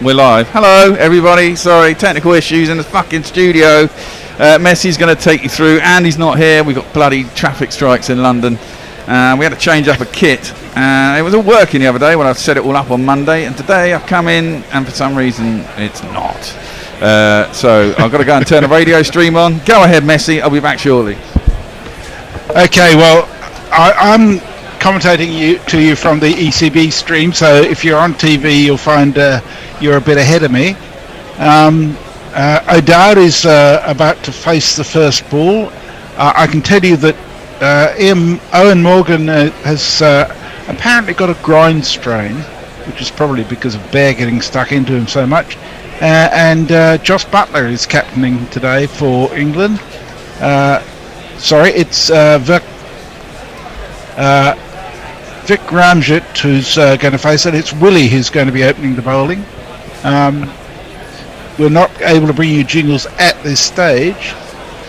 We're live. Hello, everybody. Sorry, technical issues in the fucking studio. Messi's going to take you through. Andy's not here. We've got bloody traffic strikes in London. We had to change up a kit. It was all working the other day when I set it all up on Monday. And today I've come in and for some reason it's not. So I've got to go and turn the radio stream on. Go ahead, Messi. I'll be back shortly. Okay, well, I'm commentating to you from the ECB stream, so if you're on TV you'll find you're a bit ahead of me. O'Dowd is about to face the first ball. I can tell you that Owen Morgan has apparently got a groin strain, which is probably because of Bear getting stuck into him so much, and Josh Butler is captaining today for England. Sorry, it's Vic Ramjet who's going to face it. It's Willie who's going to be opening the bowling. We're not able to bring you jingles at this stage,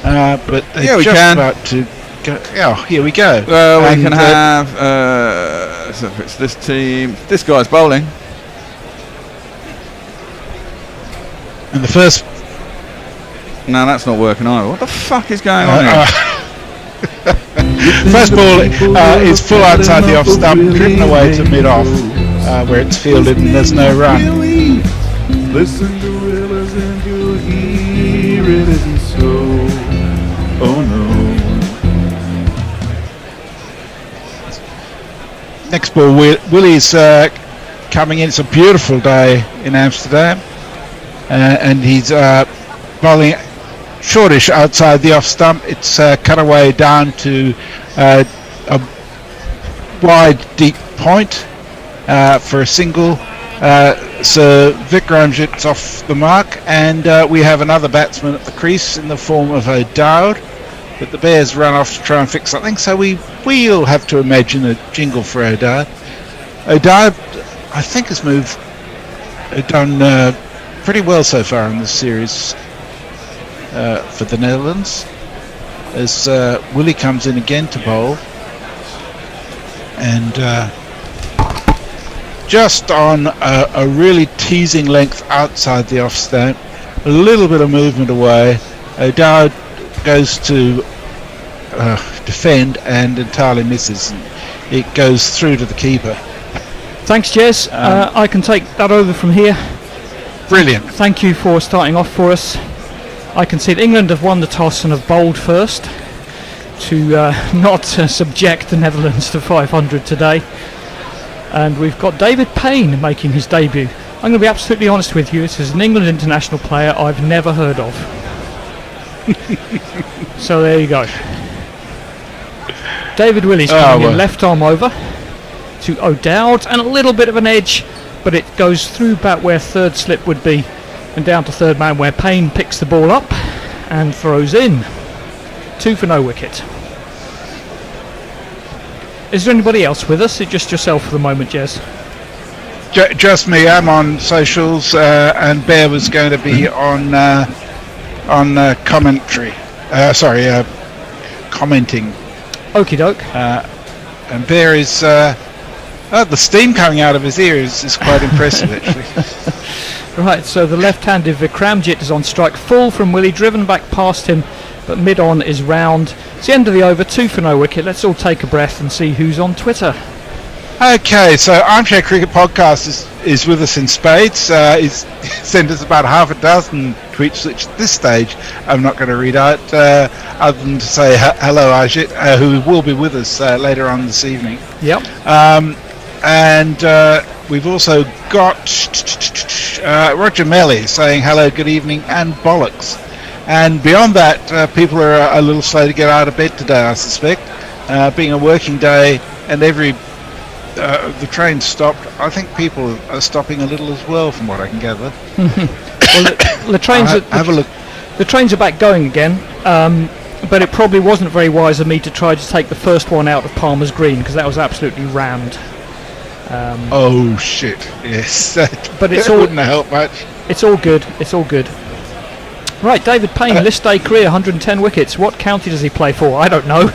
but they're about to go. Oh, here we go. Well, we can have, so if it's this team, this guy's bowling. And the first... No, that's not working either. What the fuck is going on here? First ball is full outside the off stump, driven away to mid-off, where it's fielded and there's no run. Listen to rivers and you'll hear it isn't so. Oh no. Next ball, Willie's coming in. It's a beautiful day in Amsterdam, and he's bowling shortish outside the off stump. It's cut away down to a wide deep point for a single. So Vic Ramjet's off the mark, and we have another batsman at the crease in the form of O'Dowd, but the Bears run off to try and fix something, so we'll have to imagine a jingle for O'Dowd. O'Dowd, I think, has done pretty well so far in this series for the Netherlands, as Willie comes in again to bowl, and just on a really teasing length outside the off stump, a little bit of movement away. O'Dowd goes to defend and entirely misses. It goes through to the keeper. Thanks, Jez. I can take that over from here. Brilliant. Thank you for starting off for us. I can see that England have won the toss and have bowled first to not subject the Netherlands to 500 today. And we've got David Payne making his debut. I'm going to be absolutely honest with you, this is an England international player I've never heard of. So there you go. David Willie's coming in left arm over to O'Dowd, and a little bit of an edge, but it goes through about where third slip would be and down to third man, where Payne picks the ball up and throws in. 2 for no wicket. Is there anybody else with us? It's just yourself for the moment, Jez? Just me. I'm on socials, and Bear was going to be on commentary. Commenting. Okie doke. And Bear is... the steam coming out of his ears is quite impressive, actually. Right, so the left-handed Vic Ramjet is on strike full from Willie, driven back past him, but mid-on is round. It's the end of the over, 2 for no wicket. Let's all take a breath and see who's on Twitter. Okay, so Armchair Cricket Podcast is with us in spades. He's sent us about half a dozen tweets, which at this stage I'm not going to read out, other than to say hello, Ajit, who will be with us later on this evening. Yep. And we've also got Roger Melly saying hello, good evening, and bollocks. And beyond that, people are a little slow to get out of bed today, I suspect. Being a working day and the train stopped, I think people are stopping a little as well, from what I can gather. Well, the trains have a look. The trains are back going again, but it probably wasn't very wise of me to try to take the first one out of Palmer's Green, because that was absolutely rammed. Oh shit! Yes, but it wouldn't help much. It's all good. It's all good. Right, David Payne, list day career, 110 wickets. What county does he play for? I don't know.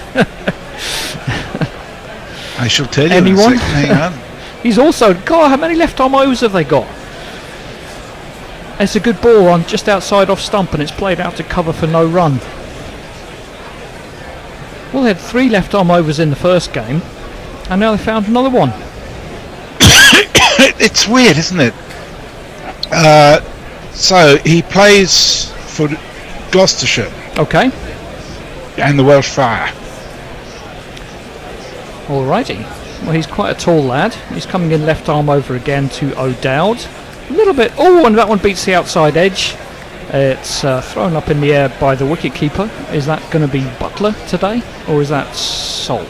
I shall tell you. Anyone? Hang on. He's also... God, how many left arm O's have they got? It's a good ball on just outside off stump, and it's played out to cover for no run. Well, they had 3 left arm overs in the first game, and now they found another one. It's weird, isn't it? So he plays for Gloucestershire Okay. and the Welsh Fire. Alrighty. Well, he's quite a tall lad. He's coming in left arm over again to O'Dowd. A little bit. Oh, and that one beats the outside edge. It's thrown up in the air by the wicket-keeper. Is that going to be Butler today, or is that Salt?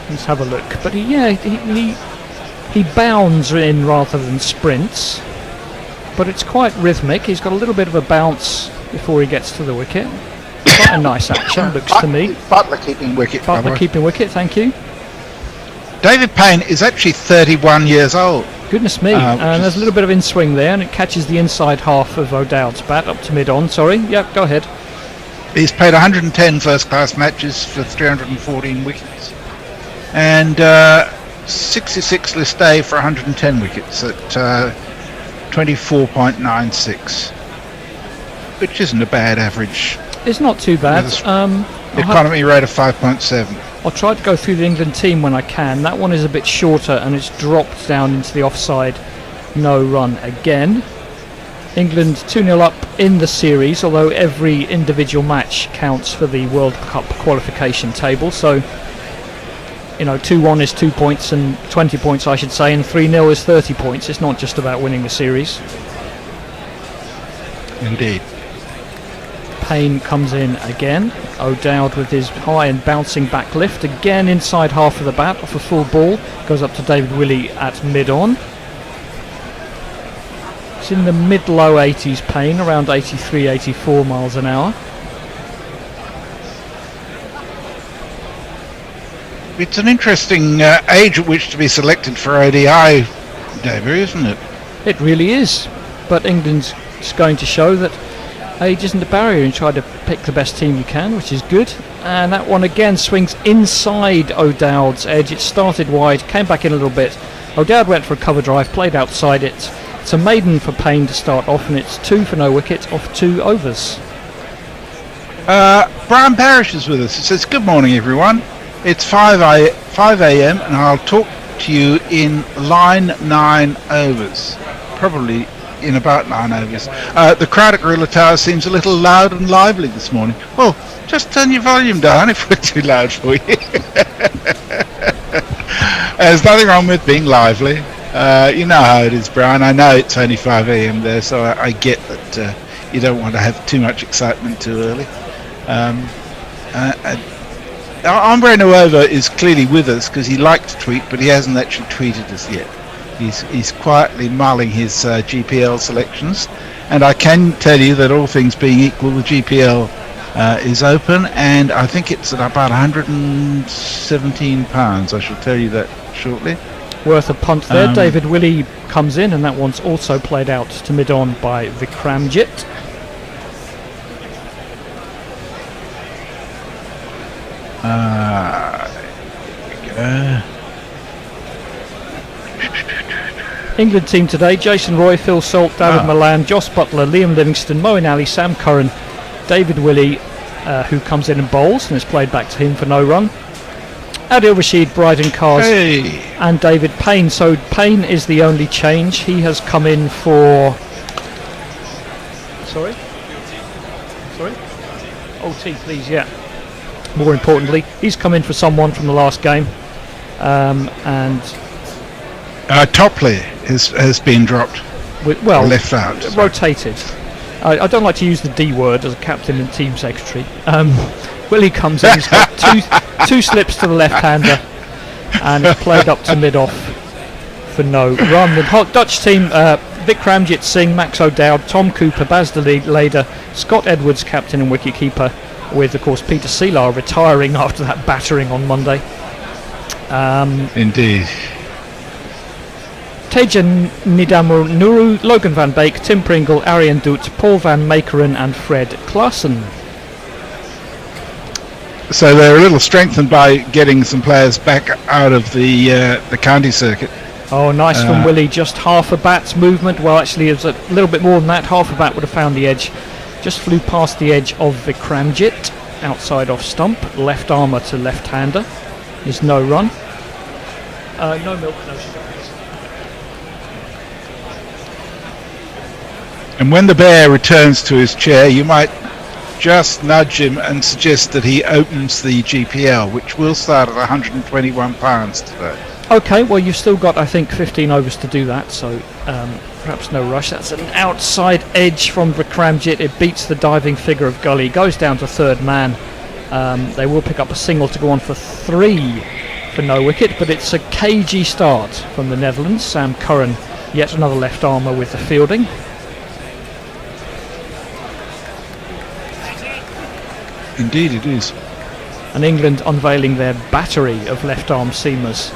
Let's have a look. But he bounds in rather than sprints. But it's quite rhythmic. He's got a little bit of a bounce before he gets to the wicket. Quite a nice action, looks to me. Butler keeping wicket. by the Butler way. keeping wicket, thank you. David Payne is actually 31 years old. Goodness me, which and there's a little bit of in-swing there, and it catches the inside half of O'Dowd's bat up to mid-on. Sorry, yep, go ahead. He's played 110 first-class matches for 314 wickets, and 66 list A for 110 wickets at 24.96, which isn't a bad average. It's not too bad. Economy rate of 5.7. I'll try to go through the England team when I can. That one is a bit shorter, and it's dropped down into the offside. No run again. England 2-0 up in the series, although every individual match counts for the World Cup qualification table. So, 2-1 is 2 points, and 20 points I should say, and 3-0 is 30 points. It's not just about winning the series. Indeed. Payne comes in again. O'Dowd with his high and bouncing back lift. Again inside half of the bat off a full ball. Goes up to David Willey at mid-on. It's in the mid-low 80s, Payne, around 83, 84 miles an hour. It's an interesting age at which to be selected for ODI debut, isn't it? It really is. But England's going to show that age isn't a barrier and try to pick the best team you can, which is good. And that one again swings inside O'Dowd's edge. It started wide, came back in a little bit. O'Dowd went for a cover drive, played outside it. It's a maiden for Payne to start off, and it's 2 for no wicket off 2 overs. Brian Parrish is with us. He says, "Good morning, everyone. It's 5 a.m. and I'll talk to you in line 9 overs. Probably in about 9 overs. The crowd at Gorilla Tower seems a little loud and lively this morning. Well, just turn your volume down if we're too loud for you." There's nothing wrong with being lively. You know how it is, Brian. I know it's only 5 a.m. there, so I get that you don't want to have too much excitement too early. Hombre Nuevo is clearly with us because he liked to tweet, but he hasn't actually tweeted us yet. He's quietly mulling his GPL selections, and I can tell you that all things being equal, the GPL is open, and I think it's at about £117. I shall tell you that shortly. Worth a punt there. David Willey comes in, and that one's also played out to mid-on by Vikramjit. England team today: Jason Roy, Phil Salt, David Milan, Joss Butler, Liam Livingston, Moeen Ali, Sam Curran, David Willey, who comes in and bowls, and it's played back to him for no run. Adil Rashid, Bryden Cars, and David Payne. So Payne is the only change. He has come in for... Sorry? OT, please, yeah. More importantly, he's come in for someone from the last game. And... Topley has been dropped. Left out. Rotated. I don't like to use the D word as a captain and team secretary. Willie comes in, he's got two slips to the left-hander, and it's played up to mid-off for no run. The Dutch team, Vikramjit Singh, Max O'Dowd, Tom Cooper, Baz de Leder, Scott Edwards, captain and wicket-keeper, with, of course, Peter Seelar retiring after that battering on Monday. Indeed. Tejan Nidamur Nuru, Logan van Beek, Tim Pringle, Aryan Doet, Paul van Makeren and Fred Klaassen. So they're a little strengthened by getting some players back out of the county circuit. Oh, nice from Willie. Just half a bat's movement. Well, actually, it was a little bit more than that. Half a bat would have found the edge. Just flew past the edge of Vikramjit, outside off stump. Left armour to left-hander. Is no run. No milk, no sugar. And when the bear returns to his chair, you might just nudge him and suggest that he opens the GPL, which will start at £121 today. Okay, well, you've still got, I think, 15 overs to do that, so perhaps no rush. That's an outside edge from Vikramjit. It beats the diving figure of Gully, goes down to third man. They will pick up a single to go on for 3 for no wicket, but it's a cagey start from the Netherlands. Sam Curran, yet another left armour with the fielding. Indeed it is. And England unveiling their battery of left-arm seamers.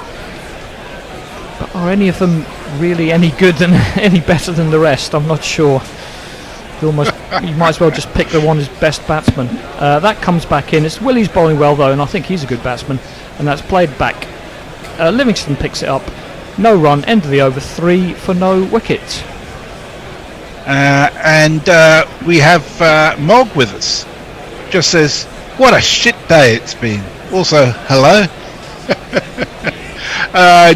But are any of them really any good than any better than the rest? I'm not sure. You might as well just pick the one who's best batsman. That comes back in. It's Willie's bowling well though, and I think he's a good batsman. And that's played back. Livingston picks it up. No run. End of the over. 3 for no wicket. And we have Mog with us. Just says, what a shit day it's been. Also, hello.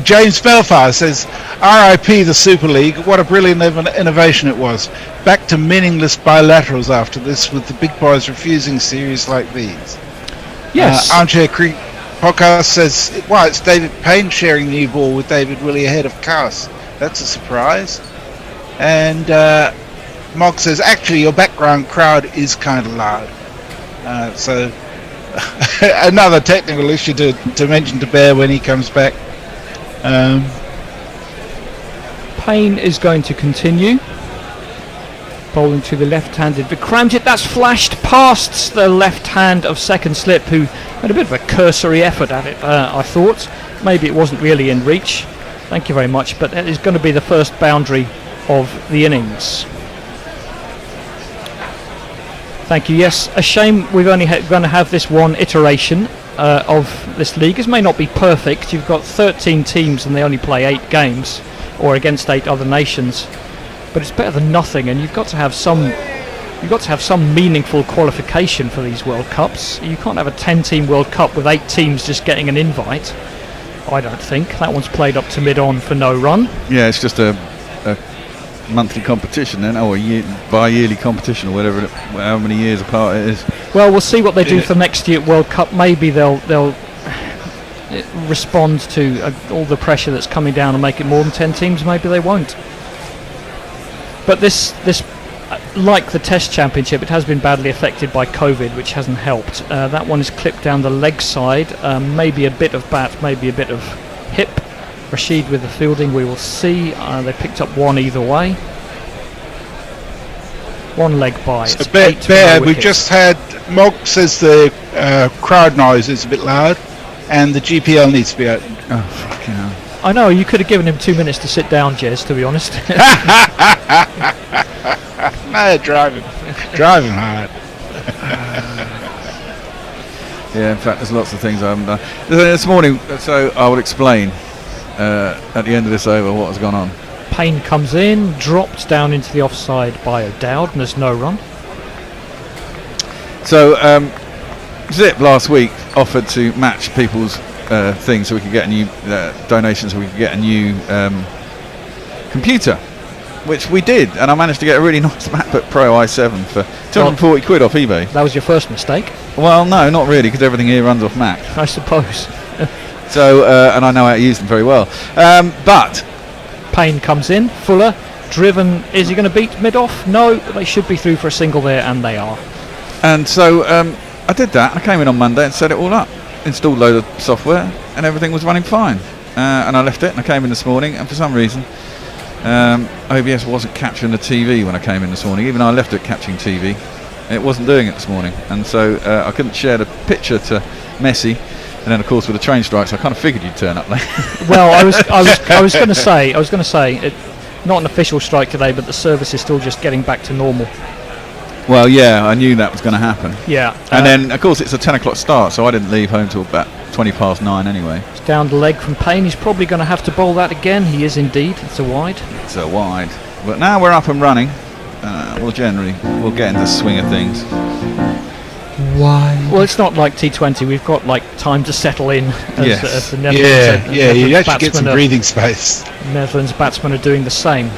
James Belfast says, RIP the Super League. What a brilliant innovation it was. Back to meaningless bilaterals after this, with the big boys refusing series like these. Yes. Armchair Creek podcast says, wow, it's David Payne sharing new ball with David Willey ahead of Cass. That's a surprise. And Mog says, actually your background crowd is kind of loud. So another technical issue to mention to Bear when he comes back. Payne is going to continue. Bowling to the left-handed Vikramjit. That's flashed past the left hand of second slip, who made a bit of a cursory effort at it, I thought. Maybe it wasn't really in reach. Thank you very much. But it is going to be the first boundary of the innings. Thank you. Yes, a shame we've only going to have this one iteration of this league. This may not be perfect. You've got 13 teams and they only play 8 games, or against 8 other nations. But it's better than nothing, and you've got to have some meaningful qualification for these World Cups. You can't have a 10-team World Cup with 8 teams just getting an invite. I don't think. That one's played up to mid-on for no run. Yeah, it's just a monthly competition then, or bi-yearly competition, or whatever, how many years apart it is. Well, we'll see what they do for next year World Cup. Maybe they'll respond to all the pressure that's coming down and make it more than 10 teams. Maybe they won't. But this like the Test Championship, it has been badly affected by COVID, which hasn't helped. That one is clipped down the leg side. Maybe a bit of bat, maybe a bit of hip. Rashid with the fielding, we will see. They picked up one either way. One leg by. So Bear, we've just had Mog says the crowd noise is a bit loud and the GPL needs to be opened. Oh, fucking hell. I know, you could have given him 2 minutes to sit down, Jez, to be honest. No, driving hard. Yeah, in fact, there's lots of things I haven't done. This morning, so I will explain at the end of this over what has gone on. Payne comes in, dropped down into the offside by O'Dowd, and there's no run. So, Zip last week offered to match people's things so we could get a new donations, so we could get a new computer, which we did, and I managed to get a really nice MacBook Pro i7 for 240 quid off eBay. That was your first mistake? Well, no, not really, because everything here runs off Mac. I suppose. So, and I know how to use them very well. But Payne comes in, Fuller, driven. Is he going to beat mid-off? No, but they should be through for a single there, and they are. And so I did that, and I came in on Monday and set it all up. Installed a load of software, and everything was running fine. And I left it, and I came in this morning, and for some reason OBS wasn't capturing the TV when I came in this morning. Even though I left it capturing TV, it wasn't doing it this morning, and so I couldn't share the picture to Messi. And then, of course, with the train strikes, I kind of figured you'd turn up late. Well, I was going to say, not an official strike today, but the service is still just getting back to normal. Well, yeah, I knew that was going to happen. Yeah. And then, of course, it's a 10 o'clock start, so I didn't leave home till about 20 past 9 anyway. It's down the leg from Payne. He's probably going to have to bowl that again. He is indeed. It's a wide. It's a wide. But now we're up and running. We'll get into the swing of things. Why? Well, it's not like T20. We've got like time to settle in as the Netherlands. You actually get some breathing space. Netherlands batsmen are doing the same.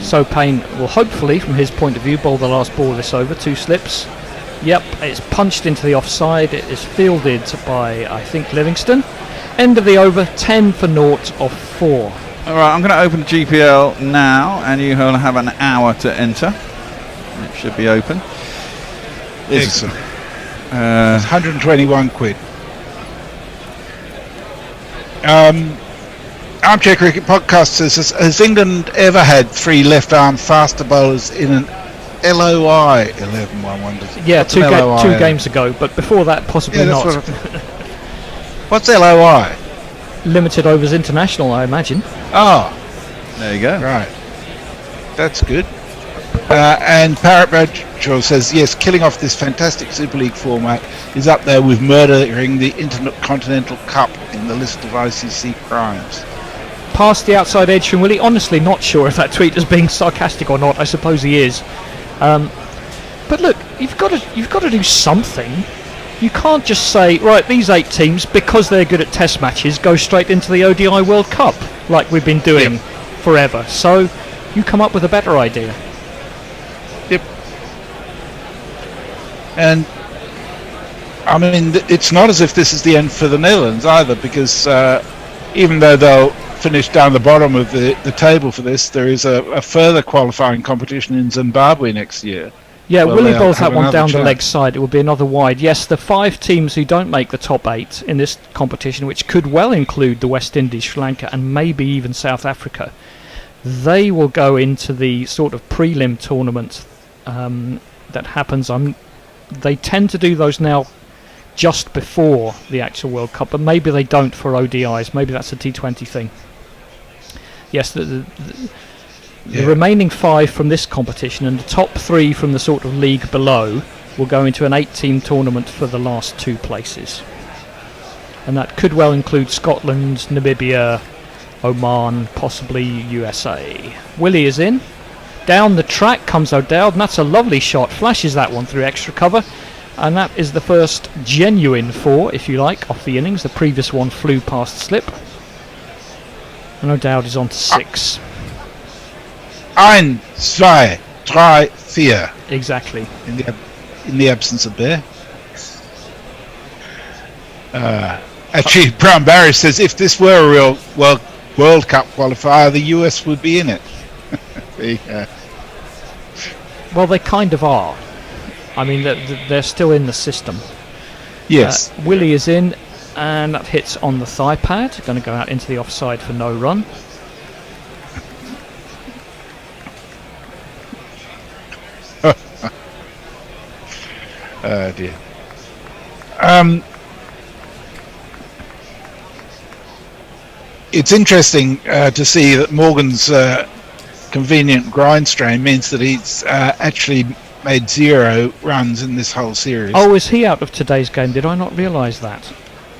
So Payne will hopefully, from his point of view, bowl the last ball of this over. 2 slips. Yep, it's punched into the offside. It is fielded by, I think, Livingston. End of the over, 10 for 0 off 4. Alright, I'm going to open the GPL now, and you will have an hour to enter. It should be open. Excellent. It's 121 quid. Armchair Cricket Podcast says, has England ever had 3 left-arm faster bowlers in an LOI 11? One wonders. Yeah, two games ago, but before that, possibly not. What's LOI? Limited overs international, I imagine. Oh, there you go. Right, that's good. And Parrot Bradshaw says, yes, killing off this fantastic Super League format is up there with murdering the Intercontinental Cup in the list of ICC crimes. Past the outside edge from Willie. Honestly, not sure if that tweet is being sarcastic or not. I suppose he is. But look, you've got to do something. You can't just say, right, these 8 teams, because they're good at test matches, go straight into the ODI World Cup like we've been doing forever. So you come up with a better idea. Yep. And I mean, it's not as if this is the end for the Netherlands either, because even though they'll finish down the bottom of the table for this, there is a further qualifying competition in Zimbabwe next year. Yeah, Willie bowls that one down the leg side. It will be another wide. Yes, the 5 teams who don't make the top 8 in this competition, which could well include the West Indies, Sri Lanka, and maybe even South Africa, they will go into the sort of prelim tournament that happens. They tend to do those now just before the actual World Cup, but maybe they don't for ODIs. Maybe that's a T20 thing. Yes, the remaining 5 from this competition and the top 3 from the sort of league below will go into an 8-team tournament for the last 2 places. And that could well include Scotland, Namibia, Oman, possibly USA. Willie is in. Down the track comes O'Dowd, and that's a lovely shot. Flashes that one through extra cover. And that is the first genuine 4, if you like, off the innings. The previous one flew past slip. And O'Dowd is on to 6. 1, 2, 3, 4. Exactly. In the absence of Bear. Actually, Brown Barry says, if this were a real World Cup qualifier, the US would be in it. Well, they kind of are. I mean, they're still in the system. Yes. Willie is in, and that hits on the thigh pad. Going to go out into the offside for no run. Oh dear. It's interesting to see that Morgan's convenient grind strain means that he's actually made 0 runs in this whole series. Oh, is he out of today's game? Did I not realise that?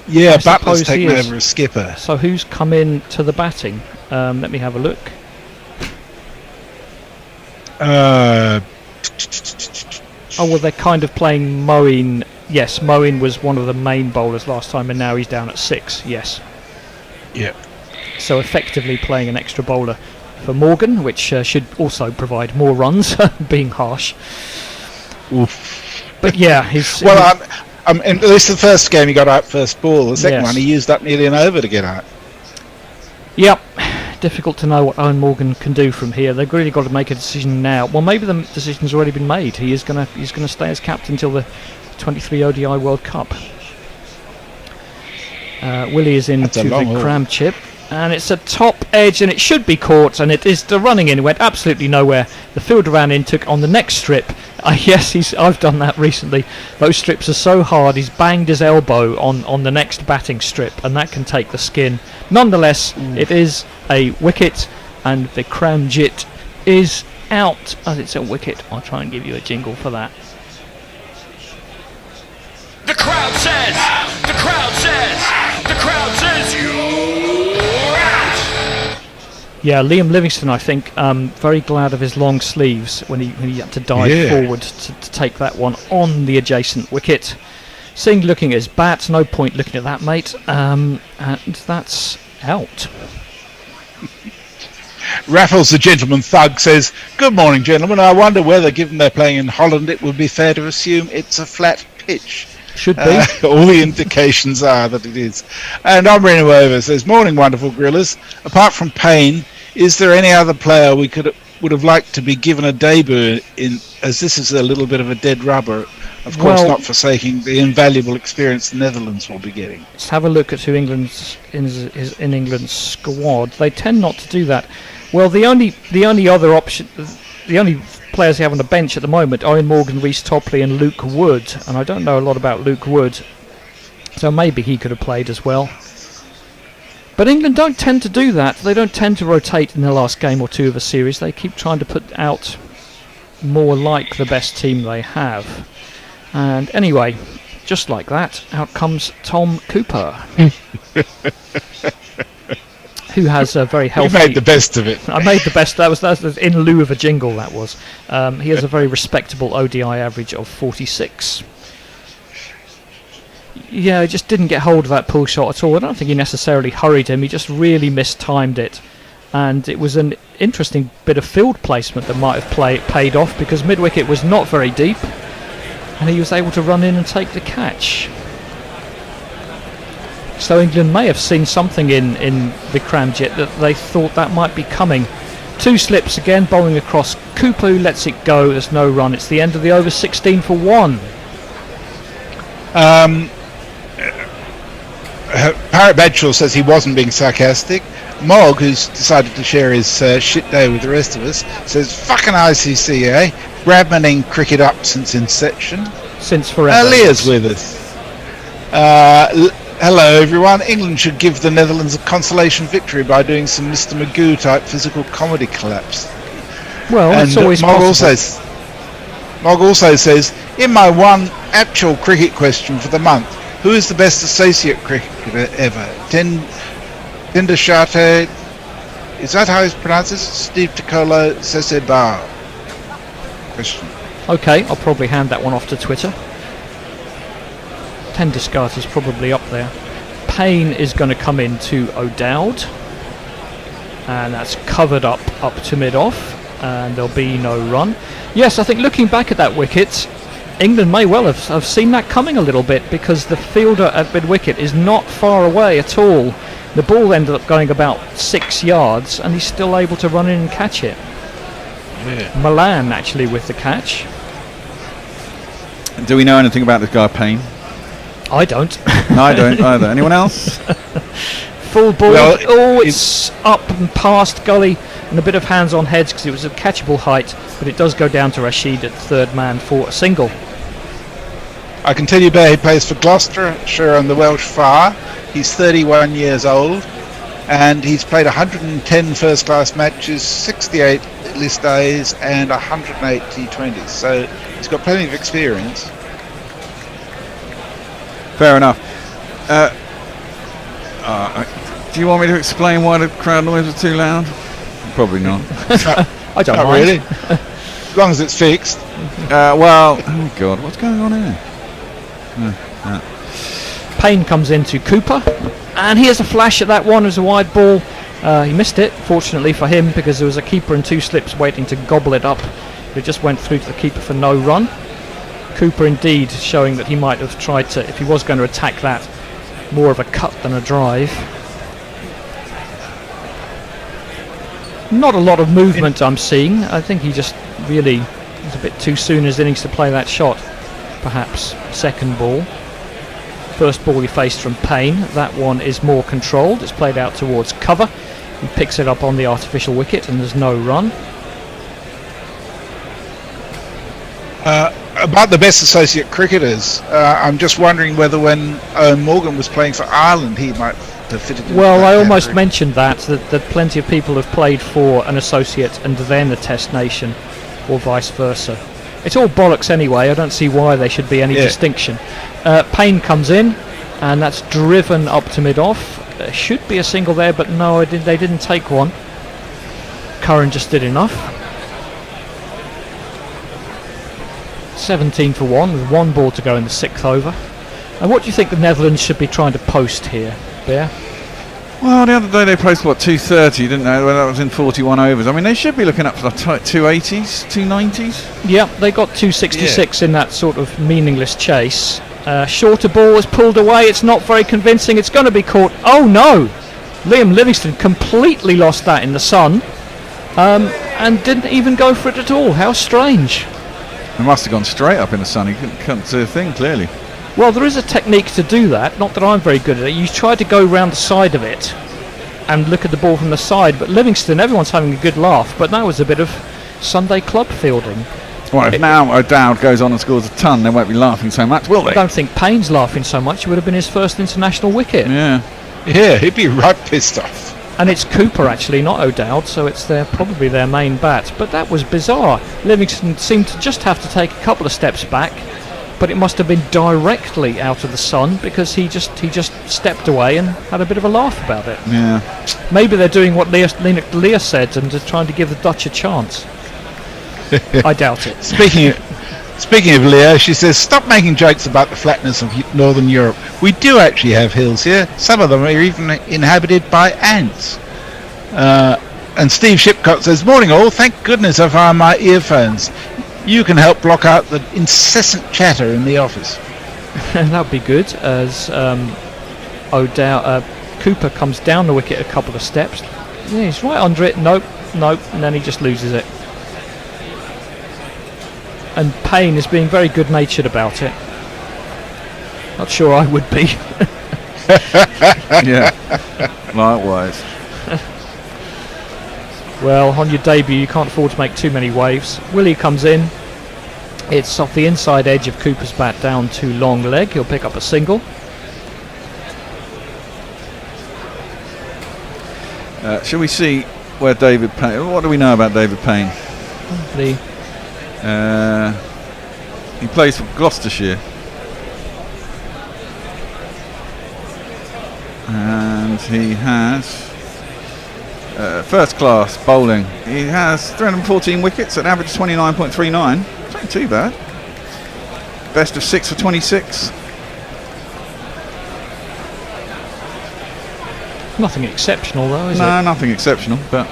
Yeah, Butler's taken over as skipper. So who's come in to the batting? Let me have a look. Oh, well, they're kind of playing Moeen. Yes, Moeen was one of the main bowlers last time, and now he's down at 6. Yes. Yeah. So effectively playing an extra bowler for Morgan, which should also provide more runs, being harsh. Oof. But yeah, he's... Well, at least the first game he got out first ball. The second one he used up nearly an over to get out. Yep. Difficult to know what Owen Morgan can do from here. They've really got to make a decision now. Well, maybe the decision's already been made. He's going to stay as captain until the 23 ODI World Cup. Willie is in to the cram chip, and it's a top edge, and it should be caught, and it is the running in. It went absolutely nowhere. The fielder ran in, took on the next strip. Yes, I've done that recently. Those strips are so hard. He's banged his elbow on the next batting strip, and that can take the skin. Nonetheless, it is a wicket, and the cram jit is out as it's a wicket. I'll try and give you a jingle for that. Yeah, Liam Livingston, I think, very glad of his long sleeves when he had to dive forward to take that one on the adjacent wicket. Singh looking at his bat, no point looking at that, mate, and that's out. Raffles, the gentleman thug, says, "Good morning, gentlemen. I wonder whether, given they're playing in Holland, it would be fair to assume it's a flat pitch." Should be. All the indications are that it is. And Omri Nuova says, "Morning, wonderful grillers. Apart from Payne, is there any other player we would have liked to be given a debut in, as this is a little bit of a dead rubber? Of course, not forsaking the invaluable experience the Netherlands will be getting." Let's have a look at who is in England's squad. They tend not to do that. Well, the only other option, the only players they have on the bench at the moment are Ian Morgan, Reece Topley and Luke Wood, and I don't know a lot about Luke Wood, so maybe he could have played as well. But England don't tend to do that. They don't tend to rotate in the last game or two of a series. They keep trying to put out more like the best team they have. And anyway, just like that, out comes Tom Cooper. Who has a very healthy... You made the best of it. I made the best. That was in lieu of a jingle, that was. He has a very respectable ODI average of 46. Yeah, he just didn't get hold of that pull shot at all. I don't think he necessarily hurried him. He just really mistimed it. And it was an interesting bit of field placement that might have paid off, because mid-wicket was not very deep. And he was able to run in and take the catch. So England may have seen something in Vikramjit that they thought that might be coming. Two slips again, bowling across. Cooper who lets it go. There's no run. It's the end of the over 16 for 1. Parrot Badshaw says he wasn't being sarcastic. Mog, who's decided to share his shit day with the rest of us, says, "Fucking ICC, eh? Bradmaning cricket up since inception." Since forever. Leah's with us. Hello, everyone. England should give the Netherlands a consolation victory by doing some Mr. Magoo type physical comedy collapse. Well, and it's always Mog possible. Mog also says, "In my one actual cricket question for the month, who is the best associate cricketer ever? Tinder Shate, is that how he pronounces it? Steve Ticolo Seseba?" Question. Okay, I'll probably hand that one off to Twitter. Tenduscart is probably up there. Payne is going to come in to O'Dowd, and that's covered up to mid-off, and there'll be no run. Yes, I think looking back at that wicket, England may well have seen that coming a little bit, because the fielder at mid-wicket is not far away at all. The ball ended up going about 6 yards, and he's still able to run in and catch it. Yeah. Milan actually with the catch. Do we know anything about this guy Payne? I don't. No, I don't either. Anyone else? Full ball. Well, it's up and past gully, and a bit of hands on heads because it was a catchable height, but it does go down to Rashid at third man for a single. I can tell you he plays for Gloucestershire and the Welsh Far. He's 31 years old, and he's played 110 first-class matches, 68 list A's, and 108 T20s. So he's got plenty of experience. Fair enough. Do you want me to explain why the crowd noise was too loud? Probably not. I don't Not mind. really. As long as it's fixed. Well, oh God, what's going on here? Payne comes into Cooper, and here's a flash at that one as a wide ball. He missed it, fortunately for him, because there was a keeper and two slips waiting to gobble it up. But it just went through to the keeper for no run. Cooper indeed showing that he might have tried to, if he was going to attack that, more of a cut than a drive. Not a lot of movement I'm seeing. I think he just really was a bit too soon in his innings to play that shot. Perhaps second ball. First ball he faced from Payne. That one is more controlled. It's played out towards cover. He picks it up on the artificial wicket and there's no run. About the best associate cricketers, I'm just wondering whether when Owen Morgan was playing for Ireland he might have fitted in. Well, I almost mentioned that plenty of people have played for an associate and then a test nation, or vice versa. It's all bollocks anyway. I don't see why there should be any distinction. Payne comes in, and that's driven up to mid-off. Should be a single there, but no, they didn't take one. Curran just did enough. 17 for 1 with 1 ball to go in the 6th over. And what do you think the Netherlands should be trying to post here, Bear? Well, the other day they posted 230, didn't they? Well, that was in 41 overs. I mean, they should be looking up for the 280s, 290s. Yeah, they got 266 in that sort of meaningless chase. Shorter ball is pulled away. It's not very convincing. It's going to be caught. Oh no! Liam Livingston completely lost that in the sun, and didn't even go for it at all. How strange. It must have gone straight up in the sun. He couldn't see a thing clearly. Well, there is a technique to do that. Not that I'm very good at it. You try to go round the side of it and look at the ball from the side. But Livingston, everyone's having a good laugh. But that was a bit of Sunday club fielding. Well, if now O'Dowd goes on and scores a ton, they won't be laughing so much, will they? I don't think Payne's laughing so much. It would have been his first international wicket. Yeah. Yeah, he'd be right pissed off. And it's Cooper actually, not O'Dowd, so it's probably their main bat. But that was bizarre. Livingston seemed to just have to take a couple of steps back, but it must have been directly out of the sun because he just stepped away and had a bit of a laugh about it. Yeah. Maybe they're doing what Leah said and just trying to give the Dutch a chance. I doubt it. Speaking of Leo, she says, stop making jokes about the flatness of Northern Europe. We do actually have hills here. Some of them are even inhabited by ants. And Steve Shipcott says, morning all, thank goodness I found my earphones. You can help block out the incessant chatter in the office. And that would be good as Cooper comes down the wicket a couple of steps. Yeah, he's right under it. Nope, and then he just loses it. And Payne is being very good-natured about it. Not sure I would be. Yeah. Likewise. Well, on your debut, you can't afford to make too many waves. Willie comes in. It's off the inside edge of Cooper's bat down to long leg. He'll pick up a single. Shall we see where David Payne... What do we know about David Payne? He plays for Gloucestershire. And he has first class bowling. He has 314 wickets at an average 29.39. It's not too bad. Best of 6 for 26. Nothing exceptional though, is it? No, nothing exceptional, but...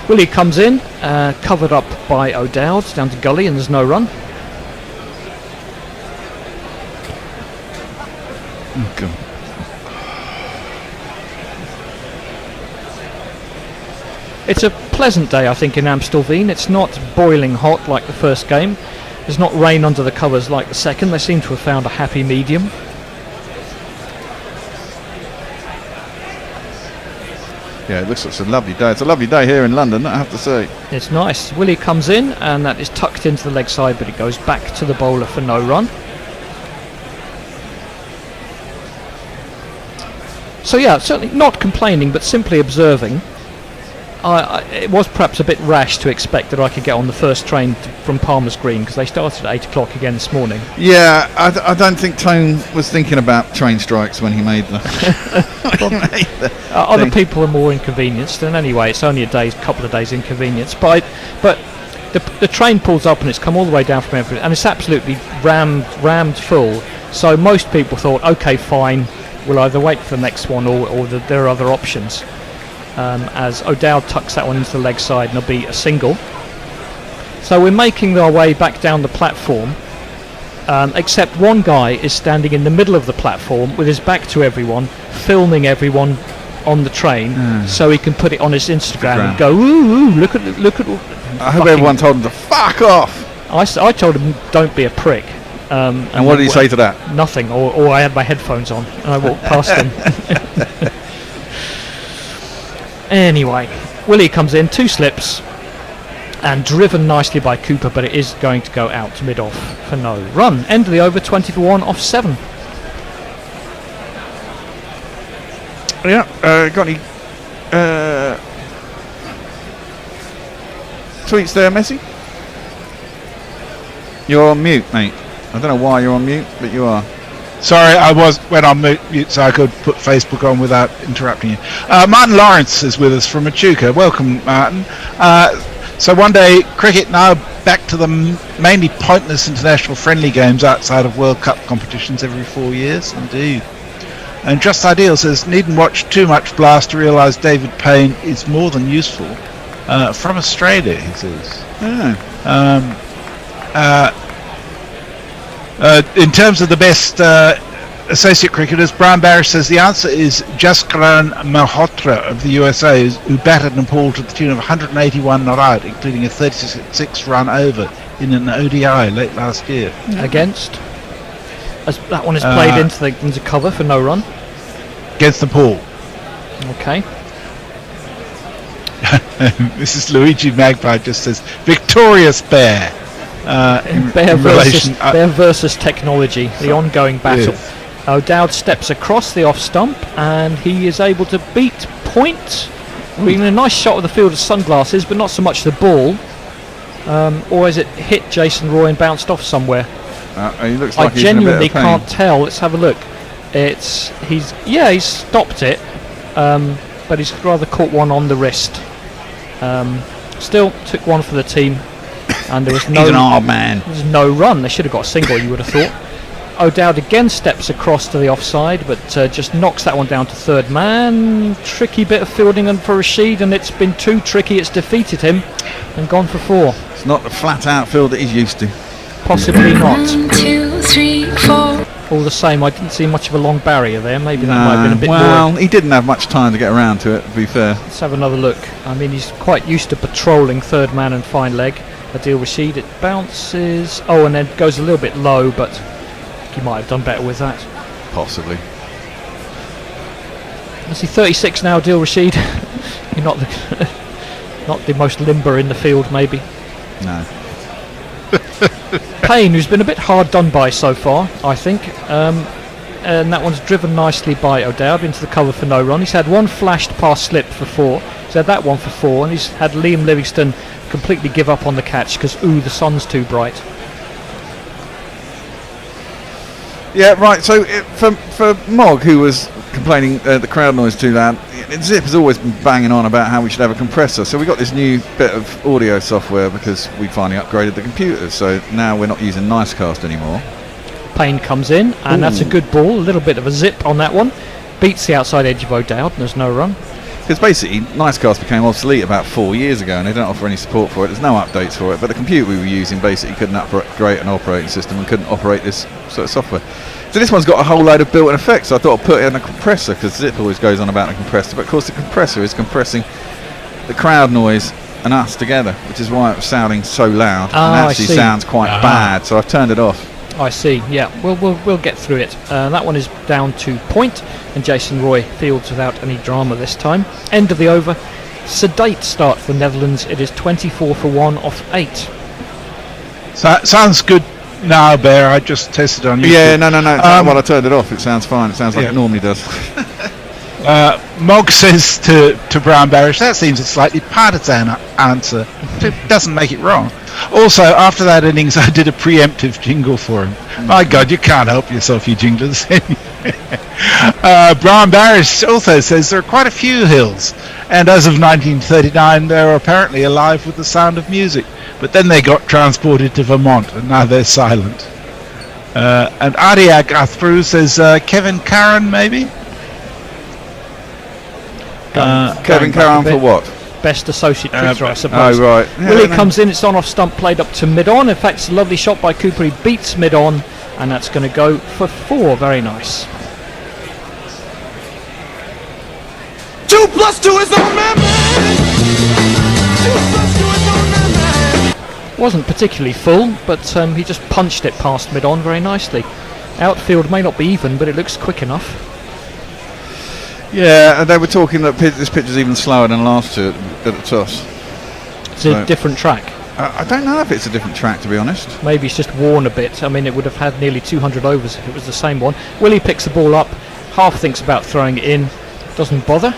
Willie comes in, covered up by O'Dowd, down to gully, and there's no run. Oh, God. It's a pleasant day, I think, in Amstelveen. It's not boiling hot like the first game. There's not rain under the covers like the second. They seem to have found a happy medium. Yeah, it looks like it's a lovely day. It's a lovely day here in London, I have to say. It's nice. Willie comes in, and that is tucked into the leg side, but it goes back to the bowler for no run. So yeah, certainly not complaining, but simply observing. It was perhaps a bit rash to expect that I could get on the first train from Palmer's Green, because they started at 8 o'clock again this morning. Yeah, I don't think Tone was thinking about train strikes when he made the... Other people are more inconvenienced, and anyway, it's only a couple of days inconvenience. But the train pulls up and it's come all the way down from everywhere, and it's absolutely rammed full. So most people thought, okay, fine, we'll either wait for the next one or there are other options. As O'Dowd tucks that one into the leg side, and there'll be a single. So we're making our way back down the platform, except one guy is standing in the middle of the platform with his back to everyone, filming everyone on the train, so he can put it on his Instagram and go, ooh, look at. I hope everyone told him to fuck off. I told him, don't be a prick. And what did he say to that? Nothing, or I had my headphones on and I walked past him. Anyway, Willie comes in, 2 slips, and driven nicely by Cooper, but it is going to go out mid-off for no run. End of the over, 20 for 1 off 7. Yeah, got any tweets there, Messi? You're on mute, mate. I don't know why you're on mute, but you are. Sorry, I went on mute so I could put Facebook on without interrupting you. Martin Lawrence is with us from Echuca. Welcome, Martin. So one day cricket now back to the mainly pointless international friendly games outside of World Cup competitions every 4 years. Indeed. And Just Ideal says, needn't watch too much Blast to realise David Payne is more than useful. From Australia, he says. In terms of the best associate cricketers, Brian Barish says the answer is Jaskaran Malhotra of the USA, who batted Nepal to the tune of 181 not out, including a 36 run over in an ODI late last year. Against? As that one is played into cover for no run. Against Nepal. Okay. This is Luigi Magpie just says Victorious Bear. Bear versus technology, the ongoing battle. Yes. O'Dowd steps across the off stump and he is able to beat point. Being a nice shot of the field of sunglasses, but not so much the ball. Or has it hit Jason Roy and bounced off somewhere? He looks like I genuinely can't tell. Let's have a look. He's stopped it, but he's rather caught one on the wrist. Still took one for the team, and there was no. He's an hard man. There's no run. They should have got a single, you would have thought. O'Dowd again steps across to the offside, but just knocks that one down to third man. Tricky bit of fielding and for Rashid, and it's been too tricky. It's defeated him and gone for 4. It's not the flat out field that he's used to. Possibly not. 1, 2, 3, 4. All the same, I didn't see much of a long barrier there. Maybe that might have been a bit well, more. he didn't have much time to get around to it, to be fair. Let's have another look. I mean, he's quite used to patrolling third man and fine leg. Adil Rashid, it bounces. Oh, and then goes a little bit low, but he might have done better with that. Possibly. I see 36 now, Adil Rashid. You're not the most limber in the field, maybe. No. Payne, who's been a bit hard done by so far, I think. And that one's driven nicely by O'Dowd into the cover for no run. He's had one flashed pass slip for 4. He's had that one for 4, and he's had Liam Livingston completely give up on the catch because the sun's too bright. Yeah, right. So for Mog, who was complaining the crowd noise too loud, Zip has always been banging on about how we should have a compressor. So we got this new bit of audio software because we finally upgraded the computers. So now we're not using Nicecast anymore. Payne comes in, and that's a good ball. A little bit of a zip on that one. Beats the outside edge of O'Dowd, and there's no run. Because basically, Nicecast became obsolete about 4 years ago, and they don't offer any support for it. There's no updates for it. But the computer we were using basically couldn't upgrade an operating system and couldn't operate this sort of software. So this one's got a whole load of built-in effects. So I thought I'd put it in a compressor because Zip always goes on about the compressor. But of course, the compressor is compressing the crowd noise and us together, which is why it was sounding so loud and actually sounds quite bad. So I've turned it off. I see. Yeah, we'll get through it. That one is down to point, and Jason Roy fields without any drama this time. End of the over. Sedate start for the Netherlands. It is 24 for 1 off 8. So, sounds good now, Bear. I just tested on you. Yeah, no. Well, I turned it off. It sounds fine. It sounds like it normally does. Mog says to Brian Barish, that seems a slightly partisan answer. It doesn't make it wrong. Also, after that innings, I did a preemptive jingle for him. My God, you can't help yourself, you jinglers. Brian Barish also says there are quite a few hills, and as of 1939, they were apparently alive with the sound of music. But then they got transported to Vermont, and now they're silent. And Ardiak Athru says Kevin Curran, maybe? Kevin Curran for what? Best associate cricketer, I suppose. Oh, right. Yeah, Willie comes in, it's on off stump, played up to mid-on. In fact, it's a lovely shot by Cooper. He beats mid-on, and that's going to go for 4. Very nice. 2 + 2 is our man. 2 + 2 is our man. Wasn't particularly full, but he just punched it past mid-on very nicely. Outfield may not be even, but it looks quick enough. Yeah, and they were talking that this pitch is even slower than last two at the toss. It's a different track. I don't know if it's a different track, to be honest. Maybe it's just worn a bit. I mean, it would have had nearly 200 overs if it was the same one. Willie picks the ball up, half thinks about throwing it in, doesn't bother.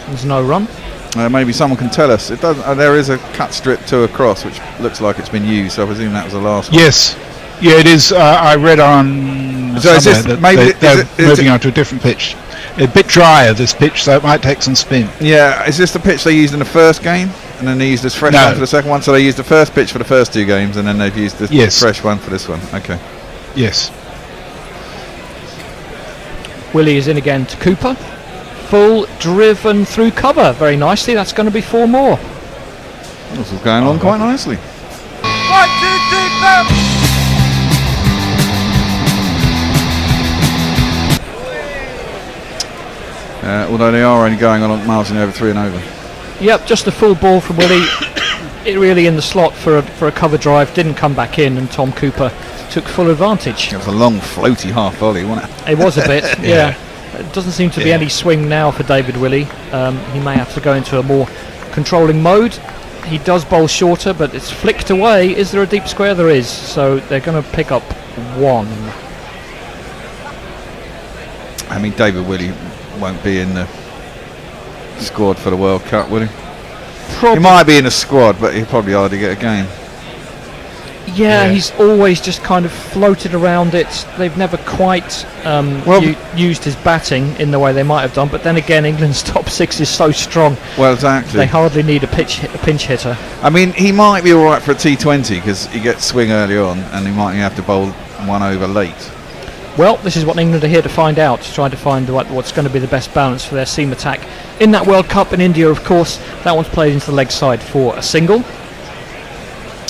There's no run. Maybe someone can tell us. It does. There is a cut strip to a cross, which looks like it's been used, so I presume that was the last one. Yes. Yeah, it is. I read on So is this somewhere that maybe they're is moving it, on to a different pitch. A bit drier, this pitch, so it might take some spin. yeah, is this the pitch they used in the first game, and then they used this fresh No. one for the second one? So they used the first pitch for the first 2 games, and then they've used the Yes. fresh one for this one. Okay. Yes. Willie is in again to Cooper. Full driven through cover very nicely. That's going to be 4 more. This is going on quite nicely. 1, 2, 3, 4. Although they are only going on miles an hour 3 and over. Yep, just a full ball from Willie. It really in the slot for a cover drive. Didn't come back in, and Tom Cooper took full advantage. It was a long, floaty half volley, wasn't it? It was a bit, yeah. It doesn't seem to be any swing now for David Willey. He may have to go into a more controlling mode. He does bowl shorter, but it's flicked away. Is there a deep square? There is. So they're going to pick up 1. I mean, David Willey won't be in the squad for the World Cup, will he? He might be in the squad, but he'll probably hardly get a game. Yeah, he's always just kind of floated around it. They've never quite used his batting in the way they might have done. But then again, England's top 6 is so strong. Well, exactly. They hardly need a pinch hitter. I mean, he might be all right for a T20 because he gets swing early on, and he might have to bowl 1 over late. Well, this is what England are here to find out, trying to find what's going to be the best balance for their seam attack. In that World Cup in India, of course, that one's played into the leg side for a single.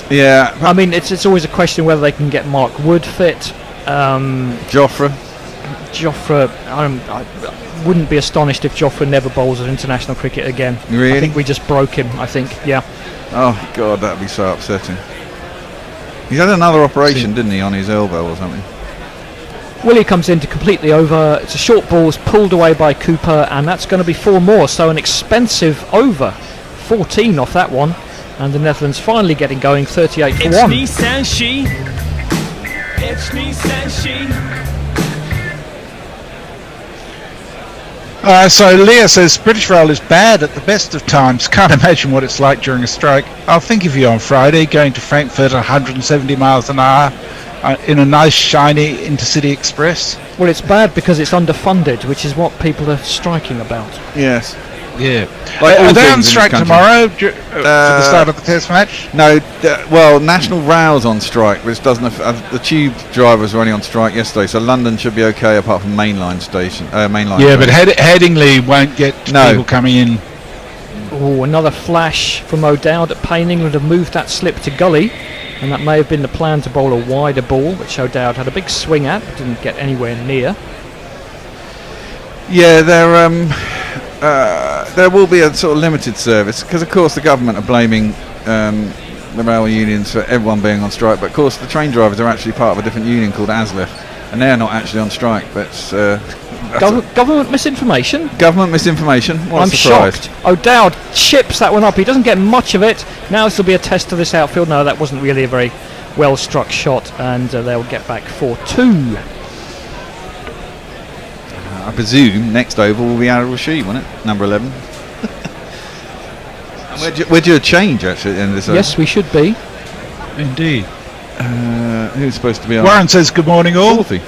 Yeah. I mean, it's always a question whether they can get Mark Wood fit. Joffre, I wouldn't be astonished if Joffre never bowls at international cricket again. Really? I think we just broke him, yeah. Oh, God, that'd be so upsetting. He's had another operation, didn't he, on his elbow or something? Willie comes in to completely over. It's a short ball, it's pulled away by Cooper, and that's going to be 4 more. So an expensive over. 14 off that one. And the Netherlands finally getting going, 38 for 1. So Leah says British rail is bad at the best of times. Can't imagine what it's like during a strike. I'll think of you on Friday, going to Frankfurt at 170 miles an hour in a nice shiny intercity express. Well, it's bad because it's underfunded, which is what people are striking about. Yes. Yeah. Like all Are they things in on this strike country. tomorrow for the start of the test match? No, well, National Rail's on strike, which doesn't the tube drivers were only on strike yesterday, so London should be okay apart from mainline station. Mainline. Yeah, trains. but Headingley won't get people coming in. Oh, another flash from O'Dowd at Payne. England have moved that slip to gully, and that may have been the plan to bowl a wider ball, which O'Dowd had a big swing at, but didn't get anywhere near. Yeah, there will be a sort of limited service because, of course, the government are blaming the railway unions for everyone being on strike. But of course, the train drivers are actually part of a different union called ASLEF, and they're not actually on strike. But Government misinformation. Government misinformation. What I'm a surprise. shocked. O'Dowd chips that one up. He doesn't get much of it. Now this will be a test of this outfield. No, that wasn't really a very well struck shot, and they'll get back 4-2. I presume next over will be Al Rashid, won't it? Number 11. We're due a change actually at the end of this over. Yes, we should be. Indeed. Who's supposed to be on? Warren says good morning all. 40.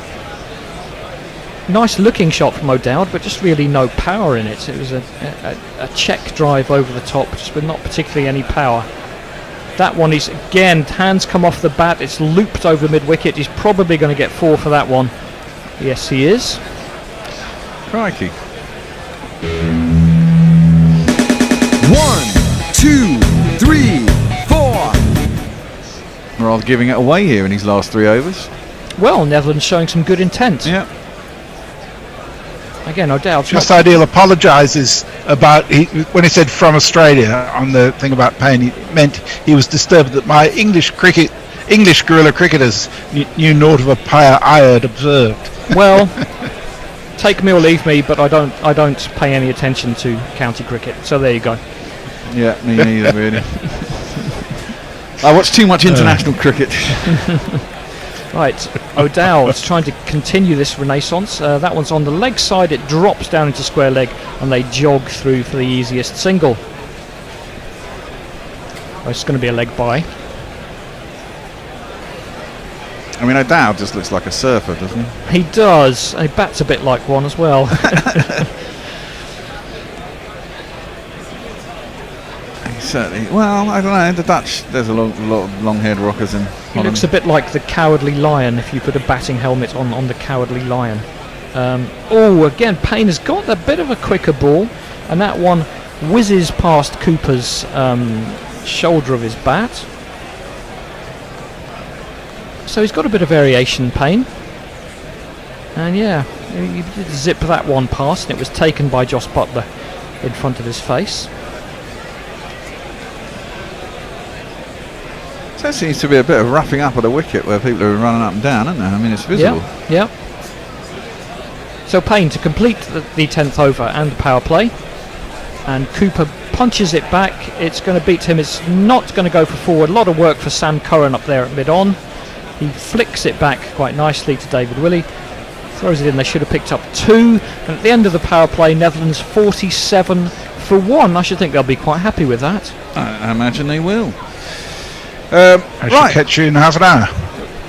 Nice looking shot from O'Dowd, but just really no power in it. It was a check drive over the top, just with not particularly any power. That one is, again, hands come off the bat. It's looped over mid-wicket. He's probably going to get 4 for that one. Yes, he is. Crikey. 1, 2, 3, 4. Rather giving it away here in his last 3 overs. Well, Netherlands showing some good intent. Yeah. Again, O'Dowd. Just Ideal apologises about when he said from Australia on the thing about Payne. He meant he was disturbed that my English guerrilla cricketers knew naught of a player I had observed. Well, take me or leave me, but I don't pay any attention to county cricket. So there you go. Yeah, me neither really. I watch too much international cricket. Right, O'Dowd's trying to continue this renaissance. That one's on the leg side. It drops down into square leg, and they jog through for the easiest single. Oh, it's going to be a leg bye. I mean, O'Dowd just looks like a surfer, doesn't he? He does. And he bats a bit like one as well. Certainly. Well, I don't know. The Dutch, there's a lot of long-haired rockers in He Holland. looks a bit like the Cowardly Lion if you put a batting helmet on the Cowardly Lion. Again, Payne has got a bit of a quicker ball, and that one whizzes past Cooper's shoulder of his bat. So he's got a bit of variation, Payne. And yeah, he did zip that one past, and it was taken by Joss Butler in front of his face. There seems to be a bit of roughing up of the wicket where people are running up and down, isn't there? I mean, it's visible. Yeah. So Payne to complete the 10th over and the power play, and Cooper punches it back. It's going to beat him. It's not going to go for forward. A lot of work for Sam Curran up there at mid-on. He flicks it back quite nicely to David Willey. Throws it in. They should have picked up 2. And at the end of the power play, Netherlands 47 for 1. I should think they'll be quite happy with that. I imagine they will. I should catch you in half an hour.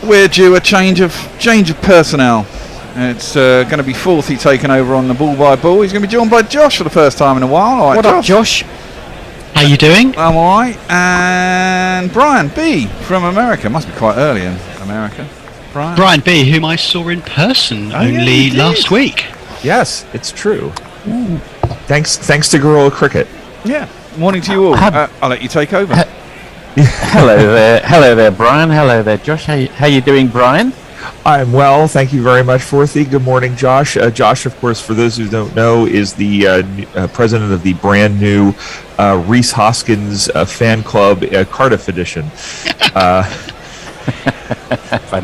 We're due a change of personnel. It's going to be Forthy taken over on the ball by ball. He's going to be joined by Josh for the first time in a while. All right, what up, Josh? How you doing? I'm all right. And Brian B from America. Must be quite early in America. Brian B, whom I saw in person only last week. Yes, it's true. Ooh. Thanks to Gorilla Cricket. Yeah. Morning to you all. I'll let you take over. Hello there, Brian. Hello there, Josh. How you doing, Brian? I'm well, thank you very much, Forthy. Good morning, Josh. Josh, of course, for those who don't know, is the president of the brand new Rhys Hoskins fan club Cardiff edition.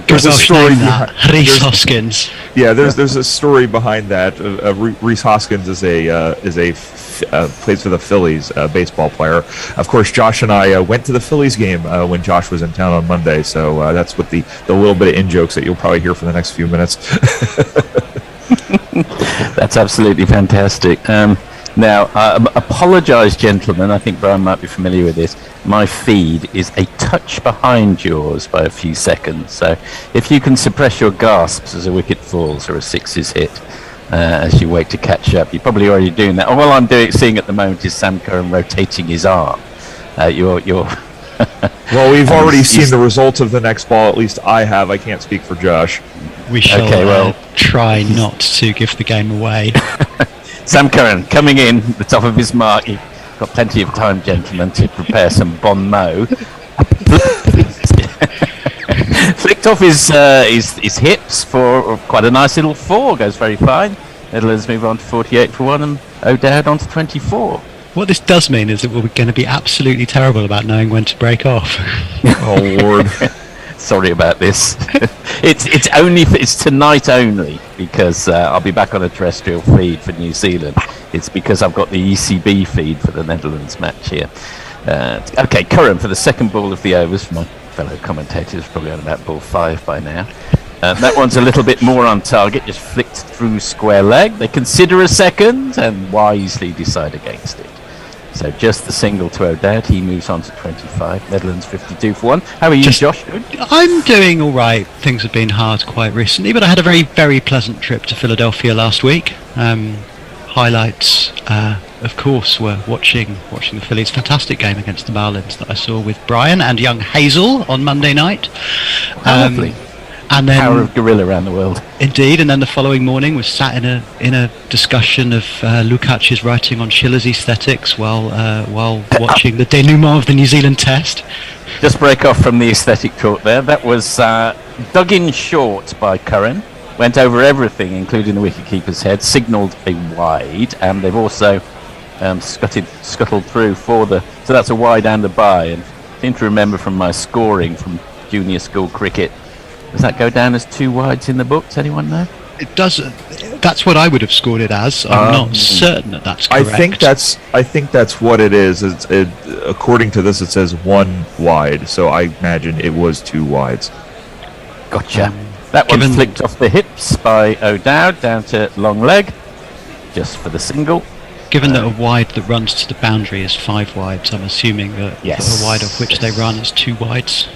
There's a story behind Rhys Hoskins. Yeah, there's a story behind that. Rhys Hoskins is a plays for the Phillies, baseball player. Of course, Josh and I went to the Phillies game when Josh was in town on Monday, so that's what the little bit of in-jokes that you'll probably hear for the next few minutes. That's absolutely fantastic. Now, apologise, gentlemen. I think Brian might be familiar with this. My feed is a touch behind yours by a few seconds, so if you can suppress your gasps as a wicket falls or a six is hit, as you wait to catch up. You're probably already doing that. All I'm seeing at the moment is Sam Curran rotating his arm. You're Well, we've already seen the result of the next ball. At least I have. I can't speak for Josh. We shall try not to give the game away. Sam Curran coming in the top of his mark. You've got plenty of time, gentlemen, to prepare some bon mot. Flicked off his hips for quite a nice little 4. Goes very fine. Netherlands move on to 48 for 1 and O'Dowd on to 24. What this does mean is that we're going to be absolutely terrible about knowing when to break off. Oh, Lord. Sorry about this. It's tonight only because I'll be back on a terrestrial feed for New Zealand. It's because I've got the ECB feed for the Netherlands match here. Okay, Curran for the second ball of the overs for my fellow commentators, probably on about ball 5 by now. That one's a little bit more on target, just flicked through square leg. They consider a second and wisely decide against it. So just the single to O'Dowd. He moves on to 25. Netherlands 52 for 1. How are you, Josh? Good? I'm doing all right. Things have been hard quite recently, but I had a very, very pleasant trip to Philadelphia last week. Highlights, of course, were watching the Phillies' fantastic game against the Marlins that I saw with Brian and young Hazel on Monday night. Lovely. And then, power of gorilla around the world. Indeed, and then the following morning was sat in a discussion of Lukac's writing on Schiller's aesthetics while watching the denouement of the New Zealand Test. Just break off from the aesthetic talk there. That was dug in short by Curran. Went over everything, including the wicketkeeper's head. Signalled a wide, and they've also scuttled through for the. So that's a wide and a bye. And I seem to remember from my scoring from junior school cricket. Does that go down as 2 wides in the book? Does anyone know? It doesn't. That's what I would have scored it as. I'm not certain that's correct. I think that's what it is. According to this, it says 1 wide. So I imagine it was 2 wides. Gotcha. That one flicked off the hips by O'Dowd down to long leg, just for the single. Given that a wide that runs to the boundary is 5 wides, I'm assuming that a wide off which they run is 2 wides.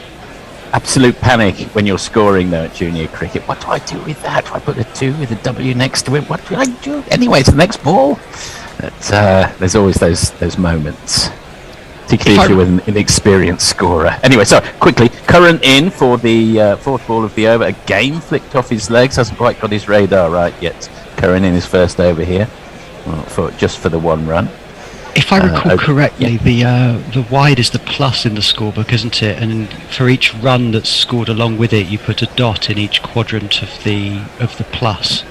absolute panic when you're scoring though at junior cricket. What do I do with that? Do I put a 2 with a W next to it? What do I do? Anyway, it's the next ball. But, there's always those moments, particularly if you're with an inexperienced scorer. Anyway, so quickly, Curran in for the fourth ball of the over. Again flicked off his legs, hasn't quite got his radar right yet. Curran in his first over here, just for the 1 run. If I recall correctly, the wide is the plus in the scorebook, isn't it? And for each run that's scored along with it, you put a dot in each quadrant of the plus.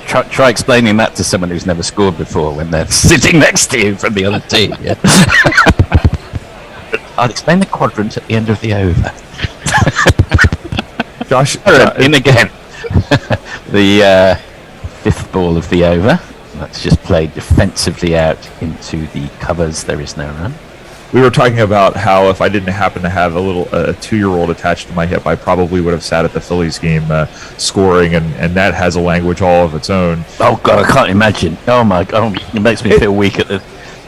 Try explaining that to someone who's never scored before when they're sitting next to you from the other team. Yeah. I'll explain the quadrant at the end of the over. Josh, in again. The 5th ball of the over. That's just played defensively out into the covers. There is no run. we were talking about how if I didn't happen to have a 2-year-old attached to my hip, I probably would have sat at the Phillies game scoring, and that has a language all of its own. Oh God, I can't imagine. Oh my God, it makes me feel weak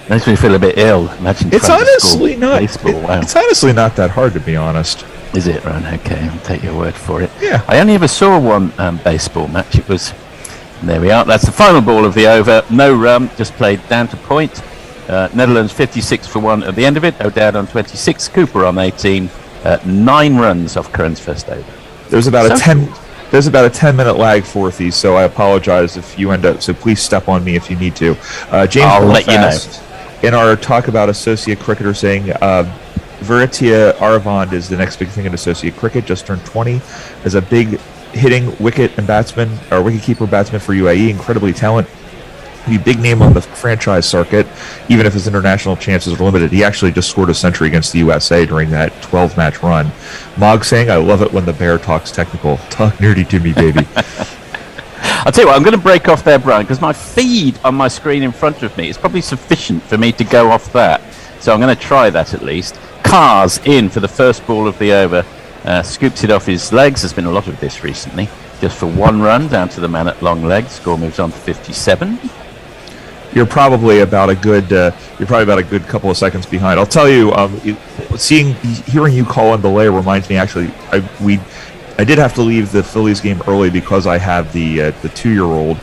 makes me feel a bit ill. Imagine. It's honestly not. Baseball. Wow. It's honestly not that hard, to be honest. Is it, Ron? Okay, I'll take your word for it. Yeah. I only ever saw one baseball match. It was. There we are. That's the final ball of the over. No run, just played down to point. Netherlands 56 for 1 at the end of it. O'Dowd on 26, Cooper on 18. 9 runs off Curran's first over. There's about a 10-minute lag for these, so I apologize if you end up. So please step on me if you need to. James, I'll let you know. In our talk about associate cricketer, saying Veritia Arvand is the next big thing in associate cricket. Just turned 20, as a big hitting wicket and batsman or wicketkeeper batsman for UAE. Incredibly talented. Be big name on the franchise circuit, even if his international chances are limited. He actually just scored a century against the USA during that 12-match run. Mog saying, "I love it when the bear talks technical. Talk nerdy to me, baby." I'll tell you what, I'm going to break off there, Brian, because my feed on my screen in front of me is probably sufficient for me to go off that. So I'm going to try that at least. Cars in for the first ball of the over. Scoops it off his legs. There's been a lot of this recently. Just for 1 run down to the man at long leg. Score moves on to 57. You're probably about a good couple of seconds behind. I'll tell you, hearing you call on delay reminds me. Actually, I did have to leave the Phillies game early because I have the 2-year-old.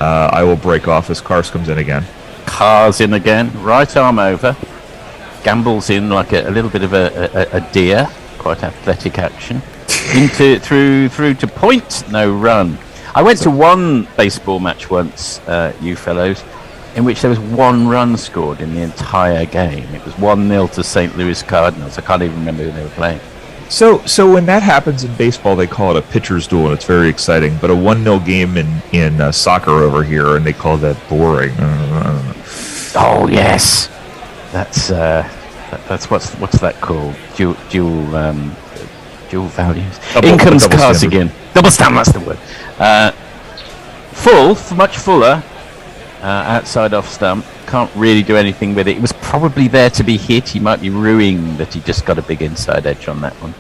I will break off as Cars comes in again. Cars in again. Right arm over. Gambles in like a little bit of a deer. Quite athletic action. Through to point. No run. I went to one baseball match once, you fellows, in which there was 1 run scored in the entire game. It was 1-0 to St. Louis Cardinals. I can't even remember who they were playing. So when that happens in baseball, they call it a pitcher's duel, and it's very exciting. But a 1-0 game in soccer over here, and they call that boring. Oh yes, that's what's that called? Dual values. Income's cars again. Double stamp. That's the word. Much fuller. Outside off stump, can't really do anything with it. It was probably there to be hit. He might be ruining that he just got a big inside edge on that one.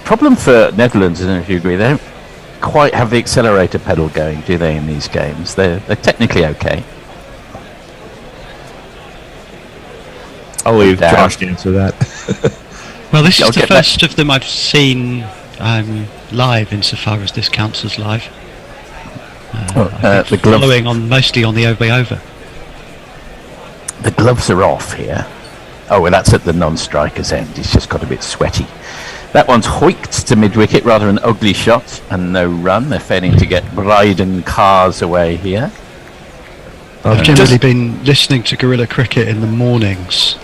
Problem for Netherlands, I don't know if you agree, they don't quite have the accelerator pedal going, do they, in these games? They're technically okay. I'll leave Josh to answer that. Well, this is the first of them I've seen live, insofar as this counts as live. The following on mostly on the over. The gloves are off here. Oh, well, that's at the non-striker's end. It's just got a bit sweaty. That one's hoiked to mid-wicket, rather an ugly shot, and no run. They're failing to get Bryden Cars away here. I've generally been listening to Guerrilla Cricket in the mornings,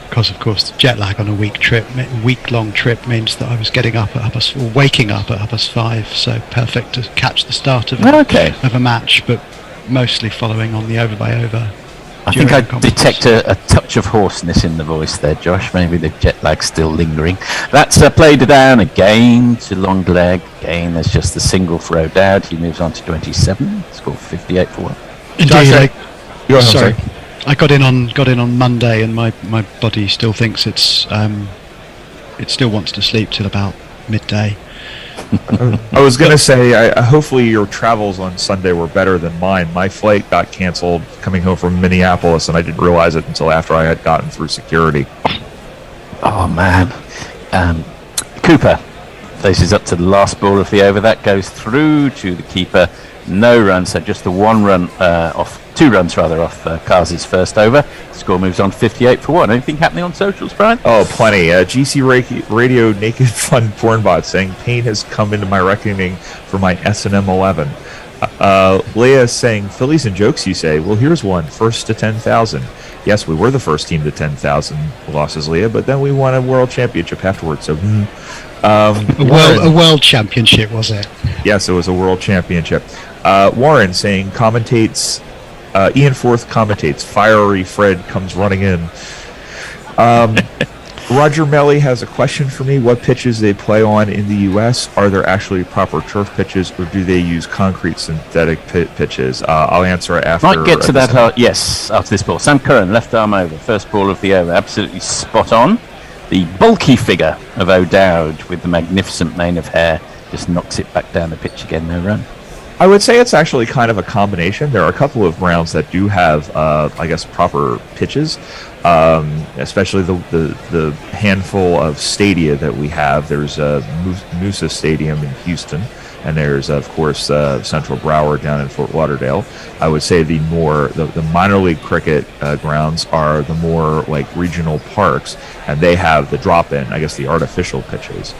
because of course the jet lag on a week-long trip means that I was getting up at waking up at 5, so perfect to catch the start of a match, but mostly following on the over by over. I think I detect a touch of hoarseness in the voice there, Josh. Maybe the jet lag's still lingering. That's played down again to long leg. Again, there's just the single for O'Dowd. He moves on to 27. Scored 58 for 1. Indeed. Sorry. I got in on Monday, and my body still thinks it still wants to sleep till about midday. I was going to say, hopefully your travels on Sunday were better than mine. My flight got canceled coming home from Minneapolis, and I didn't realize it until after I had gotten through security. Oh man. Cooper faces up to the last ball of the over. That goes through to the keeper. No run, so just the 1 run off, 2 runs rather off Kazi's first over. The score moves on 58 for 1. Anything happening on socials, Brian? Oh, plenty. GC Radio Naked Fun Pornbot saying pain has come into my reckoning for my S&M 11. Leah saying Phillies and jokes. You say, well, here's one. First to 10,000. Yes, we were the first team to 10,000 losses, Leah, but then we won a world championship afterwards. So, a world championship, was it? Yes, it was a world championship. Warren saying commentates. Ian Forth commentates. Fiery Fred comes running in. Roger Melly has a question for me. What pitches they play on in the U.S.? Are there actually proper turf pitches, or do they use concrete synthetic pitches? I'll answer it after. Might get to that. Yes, after this ball. Sam Curran, left arm over. First ball of the over. Absolutely spot on. The bulky figure of O'Dowd with the magnificent mane of hair just knocks it back down the pitch again. No run. I would say it's actually kind of a combination. There are a couple of grounds that do have, I guess, proper pitches, especially the handful of stadia that we have. There's Noosa Stadium in Houston, and there's, of course, Central Broward down in Fort Lauderdale. I would say the minor league cricket grounds are the more like regional parks, and they have the drop-in, I guess, the artificial pitches.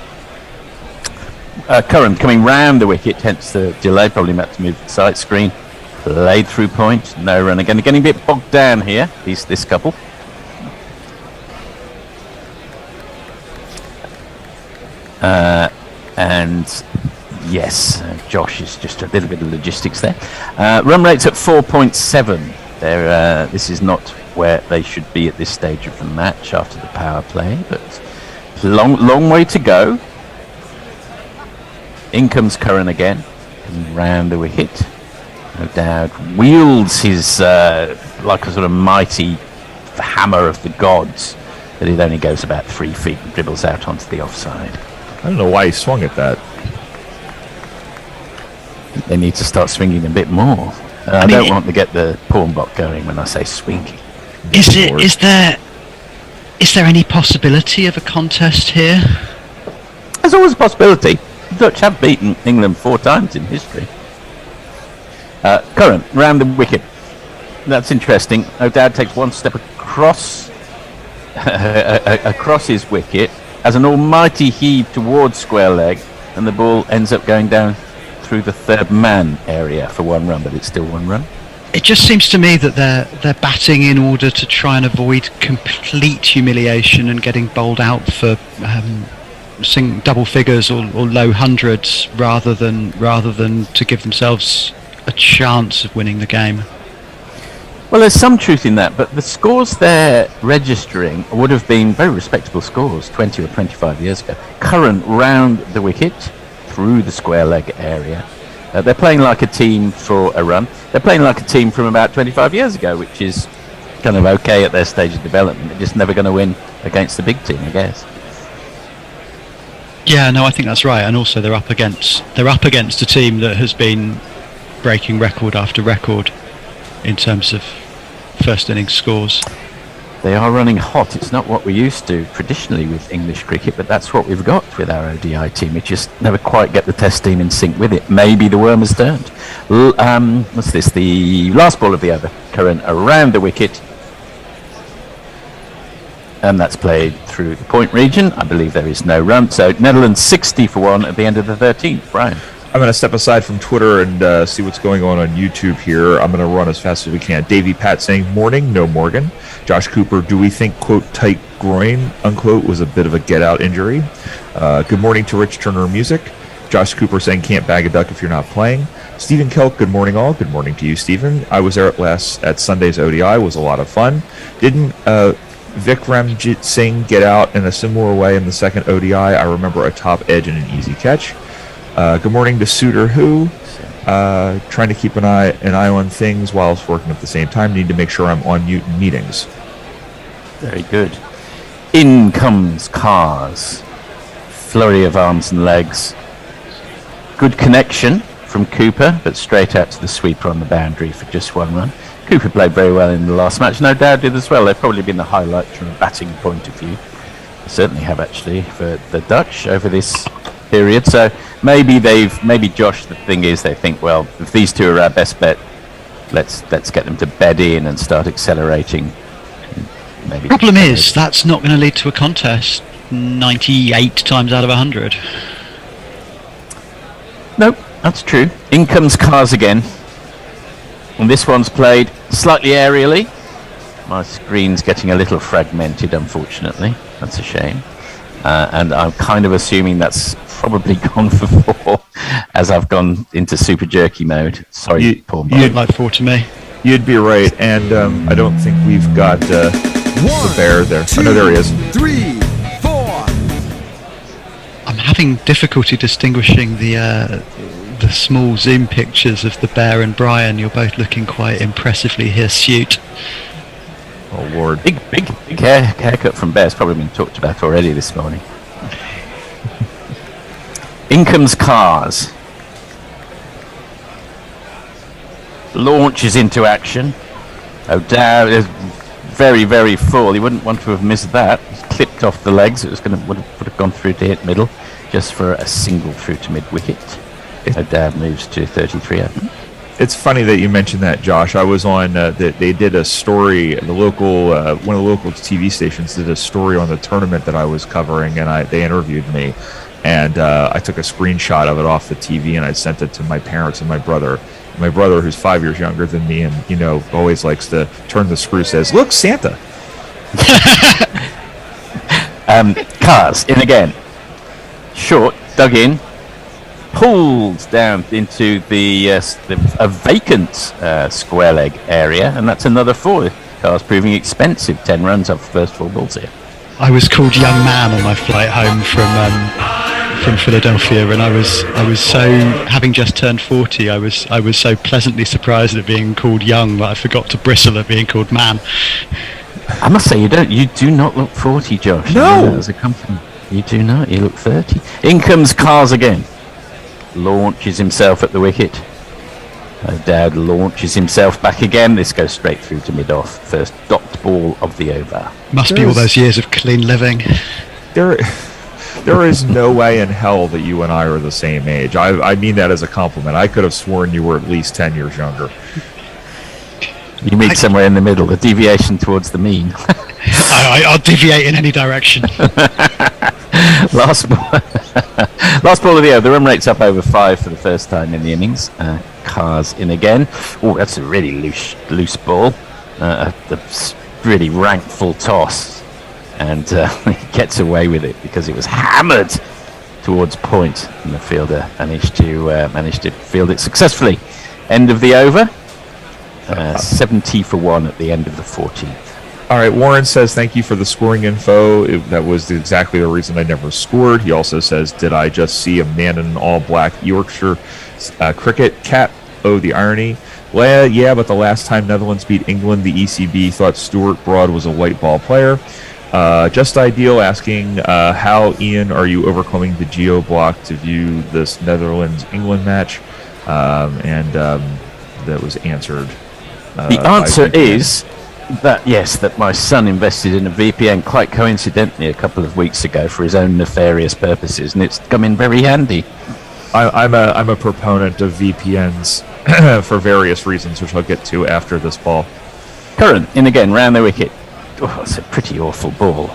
Curran coming round the wicket, hence the delay, probably meant to move the sight screen. Played through point, no run again. Getting a bit bogged down here, this couple. And yes, Josh is just a little bit of logistics there. Run rate's at 4.7. This is not where they should be at this stage of the match after the power play, but long way to go. In comes Curran again, coming round the wicket. O'Dowd wields his like a sort of mighty hammer of the gods, but it only goes about 3 feet and dribbles out onto the offside. I don't know why he swung at that. They need to start swinging a bit more. I don't want to get the porn bot going when I say swinging. Is there any possibility of a contest here? There's always a possibility. The Dutch have beaten England 4 times in history. Curran round the wicket. That's interesting. O'Dowd takes 1 step across across his wicket as an almighty heave towards square leg, and the ball ends up going down through the third man area for 1 run, but it's still 1 run. It just seems to me that they're batting in order to try and avoid complete humiliation and getting bowled out for double figures or low hundreds rather than to give themselves a chance of winning the game. Well, there's some truth in that, but the scores they're registering would have been very respectable scores 20 or 25 years ago. Curran round the wicket through the square leg area. They're playing like a team for a run. They're playing like a team from about 25 years ago, which is kind of okay at their stage of development. They're just never going to win against the big team, I guess. Yeah, no, I think that's right. And also they're up against a team that has been breaking record after record in terms of first innings scores. They are running hot. It's not what we're used to traditionally with English cricket, but that's what we've got with our ODI team. We just never quite get the test team in sync with it. Maybe the worm has turned. What's this? The last ball of the over. Curran around the wicket. And that's played through the point region. I believe there is no run. So Netherlands 60 for 1 at the end of the 13th. Brian. I'm going to step aside from Twitter and see what's going on YouTube here. I'm going to run as fast as we can. Davey Pat saying, morning, no Morgan. Josh Cooper, do we think, quote, tight groin, unquote, was a bit of a get-out injury? Good morning to Rich Turner Music. Josh Cooper saying, can't bag a duck if you're not playing. Stephen Kelk, good morning all. Good morning to you, Stephen. I was there at Sunday's ODI. It was a lot of fun. Didn't Vikramjit Singh get out in a similar way in the second ODI? I remember a top edge and an easy catch. Good morning to Suitor Who. Trying to keep an eye on things whilst working at the same time. Need to make sure I'm on mute in meetings. Very good. In comes Cars. Flurry of arms and legs. Good connection from Cooper, but straight out to the sweeper on the boundary for just 1 run. Cooper played very well in the last match. No doubt did as well. They've probably been the highlights from a batting point of view. certainly have actually for the Dutch over this period. So maybe Josh, the thing is they think, well, if these two are our best bet, let's get them to bed in and start accelerating. Maybe Problem is that's not going to lead to a contest 98 times out of 100. Nope, that's true. In comes Cars again. And this one's played slightly aerially. My screen's getting a little fragmented, unfortunately. That's a shame. And I'm kind of assuming that's probably gone for 4 as I've gone into super jerky mode. Sorry, Paul. You'd like 4 to me. You'd be right, and I don't think we've got the bear there. Oh, no, there he is. 3, 4. I'm having difficulty distinguishing the small zoom pictures of the bear and Brian. You're both looking quite impressively hirsute. Oh, Lord. Big haircut from Bear's probably been talked about already this morning. In comes Cars. Launches into action. O'Dowd is very, very full. He wouldn't want to have missed that. He's clipped off the legs. It would have gone through to hit middle, just for a single through to mid wicket. O'Dowd moves to 33. It's funny that you mentioned that, Josh. I was on. They did a story. The local one of the local TV stations did a story on the tournament that I was covering, and they interviewed me, and I took a screenshot of it off the TV, and I sent it to my parents and my brother. My brother, who's 5 years younger than me, and always likes to turn the screw, says, "Look, Santa." Cars in again. Short, dug in, pulled down into a vacant square leg area, and that's another 4. Cars proving expensive. 10 runs off the first 4 balls here. I was called young man on my flight home from Philadelphia, and I was so, having just turned 40, I was so pleasantly surprised at being called young that I forgot to bristle at being called man. I must say, you do not look 40, Josh. No, as a compliment, you do not. You look 30. In comes Cars again. Launches himself at the wicket. O'Dowd launches himself back again. This goes straight through to mid-off. First docked ball of the over. Must be all those years of clean living. There is no way in hell that you and I are the same age. I mean that as a compliment. I could have sworn you were at least 10 years younger. You meet somewhere in the middle, a deviation towards the mean. I'll deviate in any direction. Last ball of the over. The run rate's up over 5 for the first time in the innings. Cars in again. Oh, that's a really loose ball. A really rank full toss, and he gets away with it because it was hammered towards point, and the fielder managed to field it successfully. End of the over. 70 for 1 at the end of the 14th. All right, Warren says, thank you for the scoring info. That was exactly the reason I never scored. He also says, did I just see a man in an all-black Yorkshire cricket cap? Oh, the irony. Well, yeah, but the last time Netherlands beat England, the ECB thought Stuart Broad was a white ball player. Just Ideal asking, how, Ian, are you overcoming the geo block to view this Netherlands-England match? That was answered. The answer is that, yes, that my son invested in a VPN quite coincidentally a couple of weeks ago for his own nefarious purposes, and it's come in very handy. I'm a proponent of VPNs for various reasons, which I'll get to after this ball. Curran in again, round the wicket. Oh, it's a pretty awful ball.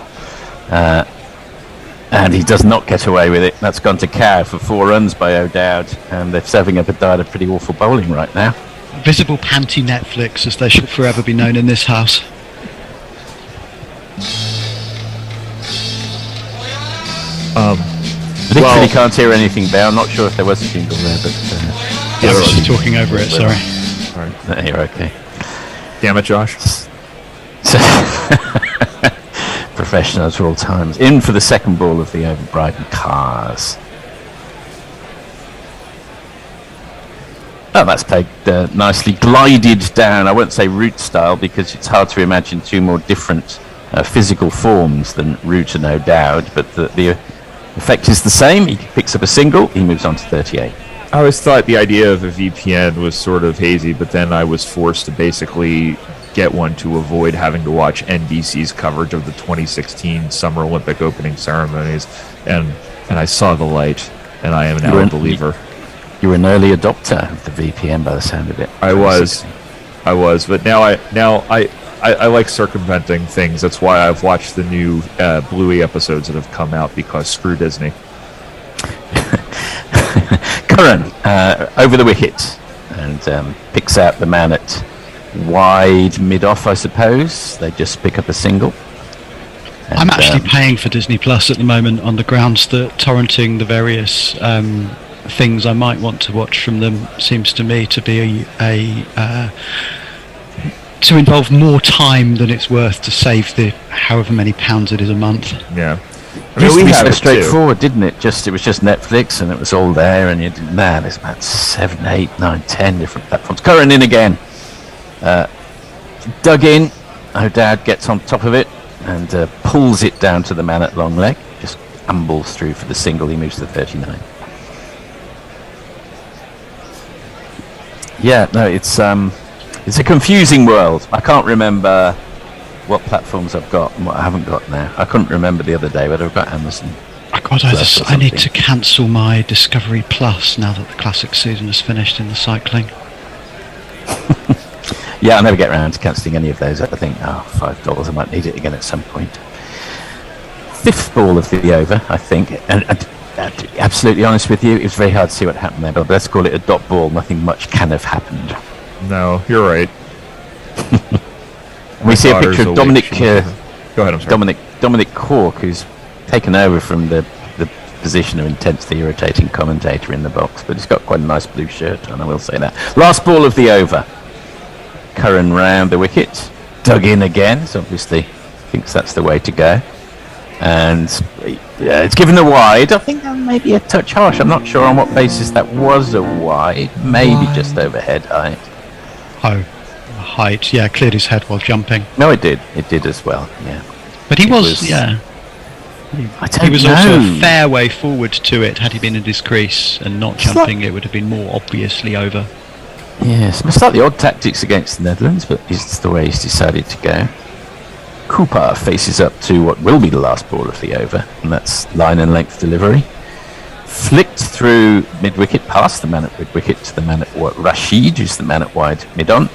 And he does not get away with it. That's gone to Cow for 4 runs by O'Dowd, and they're serving up a diet of pretty awful bowling right now. Visible panty Netflix, as they shall forever be known in this house. Literally can't hear anything there. I'm not sure if there was a jingle there, but I was just talking over it. Sorry. All right. You're okay. Damn it, Josh. Professionals for all times. In for the second ball of the over, Brighton Cars. Oh, that's played nicely. Glided down. I won't say root style because it's hard to imagine 2 more different physical forms than Root and O'Dowd, but the effect is the same. He picks up a single. He moves on to 38. I always thought the idea of a VPN was sort of hazy, but then I was forced to basically get one to avoid having to watch NBC's coverage of the 2016 Summer Olympic opening ceremonies, and I saw the light, and I am now a believer. You were an early adopter of the VPN by the sound of it. I was, but now I like circumventing things. That's why I've watched the new Bluey episodes that have come out, because screw Disney. Curran over the wicket and picks out the man at wide mid-off, I suppose. They just pick up a single. And, I'm actually paying for Disney Plus at the moment on the grounds that torrenting the various things I might want to watch from them seems to me to be to involve more time than it's worth to save the however many pounds it is a month. Yeah. I mean, we had it straightforward, didn't it? It was just Netflix, and it was all there, and there's about 7, 8, 9, 10 different platforms. Curran in again. Dug in. O'Dowd gets on top of it and pulls it down to the man at long leg. Just ambles through for the single. He moves to 39. Yeah, no, it's a confusing world. I can't remember what platforms I've got and what I haven't got now. I couldn't remember the other day, but I've got Amazon. God, I need to cancel my Discovery Plus now that the classic season is finished in the cycling. Yeah, I never get around to cancelling any of those. I think, $5, I might need it again at some point. Fifth ball of the over, I think. And to be absolutely honest with you, it was very hard to see what happened there, but let's call it a dot ball. Nothing much can have happened. No, you're right. We see a picture of Dominic. Go ahead, I'm sorry. Dominic Cork, who's taken over from the position of intensely irritating commentator in the box, but he's got quite a nice blue shirt on, I will say that. Last ball of the over. Curran round the wicket, dug in again, so obviously thinks that's the way to go. And it's given a wide. I think that may be a touch harsh. I'm not sure on what basis that was a wide. Maybe just overhead height. Oh, height. Yeah, cleared his head while jumping. No, it did. It did as well. Yeah. But he was He was also a fair way forward to it. Had he been in his crease and not jumping, it would have been more obviously over. Yes, slightly odd tactics against the Netherlands, but it's the way he's decided to go. Cooper faces up to what will be the last ball of the over, and that's line and length delivery. Flicked through mid-wicket, past the man at mid-wicket to the man at Rashid, who's the man at wide mid-on.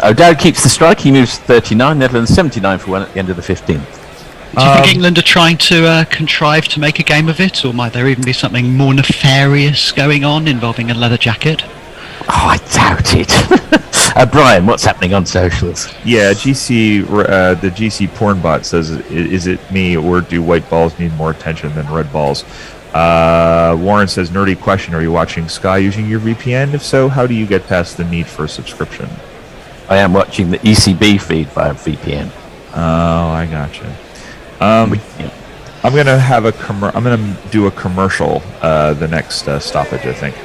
O'Dowd keeps the strike, he moves 39, Netherlands 79 for 1 at the end of the 15th. Do you think England are trying to contrive to make a game of it, or might there even be something more nefarious going on involving a leather jacket? Oh, I doubt it. Brian, what's happening on socials? Yeah, the GC porn bot says, is it me, or do white balls need more attention than red balls? Warren says, nerdy question, are you watching Sky using your VPN? If so, how do you get past the need for a subscription? I am watching the ECB feed via VPN. Oh, I gotcha. I'm gonna do a commercial the next stoppage, I think.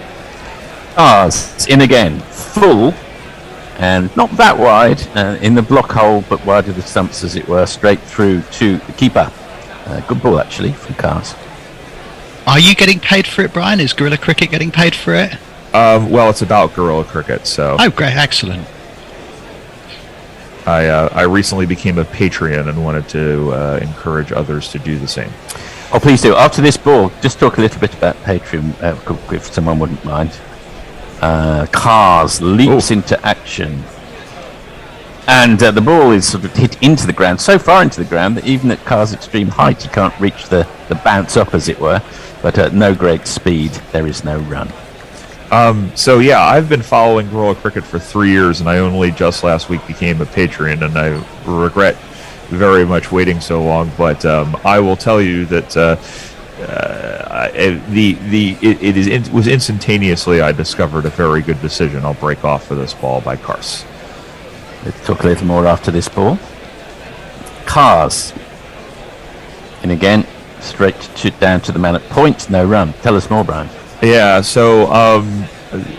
It's in again, full, and not that wide, in the block hole, but wide of the stumps, as it were, straight through to the keeper. Good ball, actually, from Cars. Are you getting paid for it, Brian? Is Guerrilla Cricket getting paid for it? Well, it's about Guerrilla Cricket, so... Oh, great, excellent. I recently became a Patreon and wanted to encourage others to do the same. Oh, please do. After this ball, just talk a little bit about Patreon, if someone wouldn't mind. Cars leaps into action, and the ball is sort of hit into the ground, so far into the ground that even at Cars' extreme height you can't reach the bounce up, as it were, but at no great speed there is no run. So yeah, I've been following Guerrilla Cricket for 3 years, and I only just last week became a Patreon, and I regret very much waiting so long, but I will tell you that it was instantaneously I discovered a very good decision. I'll break off for this ball by Cars. Let's talk a little more after this ball. Cars. And again, straight down to the man at point, no run. Tell us more, Brian. Yeah, so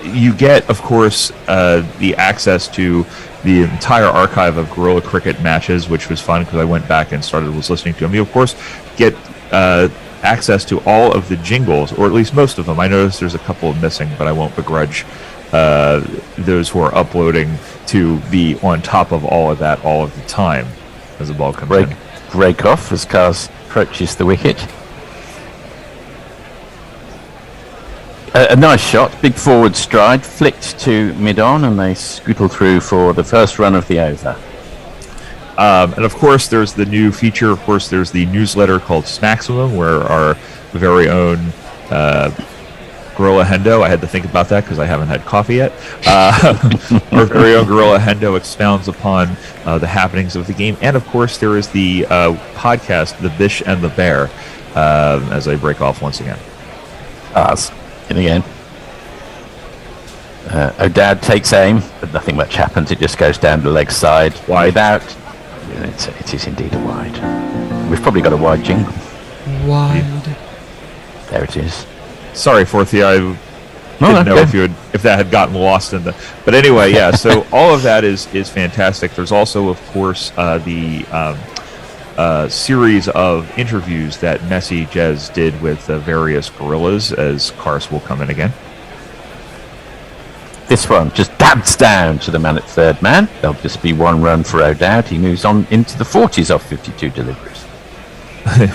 you get, of course, the access to the entire archive of Guerrilla Cricket matches, which was fun because I went back and was listening to them. You, of course, get access to all of the jingles, or at least most of them. I noticed there's a couple of missing, but I won't begrudge those who are uploading to be on top of all of that all of the time as the ball comes in. Break off as Cars approaches the wicket. A nice shot, big forward stride, flicked to mid-on, and they scootle through for the first run of the over. And of course, there's the new feature. Of course, there's the newsletter called Snaximum, where our very own Gorilla Hendo, I had to think about that because I haven't had coffee yet. Our very own Gorilla Hendo expounds upon the happenings of the game. And of course, there is the podcast, The Bish and the Bear, as I break off once again. In again. O'Dowd takes aim, but nothing much happens. It just goes down the leg side. Wide. Without. It is indeed a wide. We've probably got a wide jingle. Wide. There it is. Sorry, Forthy, I didn't know if that had gotten lost in the. But anyway, yeah. So all of that is fantastic. There's also, of course, the series of interviews that Messi Jez did with various gorillas, as Cars will come in again. This one just dabs down to the man at third man. There'll just be one run for O'Dowd. He moves on into the 40s off 52 deliveries.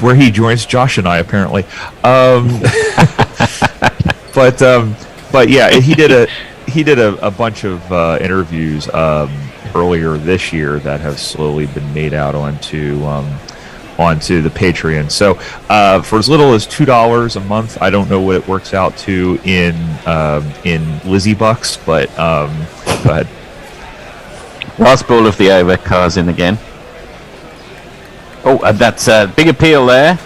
Where he joins Josh and I, apparently. But yeah, he did a bunch of interviews earlier this year that have slowly been made out onto the Patreon. So for as little as $2 a month, I don't know what it works out to in Lizzie bucks, but go ahead. Last ball of the over, Cars in again. Oh, and that's a big appeal there.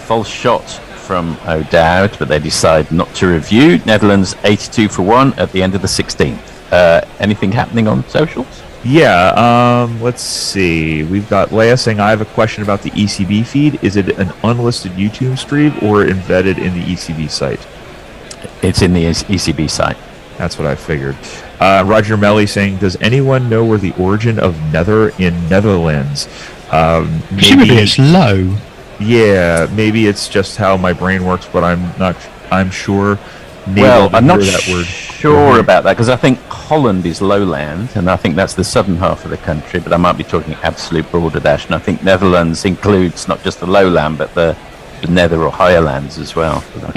False shot from O'Dowd, but they decide not to review. Netherlands 82 for 1 at the end of the 16th. Anything happening on socials? Yeah, let's see. We've got Leia saying, I have a question about the ECB feed. Is it an unlisted YouTube stream or embedded in the ECB site? It's in the ECB site. That's what I figured. Roger Melly saying, does anyone know where the origin of nether in Netherlands? Presumably it's low. Yeah, maybe it's just how my brain works, but I'm sure. Well, I'm not sure about that, because I think Holland is lowland, and I think that's the southern half of the country, but I might be talking absolute balderdash, and I think Netherlands includes not just the lowland, but the nether or higher lands as well. But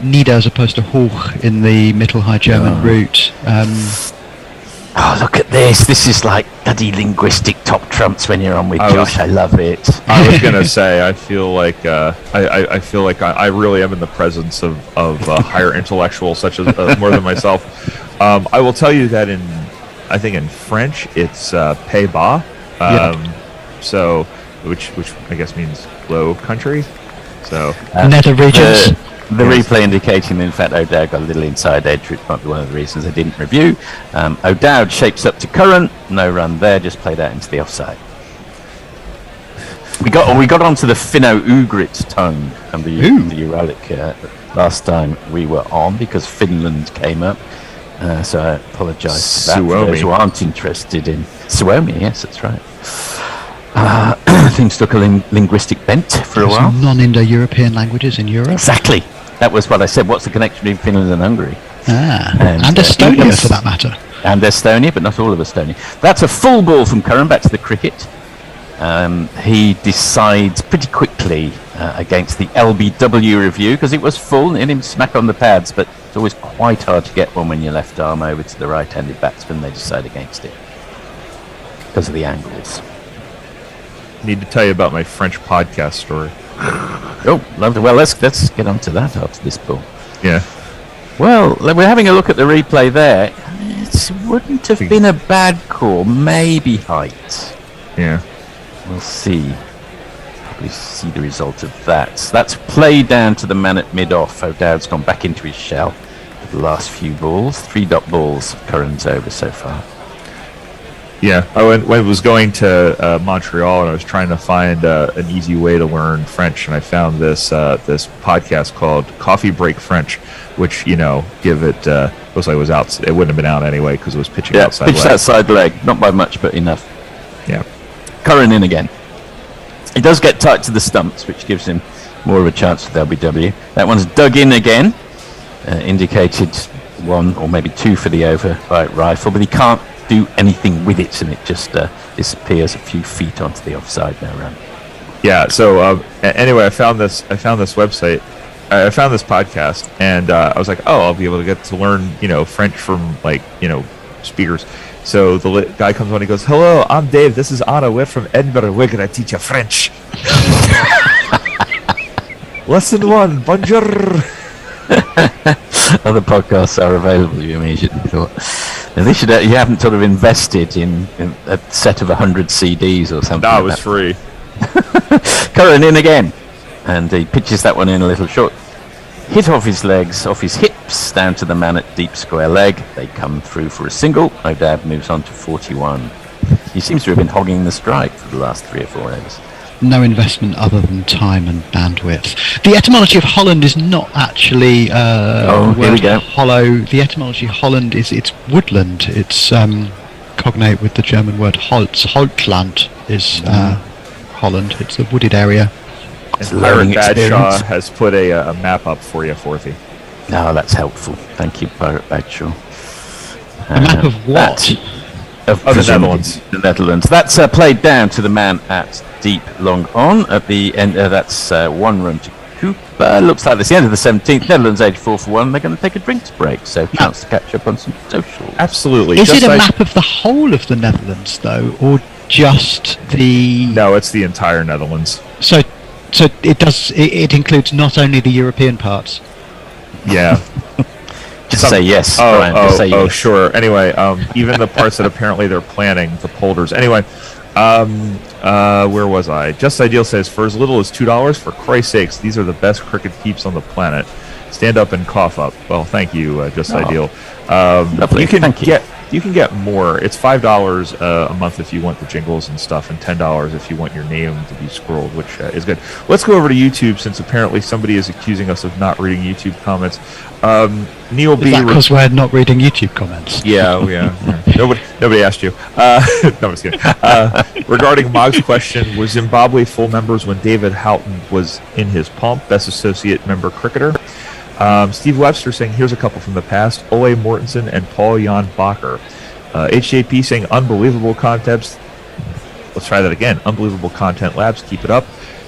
Nida as opposed to Hoch in the Middle High German route. Oh, look at this. This is like bloody linguistic top trumps when you're on with Josh. I love it. I was going to say, I feel like I feel like I really am in the presence of higher intellectuals, such as more than myself. I will tell you that I think in French, it's Pays-Bas. So, which I guess means low country. So, nether regions. The replay indicating that, in fact, O'Dowd got a little inside edge, which might be one of the reasons they didn't review. O'Dowd shapes up to current, no run there, just played out into the offside. We got onto the Finno-Ugrit tongue and the Uralic last time we were on, because Finland came up. So I apologise for that for those who aren't interested in Suomi. Yes, that's right. Things took a linguistic bent for a while. Non-Indo-European languages in Europe. Exactly. That was what I said. What's the connection between Finland and Hungary? And Estonia, for that matter. And Estonia, but not all of Estonia. That's a full ball from Curran, back to the cricket. He decides pretty quickly against the LBW review, because it was full and hit him smack on the pads, but it's always quite hard to get one when your left arm over to the right-handed batsman. They decide against it because of the angles. Need to tell you about my French podcast story. Oh, lovely. Well, let's get on to that after this ball. Yeah. Well, we're having a look at the replay there. It wouldn't have been a bad call. Maybe height. Yeah. We'll see. Probably see the result of that. So that's played down to the man at mid-off. O'Dowd's gone back into his shell for the last few balls. 3 dot balls. Curran's over so far. Yeah, when I was going to Montreal and I was trying to find an easy way to learn French, and I found this podcast called Coffee Break French, which, give it, looks like it was out. It wouldn't have been out anyway because it was pitching outside pitched leg. outside leg, not by much, but enough. Yeah. Curran in again. He does get tight to the stumps, which gives him more of a chance for LBW. That one's dug in again, indicated 1 or maybe 2 for the overbite rifle, but he can't do anything with it, and it just disappears a few feet onto the offside now run. Yeah. So anyway, I found this website. I found this podcast, and I was like, oh, I'll be able to get to learn, French from speakers. So the guy comes on, he goes, hello, I'm Dave. This is Anna. We're from Edinburgh. We're gonna teach you French. Lesson 1, bonjour. Other podcasts are available, you immediately thought. And you haven't sort of invested in a set of 100 CDs or something. No, it was free. Curran in again. And he pitches that one in a little short. Hit off his legs, off his hips, down to the man at deep square leg. They come through for a single. O'Dab moves on to 41. He seems to have been hogging the strike for the last 3 or 4 overs. No investment other than time and bandwidth. The etymology of Holland is not actually here we go. hollow. The etymology of Holland it's woodland. It's cognate with the German word Holz. Holtland is Holland. It's a wooded area. And Pirate Badshaw has put a map up for you, Forthy. Oh, that's helpful. Thank you, Pirate Badshaw. A map of what? Of the Netherlands. The Netherlands. That's played down to the man at deep long on. At the end, that's 1 run to Cooper. Looks like it's the end of the 17th. Netherlands 84 for 1. They're going to take a drinks break, so chance to catch up on some socials. Absolutely. Is it a map of the whole of the Netherlands, though, or just the... No, it's the entire Netherlands. So it includes not only the European parts. Yeah. Just say yes, Brian. Just say yes. Sure. Anyway, even the parts that apparently they're planning, the polders. Anyway, where was I? Just Ideal says, for as little as $2, for Christ's sakes, these are the best cricket peeps on the planet. Stand up and cough up. Well, thank you, Just Ideal. Lovely. You can get more. It's $5 a month if you want the jingles and stuff, and $10 if you want your name to be scrolled, which is good. Let's go over to YouTube, since apparently somebody is accusing us of not reading YouTube comments. Neil B. Is that because we're not reading YouTube comments? Yeah. Nobody asked you. No, I'm just kidding. Regarding Mog's question, were Zimbabwe full members when David Houghton was in his pomp? Best associate member cricketer. Steve Webster saying, here's a couple from the past. Ole Mortensen and Paul Jan Bakker. HJP saying, unbelievable concepts. Let's try that again. Unbelievable content labs. Keep it up.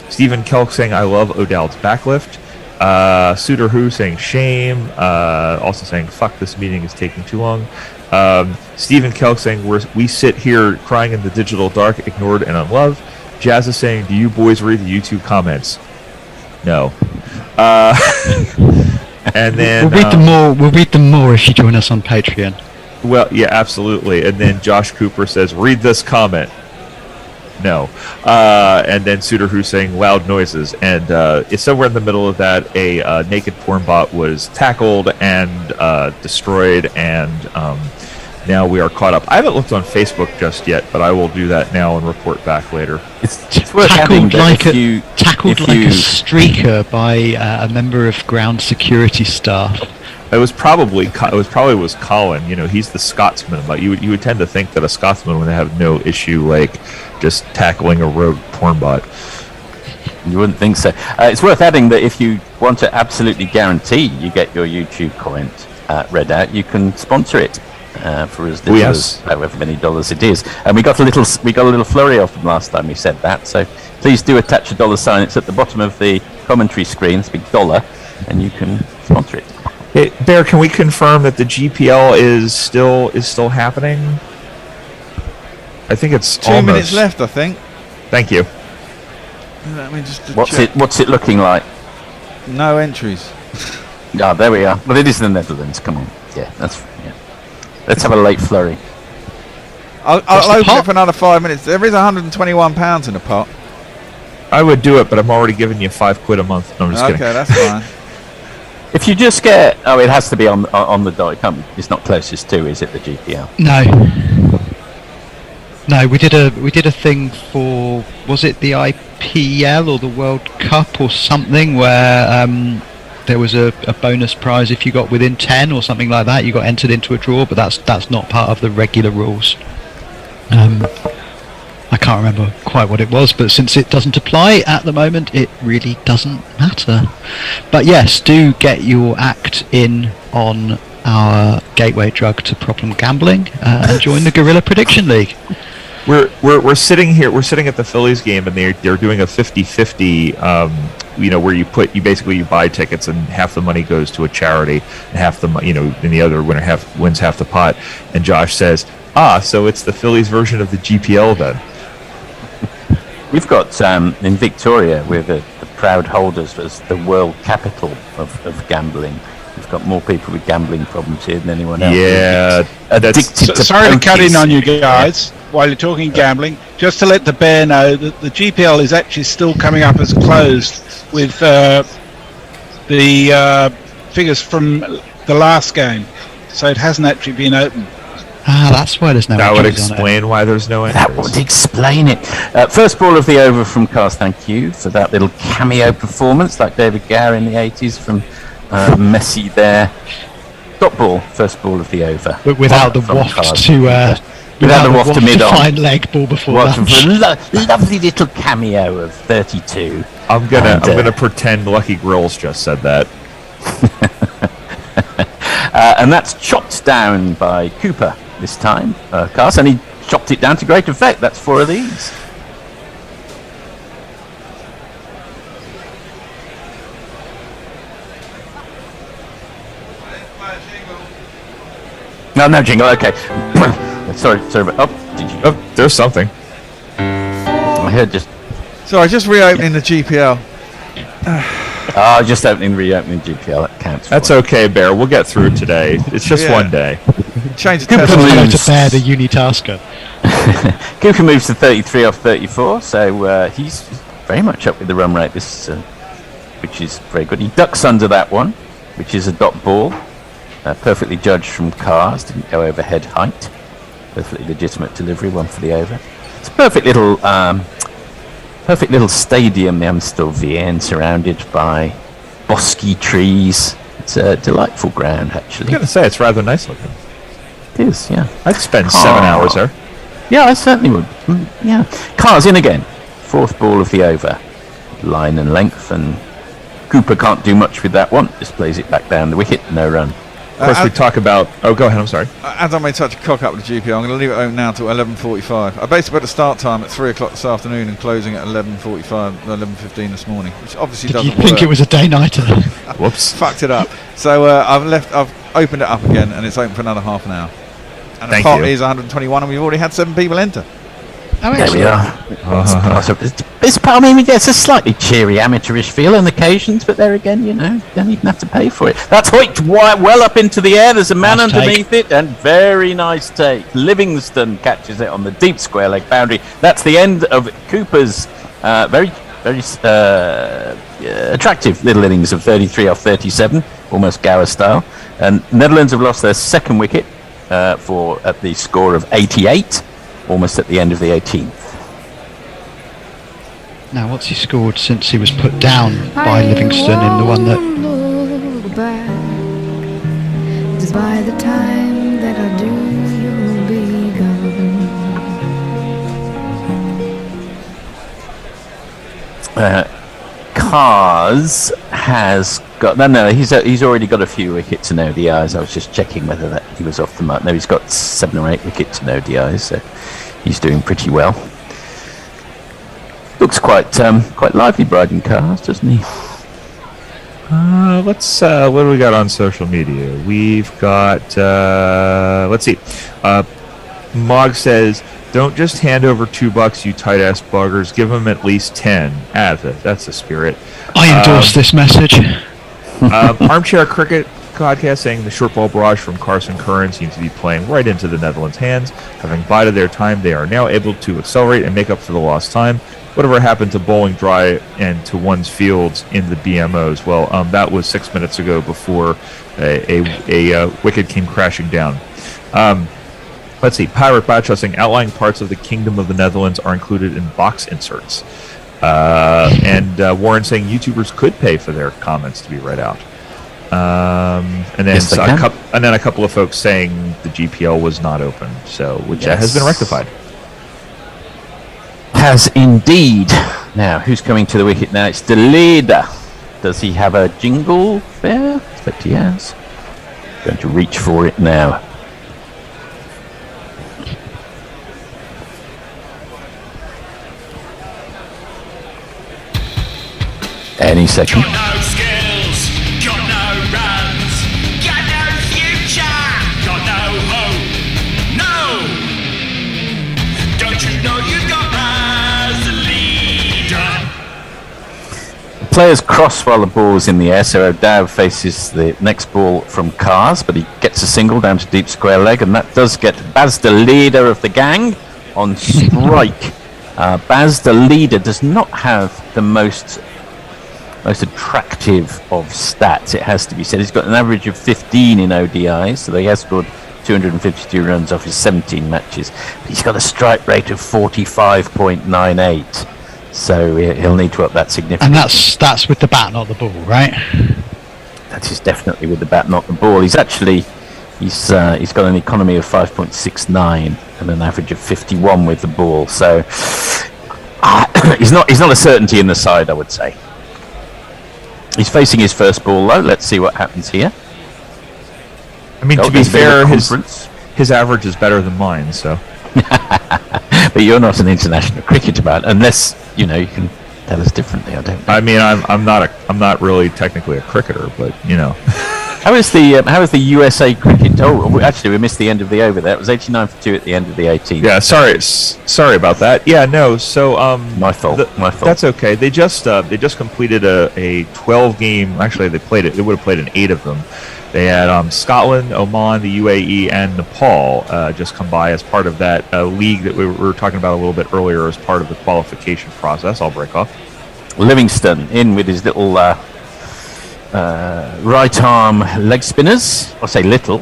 Stephen Kelk saying, I love O'Dowd's backlift. Suitor Who saying, shame. Also saying, fuck, this meeting is taking too long. Stephen Kelk saying, we sit here crying in the digital dark, ignored and unloved. Jazz is saying, do you boys read the YouTube comments? No. And then we'll read them more if you join us on Patreon. Well, yeah, absolutely. And then Josh Cooper says, read this comment. No. And then Suitor Who saying loud noises. And it's somewhere in the middle of that, a naked porn bot was tackled and destroyed, and now we are caught up. I haven't looked on Facebook just yet, but I will do that now and report back later. It's worth tackled like a a streaker by a member of ground security staff. It was probably Colin. He's the Scotsman, but you would tend to think that a Scotsman would have no issue like just tackling a rogue porn bot. You wouldn't think so. It's worth adding that if you want to absolutely guarantee you get your YouTube comment read out, you can sponsor it for as little as however many dollars it is. And we got a little flurry off them last time we said that. So please do attach a $sign. It's at the bottom of the commentary screen. It's a big dollar, and you can sponsor it. Hey, Bear, can we confirm that the GPL is still happening? I think it's 2 minutes left, I think. Thank you. Let me just What's it looking like? No entries. Ah, there we are. Well, it is the Netherlands. Come on. Yeah, let's have a late flurry. I'll open it for another 5 minutes. There is £121 in the pot. I would do it, but I'm already giving you £5 a month. No, I'm just kidding. Okay, that's fine. If you just get, it has to be on the dot. It's not closest to, is it, the GPL? No, we did a thing for, was it the IPL or the World Cup or something, where there was a bonus prize if you got within 10 or something like that. You got entered into a draw, but that's not part of the regular rules. I can't remember quite what it was, but since it doesn't apply at the moment, it really doesn't matter. But yes, do get your act in on our gateway drug to problem gambling and join the Guerrilla Prediction League. We're sitting here. We're sitting at the Phillies game, and they're doing a 50-50. Where you basically buy tickets, and half the money goes to a charity, and half the and the other winner wins half the pot. And Josh says, so it's the Phillies version of the GPL then. We've got in Victoria, we're the proud holders as the world capital of gambling. We've got more people with gambling problems here than anyone else. Yeah, addicted to sorry to cut in on you pokies. guys while you're talking gambling. Just to let the bear know that the GPL is actually still coming up as closed with the figures from the last game, so it hasn't actually been open. That's why there's no. That would entries on it. explain why there's no entries. That would explain it. First ball of the over from Cars. Thank you for that little cameo performance, like David Gower in the 80s from Messi there. Dot ball, first ball of the over. But without the From waft Cars. to Without the waft to mid-on. fine leg ball before What lunch. a lovely little cameo of 32. I'm gonna pretend Lucky Grills just said that. And that's chopped down by Cooper this time, Cars, and he chopped it down to great effect. That's 4 of these. No jingle. Okay. sorry. But, did you? Oh, there's something. I heard just. Sorry, just reopening the GPL. Just reopening GPL. That counts. That's okay, Bear. We'll get through today. It's just one day. Change the Cooper test. moves. Hello to Bear, the unitasker. Cooper moves to 33 off 34, so he's very much up with the run rate. This, which is very good. He ducks under that one, which is a dot ball. Perfectly judged from Cars, didn't go over head height. Perfectly legitimate delivery, one for the over. It's a perfect little stadium, the Amstelveen, surrounded by bosky trees. It's a delightful ground, actually. I'm gonna say it's rather nice looking. It is, yeah. I'd spend 7 hours there. Yeah, I certainly would. Yeah. Cars in again. 4th ball of the over. Line and length, and Cooper can't do much with that one. Just plays it back down the wicket, no run. Of course, we talk about. Oh, go ahead. I'm sorry. As I made such a cock up with the GPL, I'm going to leave it open now till 11:45. I basically put the start time at 3 o'clock this afternoon and closing at 11:45, 11:15 this morning, which obviously Did doesn't you work. think it was a day-nighter? Whoops. Fucked it up. So I've opened it up again, and it's open for another half an hour. And the Thank pot you. is 121, and we've already had 7 people enter. Oh, There we excellent. are. I mean, it's a slightly cheery, amateurish feel on occasions, but there again, you don't even have to pay for it. That's hoiked well up into the air. There's a man Nice underneath it, and very nice take. Livingston catches it on the deep square leg boundary. That's the end of Cooper's very attractive little innings of 33 off 37, almost Gower style. And Netherlands have lost their second wicket at the score of 88. Almost at the end of the 18th. Now, what's he scored since he was put down by Livingston in the one that... Look back, 'cause by the time that I do, you'll be gone. Cars has got he's already got a few wickets in ODIs. I was just checking whether that he was off the mark. No, he's got 7 or 8 wickets in ODIs, so he's doing pretty well. Looks quite lively, Bryden Cars, doesn't he? Let's. What do we got on social media? We've got. Let's see. Mog says, "Don't just hand over $2, you tight ass buggers. Give them at least 10." That's the spirit. I endorse this message. Armchair Cricket podcast saying the short ball barrage from Carson Curran seems to be playing right into the Netherlands' hands. Having bided their time, they are now able to accelerate and make up for the lost time. Whatever happened to bowling dry and to one's fields in the BMOs? Well, that was 6 minutes ago before a wicket came crashing down. Let's see. Pirate Batch saying outlying parts of the Kingdom of the Netherlands are included in box inserts. And Warren saying YouTubers could pay for their comments to be read out. And then Yes, a couple of folks saying the GPL was not open, which has been rectified. Has indeed. Now, who's coming to the wicket now? It's De Leader. Does he have a jingle there? I expect he has. Going to reach for it now. Any second. Got no skills, got no runs, got no future, got no hope. No! Don't you know you got as a leader? Players cross while the ball's in the air, so O'Dowd faces the next ball from Cars, but he gets a single down to deep square leg, and that does get Baz, the leader of the gang, on strike. Baz, the leader, does not have the most attractive of stats, it has to be said. He's got an average of 15 in ODIs, so he has scored 252 runs off his 17 matches. But he's got a strike rate of 45.98, so he'll need to up that significantly. And that's with the bat, not the ball, right? That is definitely with the bat, not the ball. He's got an economy of 5.69 and an average of 51 with the ball, so he's not a certainty in the side, I would say. He's facing his first ball though. Let's see what happens here. I mean, to be fair, his average is better than mine, so. But you're not an international cricketer, man, unless you can tell us differently. I don't know. I mean, I'm not really technically a cricketer, but How is the USA cricket? Oh, actually, we missed the end of the over there. It was 89 for 2 at the end of the 18th. Yeah, sorry about that. Yeah, no. So my fault. That's okay. They just completed a 12 game. Actually, they would have played an 8 of them. They had Scotland, Oman, the UAE, and Nepal just come by as part of that league that we were talking about a little bit earlier as part of the qualification process. I'll break off. Livingston in with his little right arm leg spinners. I'll say little.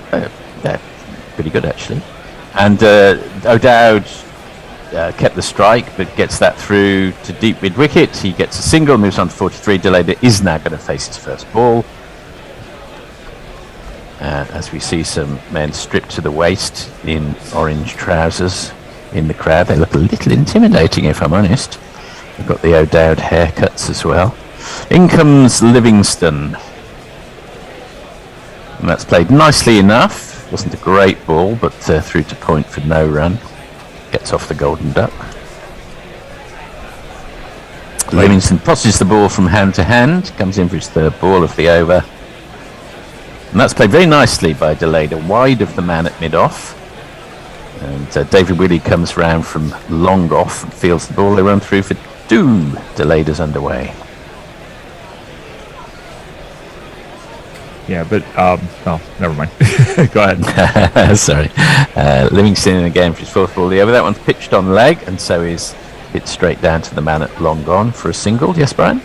They're pretty good actually. And O'Dowd kept the strike, but gets that through to deep mid wicket. He gets a single, moves on to 43. Deleda is now going to face his first ball. As we see some men stripped to the waist in orange trousers in the crowd. They look a little intimidating, if I'm honest. We've got the O'Dowd haircuts as well. In comes Livingston. And that's played nicely enough. Wasn't a great ball, but through to point for no run. Gets off the golden duck. Livingston tosses the ball from hand to hand. Comes in for his third ball of the over. And that's played very nicely by Deleda, wide of the man at mid-off. And David Willey comes round from long off and fields the ball. They run through for 2. Deleda's underway. Yeah, but never mind. Go ahead. Sorry. Livingston in again for his fourth ball. The over. That one's pitched on leg, and so is hit straight down to the man at long gone for a single. Yes, Brian?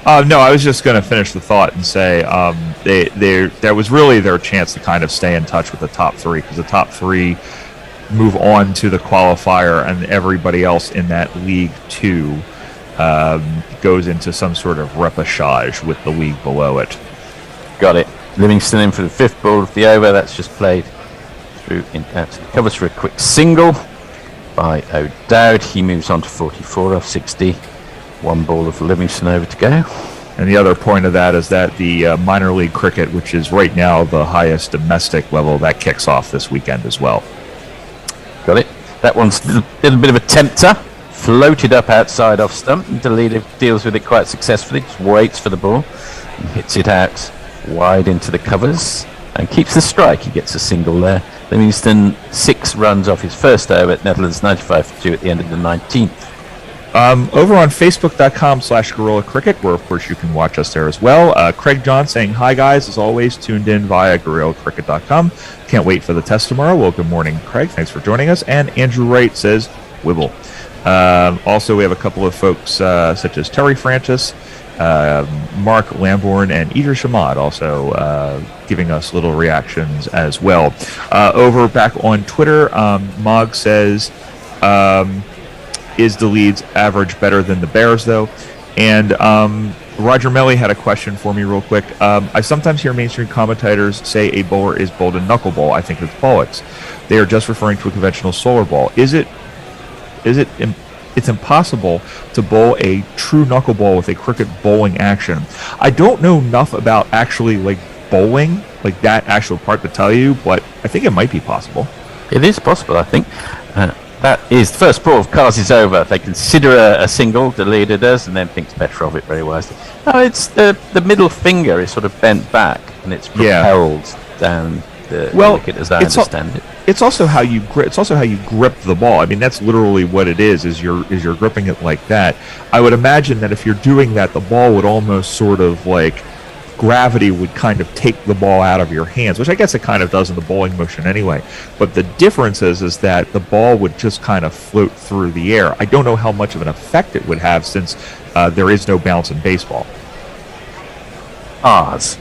No, I was just going to finish the thought and say there was really their chance to kind of stay in touch with the top 3, because the top 3 move on to the qualifier, and everybody else in that League 2 goes into some sort of repechage with the league below it. Got it. Livingston in for the 5th ball of the over. That's just played through covers for a quick single by O'Dowd. He moves on to 44 off 60. 1 ball of Livingston over to go. And the other point of that is that the minor league cricket, which is right now the highest domestic level, that kicks off this weekend as well. Got it. That one's a little bit of a tempter. Floated up outside off stump. Deleda deals with it quite successfully. Just waits for the ball and hits it out wide into the covers and keeps the strike. He gets a single there. Livingston 6 runs off his first over at Netherlands 95 for 2 at the end of the 19th. Over on Facebook.com/Gorilla Cricket, where of course you can watch us there as well. Craig John saying, hi guys, as always, tuned in via GorillaCricket.com. Can't wait for the test tomorrow. Well, good morning, Craig. Thanks for joining us. And Andrew Wright says, Wibble. Also, we have a couple of folks such as Terry Francis, Mark Lambourne, and Idris Ahmad also giving us little reactions as well. Over back on Twitter, Mog says, is the Leeds average better than the Bears, though? And Roger Melly had a question for me real quick. I sometimes hear mainstream commentators say a bowler is bowled a knuckleball. I think it's bollocks. They are just referring to a conventional solar ball. Is it it's impossible to bowl a true knuckleball with a cricket bowling action. I don't know enough about actually like bowling, like that actual part to tell you, but I think it might be possible. It is possible, I think. That is the first ball of Cars is over. They consider a single, the leader does, and then thinks better of it very wisely. No, it's the middle finger is sort of bent back, and it's propelled down the wicket, as I understand it. It's also how you grip. It's also how you grip the ball. I mean, that's literally what it is. Is you're gripping it like that. I would imagine that if you're doing that, the ball would almost sort of like gravity would kind of take the ball out of your hands, which I guess it kind of does in the bowling motion anyway. But the difference is that the ball would just kind of float through the air. I don't know how much of an effect it would have since there is no bounce in baseball. Cars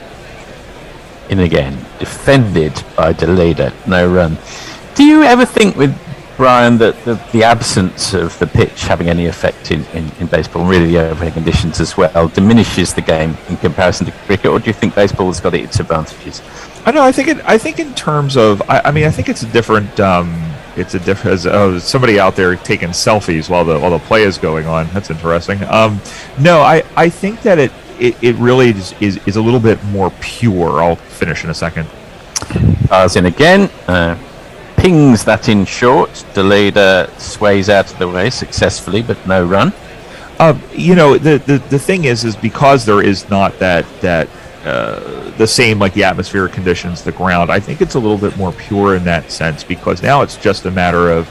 in again, defended by Deleda, no run. Do you ever think with Brian that the absence of the pitch having any effect in baseball, really the overhead conditions as well, diminishes the game in comparison to cricket, or do you think baseball's got its advantages? I know. I think in terms of, I mean, I think it's a different. It's a different. Somebody out there taking selfies while the play is going on. That's interesting. No, I think that it really is a little bit more pure. I'll finish in a second. Bars in again. Pings that in short. Deleda sways out of the way successfully, but no run. The thing is because there is not that the same like the atmospheric conditions, the ground. I think it's a little bit more pure in that sense because now it's just a matter of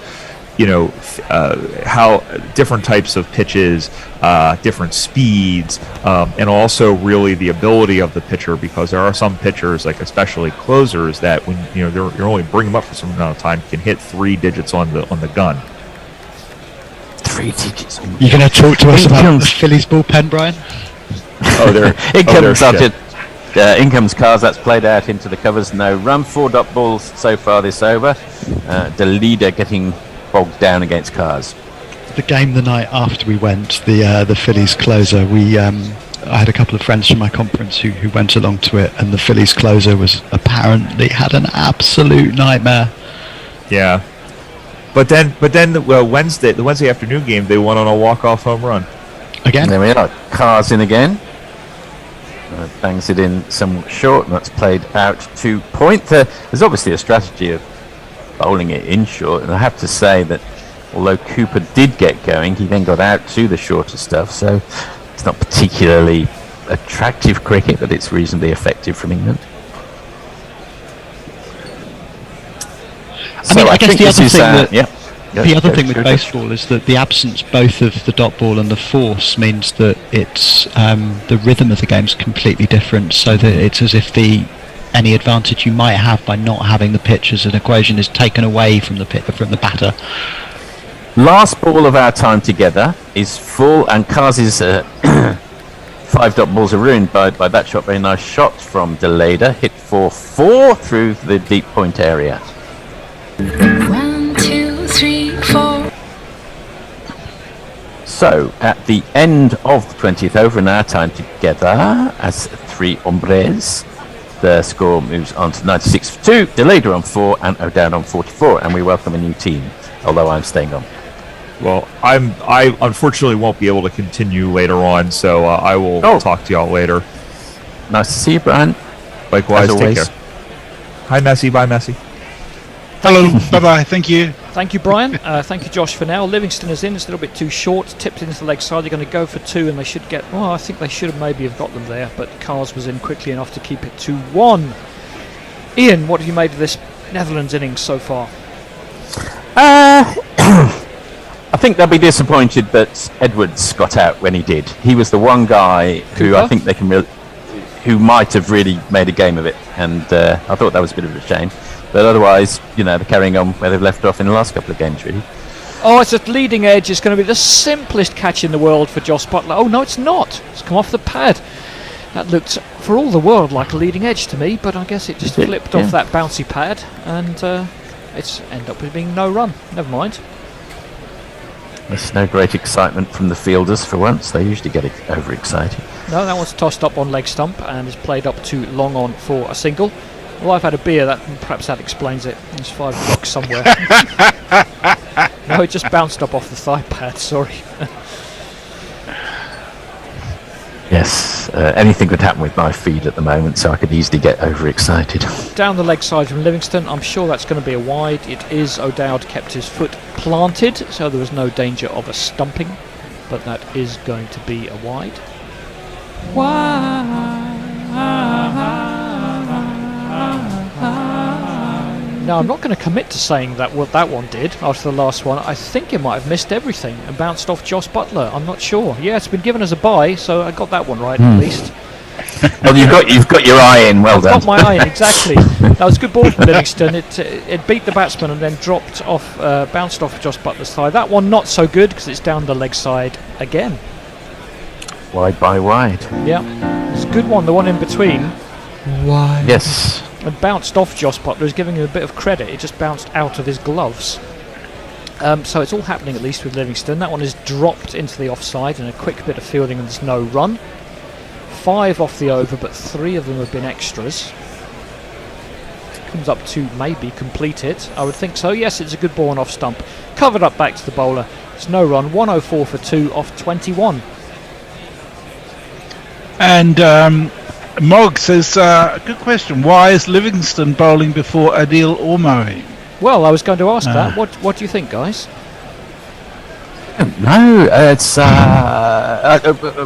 how different types of pitches, different speeds, and also really the ability of the pitcher, because there are some pitchers, like especially closers, that when you're only bringing them up for some amount of time, can hit 3 digits on the gun. 3 digits. You're going to talk to us about the Phillies bullpen, Brian? In comes Cars. That's played out into the covers. No run. 4 dot balls so far this over. The leader getting bogged down against Cars. The game the night after we went, the Phillies closer, I had a couple of friends from my conference who went along to it, and the Phillies closer was apparently had an absolute nightmare. Yeah. But then the Wednesday afternoon game, they won on a walk-off home run. Again? There we are. Cars in again. Bangs it in somewhat short, and that's played out to point. There's obviously a strategy of bowling it in short, and I have to say that although Cooper did get going, he then got out to the shorter stuff, so it's not particularly attractive cricket, but it's reasonably effective from England. I guess the other thing with baseball is that the absence both of the dot ball and the force means that it's the rhythm of the game is completely different, so that it's as if any advantage you might have by not having the pitch as an equation is taken away from the batter. Last ball of our time together is full, and Cars' 5 dot balls are ruined by that shot. Very nice shot from Deleda, hit for 4 through the deep point area. 1, 2, 3, 4. So at the end of the 20th over in our time together as 3 hombres, the score moves on to 96 for 2, Deleda on 4 and O'Dowd on 44, and we welcome a new team, although I'm staying on. Well, I unfortunately won't be able to continue later on, so I will talk to y'all later. Nice to see you, Brian. Likewise, take care. Hi, Messi. Bye, Messi. Hello. Bye-bye. Thank you. Thank you, Brian. Thank you, Josh, for now. Livingston is in. It's a little bit too short. Tipped into the leg side. They're going to go for 2, and they should get... Well, I think they should have maybe have got them there, but Cars was in quickly enough to keep it 2-1. Ian, what have you made of this Netherlands innings so far? I think they'll be disappointed that Edwards got out when he did. He was the one guy who I think they can who might have really made a game of it, and I thought that was a bit of a shame. But otherwise, they're carrying on where they've left off in the last couple of games, really. Oh, it's a leading edge. It's going to be the simplest catch in the world for Joss Butler. Oh, no, it's not. It's come off the pad. That looked, for all the world, like a leading edge to me, but I guess it just flipped off that bouncy pad, and it's ended up with being no run. Never mind. There's no great excitement from the fielders for once. They usually get overexcited. No, that one's tossed up on leg stump and is played up to long on for a single. Well, I've had a beer, perhaps that explains it. It's 5 o'clock somewhere. No? No, it just bounced up off the thigh pad, sorry. Yes, anything could happen with my feed at the moment, so I could easily get overexcited. Down the leg side from Livingston, I'm sure that's going to be a wide. It is O'Dowd kept his foot planted, so there was no danger of a stumping, but that is going to be a wide. Now, I'm not going to commit to saying that what that one did after the last one. I think it might have missed everything and bounced off Josh Butler. I'm not sure. Yeah, it's been given as a bye, so I got that one right at least. Well, you've got your eye in. Well done. Got my eye in, exactly. That was a good ball from Livingston. It beat the batsman and then dropped off, bounced off Josh Butler's thigh. That one not so good because it's down the leg side again. Wide by wide. Yeah, it's a good one. The one in between. Why? Yes. It bounced off Josh Butler, is giving him a bit of credit. It just bounced out of his gloves. So it's all happening at least with Livingston. That one is dropped into the offside and a quick bit of fielding and there's no run. 5 off the over, but 3 of them have been extras. Comes up to maybe complete it. I would think so. Yes, it's a good ball and off stump. Covered up back to the bowler. It's no run. 104 for 2 off 21. And Mog says, good question. Why is Livingston bowling before Adil or Moeen? Well, I was going to ask that. What do you think, guys? No, it's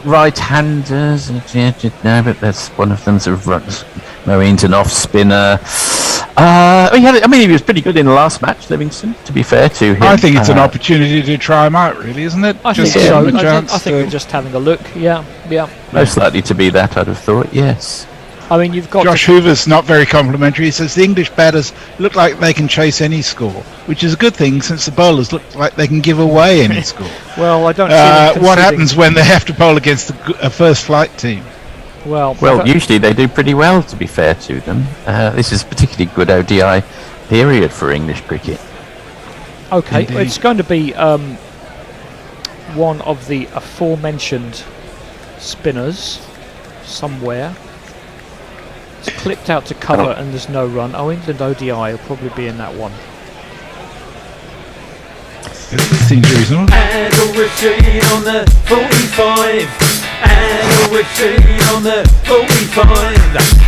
right-handers. No, but that's one of them. Sort of Moeen's an off-spinner. He was pretty good in the last match, Livingston. To be fair to him, I think it's an opportunity to try him out, really, isn't it? I think we're just having a look. Yeah. Most likely to be that, I'd have thought. Yes. I mean, you've got Josh Hoover's not very complimentary. He says the English batters look like they can chase any score, which is a good thing since the bowlers look like they can give away any score. Well, I don't see them what happens when they have to bowl against a first flight team? Well, usually they do pretty well, to be fair to them. This is a particularly good ODI period for English cricket. Okay, well, it's going to be one of the aforementioned spinners somewhere. It's clipped out to cover and there's no run. Oh, England ODI will probably be in that one. It seems reasonable. And a Rashid on the 45. And a Rashid on the 45.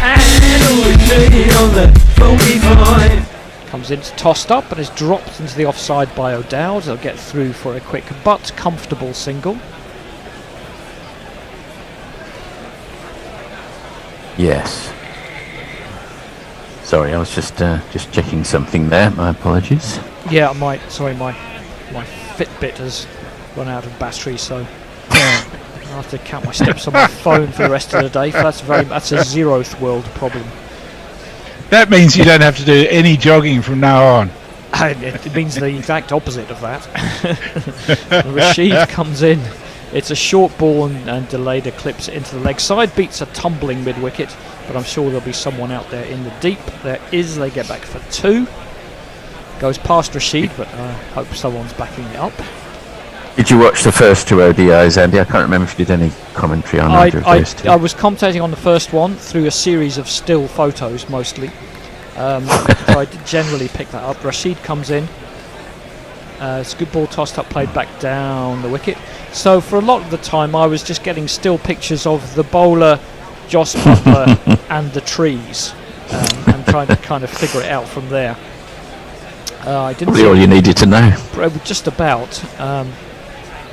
And a Rashid on the 45. Comes in, tossed up and is dropped into the offside by O'Dowd. They'll get through for a quick but comfortable single. Yes. Sorry, I was just checking something there. My apologies. Yeah, my Fitbit has run out of battery, so I'll have to count my steps on my phone for the rest of the day. That's a zeroth world problem. That means you don't have to do any jogging from now on. It means the exact opposite of that. Rashid comes in. It's a short ball and Deleda clips it into the leg side, beats a tumbling mid-wicket, but I'm sure there'll be someone out there in the deep. There is, they get back for 2. Goes past Rashid, but I hope someone's backing it up. Did you watch the first 2 ODIs, Andy? I can't remember if you did any commentary on either of those 2. I was commentating on the first one through a series of still photos, mostly. So I did generally pick that up. Rashid comes in. It's a good ball tossed up, played back down the wicket. So for a lot of the time I was just getting still pictures of the bowler, Josh Butler and the trees, and trying to kind of figure it out from there. I didn't see all you needed to know. Just about.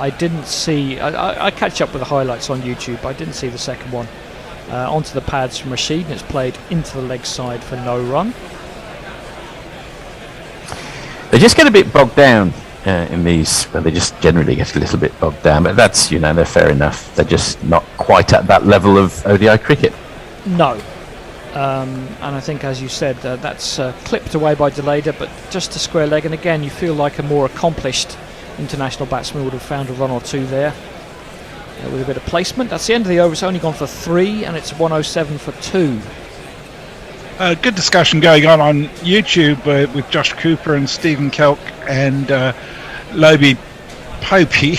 I didn't see... I catch up with the highlights on YouTube. I didn't see the second one. Onto the pads from Rashid, and it's played into the leg side for no run. They just get a bit bogged down in these. Well, they just generally get a little bit bogged down, but that's, they're fair enough. They're just not quite at that level of ODI cricket. No. And I think, as you said, that's clipped away by Deleda, but just a square leg. And again, you feel like a more accomplished international batsman would have found a run or 2 there with a bit of placement. That's the end of the over. It's only gone for 3, and it's 107 for 2. Good discussion going on YouTube with Josh Cooper and Stephen Kelk and Lobe Popey,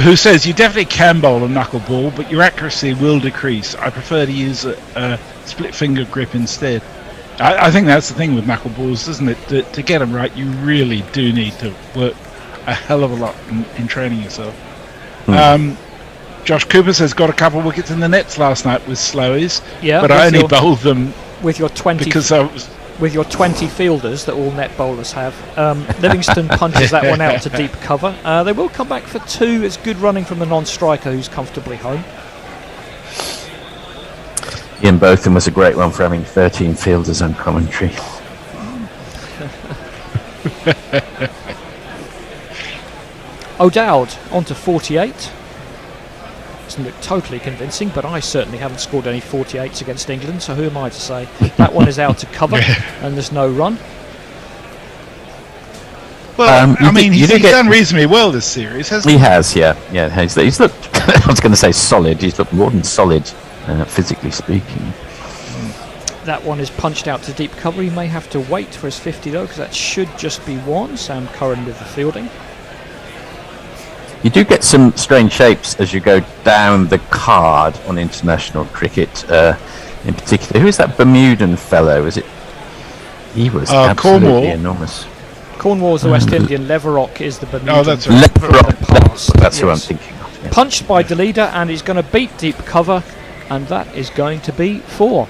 who says you definitely can bowl a knuckleball, but your accuracy will decrease. I prefer to use a split finger grip instead. I think that's the thing with knuckleballs, isn't it? To get them right, you really do need to work a hell of a lot in training yourself. Josh Cooper says got a couple of wickets in the nets last night with slowies, but I only bowled them with your 20 because I was. With your 20 fielders that all net bowlers have. Livingston punches that one out to deep cover. They will come back for 2. It's good running from the non-striker who's comfortably home. Ian Botham was a great one for having 13 fielders on commentary. O'Dowd on to 48. Doesn't look totally convincing, but I certainly haven't scored any 48s against England, so who am I to say? That one is out to cover, and there's no run. Well, I mean, he's done reasonably well this series, hasn't he? He has, yeah. He's looked, I was going to say solid, he's looked more than solid, physically speaking. That one is punched out to deep cover. He may have to wait for his 50 though, because that should just be one. Sam Curran with the fielding. You do get some strange shapes as you go down the card on international cricket, in particular. Who is that Bermudan fellow? Is it? He was absolutely Cornwall. Enormous. Cornwall's the West Indian. Leverock is the Bermudan. Oh, that's right. That's who I'm thinking of. Yeah. Punched by Delida, and he's going to beat deep cover, and that is going to be 4.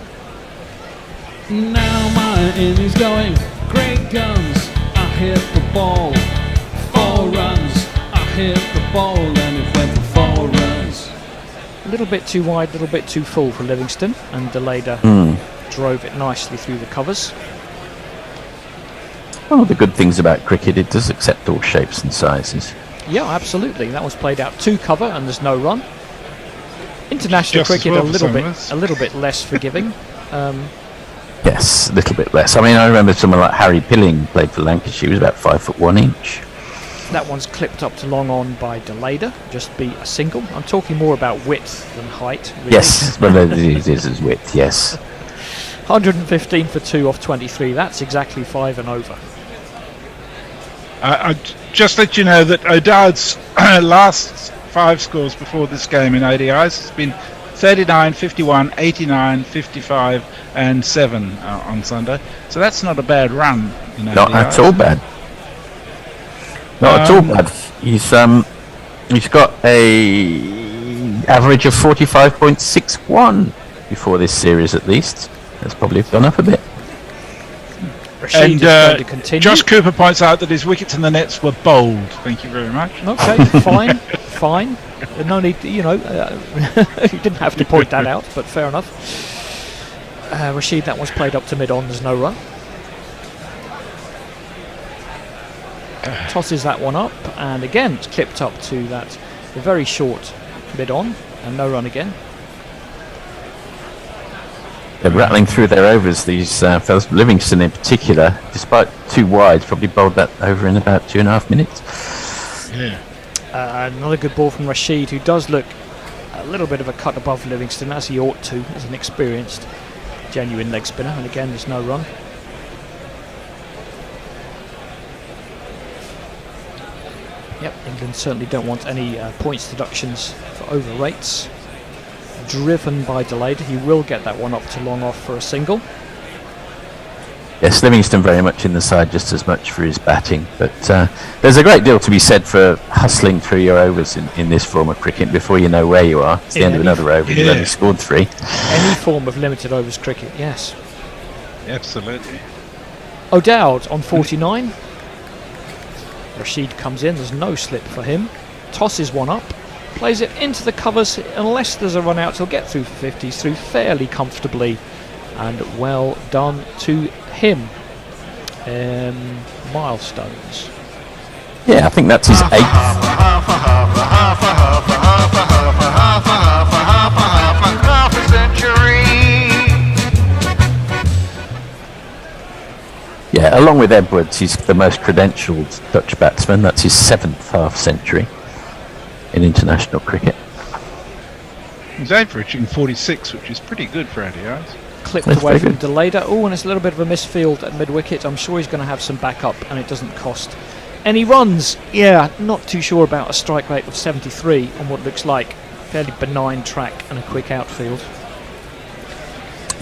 Now my innings going, great guns. I hit the ball, 4 runs. I hit the ball and it went for 4 runs. A little bit too wide, a little bit too full for Livingston, and Delida drove it nicely through the covers. One of the good things about cricket, it does accept all shapes and sizes. Yeah, absolutely. That was played out to cover, and there's no run. International Just as cricket well a little bit less forgiving. Yes, a little bit less. I mean, I remember someone like Harry Pilling played for Lancashire. He was about 5 foot 1 inch. That one's clipped up to long on by Delada, just be a single. I'm talking more about width than height. Really. Yes, well, it is as width, yes. 115 for 2 off 23. That's exactly 5 and over. I just let you know that O'Dowd's last 5 scores before this game in ODIs has been 39, 51, 89, 55 and 7 on Sunday. So that's not a bad run in ODIs. Not at all bad. Not at all bad. He's got a average of 45.61 before this series at least. That's probably gone up a bit. Rashid is going to continue. Josh Cooper points out that his wickets in the nets were bowled. Thank you very much. Okay, fine. No need, you didn't have to point that out, but fair enough. Rashid, that one's played up to mid-on, there's no run. Tosses that one up, and again it's clipped up to that very short mid-on, and no run again. They're rattling through their overs, these fellas. Livingston in particular, despite 2 wides, probably bowled that over in about 2.5 minutes. Yeah. Another good ball from Rashid, who does look a little bit of a cut above Livingston, as he ought to, as an experienced, genuine leg spinner. And again, there's no run. Yep, England certainly don't want any points deductions for over rates. Driven by Delade, he will get that one up to long off for a single. Yes, Livingston very much in the side just as much for his batting, but there's a great deal to be said for hustling through your overs in this form of cricket before you know where you are. It's the end of another over, you've only scored 3. Any form of limited overs cricket, yes. Absolutely. O'Dowd on 49. Rashid comes in, there's no slip for him. Tosses one up, plays it into the covers. Unless there's a run out, he'll get through for 50s, through fairly comfortably. And well done to him. Milestones. Yeah, I think that's his 8th. Yeah, along with Edwards, he's the most credentialed Dutch batsman. That's his 7th half-century in international cricket. He's averaging 46, which is pretty good for ODIs. Clipped away from Delada. Oh, and it's a little bit of a misfield at mid-wicket. I'm sure he's going to have some backup, and it doesn't cost any runs. Yeah, not too sure about a strike rate of 73 on what looks like fairly benign track and a quick outfield.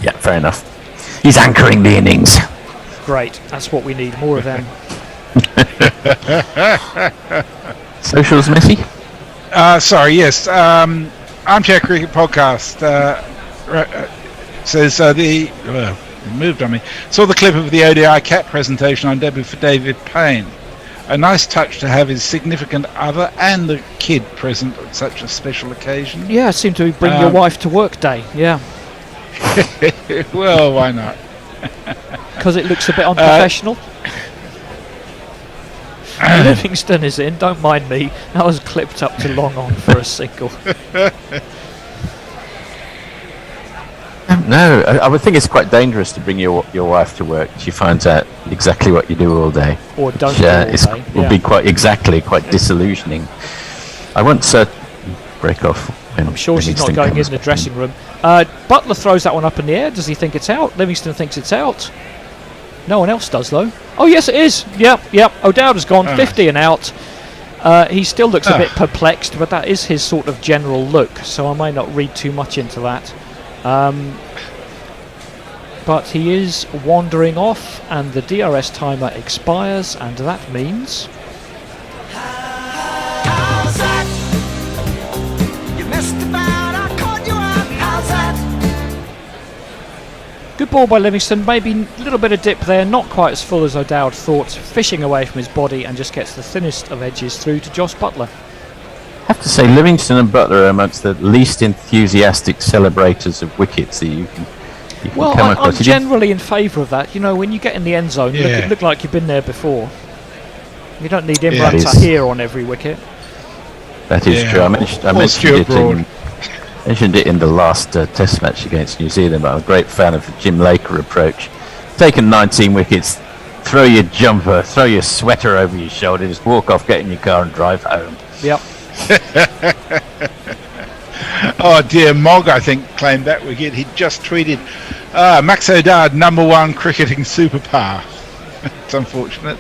Yeah, fair enough. He's anchoring the innings. Great, that's what we need, more of them. Socials, Messi? Sorry, yes. Armchair Cricket Podcast says moved on me. Saw the clip of the ODI cat presentation on debut for David Payne. A nice touch to have his significant other and the kid present at such a special occasion. Yeah, it seemed to bring your wife to work day, yeah. Well, why not? Because it looks a bit unprofessional. Livingston is in, don't mind me. That was clipped up to long on for a single. No, I would think it's quite dangerous to bring your wife to work. She finds out exactly what you do all day. Or don't do all day. Will be quite disillusioning. I once break off. I'm sure she's not going in the dressing room. Butler throws that one up in the air. Does he think it's out? Livingston thinks it's out. No one else does, though. Oh, yes, it is. Yep. O'Dowd has gone 50 and out. He still looks a bit perplexed, but that is his sort of general look, so I may not read too much into that. But he is wandering off, and the DRS timer expires, and that means... How's that? You messed about, I caught you out. How's that? Good ball by Livingston, maybe a little bit of dip there, not quite as full as O'Dowd thought, fishing away from his body and just gets the thinnest of edges through to Josh Butler. I have to say, Livingston and Butler are amongst the least enthusiastic celebrators of wickets that you can come across. I'm generally in favour of that. You know, when you get in the end zone, you look like you've been there before. You don't need Imran Tahir on every wicket. That is true. I mentioned it in the last test match against New Zealand, but I'm a great fan of the Jim Laker approach. Taken 19 wickets, throw your jumper, throw your sweater over your shoulder, just walk off, get in your car and drive home. Yep. Oh dear, Mogg I think claimed that wicket. He just tweeted Max O'Dowd #1 cricketing superpower. It's unfortunate.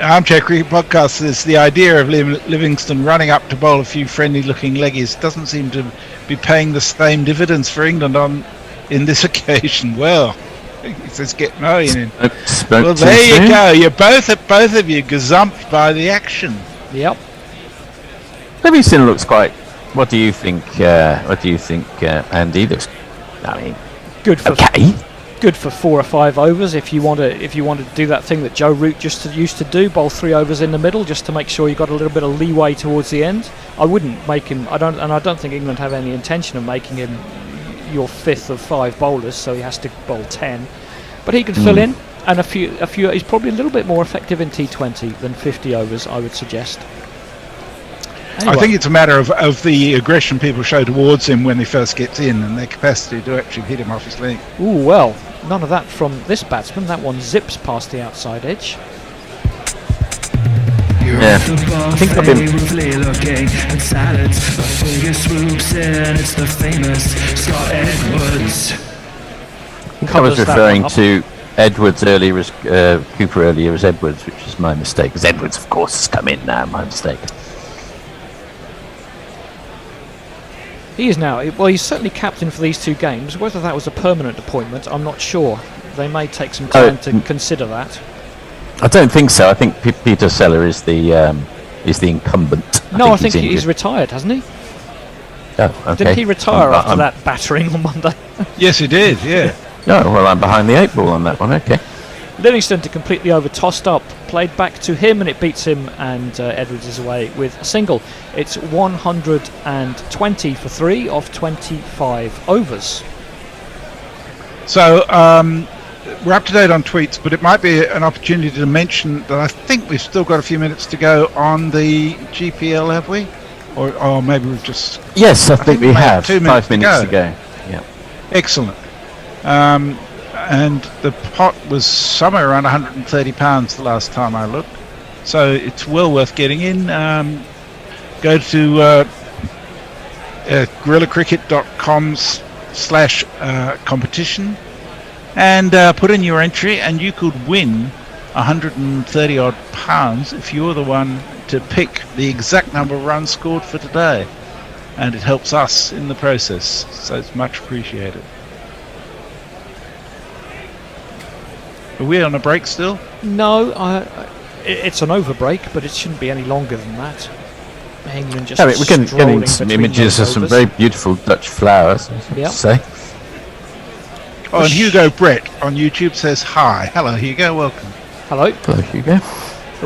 Armchair Cricket Podcast says the idea of Livingston running up to bowl a few friendly looking leggies doesn't seem to be paying the same dividends for England in this occasion. Well, he says get Moeen in. Well, there you go. You're both of you gazumped by the action. Yep. Livingston looks quite. What do you think? Andy? Looks. I mean, good for okay. Good for 4 or 5 overs if you want to do that thing that Joe Root used to do, bowl 3 overs in the middle just to make sure you got a little bit of leeway towards the end. I wouldn't make him. I don't think England have any intention of making him your 5th of 5 bowlers, so he has to bowl 10. But he can fill in, and a few. He's probably a little bit more effective in T20 than 50 overs, I would suggest. Anyway. I think it's a matter of the aggression people show towards him when he first gets in and their capacity to actually hit him off his leg. Ooh, well, none of that from this batsman. That one zips past the outside edge. Yeah, I think I've been... looking at salads. A figure swoops in, it's the famous Scott Edwards. I was referring to Edwards earlier as Cooper earlier as Edwards, which is my mistake, because Edwards, of course, has come in now, my mistake. He is now, well, he's certainly captain for these 2 games. Whether that was a permanent appointment, I'm not sure. They may take some time to consider that. I don't think so. I think Peter Seller is the incumbent. I think he's retired, hasn't he? Oh, okay. Didn't he retire after that battering on Monday? Yes, he did, yeah. No, well, I'm behind the 8 ball on that one, okay. Livingston to complete the over, tossed up, played back to him, and it beats him, and Edwards is away with a single. It's 120 for 3 of 25 overs. So we're up to date on tweets, but it might be an opportunity to mention that I think we've still got a few minutes to go on the GPL, have we? Or maybe we've just... Yes, I think we have. 2 5 minutes to go. Yeah. Excellent. And the pot was somewhere around £130 the last time I looked, so it's well worth getting in. Go to guerrillacricket.com/competition and put in your entry, and you could win 130 odd pounds if you're the one to pick the exact number of runs scored for today, and it helps us in the process, so it's much appreciated. Are we on a break still? No, it's an over break, but it shouldn't be any longer than that. England just We're getting strolling some between images those of some overs. very beautiful Dutch flowers. Yep. Say. Oh, and Hugo Brett on YouTube says hi. Hello, Hugo. Welcome. Hello. Hello, Hugo.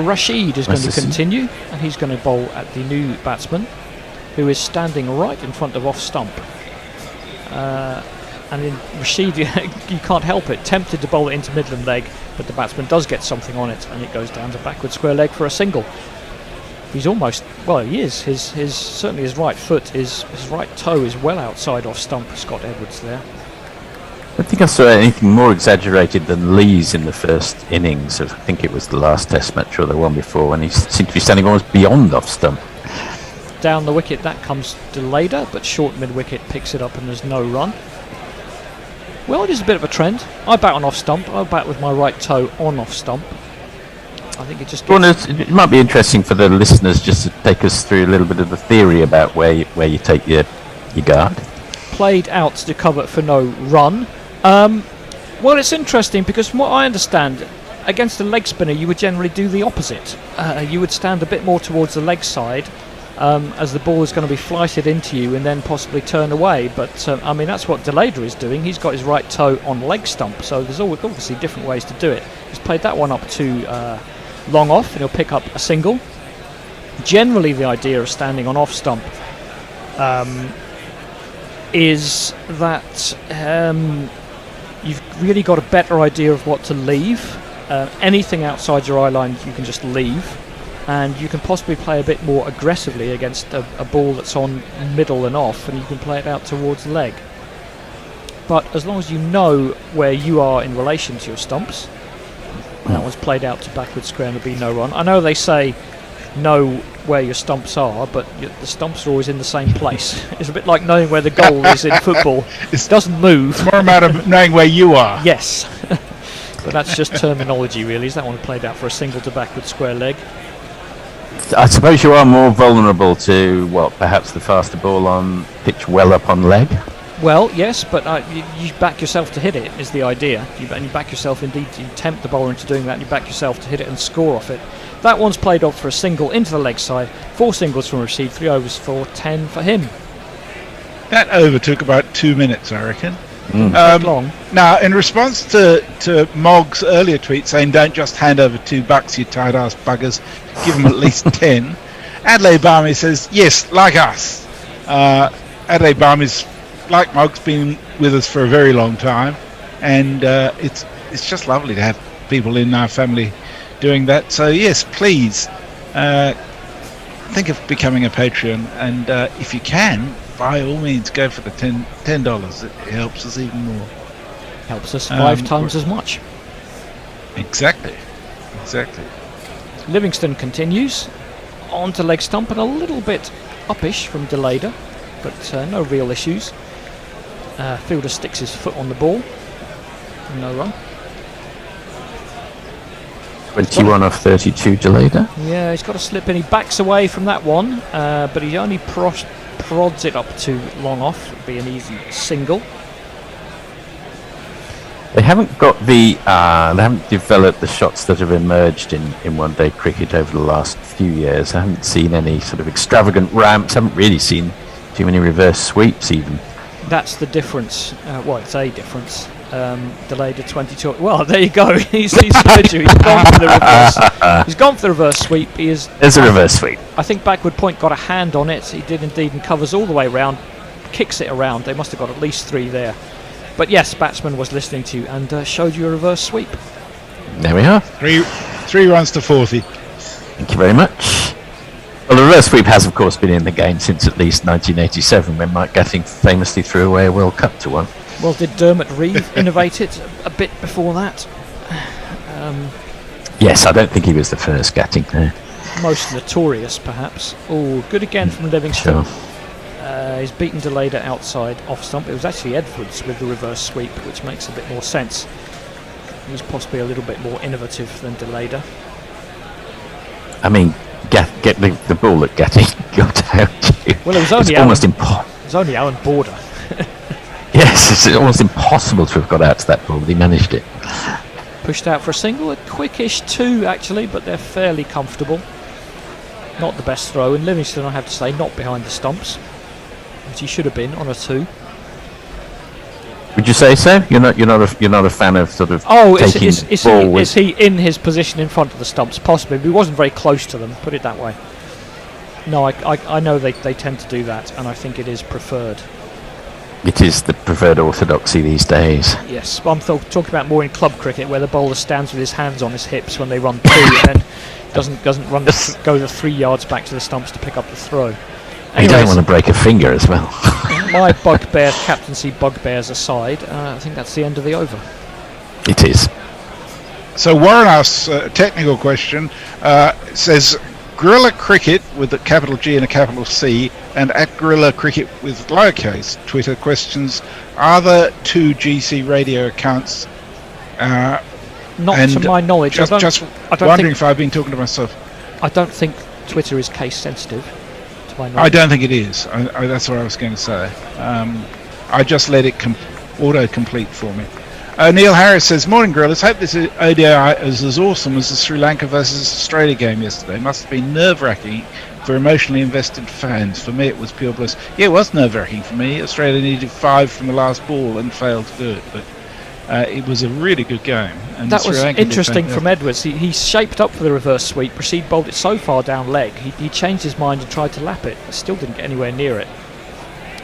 Rashid is Nice going to to see. continue, and he's going to bowl at the new batsman, who is standing right in front of off stump. And in Rashid, you can't help it. Tempted to bowl it into Midland leg, but the batsman does get something on it, and it goes down to backward square leg for a single. He's almost, well, he is. His certainly his right foot, his right toe is well outside off stump. Scott Edwards there. I don't think I saw anything more exaggerated than Lee's in the first innings of, I think it was the last Test match or the one before, when he seemed to be standing almost beyond off stump. Down the wicket, that comes Delader, but short mid wicket picks it up and there's no run. Well, it is a bit of a trend. I bat on off stump. I bat with my right toe on off stump. I think it just gets... It might be interesting for the listeners just to take us through a little bit of the theory about where you take your guard. played out to cover for no run. Well, it's interesting because from what I understand, against a leg spinner you would generally do the opposite. You would stand a bit more towards the leg side as the ball is going to be flighted into you and then possibly turn away. But I mean, that's what Delader is doing. He's got his right toe on leg stump, so there's obviously different ways to do it. He's played that one up to long off and he'll pick up a single. Generally the idea of standing on off stump is that you've really got a better idea of what to leave. Anything outside your eye line you can just leave, and you can possibly play a bit more aggressively against a ball that's on middle and off, and you can play it out towards leg. But as long as you know where you are in relation to your stumps, that one's played out to backward square and there'll be no run. I know they say know where your stumps are, but the stumps are always in the same place. It's a bit like knowing where the goal is in football. It doesn't move. It's more a matter of knowing where you are. Yes. But that's just terminology, really. Is that one played out for a single to backward square leg? I suppose you are more vulnerable to, perhaps the faster ball on pitch well up on leg? Well, yes, but you back yourself to hit it, is the idea. You back yourself, indeed, you tempt the bowler into doing that, and you back yourself to hit it and score off it. That one's played off for a single into the leg side. 4 singles from Rashid, 3 overs for 10 for him. That over took about 2 minutes, I reckon. Long. Now, in response to Mog's earlier tweet saying don't just hand over $2, you tight-ass buggers, give them at least 10, Adelaide Barmy says, yes, like us. Adelaide Barmy's, like Mog's, been with us for a very long time, and it's just lovely to have people in our family doing that. So yes, please think of becoming a Patreon, and if you can, by all means, go for the $10. It helps us even more. Helps us 5 times as much. Exactly. Livingston continues on to leg stump and a little bit uppish from Delader, but no real issues. Fielder sticks his foot on the ball. No run. 21 off 32 Delader. Yeah, he's got to slip in. He backs away from that one, but he only prods it up to long off. It'd be an easy single. They haven't got they haven't developed the shots that have emerged in one-day cricket over the last few years. I haven't seen any sort of extravagant ramps. I haven't really seen too many reverse sweeps even. That's the difference. Well, it's a difference. Delayed to 22. Well, there you go. he's gone for the reverse. He's gone for the reverse sweep. There's a reverse sweep. I think backward point got a hand on it. He did indeed, and covers all the way around, kicks it around. They must have got at least 3 there. But yes, batsman was listening to you and showed you a reverse sweep. There we are. 3 runs to 40. Thank you very much. Well, the reverse sweep has, of course, been in the game since at least 1987, when Mike Gatting famously threw away a World Cup to one. Well, did Dermot Reeve innovate it a bit before that? Yes, I don't think he was the first Gatting there. Most notorious, perhaps. Oh, good again from Livingston. Sure. He's beaten Delader outside off stump. It was actually Edwards with the reverse sweep, which makes a bit more sense. He was possibly a little bit more innovative than Delader. I mean, get the ball that Gatting got out. Well, it was only Alan Border. Yes, it's almost impossible to have got out to that ball, but he managed it. pushed out for a single, a quickish 2 actually, but they're fairly comfortable. Not the best throw, and Livingston, I have to say, not behind the stumps, which he should have been on a 2. Would you say so? You're not a fan of sort of taking ball is he in his position in front of the stumps? Possibly, but he wasn't very close to them. Put it that way. No, I know they tend to do that, and I think it is preferred. It is the preferred orthodoxy these days. Yes, but I'm talking about more in club cricket, where the bowler stands with his hands on his hips when they run 2, and then doesn't go the 3 yards back to the stumps to pick up the throw. You don't want to break a finger as well. My captaincy bugbears aside, I think that's the end of the over. It is. So Warren asks a technical question. Says Gorilla Cricket with a capital G and a capital C, and at Gorilla Cricket with lowercase Twitter questions: are there 2 GC radio accounts? Not to my knowledge. Just wondering if I've been talking to myself. I don't think Twitter is case sensitive. I don't think it is. That's what I was going to say. I just let it auto-complete for me. Neil Harris says, morning Gorillas, hope this ODI is as awesome as the Sri Lanka versus Australia game yesterday. Must have been nerve-wracking for emotionally invested fans. For me it was pure bliss. Yeah, it was nerve-wracking for me. Australia needed 5 from the last ball and failed to do it, but it was a really good game. And that was interesting from Edwards. He shaped up for the reverse sweep. Rashid bowled it so far down leg. He changed his mind and tried to lap it. Still didn't get anywhere near it.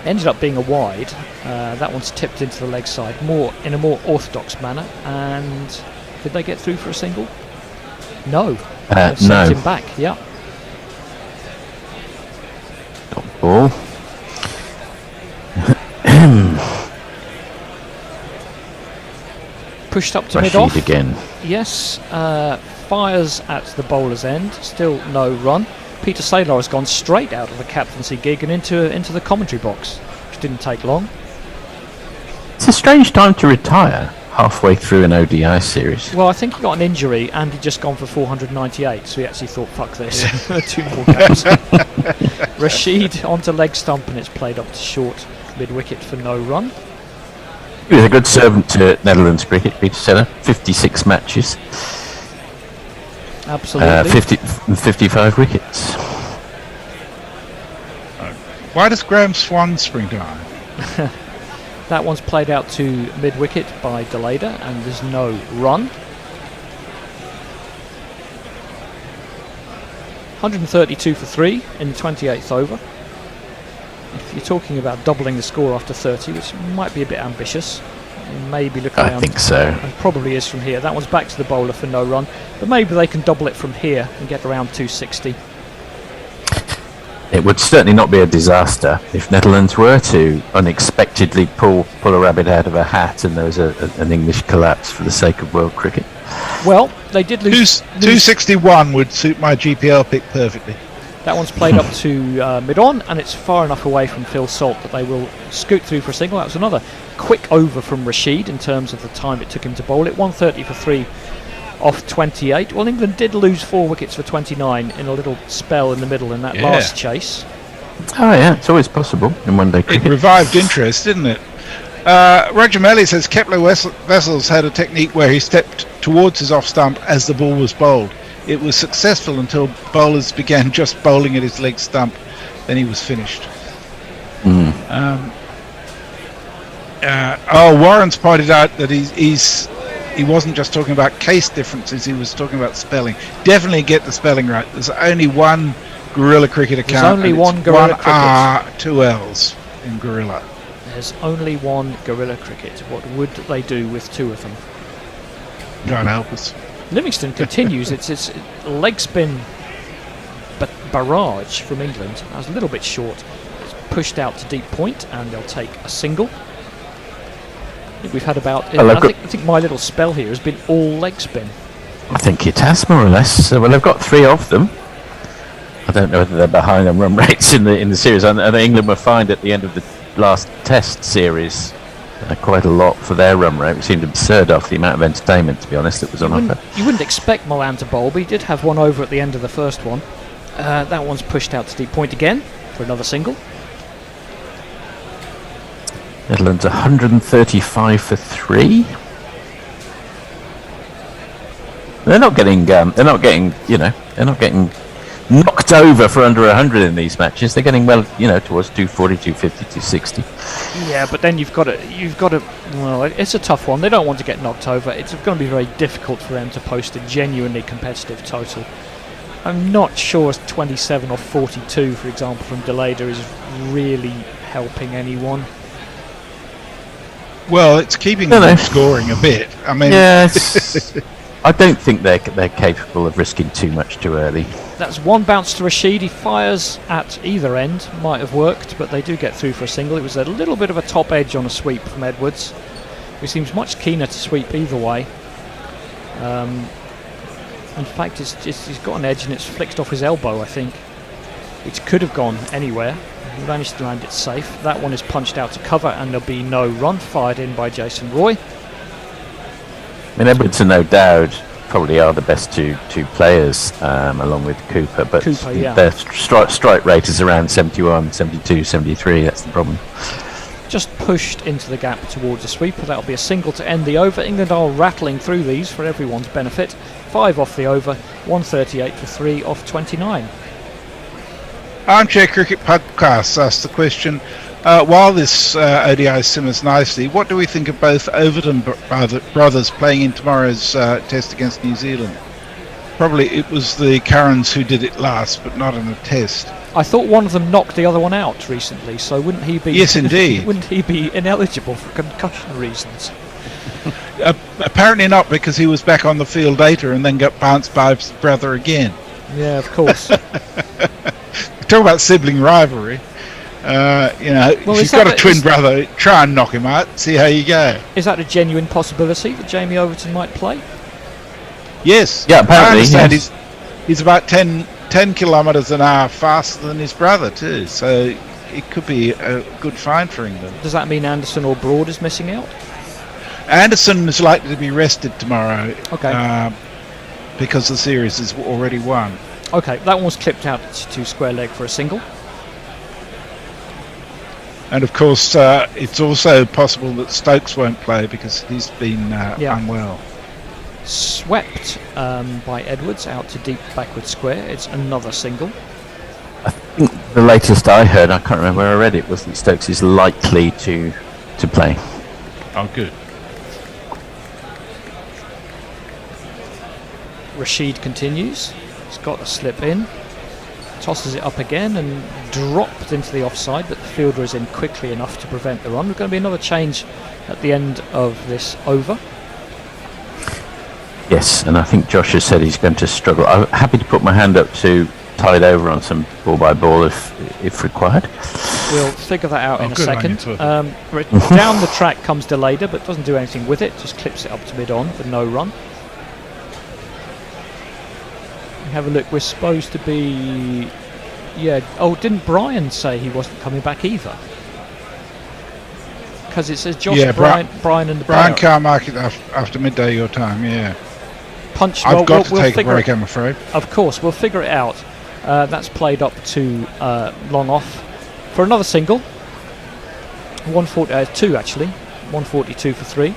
Ended up being a wide. That one's tipped into the leg side in a more orthodox manner. And did they get through for a single? No. Sent him back. Yeah. Top ball. Pushed up to mid-off. again. Yes, fires at the bowler's end. Still no run. Peter Saylor has gone straight out of the captaincy gig and into the commentary box, which didn't take long. It's a strange time to retire halfway through an ODI series. Well, I think he got an injury and he'd just gone for 498, so he actually thought, fuck this, 2 more games. Rashid onto leg stump, and it's played up to short mid-wicket for no run. He was a good servant to Netherlands cricket, Peter Saylor. 56 matches. Absolutely. 55 wickets. Why does Graham Swan spring to iron? That one's played out to mid-wicket by Deleda, and there's no run. 132 for 3 in the 28th over. If you're talking about doubling the score after 30, which might be a bit ambitious, maybe look around. I think so. It probably is from here. That one's back to the bowler for no run, but maybe they can double it from here and get around 260. It would certainly not be a disaster if Netherlands were to unexpectedly pull a rabbit out of a hat and there was an English collapse for the sake of world cricket. Well, they did lose. 261 would suit my GPL pick perfectly. That one's played up to mid-on, and it's far enough away from Phil Salt that they will scoot through for a single. That was another quick over from Rashid in terms of the time it took him to bowl it. 130 for 3 off 28. Well, England did lose 4 wickets for 29 in a little spell in the middle in that last chase. Oh yeah, it's always possible in one-day cricket. It revived interest, didn't it? Roger Melly says Kepler Wessels had a technique where he stepped towards his off stump as the ball was bowled. It was successful until bowlers began just bowling at his leg stump. Then he was finished. Warren's pointed out that he wasn't just talking about case differences, he was talking about spelling. Definitely get the spelling right. There's only one Gorilla Cricket account. There's only one Gorilla Cricket. R, 2 L's in Gorilla. There's only one Gorilla Cricket. What would they do with 2 of them? God help us. Livingston continues its leg spin barrage from England. That was a little bit short. It's pushed out to deep point, and they'll take a single. I think we've had about. I think my little spell here has been all leg spin. I think it has, more or less. Well, they've got 3 of them. I don't know whether they're behind on run rates in the series. And England were fined at the end of the last Test series. Quite a lot for their run rate, which seemed absurd after the amount of entertainment, to be honest, that was on offer. You wouldn't expect Milan to bowl, but he did have one over at the end of the first one. That one's pushed out to deep point again for another single. Netherlands 135 for 3. They're not getting knocked over for under 100 in these matches. They're getting towards 240, 250, 260. Yeah, but then you've got to. Well, it's a tough one. They don't want to get knocked over. It's going to be very difficult for them to post a genuinely competitive total. I'm not sure 27 or 42, for example, from Deleda is really helping anyone. Well, it's keeping them scoring a bit. I mean, yes. I don't think they're capable of risking too much too early. That's one bounce to Rashid. He fires at either end. Might have worked, but they do get through for a single. It was a little bit of a top edge on a sweep from Edwards, who seems much keener to sweep either way. In fact, he's got an edge and it's flicked off his elbow, I think. It could have gone anywhere. He managed to land it safe. That one is punched out to cover and there'll be no run, fired in by Jason Roy. I mean, Edwards and O'Dowd probably are the best two players, along with Cooper, but their strike rate is around 71, 72, 73. That's the problem. Just pushed into the gap towards a sweeper. That'll be a single to end the over. England are rattling through these for everyone's benefit. 5 off the over, 138 for 3 off 29. Armchair Cricket Podcast asked the question, while this ODI simmers nicely, what do we think of both Overton brothers playing in tomorrow's test against New Zealand? Probably it was the Currans who did it last, but not in a test. I thought one of them knocked the other one out recently, so wouldn't he be... Yes, indeed. Wouldn't he be ineligible for concussion reasons? Apparently not, because he was back on the field later and then got bounced by his brother again. Yeah, of course. Talk about sibling rivalry. If you've got a twin brother, try and knock him out, see how you go. Is that a genuine possibility that Jamie Overton might play? Yes. Yeah, apparently. I understand he's about 10 kilometres an hour faster than his brother too, so it could be a good find for England. Does that mean Anderson or Broad is missing out? Anderson is likely to be rested tomorrow. Okay. Because the series is already won. Okay, that one was clipped out to square leg for a single. And of course, it's also possible that Stokes won't play because he's been unwell. Swept by Edwards out to deep backward square. It's another single. I think the latest I heard, I can't remember where I read it, was that Stokes is likely to play. Oh, good. Rashid continues. He's got a slip in. Tosses it up again and dropped into the offside, but the fielder is in quickly enough to prevent the run. There's going to be another change at the end of this over. Yes, and I think Josh has said he's going to struggle. I'm happy to put my hand up to tide over on some ball by ball if required. We'll figure that out in a second. Down the track comes Deleda, but doesn't do anything with it. Just clips it up to mid-on for no run. Have a look. We're supposed to be... didn't Brian say he wasn't coming back either? Because it says Josh, Brian and the Brian can't mark it after midday your time, Punch. I've got to take a break, I'm afraid. Of course, we'll figure it out. That's played up to long off for another single. 142 actually. 142 for 3.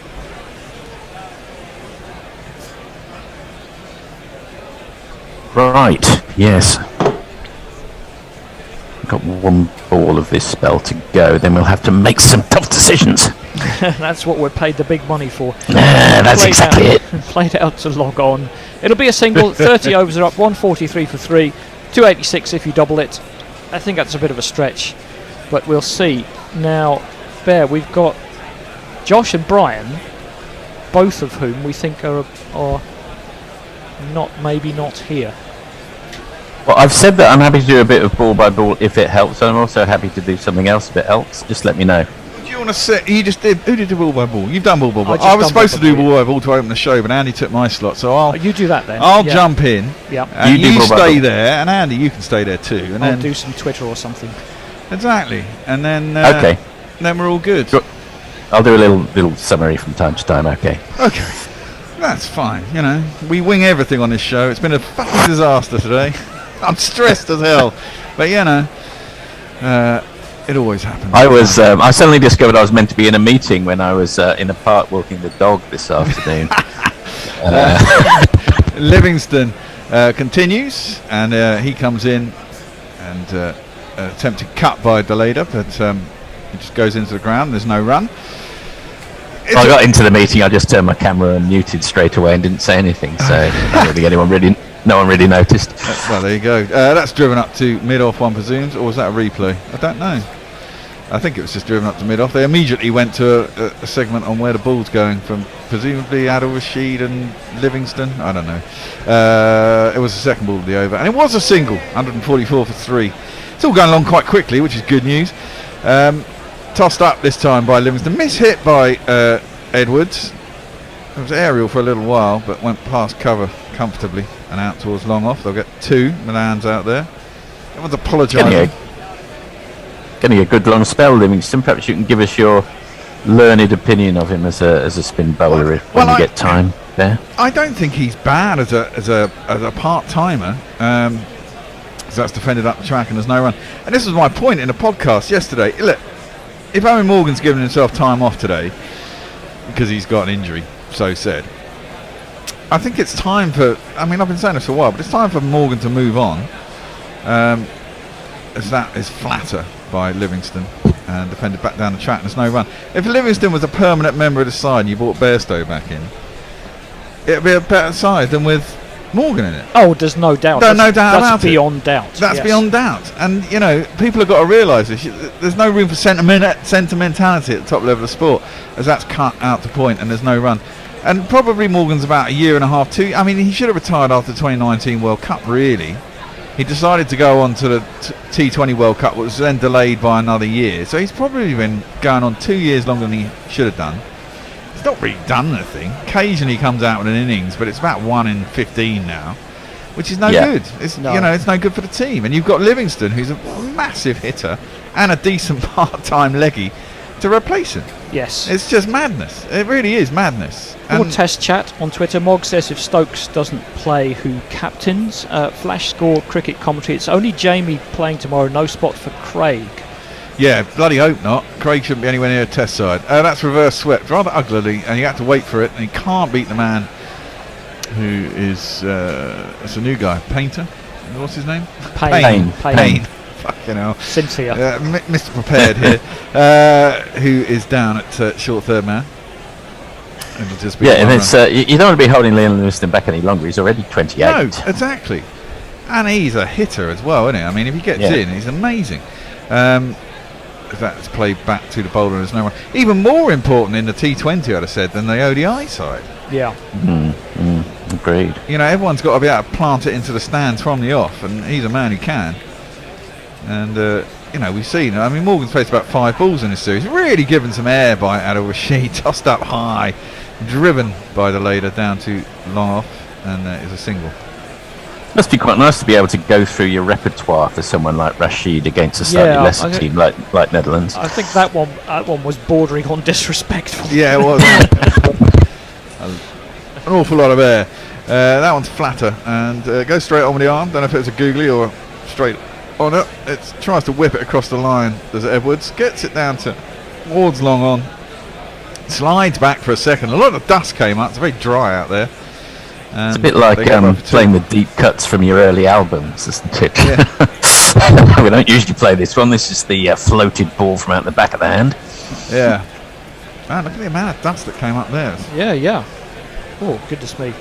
Right, yes. Got one ball of this spell to go, then we'll have to make some tough decisions. That's what we're paid the big money for. That's exactly it. Played out to log on. It'll be a single. 30 overs are up, 143 for 3, 286 if you double it. I think that's a bit of a stretch, but we'll see. Now, we've got Josh and Brian, both of whom we think are maybe not here. Well, I've said that I'm happy to do a bit of ball by ball if it helps, and I'm also happy to do something else if it helps. Just let me know. Do you want to sit? You just did. Who did the ball by ball? You've done ball by ball. I was supposed to do ball by ball to open the show, but Andy took my slot, so you do that then. I'll jump in. Yeah. And you stay there, and Andy, you can stay there too. And I'll do some Twitter or something. Exactly, and then okay. Then we're all good. I'll do a little summary from time to time. Okay. Okay. That's fine. We wing everything on this show. It's been a fucking disaster today. I'm stressed as hell, but it always happens. I suddenly discovered I was meant to be in a meeting when I was in a park walking the dog this afternoon. Livingston continues, and he comes in and attempted cut by Deleda, but he just goes into the ground. There's no run. I got into the meeting. I just turned my camera and muted straight away and didn't say anything. So I don't think no one really noticed. Well, there you go. That's driven up to mid-off, one presumes, or was that a replay? I don't know. I think it was just driven up to mid-off. They immediately went to a segment on where the ball's going from, presumably Adil Rashid and Livingston. I don't know. It was the second ball of the over, and it was a single, 144 for 3. It's all going along quite quickly, which is good news. Tossed up this time by Livingston. Mishit by Edwards. It was aerial for a little while, but went past cover comfortably and out towards long off. They'll get 2. Milan's out there. Everyone's apologising. Getting a good long spell, Livingston. Perhaps you can give us your learned opinion of him as a spin bowler when you get time there. I don't think he's bad as a part-timer. So that's defended up the track and there's no run. And this was my point in the podcast yesterday. Look, if Owen Morgan's given himself time off today because he's got an injury, so said, I think it's time for, I mean, I've been saying this for a while, but it's time for Morgan to move on. As that is flatter by Livingston and defended back down the track and there's no run. If Livingston was a permanent member of the side and you brought Bairstow back in, it would be a better side than with Morgan in it. Oh, there's no doubt. No doubt about it. That's beyond doubt. That's beyond doubt. And, you know, people have got to realise this. There's no room for sentimentality at the top level of sport, as that's cut out to point and there's no run. And probably Morgan's about a year and a half, 2. I mean, he should have retired after the 2019 World Cup, really. He decided to go on to the T20 World Cup, which was then delayed by another year. So he's probably been going on 2 years longer than he should have done. He's not really done anything. Occasionally he comes out with an innings, but it's about 1 in 15 now, which is no good. It's you know, it's no good for the team. And you've got Livingston, who's a massive hitter and a decent part-time leggy, to replace him. Yes. It's just madness. It really is madness. More test chat on Twitter. Mog says if Stokes doesn't play, who captains? Flash score cricket commentary. It's only Jamie playing tomorrow. No spot for Craig. Yeah, bloody hope not. Craig shouldn't be anywhere near a test side. That's reverse swept rather uglily, and you have to wait for it. And he can't beat the man who is it's a new guy, Painter. What's his name? Payne. Fucking hell. Cynthia. Mr. Prepared here, who is down at short third man. It'll just be and it's you don't want to be holding Liam Livingston back any longer. He's already 28. No, exactly. And he's a hitter as well, isn't he? I mean, if he gets in, he's amazing. That's played back to the bowler and there's no one. Even more important in the T20, I'd have said, than the ODI side. Yeah. Agreed. You know, everyone's got to be able to plant it into the stands from the off, and he's a man who can. And, you know, we've seen, I mean, Morgan's faced about 5 balls in this series. Really given some air by Adil Rashid, tossed up high, driven by the Lader down to long off, and is a single. Must be quite nice to be able to go through your repertoire for someone like Rashid against a slightly lesser team like Netherlands. I think that one was bordering on disrespectful. Yeah, it was. An awful lot of air. That one's flatter and goes straight on with the arm. Don't know if it was a googly or straight on it. It tries to whip it across the line. Does Edwards gets it down to Ward's long on. Slides back for a second. A lot of dust came up. It's very dry out there. It's a bit like playing the deep cuts from your early albums, isn't it? Yeah. We don't usually play this one. This is the floated ball from out the back of the hand. Yeah. Man, look at the amount of dust that came up there. Yeah. Oh, goodness me.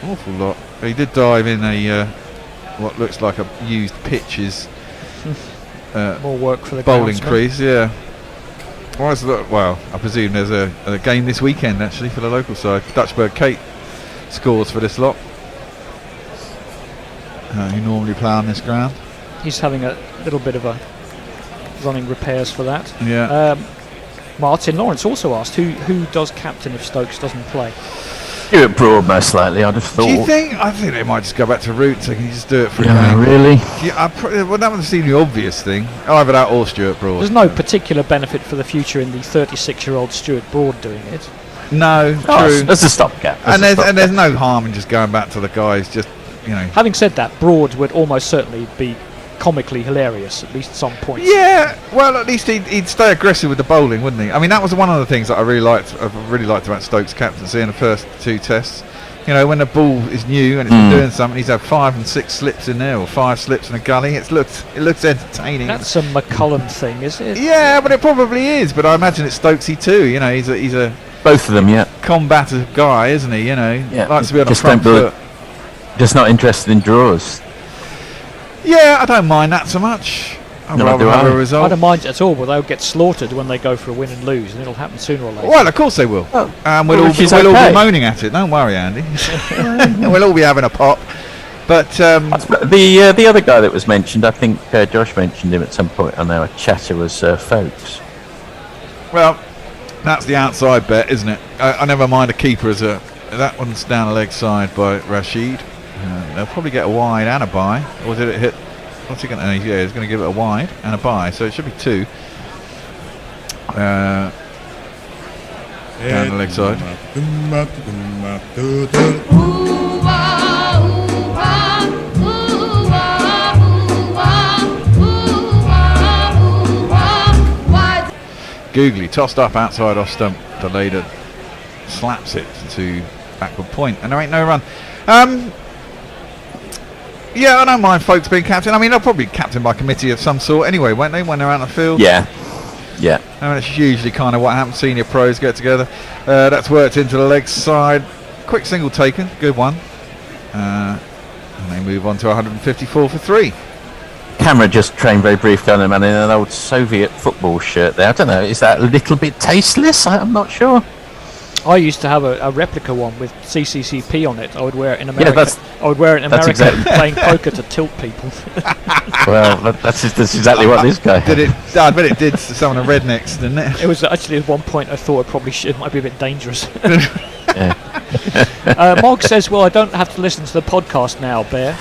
Awful lot. He did dive in a what looks like a used pitch's more work for the bowling groundsman. crease. Yeah. Well, I presume there's a game this weekend actually for the local side. Dutchburg Kate scores for this lot, who normally play on this ground. He's having a little bit of a running repairs for that. Yeah. Martin Lawrence also asked who does captain if Stokes doesn't play. Stuart Broad, most likely, I'd have thought. Do you think? I think they might just go back to roots. They can just do it for a Yeah, game. really? Yeah, well, that would seem the obvious thing. Either that or Stuart Broad. There's no particular benefit for the future in the 36-year-old Stuart Broad doing it. No, Oh, true. that's a stopgap. And there's no harm in just going back to the guys. Just Having said that, Broad would almost certainly be comically hilarious at least at some point. Yeah, well, at least he'd stay aggressive with the bowling, wouldn't he? I mean, that was one of the things that I really liked about Stokes' captaincy in the first 2 tests. You know, when the ball is new and it's been doing something, he's had 5 and 6 slips in there, or 5 slips in a gully. It looks entertaining. That's a McCullum thing, is it? Yeah, but it probably is. But I imagine it's Stokesy too. You know, he's a Both of them, yeah. combative guy, isn't he? You know, Yeah. likes to be on the Just front don't believe- foot. Just not interested in draws. Yeah, I don't mind that so much. I'd No, rather do have I. a I result. don't mind it at all, but they'll get slaughtered when they go for a win and lose, and it'll happen sooner or later. Well, of course they will. Oh, We'll, well, all, which is we'll all okay. be moaning at it. Don't worry, Andy. We'll all be having a pop. But The other guy that was mentioned, I think Josh mentioned him at some point on our chatter, was Folks. well, that's the outside bet, isn't it? I never mind a keeper as a. That one's down the leg side by Rashid. They'll probably get a wide and a bye. Or did it hit? What's he going to? Yeah, he's going to give it a wide and a bye, so it should be 2. Down the leg side. Googly tossed up outside off stump. Delayed slaps it to backward point, and there ain't no run. Yeah, I don't mind Folks being captain. I mean, they'll probably be captain by committee of some sort anyway, won't they, when they're out on the field? Yeah. Yeah. I mean, it's usually kind of what happens. Senior pros get together. That's worked into the leg side. Quick single taken. Good one. And they move on to 154 for 3. Camera just trained very briefly on him, and in an old Soviet football shirt there. I don't know, is that a little bit tasteless? I'm not sure. I used to have a replica one with CCCP on it. I would wear it in America. that's- I would wear it in that's America exactly- playing poker to tilt people. Well, that's exactly what this guy had. Did it? I bet it did to some of the rednecks, didn't it? It was actually at one point I thought it might be a bit dangerous. Yeah. Mog says, well, I don't have to listen to the podcast now, Bear.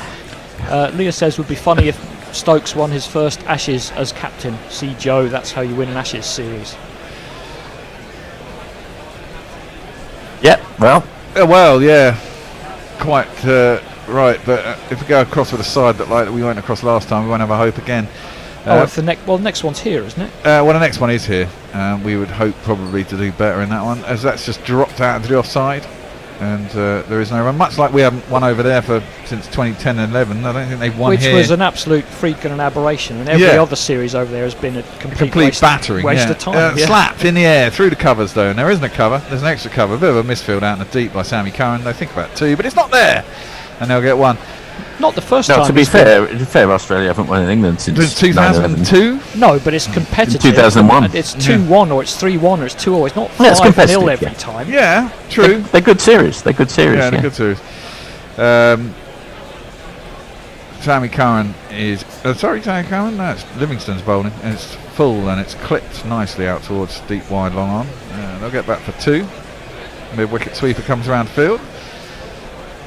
Leah says, would be funny if Stokes won his first Ashes as captain. See Joe, that's how you win an Ashes series. Yeah, well, Well, yeah. Quite right, but if we go across with a side that like we went across last time, we won't have a hope again. If the next one's here, isn't it? Well, the next one is here. We would hope probably to do better in that one, as that's just dropped out into the offside, and there is no run. Much like we haven't won over there since 2010 and 11. I don't think they've won Which here. was an absolute freak and an aberration, and every other series over there has been a complete battering. waste yeah. of time. Yeah. Slapped in the air through the covers though, and there isn't a cover. There's an extra cover, a bit of a misfield out in the deep by Sammy Curran. They think about 2, but it's not there, and they'll get 1. Not the first no, time. to be it's been- fair, Australia haven't won in England since 2002. No, but it's competitive. 2001. It's 2-1 or it's 3-1 or it's 2-0. It's not Yeah, it's 5-0 competitive, every yeah. time. Yeah, true. They're good series. They're good series. Yeah, Yeah, they're good series. Sammy Curran is. Sammy Curran? No, it's Livingston's bowling, and it's full and it's clipped nicely out towards deep wide long on. They'll get back for 2. Mid wicket sweeper comes around field.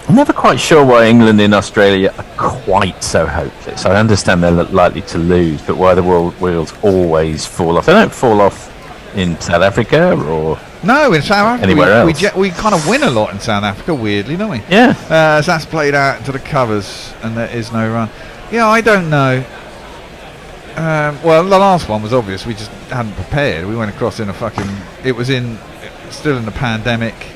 I'm never quite sure why England and Australia are quite so hopeless. I understand they're likely to lose, but why the wheels always fall off. They don't fall off in South Africa or No, in South Africa, Anywhere else. we kind of win a lot in South Africa, weirdly, don't we? yeah. As that's played out into the covers, and there is no run. Yeah, I don't know. Well, the last one was obvious. We just hadn't prepared. We went across in a fucking. It was still in the pandemic.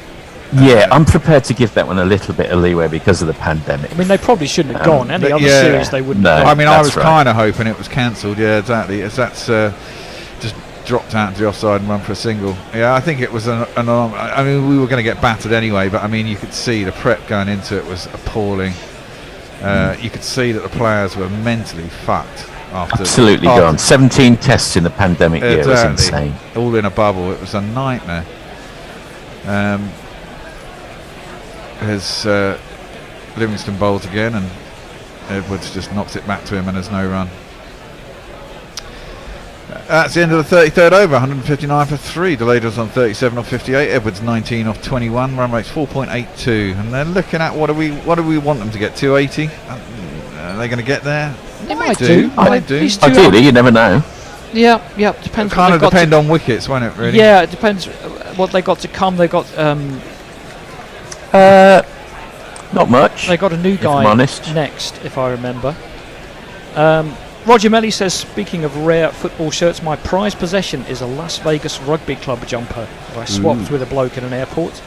Yeah, I'm prepared to give that one a little bit of leeway because of the pandemic. I mean, they probably shouldn't have gone. Any but other yeah. series they wouldn't No. have I mean, I that's was right. kind of hoping it was cancelled. Yeah, exactly. As that's just dropped out into the offside and run for a single. Yeah, I think it was an alarm. I mean, we were going to get battered anyway, but I mean, you could see the prep going into it was appalling. You could see that the players were mentally fucked after. Absolutely gone. 17 tests in the pandemic year. It was Exactly. insane. All in a bubble. It was a nightmare. Has Livingston bowled again, and Edwards just knocks it back to him, and there's no run. That's the end of the 33rd over. 159 for 3. Delayed was on 37 off 58. Edwards 19 off 21. Run rate's 4.82, and they're looking at what do we want them to get? 280. Are they going to get there? They might do. Might do. These two Ideally, you never know. Yeah, depends. Kind what of they've got depend on wickets, won't it? Really? Yeah, it depends what they got to come. They got Not much. they got a new I'm guy honest. next, if I remember. Roger Melly says, speaking of rare football shirts, my prized possession is a Las Vegas Rugby Club jumper that I swapped with a bloke in an airport.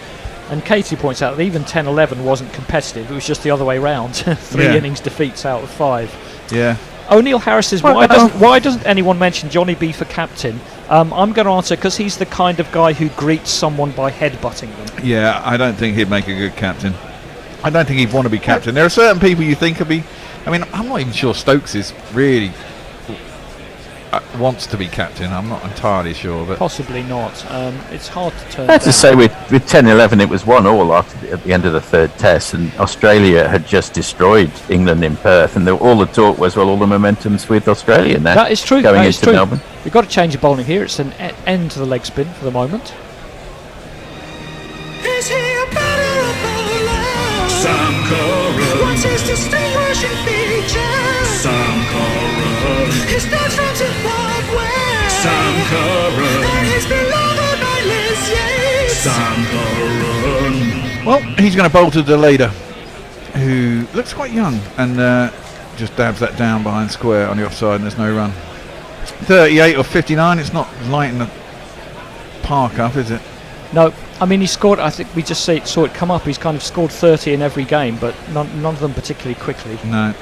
And Katie points out that even 10-11 wasn't competitive. It was just the other way round. 3 innings defeats out of 5. Yeah. O'Neill Harris says, why doesn't anyone mention Johnny B for captain? I'm going to answer because he's the kind of guy who greets someone by headbutting them. Yeah, I don't think he'd make a good captain. I don't think he'd want to be captain. There are certain people you think could be... I mean, I'm not even sure Stokes is really... wants to be captain. I'm not entirely sure, but Possibly not. It's hard to turn I have down. to say, with 10-11, it was 1-1 at the end of the third test, and Australia had just destroyed England in Perth, and all the talk was, well, all the momentum's with Australia now. That is true. Going That into is true. Melbourne. We've got to change the bowling here. It's an end to the leg spin for the moment. Is he a batter or bowler? Sam Curran. What's his distinguishing feature? Sam Curran. He starts from Zimbabwe. Sam Curran. And he's beloved by Liz Yates. Sam Curran. well, he's going to bowl to Deleda, who looks quite young, and just dabs that down behind square on the offside, and there's no run. 38 or 59. It's not lighting the park up, is it? No, I mean, he scored, I think we just saw it come up. He's kind of scored 30 in every game, but none of them particularly quickly. No.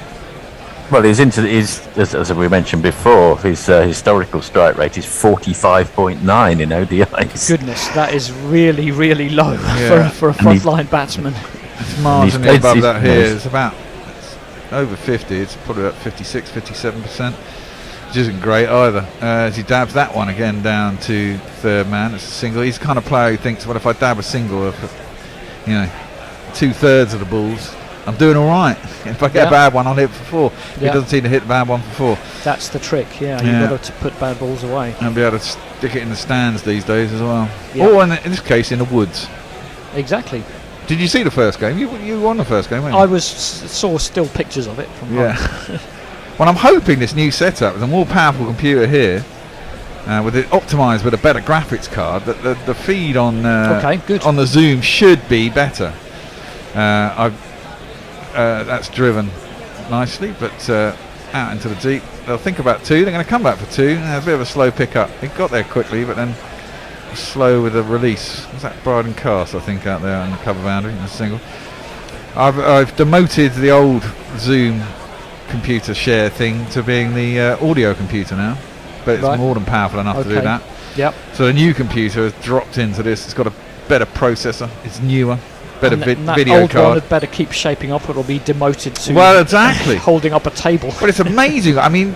Well, as we mentioned before, his historical strike rate is 45.9 in ODIs. Goodness, that is really, really low Yeah. for a frontline batsman. It's marginally played above his- that here. he's- It's about over 50. It's probably about 56, 57%, which isn't great either. As he dabs that one again down to third man, it's a single. He's the kind of player who thinks, well, if I dab a single, you know, 2/3 of the balls, I'm doing all right. If I get a bad one, I'll hit for 4. He doesn't seem to hit the bad one for 4. That's the trick, Yeah. You've got to put bad balls away. And be able to stick it in the stands these days as well. Yeah. Or in this case, in the woods. Exactly. Did you see the first game? You won the first game, weren't you? I saw still pictures of it from home. Well, I'm hoping this new setup with a more powerful computer here, with it optimised with a better graphics card, that the feed on Okay, good. on the Zoom should be better. That's driven nicely, but out into the deep. They'll think about 2. They're going to come back for 2. A bit of a slow pickup. He got there quickly, but then slow with the release. Was that Bryden Cast, I think, out there on the cover boundary in a single? I've demoted the old Zoom computer share thing to being the audio computer now, but it's Right. more than powerful enough to do Okay. that. Yep. So the new computer has dropped into this. It's got a better processor. It's newer, better And that video old one card. had better keep shaping up, or it'll be demoted to Well, exactly. holding up a table. But it's amazing. I mean,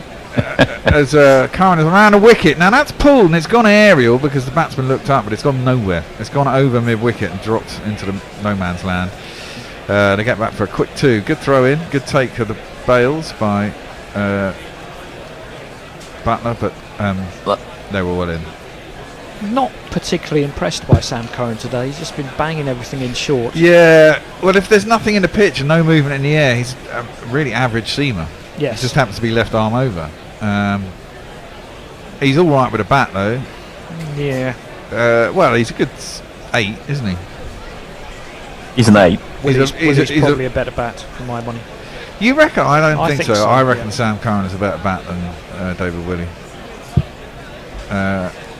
as Curran is around a wicket. Now that's pulled and it's gone aerial because the batsman looked up, but it's gone nowhere. It's gone over mid-wicket and dropped into the no man's land. They get back for a quick 2. Good throw in. Good take of the bails by Butler, but they were well in. Not particularly impressed by Sam Curran today. He's just been banging everything in short. Yeah, well, if there's nothing in the pitch and no movement in the air, he's a really average seamer. Yes. It just happens to be left arm over. He's all right with a bat, though. Yeah. Well, he's a good 8, isn't he? He's an 8. Willie's he's probably a better bat for my money. You reckon? I don't I think think so. so, I reckon yeah. Sam Curran is a better bat than David Willey.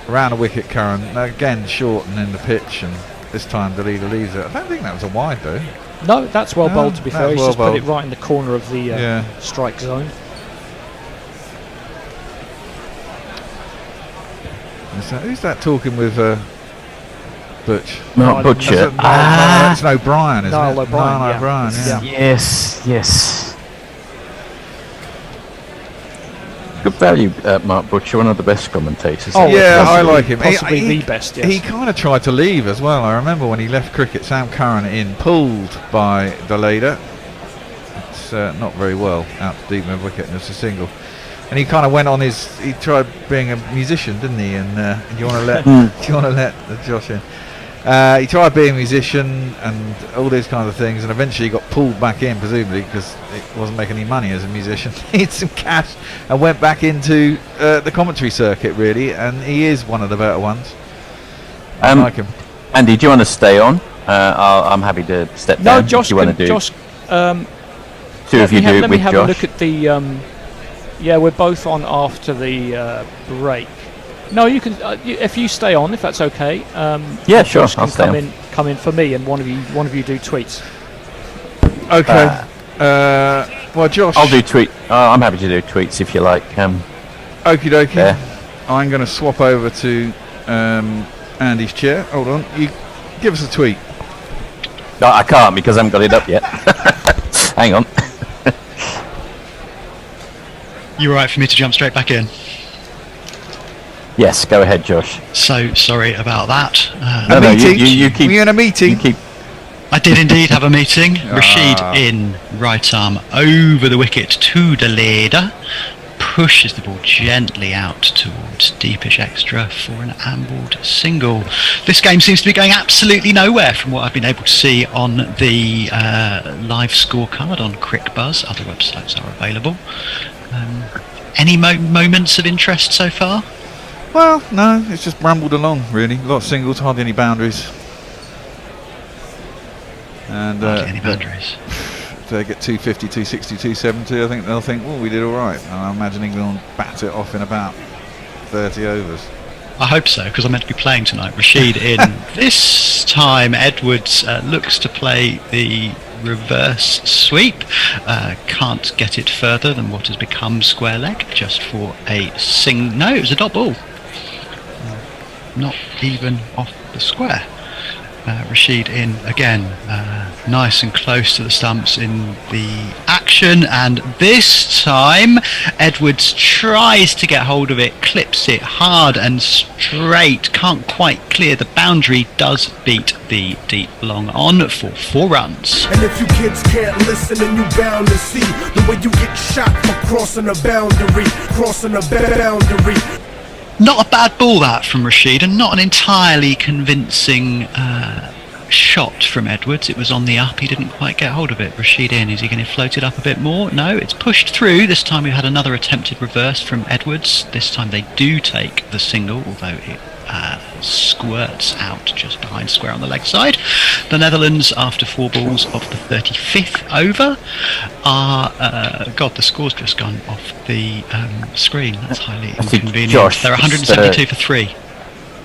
Around the wicket, Curran again short and in the pitch, and this time the leader leaves it. I don't think that was a wide though. No, that's well No, bowled, to be that fair. was He's well just put it bowled. right in the corner of the Yeah. strike zone. Who's that talking with Butch? Mark No, Butcher. That's no O'Brien, isn't Niall it? O'Brien, Niall yeah. O'Brien, yeah. Yeah. Yes. Good value, Mark Butcher, one of the best commentators. Oh, Yeah, I possibly- like him. possibly the best, yes. He kind of tried to leave as well. I remember when he left cricket, Sam Curran in, pulled by Deleda. It's not very well out to deep mid wicket, and it's a single. And he kind of went on he tried being a musician, didn't he? And do you want to let Josh in? He tried being a musician and all these kinds of things, and eventually he got pulled back in, presumably because it wasn't making any money as a musician. He had some cash and went back into the commentary circuit, really, and he is one of the better ones. I like him. Andy, do you want to stay on? I'm happy to step No, down. Josh. if you want to do Josh, two of you do it let me with have Josh. a look at the. Yeah, we're both on after the break. No, you can if you stay on, if that's okay. Yeah, sure, Josh I'll can stay on. come in for me, and one of you do tweets. Okay. Well, Josh. I'll do tweet. I'm happy to do tweets if you like. Okie dokie. Yeah. I'm going to swap over to Andy's chair. Hold on. You give us a tweet. No, I can't because I haven't got it up yet. Hang on. You all right for me to jump straight back in? Yes, go ahead, Josh. So sorry about that. No, meeting? you keep. Were you in a meeting? You keep. I did indeed have a meeting. Rashid in, right arm over the wicket to the leader. Pushes the ball gently out towards deepish extra for an ambled single. This game seems to be going absolutely nowhere from what I've been able to see on the live scorecard on CricBuzz. Other websites are available. Any moments of interest so far? Well, no, it's just rambled along, really. A lot of singles, hardly any boundaries. And Hardly any boundaries. if they get 250, 260, 270, I think they'll think, well, we did all right. And I imagine England will bat it off in about 30 overs. I hope so, because I'm meant to be playing tonight. Rashid in. This time Edwards looks to play the reverse sweep. Can't get it further than what has become square leg, just for a no, it was a dot ball. Not even off the square. Rashid in again, nice and close to the stumps in the action, and this time Edwards tries to get hold of it, clips it hard and straight, can't quite clear the boundary, does beat the deep long on for 4 runs. And if you kids can't listen, then you bound to see the way you get shot for crossing a boundary, Not a bad ball that from Rashid, and not an entirely convincing shot from Edwards. It was on the up, he didn't quite get hold of it. Rashid in, is he going to float it up a bit more? No, it's pushed through. This time we had another attempted reverse from Edwards. This time they do take the single, although it squirts out just behind square on the leg side. The Netherlands, after 4 balls of the 35th over, are the score's just gone off the screen. That's highly inconvenient. Josh, they're 172 for 3.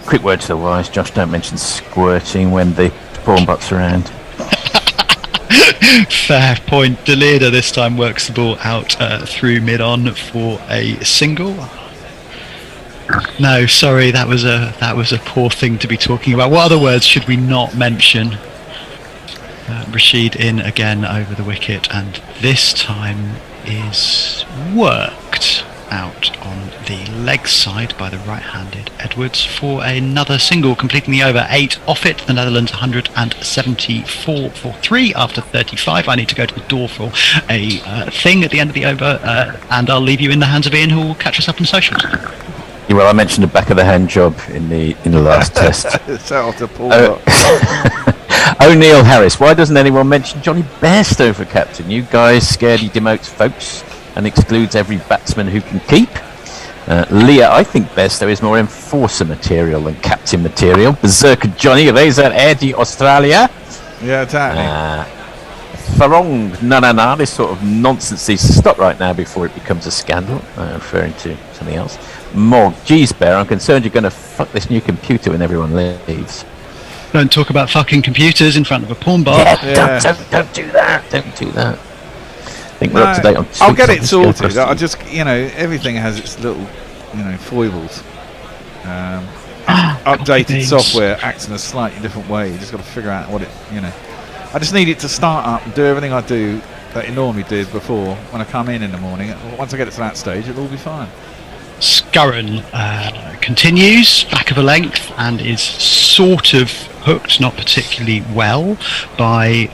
Quick word to the wise, Josh, don't mention squirting when the prawn butts around. Fair point. De Leerder this time works the ball out through mid-on for a single. No, sorry, that was a poor thing to be talking about. What other words should we not mention? Rashid in again over the wicket, and this time is worked out on the leg side by the right-handed Edwards for another single, completing the over. 8 off it. The Netherlands 174 for 3 after 35. I need to go to the door for a thing at the end of the over, and I'll leave you in the hands of Ian, who will catch us up on socials. Yeah, well, I mentioned the back of the hand job in the last test. O'Neill Harris. Why doesn't anyone mention Johnny Bairstow for captain? You guys scared he demotes folks and excludes every batsman who can keep. Leah, I think Bairstow is more enforcer material than captain material. Berserker Johnny, Reza Eddie Australia. Yeah, exactly. Farong, no, this sort of nonsense needs to stop right now before it becomes a scandal. Referring to something else. Mog, geez, Bear, I'm concerned you're going to fuck this new computer when everyone leaves. Don't talk about fucking computers in front of a porn bar. Yeah. Don't do that. Don't do that. I think we're up to date on. I'll get it sorted. I just, everything has its little, foibles. Updated software acts in a slightly different way. You just got to figure out what it, I just need it to start up and do everything I do that it normally did before when I come in the morning. Once I get it to that stage, it'll all be fine. Scurran continues back of a length and is sort of hooked, not particularly well, by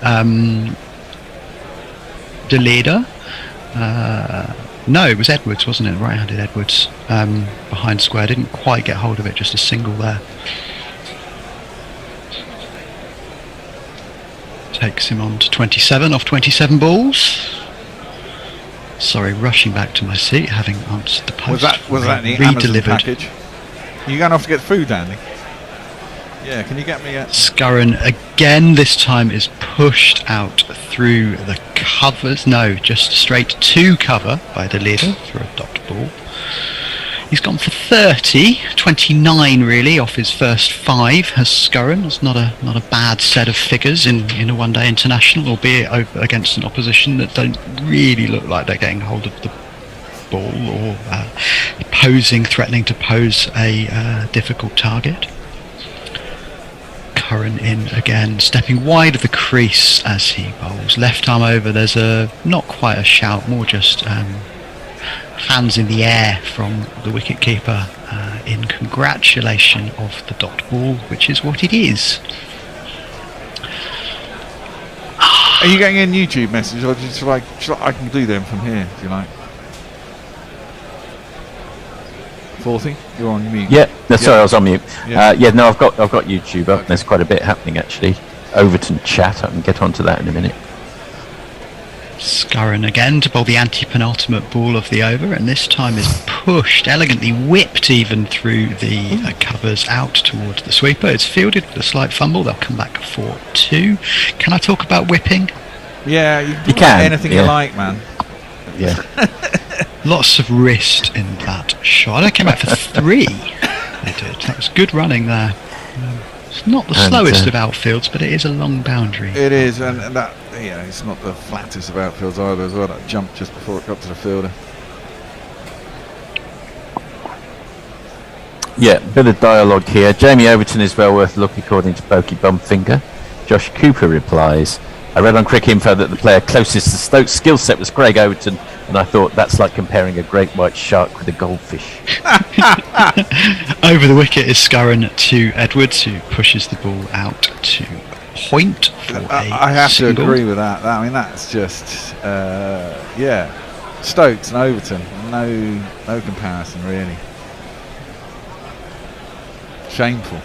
De Leerder. No, it was Edwards, wasn't it? Right-handed Edwards behind square. Didn't quite get hold of it, just a single there. Takes him on to 27 off 27 balls. Sorry, rushing back to my seat, having answered the post. Was that the Amazon package? You going off to get food, Andy? Yeah, can you get me a... Scurran again, this time is pushed out through the covers. No, just straight to cover by De Leerder for a dot ball. He's gone for 30, 29 really off his first 5 has Scurran. It's not a bad set of figures in a one-day international, albeit against an opposition that don't really look like they're getting hold of the ball or threatening to pose a difficult target. Curran in again, stepping wide of the crease as he bowls. Left arm over, there's not quite a shout, more just hands in the air from the wicketkeeper in congratulation of the dot ball, which is what it is. Are you getting a YouTube message, or just like I can do them from here if you like? 40, you're on mute. Yeah, no, sorry, I was on mute. Yeah. No, I've got YouTube up. There's quite a bit happening actually. Overton chat. I can get onto that in a minute. Scurran again to bowl the anti-penultimate ball of the over, and this time is pushed, elegantly whipped even through the covers out towards the sweeper. It's fielded with a slight fumble. They'll come back for 2. Can I talk about whipping? Yeah, you can. Anything you like, man. Yeah. Lots of wrist in that shot. They came out for 3. They did. That was good running there. It's not the slowest of outfields, but it is a long boundary. It is, and that it's not the flattest of outfields either as well. That jump just before it got to the fielder. Yeah, bit of dialogue here. Jamie Overton is well worth a look according to Pokey Bumfinger. Josh Cooper replies, I read on Crick Info that the player closest to Stokes' skill set was Craig Overton, and I thought that's like comparing a great white shark with a goldfish. Over the wicket is Scurran to Edwards, who pushes the ball out to point for I have single. to agree with that. I mean, that's just Stokes and Overton, no comparison really. Shameful.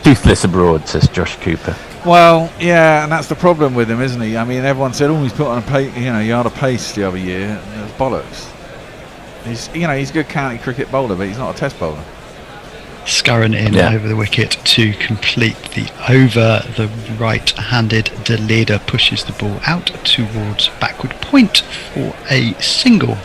Toothless abroad, says Josh Cooper. Well, yeah, and that's the problem with him, isn't he? I mean, everyone said, he's put on a yard of pace the other year. And it was bollocks. He's a good county cricket bowler, but he's not a test bowler. Scurran in over the wicket to complete the over. The right-handed De Leader pushes the ball out towards backward point for a single.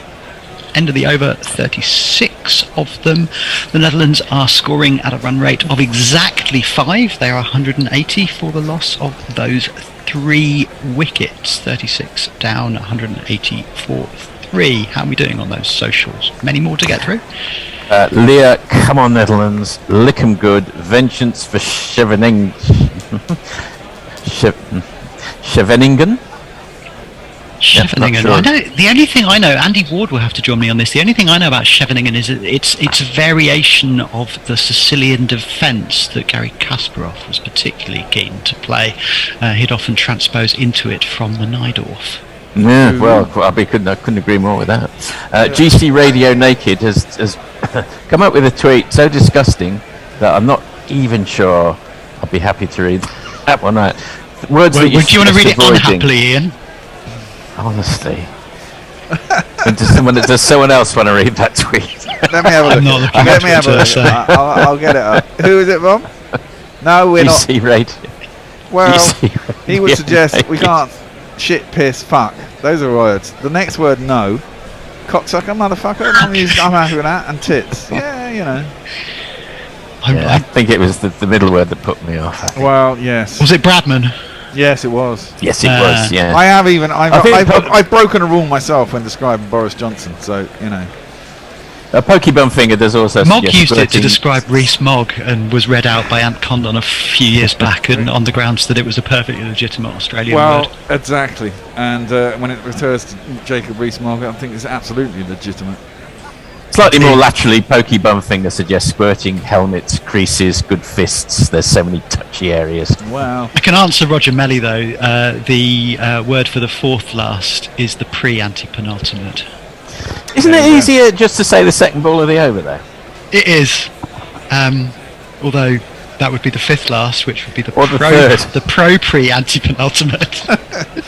End of the over, 36 of them. The Netherlands are scoring at a run rate of exactly 5. They are 180 for the loss of those 3 wickets. 36 down, 180 for 3. How are we doing on those socials? Many more to get through. Leah, come on Netherlands, lick 'em good. Vengeance for Scheveningen. Scheveningen. Scheveningen. Sure. I know, the only thing I know, Andy Ward will have to join me on this. The only thing I know about Scheveningen is that it's a variation of the Sicilian defence that Gary Kasparov was particularly keen to play. He'd often transpose into it from the Najdorf. Yeah, well, I couldn't agree more with that. GC Radio Naked has come up with a tweet so disgusting that I'm not even sure I'll be happy to read that one out. Words that Would you want to read it avoiding. unhappily, Ian? Honestly. Does someone else want to read that tweet? Let me have a look. I'm not looking Let me at have a Twitter, look. so- I'll get it up. Who is it from? No, we're not. GC Radio. Well, GC he would Radio suggest we Naked. can't shit, piss, fuck. Those are words. The next word, no. Cocksucker, motherfucker. I'm happy with that. And tits. Yeah, I think it was the middle word that put me off. Well, yes. Was it Bradman? Yes, it was. Yes, it was. Yeah. I've broken a rule myself when describing Boris Johnson. So Pokey Bumfinger does also. Mogg suggest used it to squirting- describe Rees Mogg and was read out by Ant Condon a few years back, and on the grounds that it was a perfectly legitimate Australian word. Exactly. And when it refers to Jacob Rees-Mogg, I think it's absolutely legitimate. Slightly more laterally, Pokey Bumfinger suggests squirting, helmets, creases, good fists. There's so many touchy areas. Wow. I can answer Roger Melly though. The word for the fourth last is the pre-anti-penultimate. Isn't it easier just to say the second ball of the over, though? It is. Although That would be the fifth last, which would be the Or the third. the pro pre anti-penultimate.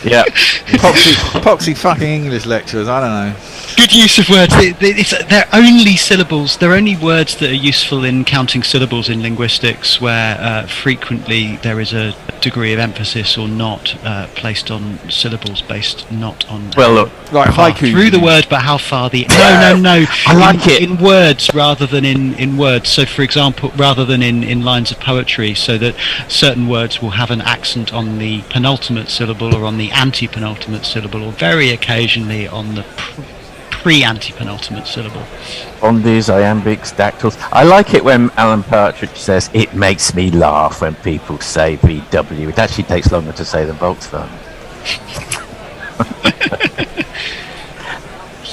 Yeah. Epoxy fucking English lecturers, I don't know. Good use of words. They're only syllables. They're only words that are useful in counting syllables in linguistics, where frequently there is a degree of emphasis or not placed on syllables based not on. Well, look, Like far haiku. through the word, but how far the no. I like it. In words rather than in words. So, for example, rather than in lines of poetry, so that certain words will have an accent on the penultimate syllable or on the anti-penultimate syllable, or very occasionally on the pre-anti-penultimate syllable. on these iambics, dactyls. I like it when Alan Partridge says, "It makes me laugh when people say VW." It actually takes longer to say than Volkswagen.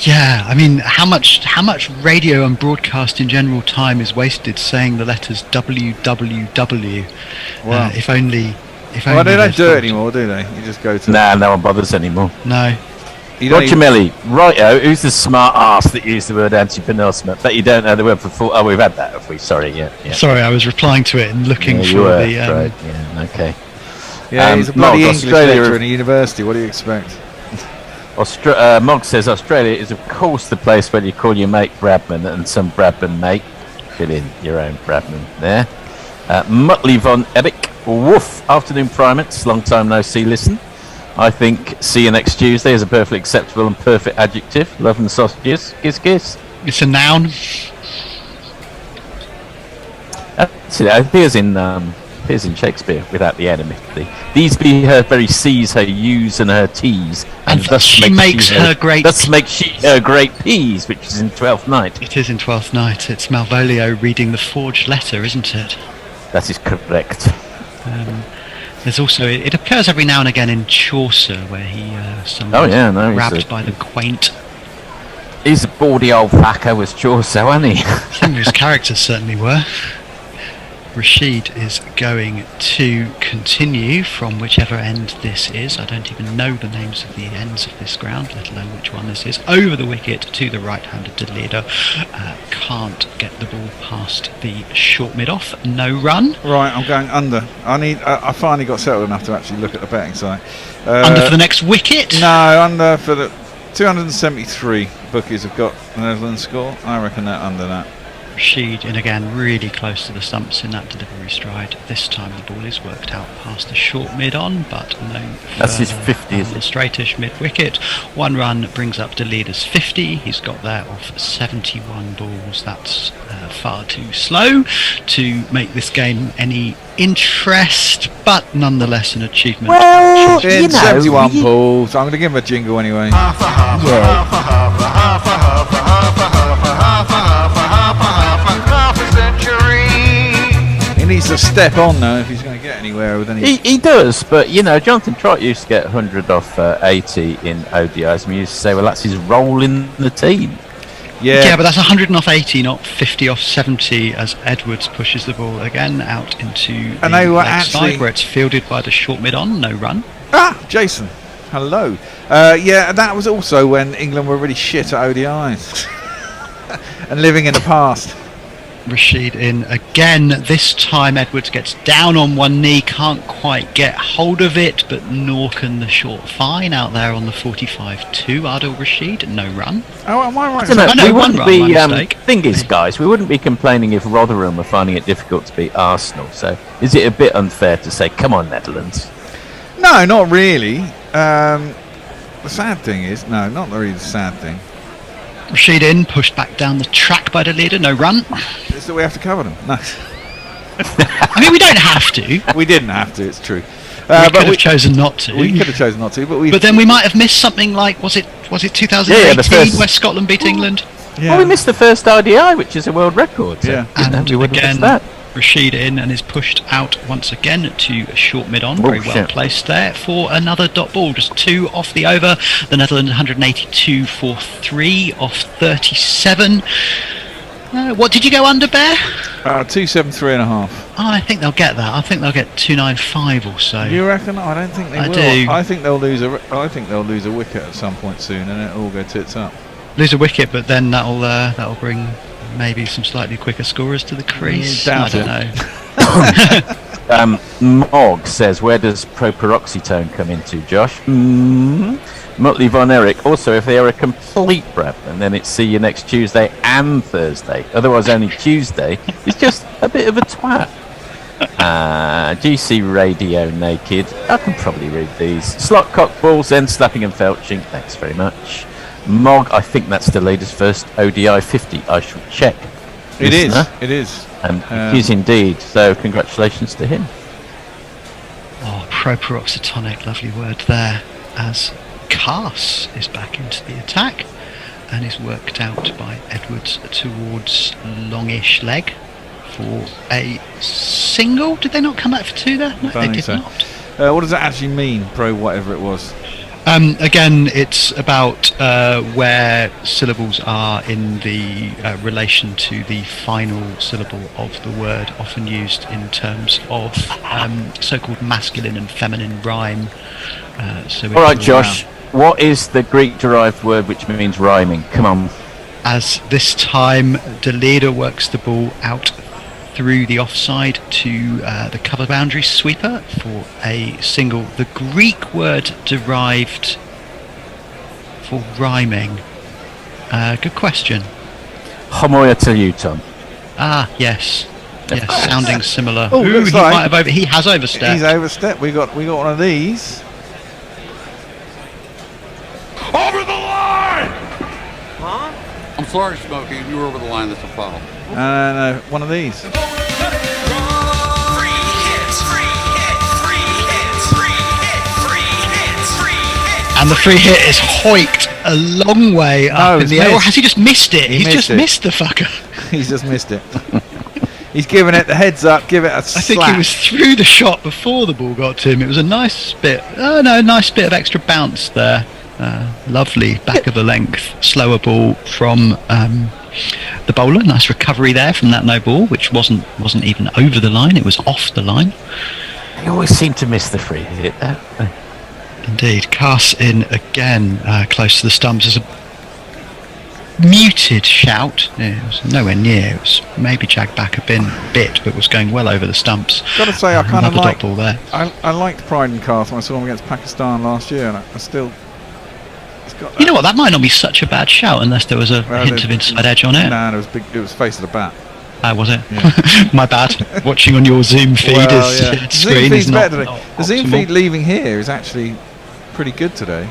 Yeah, I mean, how much radio and broadcast in general time is wasted saying the letters WWW? Wow. If only. Well, they don't there's do it thought. anymore, do they? You just go to. Nah, no one bothers anymore. No. You don't Roger Melly, righto, who's the smart ass that used the word anti-penultimate? Bet you don't know the word for full. Oh, we've had that, have we? Sorry, yeah. Sorry, I was replying to it and looking Yeah, for you were, the. right, yeah, okay. Yeah, he's a bloody Mog, English Australia- lecturer in a university. What do you expect? Mog says Australia is of course the place where you call your mate Bradman and some Bradman mate. Fill in your own Bradman there. Muttley von Ebick, woof, afternoon primates, long time no see, listen. I think see you next Tuesday is a perfectly acceptable and perfect adjective. Love and sausages, kiss kiss. It's a noun. See, that appears in Shakespeare without the enemy. These be her very C's, her U's and her T's, And thus she makes her great. Thus makes she her great P's, which is in Twelfth Night. It is in Twelfth Night. It's Malvolio reading the forged letter, isn't it? That is correct. There's also it occurs every now and again in Chaucer, where he someone's he's grabbed by the quaint. He's a bawdy old fucker, was Chaucer, wasn't he? Some of his characters certainly were. Rashid is going to continue from whichever end this is. I don't even know the names of the ends of this ground, let alone which one this is. Over the wicket to the right-handed Toledo. Can't get the ball past the short mid-off. No run. Right, I'm going under. I finally got settled enough to actually look at the betting site. Under for the next wicket? No, under for the 273 bookies have got the Netherlands score. I reckon they're under that. Rashid in again, really close to the stumps in that delivery stride. This time the ball is worked out past the short mid-on, but no That's his further 50, is on the it? straightish mid-wicket. One run brings up Deleda's 50. He's got there off 71 balls. That's far too slow to make this game any interest, but nonetheless an achievement. Well, In you know, 71 balls. I'm going to give him a jingle anyway. He needs to step on though if he's going to get anywhere with any. He does, but you know, Jonathan Trott used to get 100 off 80 in ODIs, and we used to say, well, that's his role in the team. Yeah, but that's 100 off 80, not 50 off 70, as Edwards pushes the ball again out into And the they were leg actually- side, where it's fielded by the short mid-on. No run. Ah, Jason. Hello. Yeah, that was also when England were really shit at ODIs and living in the past. Rashid in again. This time Edwards gets down on one knee, can't quite get hold of it, but Norcan the short fine out there on the 45-2. Adil Rashid, no run. Oh, am I right? I don't know, I know, we one wouldn't run, be. my mistake. Thing is, guys, we wouldn't be complaining if Rotherham were finding it difficult to beat Arsenal. So, is it a bit unfair to say, "Come on, Netherlands"? No, not really. The sad thing is, no, not really the sad thing. Rashid in, pushed back down the track by the leader, no run. It's that we have to cover them. No, I mean, we don't have to. we didn't have to. It's true. We But could have chosen not to. we could have chosen not to, but we. But then we might have missed something like, was it 2018 Yeah, the first- where Scotland beat England? Yeah. Well, we missed the first RDI, which is a world record. So, Yeah. you know, And we wouldn't have again, missed that. Rashid in and is pushed out once again to short mid-on. Oh, Very well shit. placed there for another dot ball. Just 2 off the over. The Netherlands 182 for 3 off 37. What did you go under, Bear? 273.5. Oh, I think they'll get that. I think they'll get 295 or so. You reckon? I don't think they I will. do. I think they'll lose a. I think they'll lose a wicket at some point soon, and it'll all go tits up. Lose a wicket, but then that'll bring maybe some slightly quicker scorers to the crease. I doubt don't it. know. Mog says, where does properoxetone come into, Josh? Motley Von Erich, also if they are a complete brab, and then it's see you next Tuesday and Thursday. Otherwise only Tuesday is just a bit of a twat. GC Radio Naked, I can probably read these. Slot Cockballs, then Slapping and Felching, thanks very much. Mog, I think that's the latest first ODI 50, I shall check. It Listener. is. It is indeed, so congratulations to him. Oh, properoxetonic, lovely word there. As Cass is back into the attack and is worked out by Edwards towards longish leg for a single. Did they not come back for two there? No, they did not. What does that actually mean, pro whatever it was? Again, it's about where syllables are in the relation to the final syllable of the word, often used in terms of so-called masculine and feminine rhyme. All right, Josh, what is the Greek-derived word which means rhyming? Come on. As this time, the leader works the ball out through the offside to the cover boundary sweeper for a single. The Greek word derived for rhyming. Good question. Homoioteuton. Ah, yes. Yes, sounding similar. Oh, looks like he has overstepped. He's overstepped. We got one of these. Over the line! Huh? I'm sorry, Smokey. You were over the line. That's a foul. No, one of these. And the free hit is hoiked a long way up in the air. Or has he just missed it? He's just missed the fucker. He's just missed it. He's giving it the heads up, give it a slap. I think he was through the shot before the ball got to him. It was a nice bit. Nice bit of extra bounce there. Lovely back of the length, slower ball from the bowler. Nice recovery there from that no ball, which wasn't even over the line. It was off the line. They always seem to miss the free hit. Indeed, Cass in again, close to the stumps. There's a muted shout. It was nowhere near. It was maybe jagged back a bit, but was going well over the stumps. Got to say, I kind of like. Ball there. I liked Pride and Cass when I saw him against Pakistan last year, and I still. You know what? That might not be such a bad shout unless there was a hint of inside edge on it. No, it was face of the bat. Was it? Yeah. My bad. Watching on your Zoom feed screen is not better today. The Zoom feed leaving here is actually pretty good today.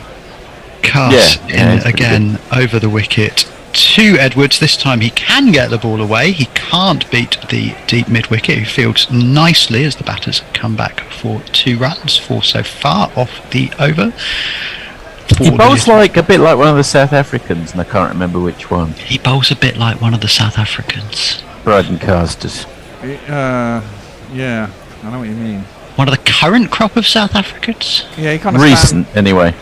Cass again over the wicket to Edwards. This time he can get the ball away. He can't beat the deep mid wicket, who fields nicely as the batters come back for 2 runs, 4 so far off the over. He bowls a bit like one of the South Africans, and I can't remember which one. He bowls a bit like one of the South Africans. Braden Casters. Yeah, I know what you mean. One of the current crop of South Africans? Yeah, he kind of recent, anyway.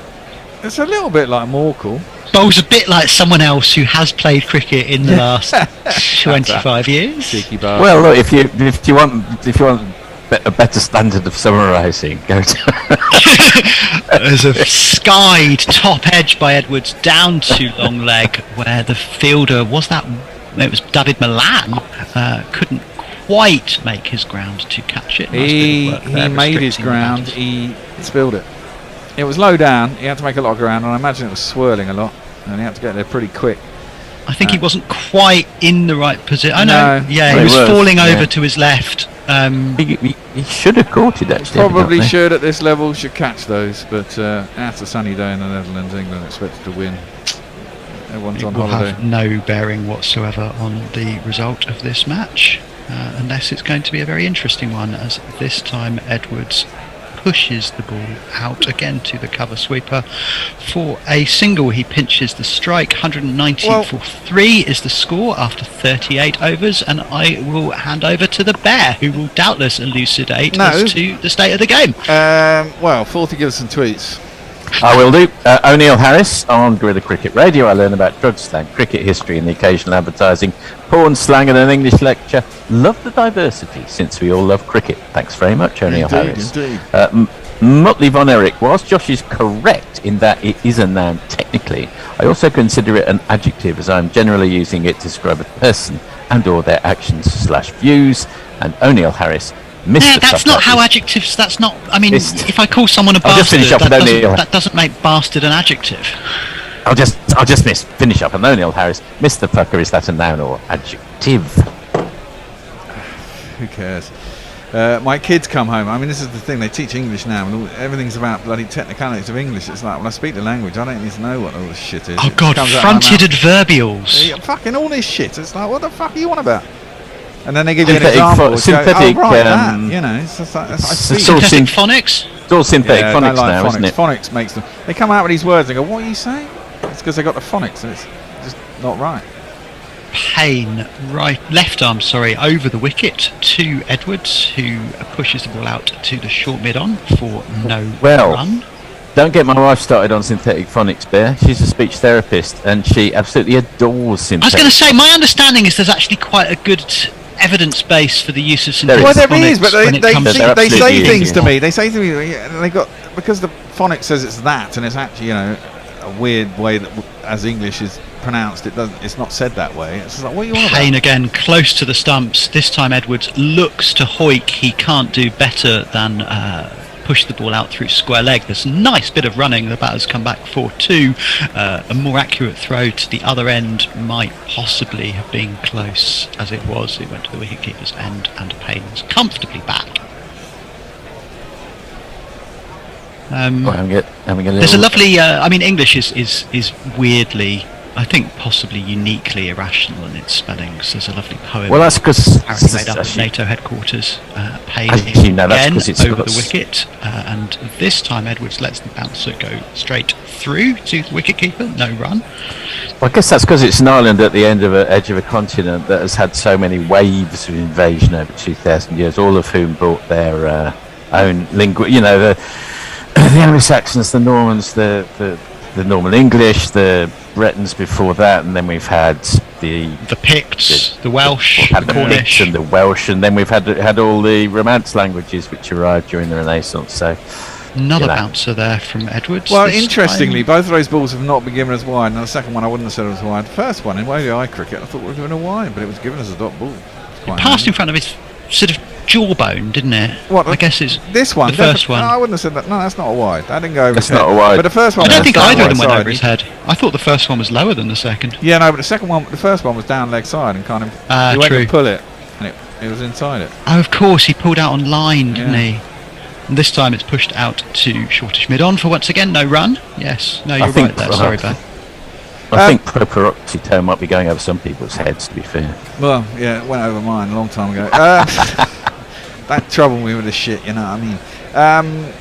It's a little bit like Morkel. Bowls a bit like someone else who has played cricket in the last 25 years. Cheeky bar. Well, look, if you want a better standard of summarising, go to. There's a skied top edge by Edwards down to long leg, where the fielder it was David Milan, couldn't quite make his ground to catch it. He made his ground. He spilled it. It was low down. He had to make a lot of ground, and I imagine it was swirling a lot, and he had to get there pretty quick. I think he wasn't quite in the right position. I know. No. Yeah, he was falling over to his left. He should have caught it, actually. Probably should at this level, should catch those, but that's a sunny day in the Netherlands. England expected to win. Everyone's on holiday. Have no bearing whatsoever on the result of this match, unless it's going to be a very interesting one, as this time Edwards pushes the ball out again to the cover sweeper for a single. He pinches the strike. 190 for 3 is the score after 38 overs, and I will hand over to the Bear, who will doubtless elucidate as to the state of the game. 40 gives some tweets. I will do. O'Neill Harris on Guerrilla Cricket Radio. I learn about drug slang, cricket history, and the occasional advertising, porn slang, and an English lecture. Love the diversity, since we all love cricket. Thanks very much, O'Neill Harris. Indeed. Motley Von Erich, whilst Josh is correct in that it is a noun technically, I also consider it an adjective, as I'm generally using it to describe a person and or their actions/views. And O'Neill Harris, Mr. Yeah, that's not how adjectives. That's not. I mean, if I call someone a bastard, that doesn't make bastard an adjective. I'll just finish up on O'Neill Harris. Mr. Fucker, is that a noun or adjective? Who cares? My kids come home. I mean, this is the thing. They teach English now, and everything's about bloody technicalities of English. It's like when I speak the language, I don't need to know what all this shit is. Oh God, fronted adverbials. Yeah, fucking all this shit. It's like, what the fuck are you on about? And then they give you an example. Synthetic, you know, it's just like, synthetic phonics. It's all synthetic phonics like now, phonics. isn't it? Phonics makes them. They come out with these words and go, "What are you saying?" It's because they got the phonics, and it's just not right. Payne, left arm, over the wicket to Edwards, who pushes the ball out to the short mid-on for no run. Don't get my wife started on synthetic phonics, Bear. She's a speech therapist, and she absolutely adores synthetic. I was going to say, my understanding is there's actually quite a good evidence base for the use of synthetic phonics. Well, there is, but they say things to me. They say to me, they got, because the phonics says it's that, and it's actually, a weird way that, as English is pronounced, it's not said that way. It's just like, what are you on about? Payne again, close to the stumps. This time Edwards looks to Hoyk. He can't do better than push the ball out through square leg. There's a nice bit of running. The batter's come back for 2. A more accurate throw to the other end might possibly have been close, as it was. It went to the wicketkeeper's end, and Payne was comfortably back. There's a lovely. English is weirdly, I think, possibly uniquely irrational in its spellings. There's a lovely poem. Well, that's because made up at NATO headquarters. Payne again over the wicket, and this time Edwards lets the bouncer go straight through to the wicketkeeper. No run. Well, I guess that's because it's an island at the edge of a continent that has had so many waves of invasion over 2,000 years, all of whom brought their own language. The Anglo-Saxons, the Normans, the normal English, the Bretons before that, and then we've had the Picts, the Welsh, the Cornish, and the Welsh, and then we've had all the Romance languages which arrived during the Renaissance. So another bouncer there from Edwards. Well, interestingly, both of those balls have not been given as wide. And the second one, I wouldn't have said it was wide. The first one in ODI cricket, I thought we were doing a wide, but it was given as a dot ball. It passed in front of his sort of jawbone, didn't it? What? I guess it's this one. The first one. No, I wouldn't have said that. No, that's not a wide. That didn't go over his head. That's not a wide. But the first one. I don't think either of them went over his head. I thought the first one was lower than the second. Yeah, no, but the first one was down leg side and kind of. He went to pull it, and it was inside it. Oh, of course, he pulled out on line, didn't he? And this time it's pushed out to shortish mid-on for once again no run. Yes, no, you're right there. Sorry, Ben. I think proper oxytone might be going over some people's heads, to be fair. Well, yeah, it went over mine a long time ago. Don't trouble me with this shit, you know what I mean?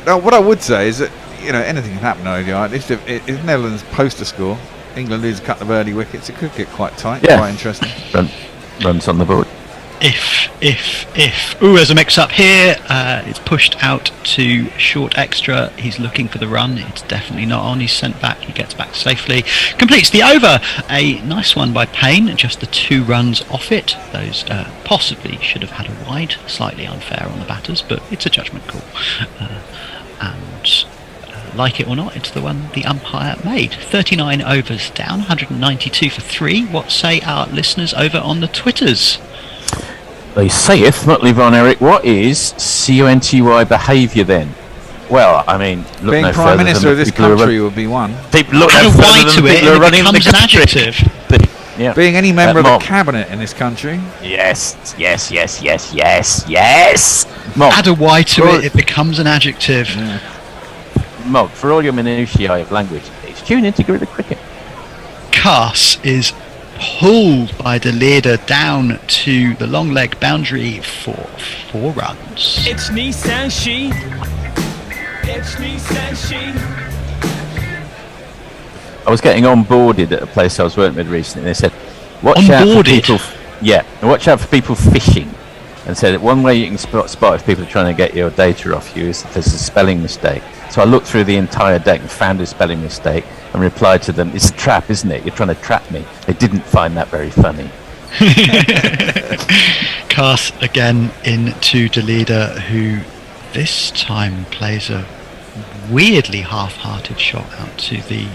No, what I would say is that, anything can happen in ODI. If Netherlands post a score, England lose a couple of early wickets, it could get quite tight, quite interesting. Runs on the board. If. Ooh, there's a mix-up here. It's pushed out to short extra. He's looking for the run. It's definitely not on. He's sent back. He gets back safely. Completes the over. A nice one by Payne. Just the 2 runs off it. Those possibly should have had a wide. Slightly unfair on the batters, but it's a judgment call. And like it or not, it's the one the umpire made. 39 overs down. 192 for 3. What say our listeners over on the Twitters? They saith, Motley Von Erich, what is CUNTY behaviour then? Well, I mean, look being no Prime further Minister than of this country would be one. People look add no a Y further to than it people who are and it running the becomes an country. adjective. Yeah. Being any member of the cabinet in this country. Yes. Mog, add a Y to it, it becomes an adjective. Yeah. Mog, for all your minutiae of language, please tune in to Gorilla Cricket. Cass is pulled by De Leerde down to the long leg boundary for 4 runs. It's me, says she. It's me, says she. I was getting onboarded at a place I was working with recently, and they said, watch out for people fishing. And said that one way you can spot if people are trying to get your data off you is if there's a spelling mistake. So I looked through the entire deck and found a spelling mistake and replied to them, it's a trap, isn't it? You're trying to trap me. They didn't find that very funny. Cass again into De Leerde, who this time plays a weirdly half-hearted shot out to the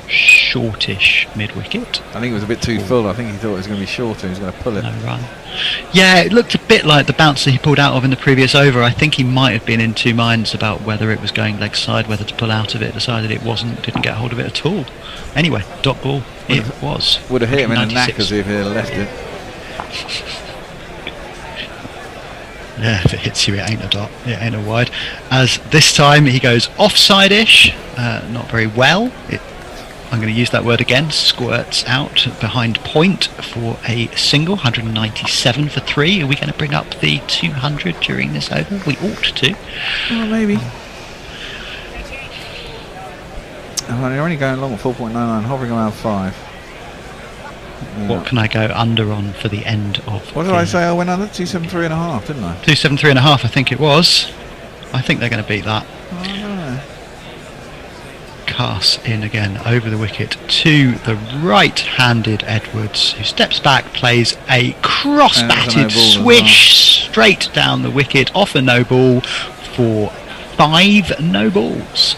shortish mid-wicket. I think it was a bit too full. I think he thought it was going to be shorter. He was going to pull it. No run. Yeah, it looked a bit like the bouncer he pulled out of in the previous over. I think he might have been in two minds about whether it was going leg side, whether to pull out of it. Decided it wasn't. Didn't get hold of it at all. Anyway, dot ball. It was. Would have hit him in the knack 96. as if he had left it. Yeah, if it hits you, it ain't a dot. It ain't a wide. As this time he goes offside-ish. Not very well. I'm going to use that word again. Squirts out behind point for a single. 197 for 3. Are we going to bring up the 200 during this over? We ought to. Well, maybe. They're only going along at 4.99, hovering around 5. What can I go under on for the end of? What did I say? I went under 273.5, didn't I? 273.5, I think it was. I think they're going to beat that. Oh, no. Cass in again over the wicket to the right-handed Edwards, who steps back, plays a cross-batted swish straight down the wicket off a no ball for 5 no balls.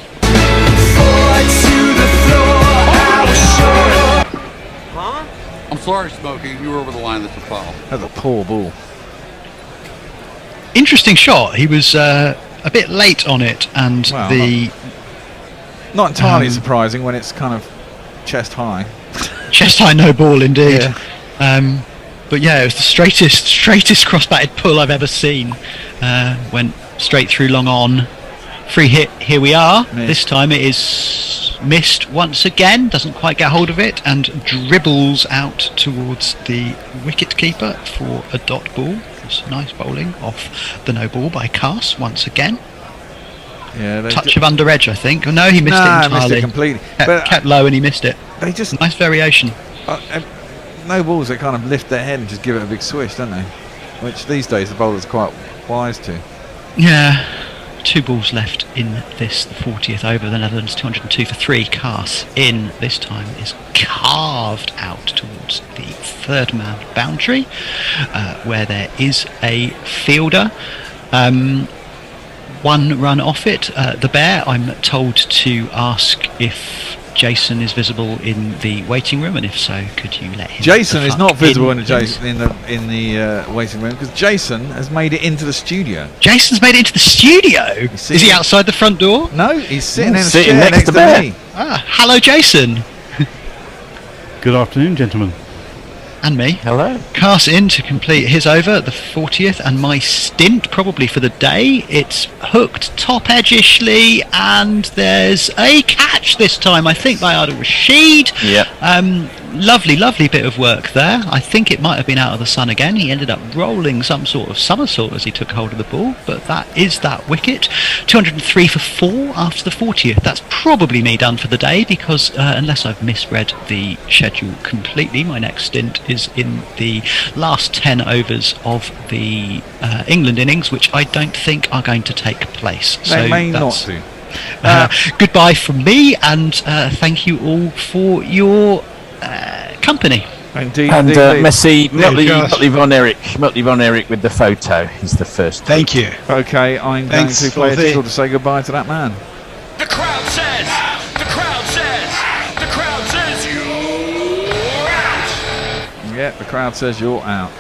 I'm sorry, Smokey. You were over the line. That's a foul. That's a poor ball. Interesting shot. He was a bit late on it, and not entirely surprising when it's kind of chest high. Chest high no ball indeed. Yeah. But yeah, it was the straightest cross-batted pull I've ever seen. Went straight through long on. Free hit, here we are. Missed. This time it is missed once again, doesn't quite get hold of it, and dribbles out towards the wicket keeper for a dot ball. It's nice bowling off the no ball by Cass once again. Yeah, Touch of under edge, I think. No, he missed it entirely. Missed it completely. Kept low and he missed it. They just nice variation. No balls that kind of lift their head and just give it a big swish, don't they? Which these days the bowlers are quite wise to. Yeah. 2 balls left in this, the 40th over. The Netherlands 202 for 3. Cass in this time is carved out towards the third man boundary, where there is a fielder. 1 run off it. The Bear, I'm told to ask if Jason is visible in the waiting room, and if so, could you let him? Jason is not visible in the waiting room because Jason has made it into the studio. Jason's made it into the studio. Is he outside the front door? No, he's sitting in a chair next to me. Hello, Jason. Good afternoon, gentlemen. And me. Hello. Cass in to complete his over, the 40th, and my stint probably for the day. It's hooked top edgishly, and there's a catch this time, I think, by Adil Rashid. Yeah. Lovely bit of work there. I think it might have been out of the sun again. He ended up rolling some sort of somersault as he took hold of the ball, but that is that wicket. 203 for 4 after the 40th. That's probably me done for the day, because unless I've misread the schedule completely, my next stint is in the last 10 overs of the England innings, which I don't think are going to take place. They may not do. Goodbye from me, and thank you all for your company. Indeed, and indeed. Motley Von Erich with the photo is the first. Thank you. Okay, I'm Thanks going to play a for the- jingle to say goodbye to that man. The crowd says, the crowd says you're out. Yeah, the crowd says you're out.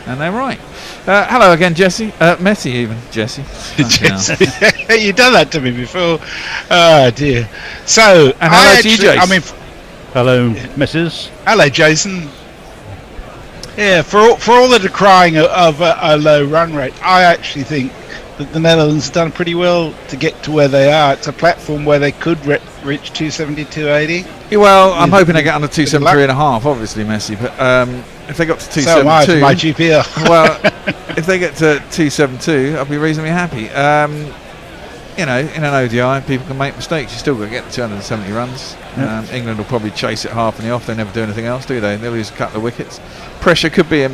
And they're right. Hello again, Jesse. Messi even. Jesse. Jesse. You've done that to me before. Oh dear. So, And hello to you, Jason. Hello, Mrs. Hello, Jason. Yeah, for all the decrying of a low run rate, I actually think that the Netherlands have done pretty well to get to where they are. It's a platform where they could reach 270, 280. Yeah, well, I'm hoping they get under 273.5, obviously, Messi. But if they got to 272, So am I, for my GPL. well, if they get to 272, I'll be reasonably happy. You know, in an ODI, people can make mistakes. You still got to get to 270 runs. Yep. England will probably chase it half in the off. They never do anything else, do they? They'll lose a couple of wickets. Pressure could be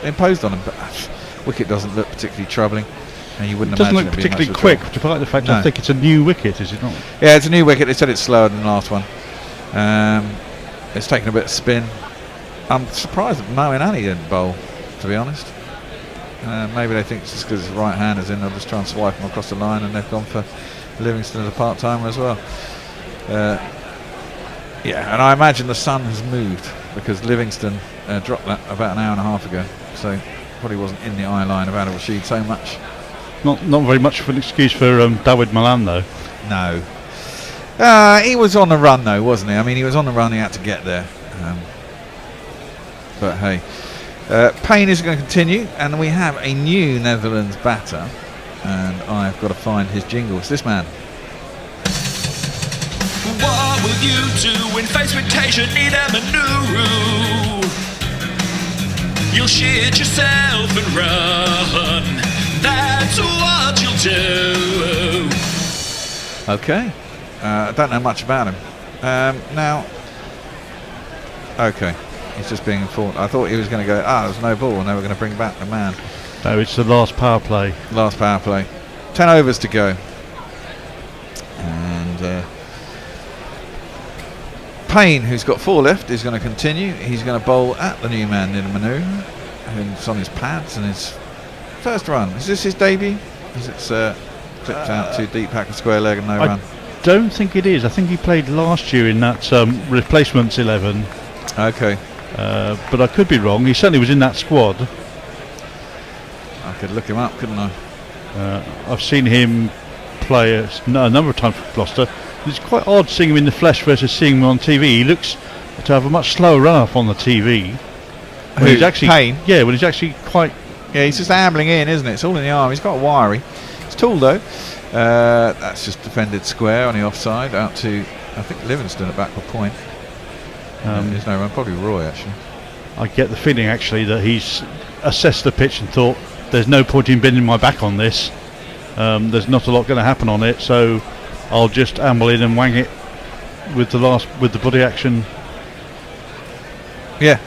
imposed on them, but wicket doesn't look particularly troubling. And you wouldn't It doesn't imagine look it'd be particularly much of a quick, trouble. despite the fact No. I think it's a new wicket, is it not? Yeah, it's a new wicket. They said it's slower than the last one. It's taken a bit of spin. I'm surprised that Moeen Ali didn't bowl, to be honest. Maybe they think it's just because it's right-handers in, they'll just try and swipe them across the line, and they've gone for Livingston as a part-timer as well. Yeah, and I imagine the sun has moved because Livingston dropped that about an hour and a half ago, so probably wasn't in the eye line of Adil Rashid so much. Not very much of an excuse for David Milan, though. No. He was on the run, though, wasn't he? I mean, he was on the run, he had to get there. But hey. Payne is going to continue, and we have a new Netherlands batter, and I've got to find his jingle. It's this man. What will you do when faced with Tasia Nida Manuru? You'll shit yourself and run. That's what you'll do. Okay. I don't know much about him. Now, okay. He's just being informed. I thought he was going to go, there's no ball, and they were going to bring back the man. No, it's the last power play. Last power play. 10 overs to go. And Payne, who's got 4 left, is going to continue. He's going to bowl at the new man, Nida Manu, who's on his pads, and his first run. Is this his debut? Is it clipped out too deep, hack a square leg and no run? I don't think it is. I think he played last year in that replacements 11. Okay. But I could be wrong. He certainly was in that squad. I could look him up, couldn't I? I've seen him play a number of times for Gloucester. It's quite odd seeing him in the flesh versus seeing him on TV. He looks to have a much slower run-up on the TV. When he's actually, Payne? Yeah, when he's actually quite... Yeah, he's just ambling in, isn't it? It's all in the arm. He's got a wiry. It's tall, though. That's just defended square on the offside out to, I think, Livingston at backward point. There's no run, probably Roy, actually. I get the feeling, actually, that he's assessed the pitch and thought, there's no point in bending my back on this. There's not a lot going to happen on it, so I'll just amble in and wang it with the body action. Yeah,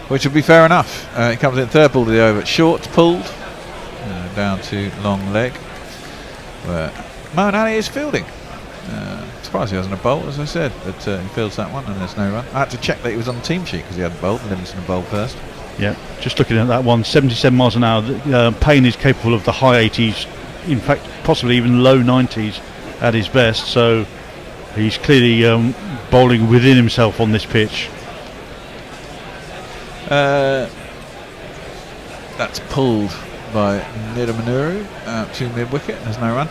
which would be fair enough. He comes in third ball to the over at short, pulled down to long leg, where Moeen Ali is fielding. Surprised he hasn't a bolt, as I said, but he fields that one and there's no run. I had to check that he was on the team sheet because he hadn't bowled, and Livingston had bowled first. Yeah, just looking at that one, 77 miles an hour. Payne is capable of the high 80s, in fact, possibly even low 90s at his best, so he's clearly bowling within himself on this pitch. That's pulled by Nida Manuru to mid-wicket. There's no run.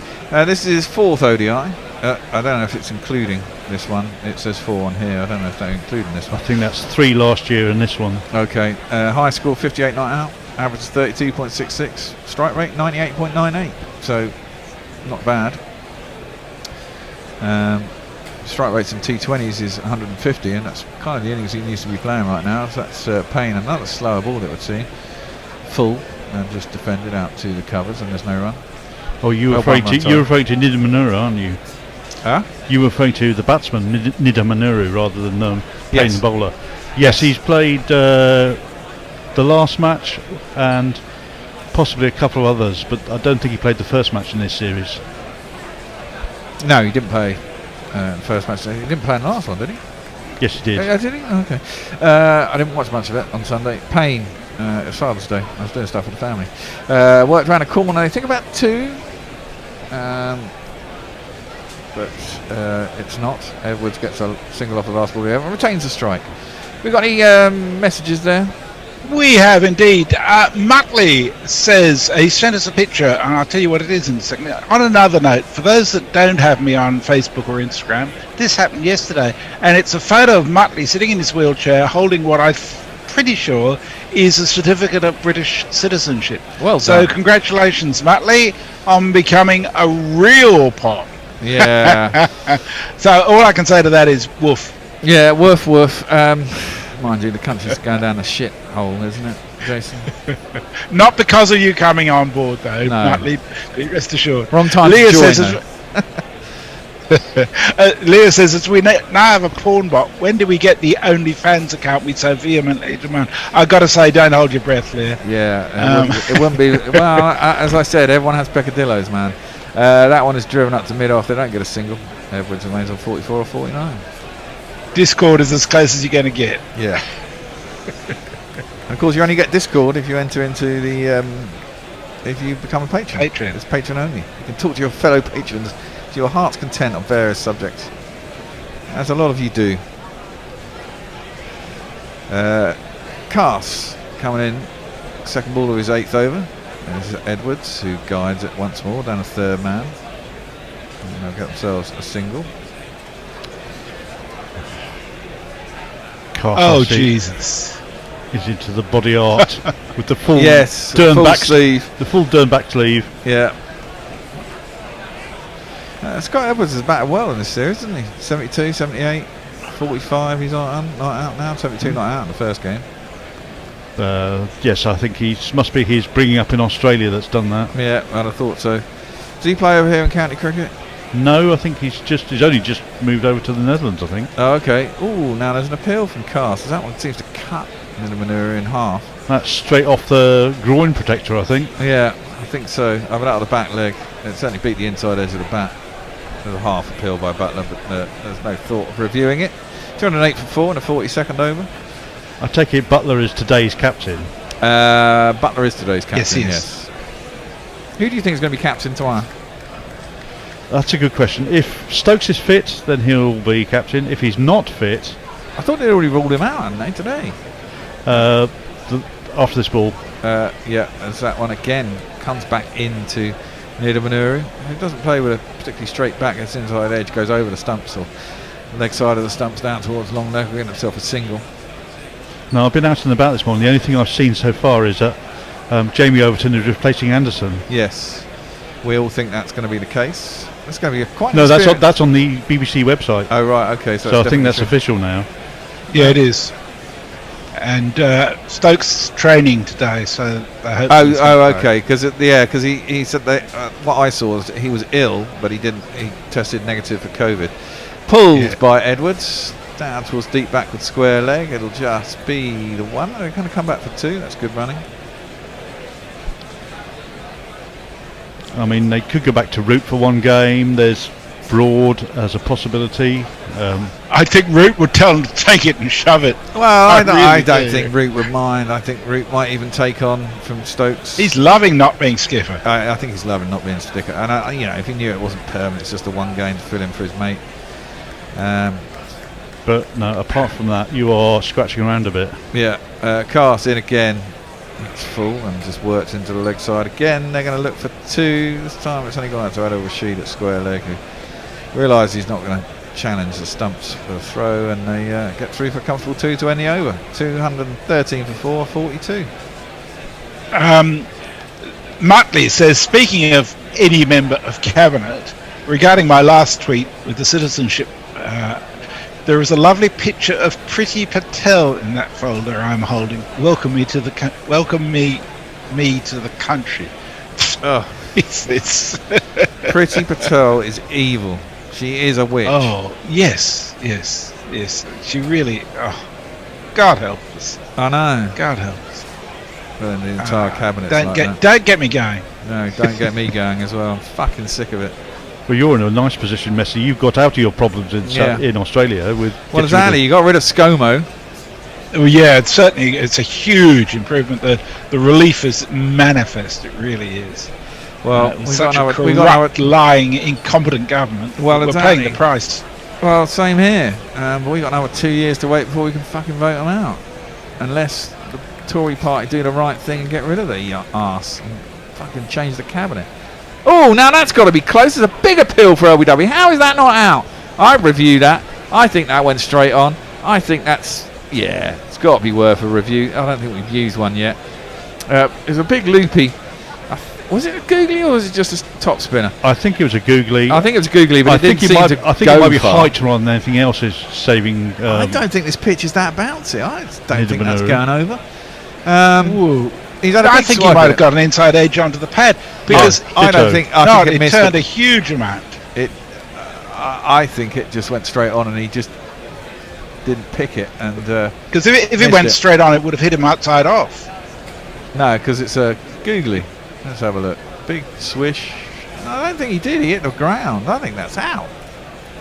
This is his 4th ODI. I don't know if it's including this one. It says 4 on here. I don't know if they're including this one. I think that's 3 last year and this one. Okay. High score 58 not out. Average 32.66. Strike rate 98.98. So not bad. Strike rates in T20s is 150, and that's kind of the innings he needs to be playing right now. So that's Payne. Another slower ball, it would seem. Full and just defended out to the covers, and there's no run. Oh, you're referring to Nida Manuru, aren't you? Huh? You were referring to the batsman Nida Manuru rather than Payne, the bowler. Yes, he's played the last match and possibly a couple of others, but I don't think he played the first match in this series. No, he didn't play the first match. He didn't play in the last one, did he? Yes, he did. Did he? Okay. I didn't watch much of it on Sunday. Payne, it was Father's Day. I was doing stuff with the family. Worked around a corner, I think about 2. But it's not. Edwards gets a single off the last ball and retains the strike. We got any messages there? We have indeed. Muttley says he sent us a picture, and I'll tell you what it is in a second. On another note, for those that don't have me on Facebook or Instagram, this happened yesterday, and it's a photo of Muttley sitting in his wheelchair holding what I'm pretty sure is a certificate of British citizenship. Well done. So congratulations, Muttley, on becoming a real pop. Yeah. So all I can say to that is woof. Yeah, woof woof. Mind you, the country's going down the shit hole, isn't it, Jason? Not because of you coming on board, though. No. Muttley, be rest assured. Wrong time Leah to join, says Leah says, as we now have a porn bot, when do we get the OnlyFans account we so vehemently demand? I've got to say, don't hold your breath, Leah. Yeah, it wouldn't be. Well, as I said, everyone has peccadillos, man. That one is driven up to mid-off. They don't get a single. Edwards remains on 44 or 49. Discord is as close as you're going to get. Yeah. of course, you only get Discord if you enter into the if you become a patron. It's patron only. You can talk to your fellow patrons to your heart's content on various subjects, as a lot of you do. Cass coming in, second ball of his 8th over. There's Edwards, who guides it once more down a third man. And they'll get themselves a single. Oh, Jesus. He's into the body art with the full sleeve. The full Dernback sleeve. Yeah. Scott Edwards has batted well in this series, isn't he? 72, 78, 45. He's not out now. 72 not out in the first game. Yes, I think must be his bringing up in Australia that's done that. Yeah, I'd have thought so. Does he play over here in county cricket? No, I think he's only just moved over to the Netherlands, I think. Oh, okay. Oh, now there's an appeal from Cass. That one seems to cut Manura in half. That's straight off the groin protector, I think. Yeah, I think so. I've been out of the back leg. It certainly beat the inside edge of the bat. There's a half appeal by Butler, but there's no thought of reviewing it. 208 for 4 and a 42nd over. I take it Butler is today's captain. Butler is today's captain, yes, he is. Yes. Who do you think is going to be captain tomorrow? That's a good question. If Stokes is fit, then he'll be captain. If he's not fit... I thought they'd already ruled him out, hadn't they, today? After this ball. Yeah, as that one again comes back into Manura, who doesn't play with a particularly straight back. As inside edge goes over the stumps or the leg side of the stumps down towards long leg, getting himself a single. No, I've been out and about this morning. The only thing I've seen so far is that Jamie Overton is replacing Anderson. Yes, we all think that's going to be the case. It's going to be quite. No, that's on the BBC website. Oh right, okay. So I think that's official now. Yeah, it is. And Stokes training today, so I hope. Okay. Because he said that what I saw was he was ill, but he tested negative for COVID. Pulled by Edwards down towards deep back with square leg. It'll just be the one. They're going to come back for 2. That's good running. I mean, they could go back to Root for one game. There's Broad as a possibility. I think Root would tell him to take it and shove it. Well, I don't think Root would mind. I think Root might even take on from Stokes. He's loving not being skipper. I think he's loving not being sticker. And if he knew it wasn't permanent, it's just a one game to fill in for his mate. But no, apart from that, you are scratching around a bit. Yeah, Cass in again. It's full and just works into the leg side again. They're going to look for 2. This time it's only gone out to Adil Rashid at square leg, who realises he's not going to challenge the stumps for a throw, and they get through for a comfortable 2 to end the over. 213 for 4, 42. Muttley says, speaking of any member of cabinet, regarding my last tweet with the citizenship, there is a lovely picture of Priti Patel in that folder I'm holding. Welcome me to the country. Oh, it's Priti Patel is evil. She is a witch. Oh yes. She really. Oh, God help us. I know. God help us. Well, the entire cabinet. Don't get me going. No, don't get me going as well. I'm fucking sick of it. Well, you're in a nice position, Messi. You've got out of your problems in Australia with. Well, exactly. You got rid of ScoMo. Well, yeah, it's a huge improvement. The relief is manifest. It really is. Well, we got lying, incompetent government. Well, we're exactly. paying the price. Well, same here. But we got another 2 years to wait before we can fucking vote them out, unless the Tory party do the right thing and get rid of the arse and fucking change the cabinet. Oh, now that's got to be close. There's a big appeal for LBW. How is that not out? I've reviewed that. I think that went straight on. I think it's got to be worth a review. I don't think we've used one yet. There's a big loopy. Was it a googly or was it just a top spinner? I think it was a googly. I think it was googly, but I think it might be height rather than anything else is saving. I don't think this pitch is that bouncy. I don't think that's going over. I think he might have got an inside edge onto the pad because I think it turned a huge amount. I think it just went straight on and he just didn't pick it, and because if it went straight on, it would have hit him outside off. No, because it's a googly. Let's have a look. Big swish. I don't think he did. He hit the ground. I think that's out.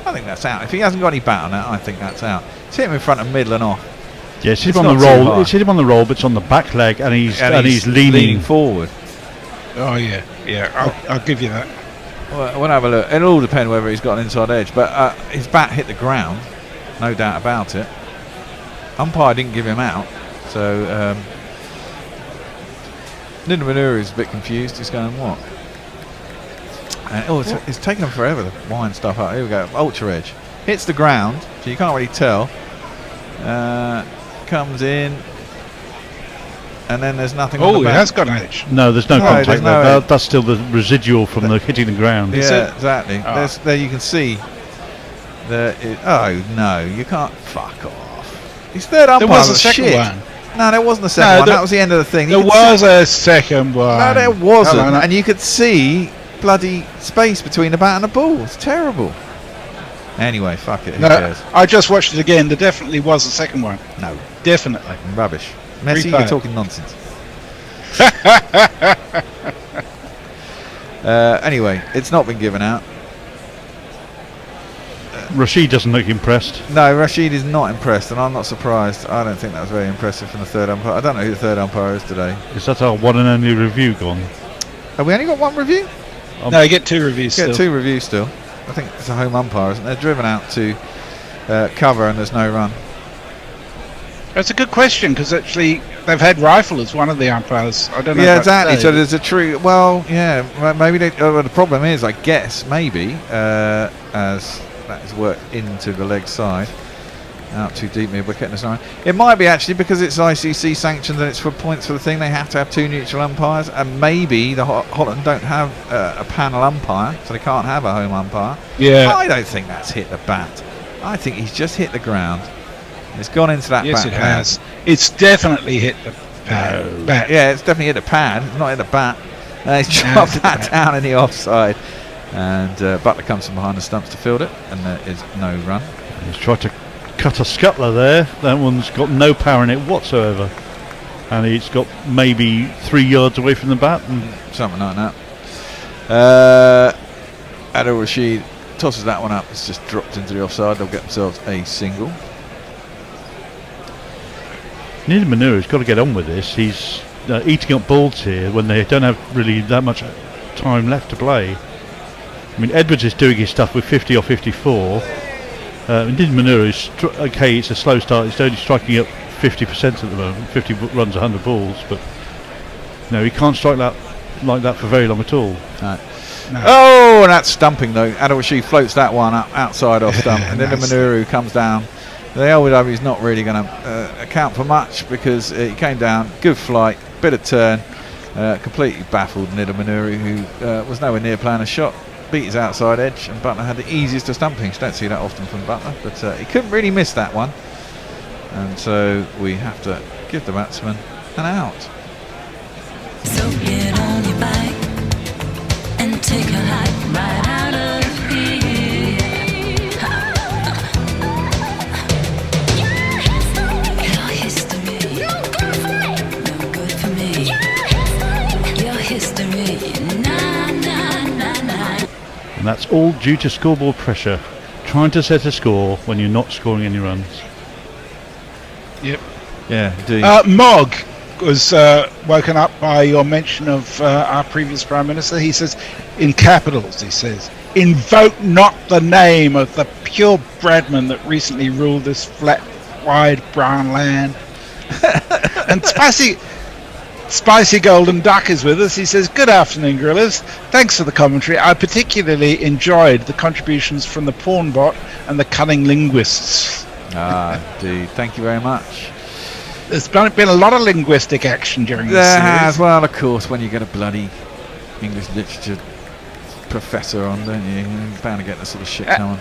If he hasn't got any bat on that, I think that's out. It's hit him in front of middle and off. Yeah, it's hit It's him on the not too roll. high. It's hit him on the roll, but it's on the back leg, and he's leaning forward. Oh yeah, I'll give you that. Well, we'll have a look. It'll all depend whether he's got an inside edge, but his bat hit the ground, no doubt about it. Umpire didn't give him out, so Linda Manura is a bit confused. He's going, what? And it's taking him forever to wind stuff up. Here we go. Ultra edge hits the ground, so you can't really tell. Comes in, and then there's nothing. Oh, on the it back. has got an edge. No, there's no No, contact there's there. no- That's still the residual from the hitting the ground. Yeah, exactly. Ah. There you can see. Oh no, you can't. Fuck off. His third umpire There was a was second shit. one. No, there wasn't a second one. That was the end of the thing. There You could was a second one. No, there wasn't. Hello, no. And you could see bloody space between the bat and the ball. It's terrible. Anyway, fuck it. Who No, cares? I just watched it again. There definitely was a second one. No, Definitely. rubbish. Messi, Replay. you're talking nonsense. Anyway, it's not been given out. Rashid doesn't look impressed. No, Rashid is not impressed, and I'm not surprised. I don't think that was very impressive from the third umpire. I don't know who the third umpire is today. Is that our one and only review gone? Have we only got one review? No, you get 2 reviews Get still. 2 reviews still. I think it's a home umpire, isn't it? They're driven out to cover, and there's no run. That's a good question because actually they've had Rifle as one of the umpires. I don't know. Yeah, about exactly. today, So but- there's a true. Well, yeah. Maybe the problem is, I guess, maybe as that is worked into the leg side, out too deep, maybe we're getting this on. It might be actually because it's ICC sanctioned and it's for points for the thing. They have to have 2 neutral umpires, and maybe the Holland don't have a panel umpire, so they can't have a home umpire. Yeah. I don't think that's hit the bat. I think he's just hit the ground. It's gone into that Yes, back it pad. has. It's definitely hit the pad. Bat. Yeah, it's definitely hit the pad, not hit the bat. He's dropped that down in the offside. And Butler comes from behind the stumps to field it, and there is no run. He's tried to cut a scuttler there. That one's got no power in it whatsoever. And it's got maybe 3 yards away from the bat. And Something like that. Adil Rashid tosses that one up. It's just dropped into the offside. They'll get themselves a single. Neil Manure's got to get on with this. He's eating up balls here when they don't have really that much time left to play. I mean, Edwards is doing his stuff with 50 or 54. Neil Manure is okay. It's a slow start. He's only striking up 50% at the moment. 50 runs, 100 balls, but no, he can't strike that like that for very long at all. No. Oh, and that's stumping though. Adil Rashid floats that one up outside off stump, and then the Manuru comes down. The LW is not really going to account for much because he came down, good flight, bit of turn, completely baffled Nida Manuru, who was nowhere near playing a shot, beat his outside edge, and Butler had the easiest of stumpings. Don't see that often from Butler, but he couldn't really miss that one, and so we have to give the batsman an out. So get on your bike and take a hike right out of here. Your history, no good for me. Your history, nah, nah, nah, nah. And that's all due to scoreboard pressure. Trying to set a score when you're not scoring any runs. Yep. Yeah, indeed. Mog was woken up by your mention of our previous Prime Minister. He says, in capitals, he says, invoke not the name of the pure bradman that recently ruled this flat, wide brown land. And Spicy Golden Duck is with us. He says, good afternoon, Gorillas. Thanks for the commentary. I particularly enjoyed the contributions from the porn bot and the cunning linguists. Indeed. Thank you very much. There's been a lot of linguistic action during this There series. has, well, of course, when you get a bloody English literature professor on, don't you? You're bound to get this sort of shit going.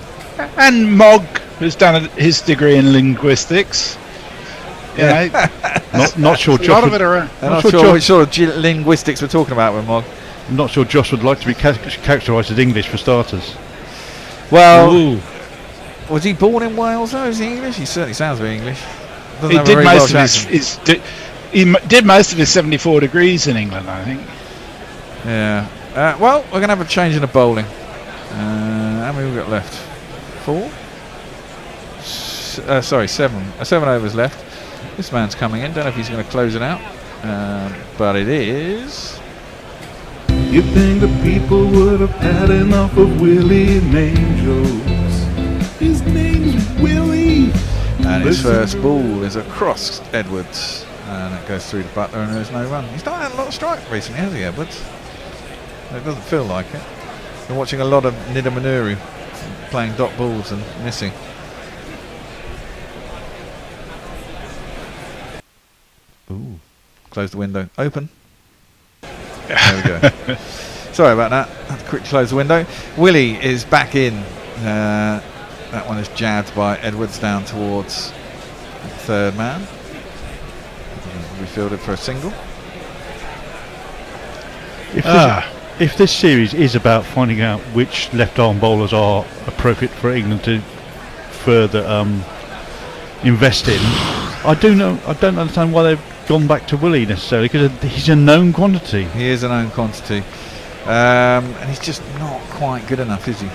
And Mog, who's done his degree in linguistics. You know, Not sure a lot Josh of would, it around. I'm not sure which sort of linguistics we're talking about with Mog. I'm not sure Josh would like to be characterised as English for starters. Well, Ooh. was he born in Wales though? Is he English? He certainly sounds very English. Doesn't He have a did very most Welsh of accent. he did most of his 74 degrees in England, I think. Yeah. Well, we're going to have a change in the bowling. How many we got left? 4? Sorry, 7. 7 overs left. This man's coming in. Don't know if he's going to close it out, but it is. You think the people would have had enough of Willie and Angels? His name's Willie. And his first ball is across Edwards, and it goes through to Butler, and there's no run. He's not had a lot of strike recently, has he, Edwards? It doesn't feel like it. Been watching a lot of Nidamanuru playing dot balls and missing. Ooh, close the window. Open. There we go. Sorry about that. Had to quickly close the window. Willie is back in. That one is jabbed by Edwards down towards third man. We fielded for a single. If this series is about finding out which left-arm bowlers are appropriate for England to further invest in, I don't understand why they've gone back to Willie necessarily, because he's a known quantity. He is a known quantity, and he's just not quite good enough, is he?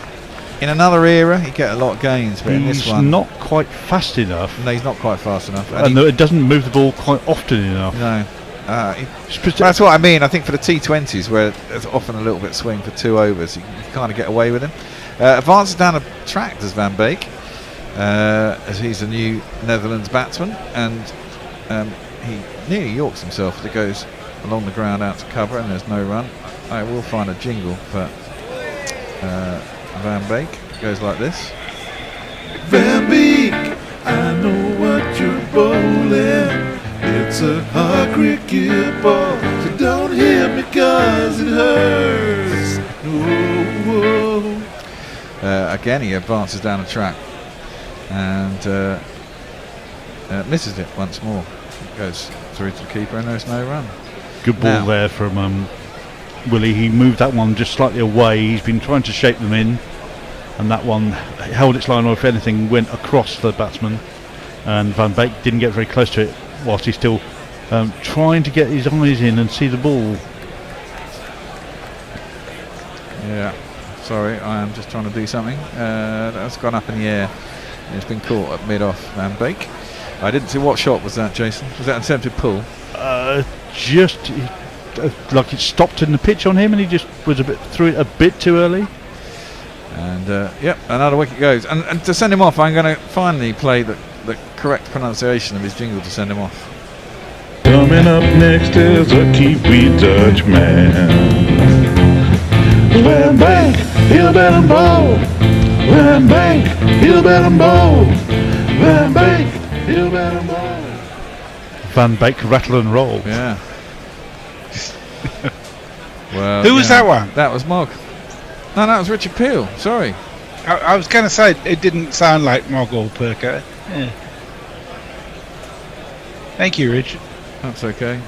In another era, he'd get a lot of gains, but in this one, he's not quite fast enough. No, he's not quite fast enough, and it doesn't move the ball quite often enough. No. That's what I mean. I think for the T20s, where there's often a little bit swing for 2 overs, you can kind of get away with him. Advances down a track does Van Beek, as he's a new Netherlands batsman, and he nearly yorks himself. It goes along the ground out to cover, and there's no run. I will find a jingle for Van Beek. It goes like this. Van Beek, I know what you're bowling. It's a hard cricket ball, so don't hit me 'cause it hurts. Whoa, whoa. Again, he advances down the track and misses it once more. It goes through to the keeper, and there's no run. Good ball there from Willie. He moved that one just slightly away. He's been trying to shape them in, and that one held its line, or if anything, went across the batsman. And Van Beek didn't get very close to it, whilst he's still trying to get his eyes in and see the ball. Yeah, sorry, I am just trying to do something. That's gone up in the air. It's been caught at mid-off, Van Beek. I didn't see what shot was that, Jason. Was that an attempted pull? Like it stopped in the pitch on him, and he just was threw it a bit too early. And yep, another wicket goes. And to send him off, I'm going to finally play the correct pronunciation of his jingle to send him off. Coming up next is a Kiwi Dutchman. Van Beek, he'll bet and bowl. Van Beek, he'll bet and bowl. Van Beek, he'll bet and bowl. Van Beek, rattle and roll. Yeah. Well, who was that one? That was Mog. No, that was Richard Peel. Sorry. I was going to say it didn't sound like Mog or Perker. Yeah. Thank you, Richard. That's okay.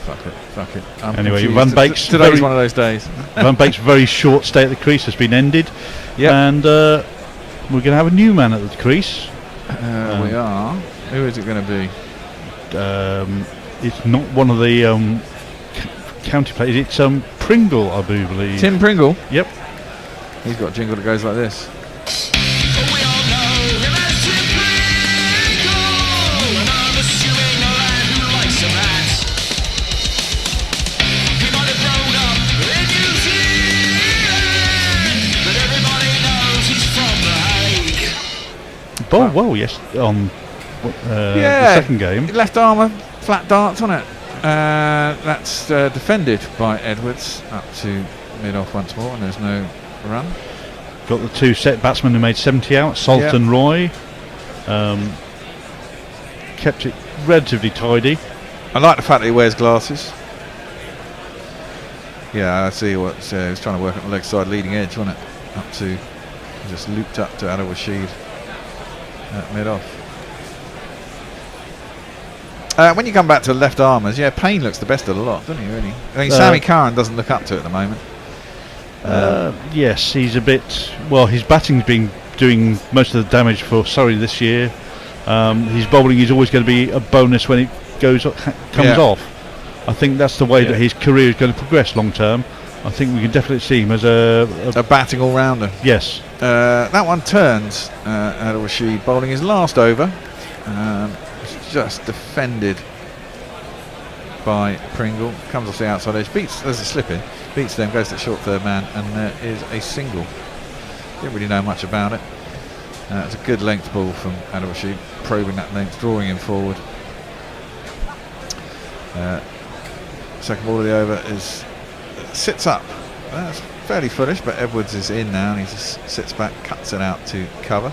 Fuck it. I'm anyway, confused. Van Beek's today's one of those days. Van Beek's very short stay at the crease has been ended. Yeah. And we're going to have a new man at the crease. We are. Who is it going to be? It's not one of the county players. It's Pringle, I do believe. Tim Pringle? Yep. He's got a jingle that goes like this. Oh, well, yes, on the second game. Left armour, flat darts on it. That's defended by Edwards up to mid-off once more, and there's no run. Got the two set batsmen who made 70 out, Salt and Roy. Kept it relatively tidy. I like the fact that he wears glasses. Yeah, I see what he was trying to work on the leg side leading edge, wasn't it? Up to, just looped up to Adil Rashid at mid-off. When you come back to left armers, Payne looks the best of the lot, doesn't he, really? I think Sammy Curran doesn't look up to it at the moment. Yes, he's a bit... Well, his batting's been doing most of the damage for Surrey this year. His bowling is always going to be a bonus when it comes off. I think that's the way that his career is going to progress long term. I think we can definitely see him as a batting all-rounder. Yes. That one turns Adil Rashid bowling his last over. It's just defended by Pringle. Comes off the outside edge. There's a slip in. Beats them. Goes to the short third man, and there is a single. Didn't really know much about it. It's a good length ball from Adil Rashid, probing that length, drawing him forward. Second ball of the over sits up. That's fairly foolish, but Edwards is in now, and he just sits back, cuts it out to cover.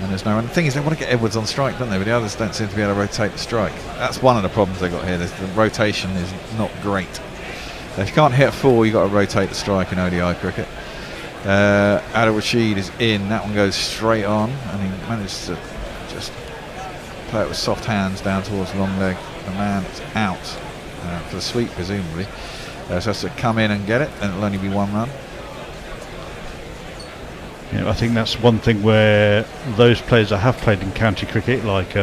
And there's no run. The thing is, they want to get Edwards on strike, don't they? But the others don't seem to be able to rotate the strike. That's one of the problems they've got here. The rotation is not great. So if you can't hit a 4, you've got to rotate the strike in ODI cricket. Adil Rashid is in. That one goes straight on, and he managed to just play it with soft hands down towards the long leg. The man is out for the sweep, presumably. So has to come in and get it, and it'll only be 1 run. Yeah, I think that's one thing where those players that have played in county cricket, like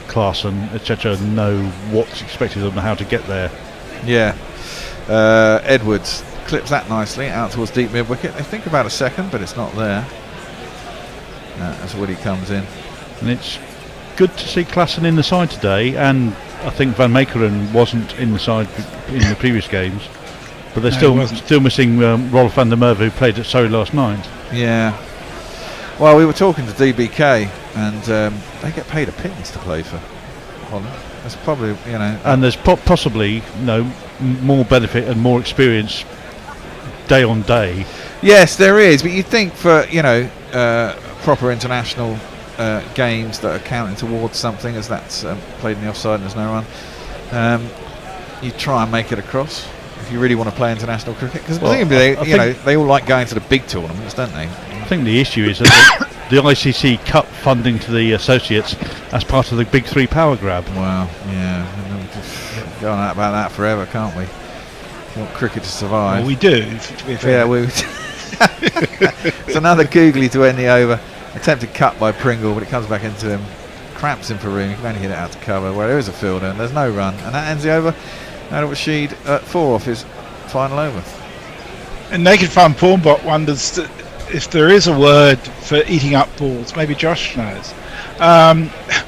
Clarkson, etc., know what's expected of them, how to get there. Yeah. Edwards clips that nicely out towards deep mid wicket. They think about a second, but it's not there. As Woody comes in. And it's good to see Klassen in the side today, and I think Van Meekeren wasn't in the side in the previous games, but they're still missing Rolf van der Merwe, who played at Surrey last night. Yeah. Well, we were talking to DBK, and they get paid a pittance to play for Holland. That's probably, you know. And there's possibly, more benefit and more experience day on day. Yes, there is, but you'd think for proper international games that are counting towards something, as that's played in the offside and there's no run, you try and make it across if you really want to play international cricket, because they all like going to the big tournaments, don't they? I think the issue is that the ICC cut funding to the associates as part of the big 3 power grab. Well, yeah, go on about that forever, can't we? We want cricket to survive. Well, we do. It's another googly to end the over. Attempted cut by Pringle, but it comes back into him, cramps him for room. He can only hit it out to cover where there is a fielder, and there's no run, and that ends the over. Adil Rashid 4 off his final over. And Naked Fun Pornbot wonders if there is a word for eating up balls. Maybe Josh knows.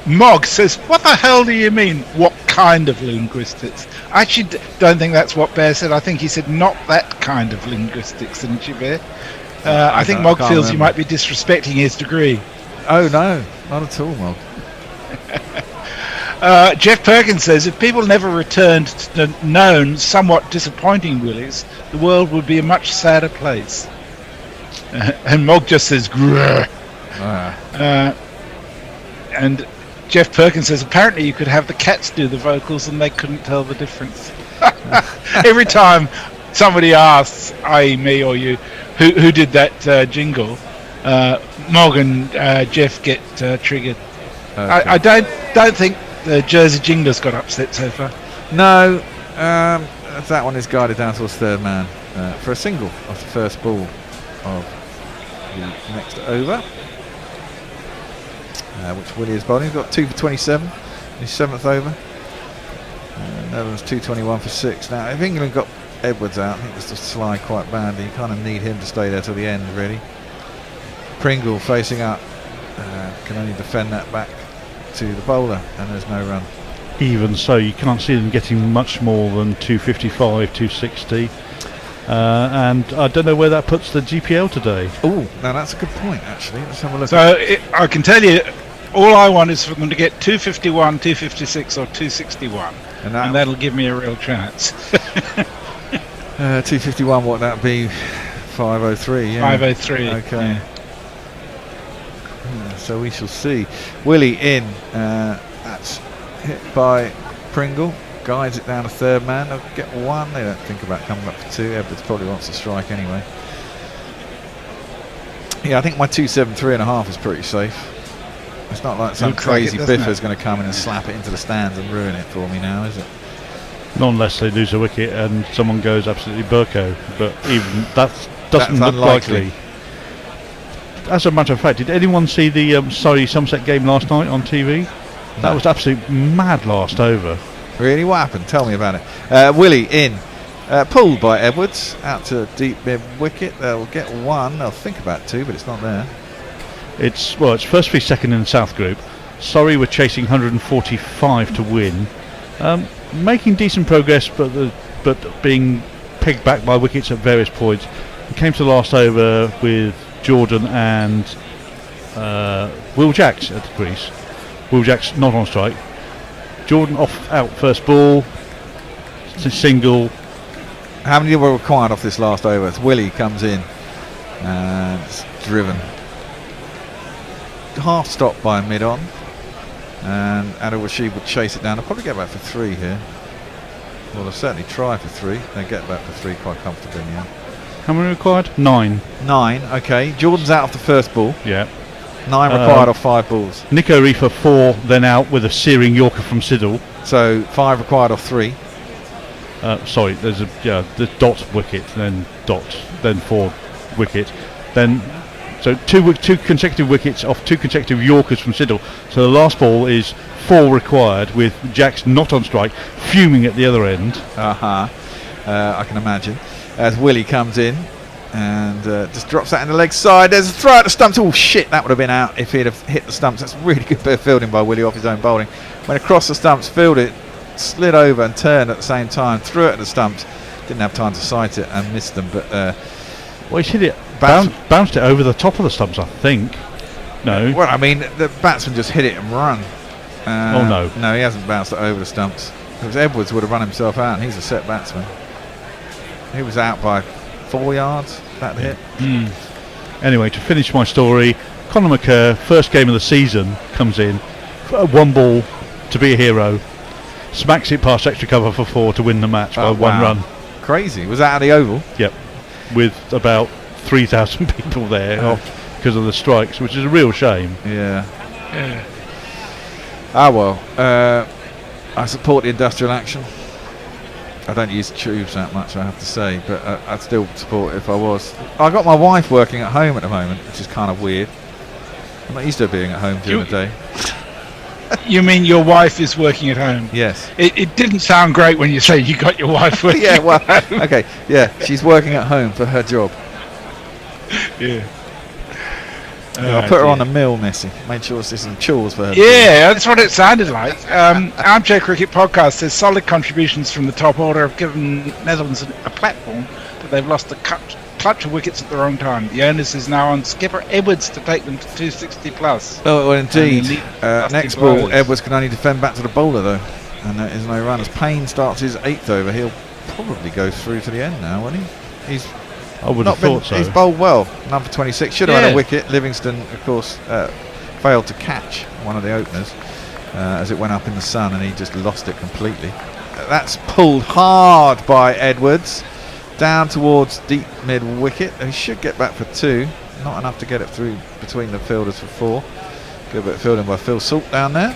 Mog says, "What the hell do you mean? What kind of linguistics?" I actually don't think that's what Bear said. I think he said not that kind of linguistics, didn't you, Bear? I think Mog feels you might be disrespecting his degree. Oh no, not at all, Mog. Jeff Perkins says, if people never returned to the known, somewhat disappointing Willies, the world would be a much sadder place. And Mog just says, grrr. And Jeff Perkins says, apparently you could have the cats do the vocals and they couldn't tell the difference. Every time somebody asks, i.e. me or you, who did that jingle, Mog and Jeff get triggered. Okay. I don't think the Jersey Jinglers got upset so far. No, that one is guided down towards third man for a single off the first ball of the next over, which Willie is bowling. He's got 2 for 27 in his 7th over. Netherlands 221 for 6. Now, if England got Edwards out, I think this will slide quite badly. You kind of need him to stay there till the end, really. Pringle facing up, can only defend that back to the bowler, and there's no run. Even so, you can't see them getting much more than 255, 260. And I don't know where that puts the GPL today. Oh, now that's a good point, actually. Let's have a look. So I can tell you, all I want is for them to get 251, 256 or 261, and that'll give me a real chance. 251, what that be? 503, yeah. 503. Okay. Yeah. So we shall see. Willie in. That's hit by Pringle. Guides it down to third man. They'll get 1. They don't think about coming up for 2. Edwards probably wants to strike anyway. Yeah, I think my 273.5 is pretty safe. It's not like some crazy biffer's going to come in and slap it into the stands and ruin it for me now, is it? Not unless they lose a wicket and someone goes absolutely Burko. But even that doesn't look unlikely. Likely. As a matter of fact, did anyone see the Surrey Somerset game last night on TV? No. That was absolutely mad last over. Really? What happened? Tell me about it. Willie in. Pulled by Edwards. Out to deep mid wicket. They'll get 1. They'll think about 2, but it's not there. It's first v second in the South Group. Surrey were chasing 145 to win, making decent progress, but being pegged back by wickets at various points. It came to the last over with Jordan and Will Jacks at the crease. Will Jacks not on strike. Jordan out first ball, single. How many were required off this last over? Willie comes in and it's driven. Half stopped by mid-on, and Adil Rashid would chase it down. They'll probably get back for 3 here. Well, they'll certainly try for 3. They get back for 3 quite comfortably in the end. How many required? 9. 9, okay. Jordan's out off the first ball. Yeah. 9 required off 5 balls. Nico Reefer 4, then out with a searing Yorker from Siddle. So 5 required off 3. Sorry, there's the dot wicket, then 4 wicket, then so two consecutive wickets off 2 consecutive Yorkers from Siddle. So the last ball is 4 required with Jacks not on strike, fuming at the other end. I can imagine. As Willie comes in and just drops that in the leg side. There's a throw at the stumps. Oh shit, that would have been out if he'd have hit the stumps. That's a really good bit of fielding by Willie off his own bowling. Went across the stumps, fielded it, slid over and turned at the same time, threw it at the stumps. Didn't have time to sight it and missed them, but well, he's hit it, bounced it over the top of the stumps, I think. No. Well, I mean, the batsman just hit it and run. Oh no. No, he hasn't bounced it over the stumps. Because Edwards would have run himself out, and he's a set batsman. He was out by 4 yards, that hit. Anyway, to finish my story, Conor McCurr, first game of the season, comes in, 1 ball to be a hero, smacks it past extra cover for 4 to win the match by 1 run. Crazy. Was that at the Oval? Yep. With about 3,000 people there because of the strikes, which is a real shame. Yeah. Ah well, I support the industrial action. I don't use tubes that much, I have to say, but I'd still support it if I was. I got my wife working at home at the moment, which is kind of weird. I'm not used to being at home during the day. You mean your wife is working at home? Yes. It didn't sound great when you say you got your wife working yeah, well, at home. Okay, yeah, she's working at home for her job. Yeah. I'll put her on a mill, Missy. Make sure there's some chores for her. Yeah, that's what it sounded like. Armchair Cricket Podcast says solid contributions from the top order have given Netherlands a platform, but they've lost a clutch of wickets at the wrong time. The onus is now on skipper Edwards to take them to 260 plus. Well, indeed. Next ball, Edwards can only defend back to the bowler though, and there is no runners. Payne starts his 8th over. He'll probably go through to the end now, won't he? I would have thought so. He's bowled well. Number 26 should have had a wicket. Livingston, of course, failed to catch one of the openers as it went up in the sun, and he just lost it completely. That's pulled hard by Edwards down towards deep mid wicket. He should get back for 2. Not enough to get it through between the fielders for 4. Good bit of fielding by Phil Salt down there.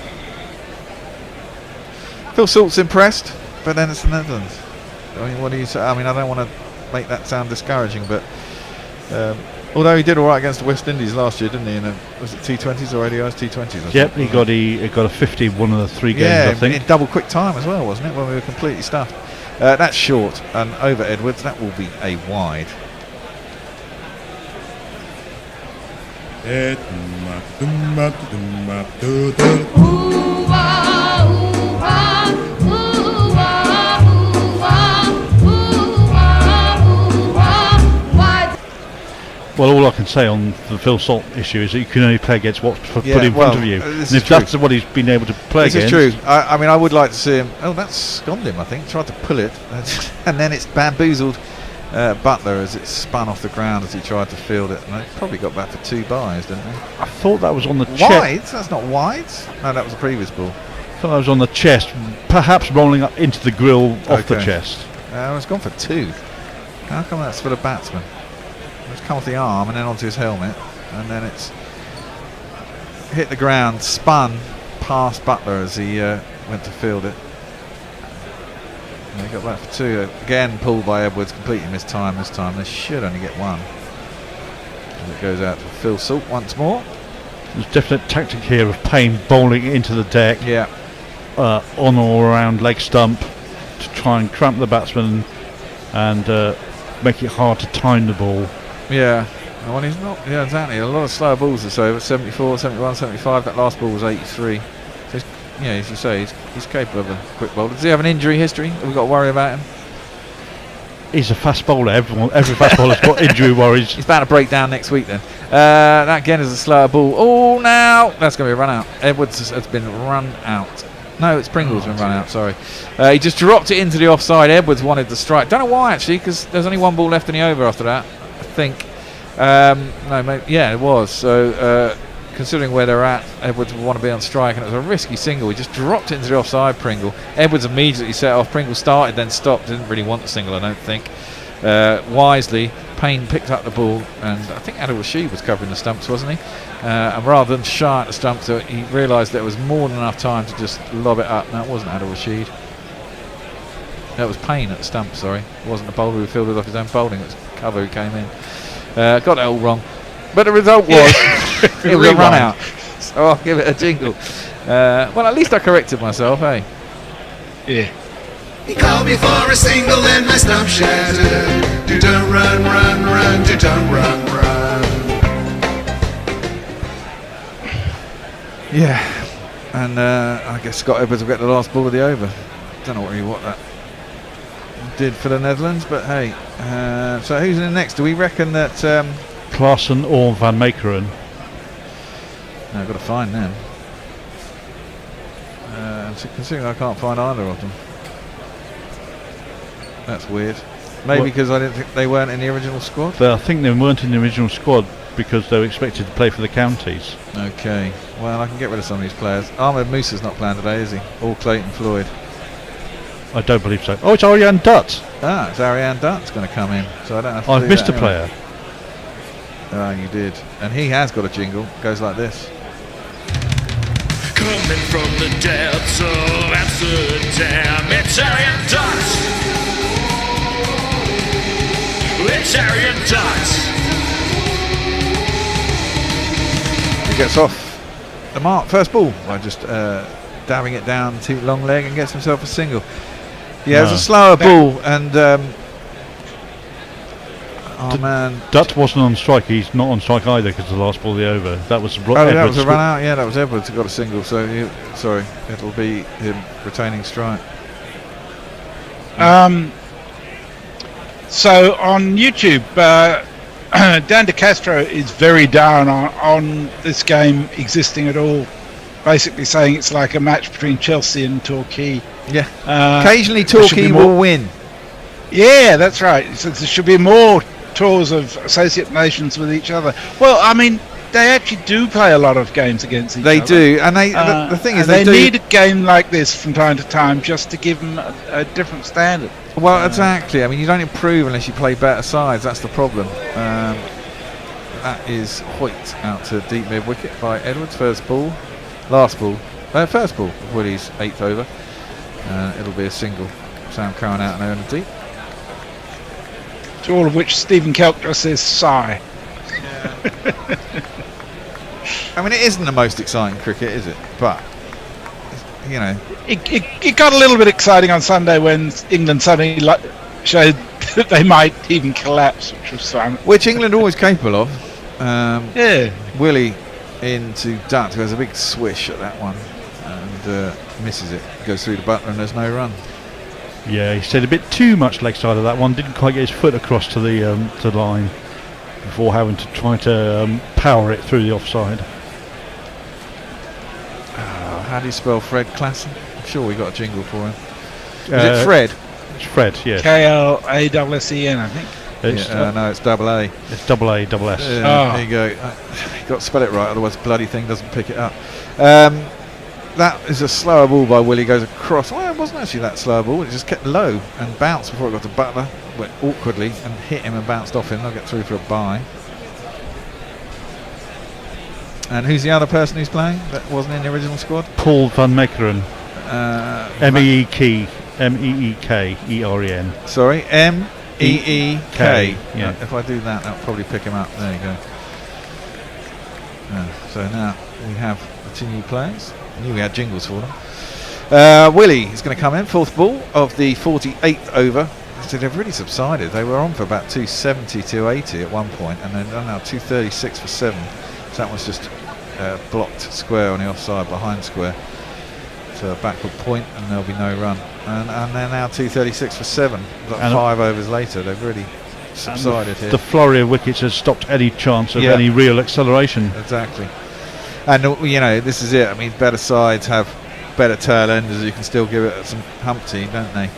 Phil Salt's impressed, but then it's the Netherlands. I mean, what do you say? I mean, I don't want to make that sound discouraging, but although he did all right against the West Indies last year, didn't he? Was it T20s or ODIs? T20s. Yep, he got a 50 one of the 3 games, I think. In double quick time as well, wasn't it? When we were completely stuffed. That's short, and over Edwards, that will be a wide. Well, all I can say on the Phil Salt issue is that you can only play against what's put in front of you. And if that's what he's been able to play against... This is true. I mean, I would like to see him... Oh, that's sconed him, I think. Tried to pull it. And then it's bamboozled Butler as it spun off the ground as he tried to field it. And they probably got back for 2 byes, didn't they? I thought that was on the chest. Wides? That's not wides. No, that was the previous ball. I thought that was on the chest, perhaps rolling up into the grill off the chest. It's gone for 2. How come that's for the batsman? It's come off the arm and then onto his helmet, and then it's hit the ground, spun past Butler as he went to field it. And they got back for 2. Again pulled by Edwards, completely missed time this time. They should only get 1. And it goes out to Phil Salt once more. There's definite tactic here of Payne bowling into the deck, on or around leg stump, to try and cramp the batsman and make it hard to time the ball. Yeah, Well, he's not. Yeah, exactly. A lot of slower balls this over. 74, 71, 75. That last ball was 83. So, as you say, he's capable of a quick bowler. Does he have an injury history? Have we got to worry about him? He's a fast bowler. Every fast bowler's got injury worries. He's bound to break down next week then. That again is a slower ball. Oh, now that's going to be a run out. Edwards has been run out. No, it's Pringle's been run out, sorry. He just dropped it into the offside. Edwards wanted the strike. Don't know why, actually, because there's only one ball left in the over after that, I think. No, maybe, yeah, it was. So, considering where they're at, Edwards would want to be on strike, and it was a risky single. He just dropped it into the offside, Pringle. Edwards immediately set off. Pringle started, then stopped. Didn't really want the single, I don't think. Wisely, Payne picked up the ball, and I think Adil Rashid was covering the stumps, wasn't he? And rather than shy at the stumps, he realised there was more than enough time to just lob it up. No, it wasn't Adil Rashid. That was Payne at the stump, sorry. It wasn't the bowler who fielded off his own bowling, it was Cover who came in. Got that all wrong. But the result was it was a run out. So I'll give it a jingle. Well, at least I corrected myself, eh? Yeah. He called me for a single and my stump shattered. Do don't run, run, run, do don't run, run. Yeah, and I guess Scott Edwards will get the last ball of the over. Don't know really what that did for the Netherlands, but hey. So who's in next? Do we reckon that Klaassen or Van Meekeren? No, I've got to find them. So considering I can't find either of them. That's weird. Maybe because I didn't think they weren't in the original squad? I think they weren't in the original squad because they were expected to play for the counties. Okay, well I can get rid of some of these players. Ahmed Musa's not playing today, is he? Or Clayton Floyd? I don't believe so. Oh, it's Ariane Dutt. Ah, it's Ariane Dutt's going to come in. So I don't have to I've do missed that a player. Ah, you did. And he has got a jingle. Goes like this. Coming from the depths of Amsterdam, it's Ariane Dutt. It's Ariane Dutt. He gets off the mark. First ball by just dabbing it down to long leg and gets himself a single. Yeah, it was a slower ball, and oh man, Dutt wasn't on strike. He's not on strike either because the last ball of the over. That was that was a run out. Yeah, that was Edwards who got a single. So sorry, it'll be him retaining strike. So on YouTube, Dan De Castro is very down on this game existing at all. Basically saying it's like a match between Chelsea and Torquay. Yeah. Occasionally Torquay will win. Yeah, that's right. So there should be more tours of associate nations with each other. Well, I mean, they actually do play a lot of games against each other. They do, and the thing is, they need a game like this from time to time just to give them a different standard. Well, exactly. I mean, you don't improve unless you play better sides. That's the problem. That is Hoyt out to deep mid wicket by Edwards. First ball, first ball of Willie's 8th over. It'll be a single. Sam Curran out and there in the deep. To all of which Stephen Kelk just says sigh. I mean, it isn't the most exciting cricket, is it? But you know, it got a little bit exciting on Sunday when England suddenly showed that they might even collapse, which was fun. Which England are always capable of. Yeah. Willie into Dutt, who has a big swish at that one and misses it. Goes through the butler and there's no run. Yeah, he stayed a bit too much leg side of that one. Didn't quite get his foot across to the line before having to try to power it through the offside. How do you spell Fred Klaassen? I'm sure we got a jingle for him. Is it Fred? It's Fred, yes. K-L-A-S-S-E-N, I think. No, it's double A. It's double A, double S. There you go. You've got to spell it right, otherwise the bloody thing doesn't pick it up. That is a slower ball by Willie, goes across. Well, it wasn't actually that slower ball, it just kept low and bounced before it got to Butler. Went awkwardly and hit him and bounced off him. They'll get through for a bye. And who's the other person who's playing that wasn't in the original squad? Paul Van Meekeren. M-E-E-K-E-R-E-N. Sorry, M-E-E-K. Yeah. If I do that, that'll probably pick him up. There you go. So now we have the 2 new players. I knew we had jingles for them. Willie is going to come in, 4th ball of the 48th over. So they've really subsided. They were on for about 270, 280 at one point, and then now 236 for 7. So that was just blocked square on the offside behind square. So a backward point, and there'll be no run. And they're now 236 for 7. Like 5 overs later, they've really subsided here. The flurry of wickets has stopped any chance of any real acceleration. Exactly. And you know, this is it. I mean, better sides have better tail enders. You can still give it some humpty, don't they?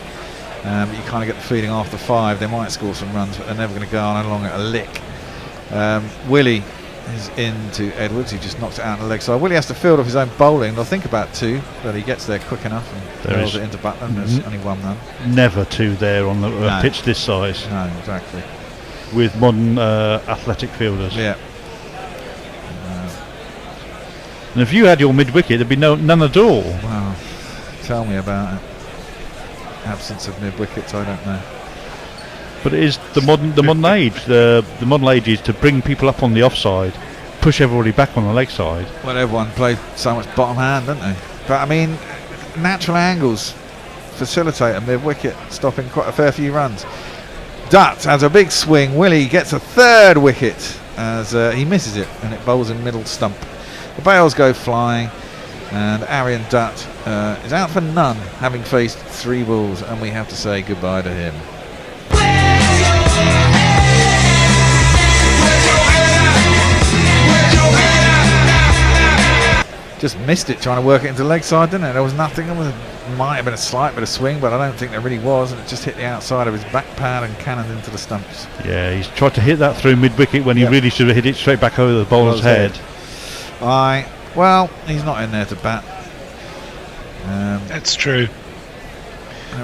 But you kind of get the feeling after 5 they might score some runs, but they're never going to go on along at a lick. Willie is into Edwards. He just knocks it out on the leg side. Willie has to field off his own bowling. They'll think about 2, but he gets there quick enough and throws it into Butland. There's only 1 run. Never 2 there on the pitch this size. No, exactly. With modern athletic fielders. Yeah. And if you had your mid-wicket, there'd be none at all. Wow. Tell me about it. Absence of mid-wickets, I don't know. But it is the modern age. The modern age is to bring people up on the offside, push everybody back on the leg side. Well, everyone plays so much bottom hand, don't they? But I mean, natural angles facilitate a mid-wicket, stopping quite a fair few runs. Dutt has a big swing. Willie gets a 3rd wicket as he misses it, and it bowls in middle stump. The bails go flying, and Arian Dutt is out for none, having faced 3 balls, and we have to say goodbye to him. Just missed it trying to work it into leg side, didn't it? There was nothing. Might have been a slight bit of swing, but I don't think there really was, and it just hit the outside of his back pad and cannoned into the stumps. Yeah, he's tried to hit that through mid-wicket when he really should have hit it straight back over the bowler's head. Well, he's not in there to bat. That's true.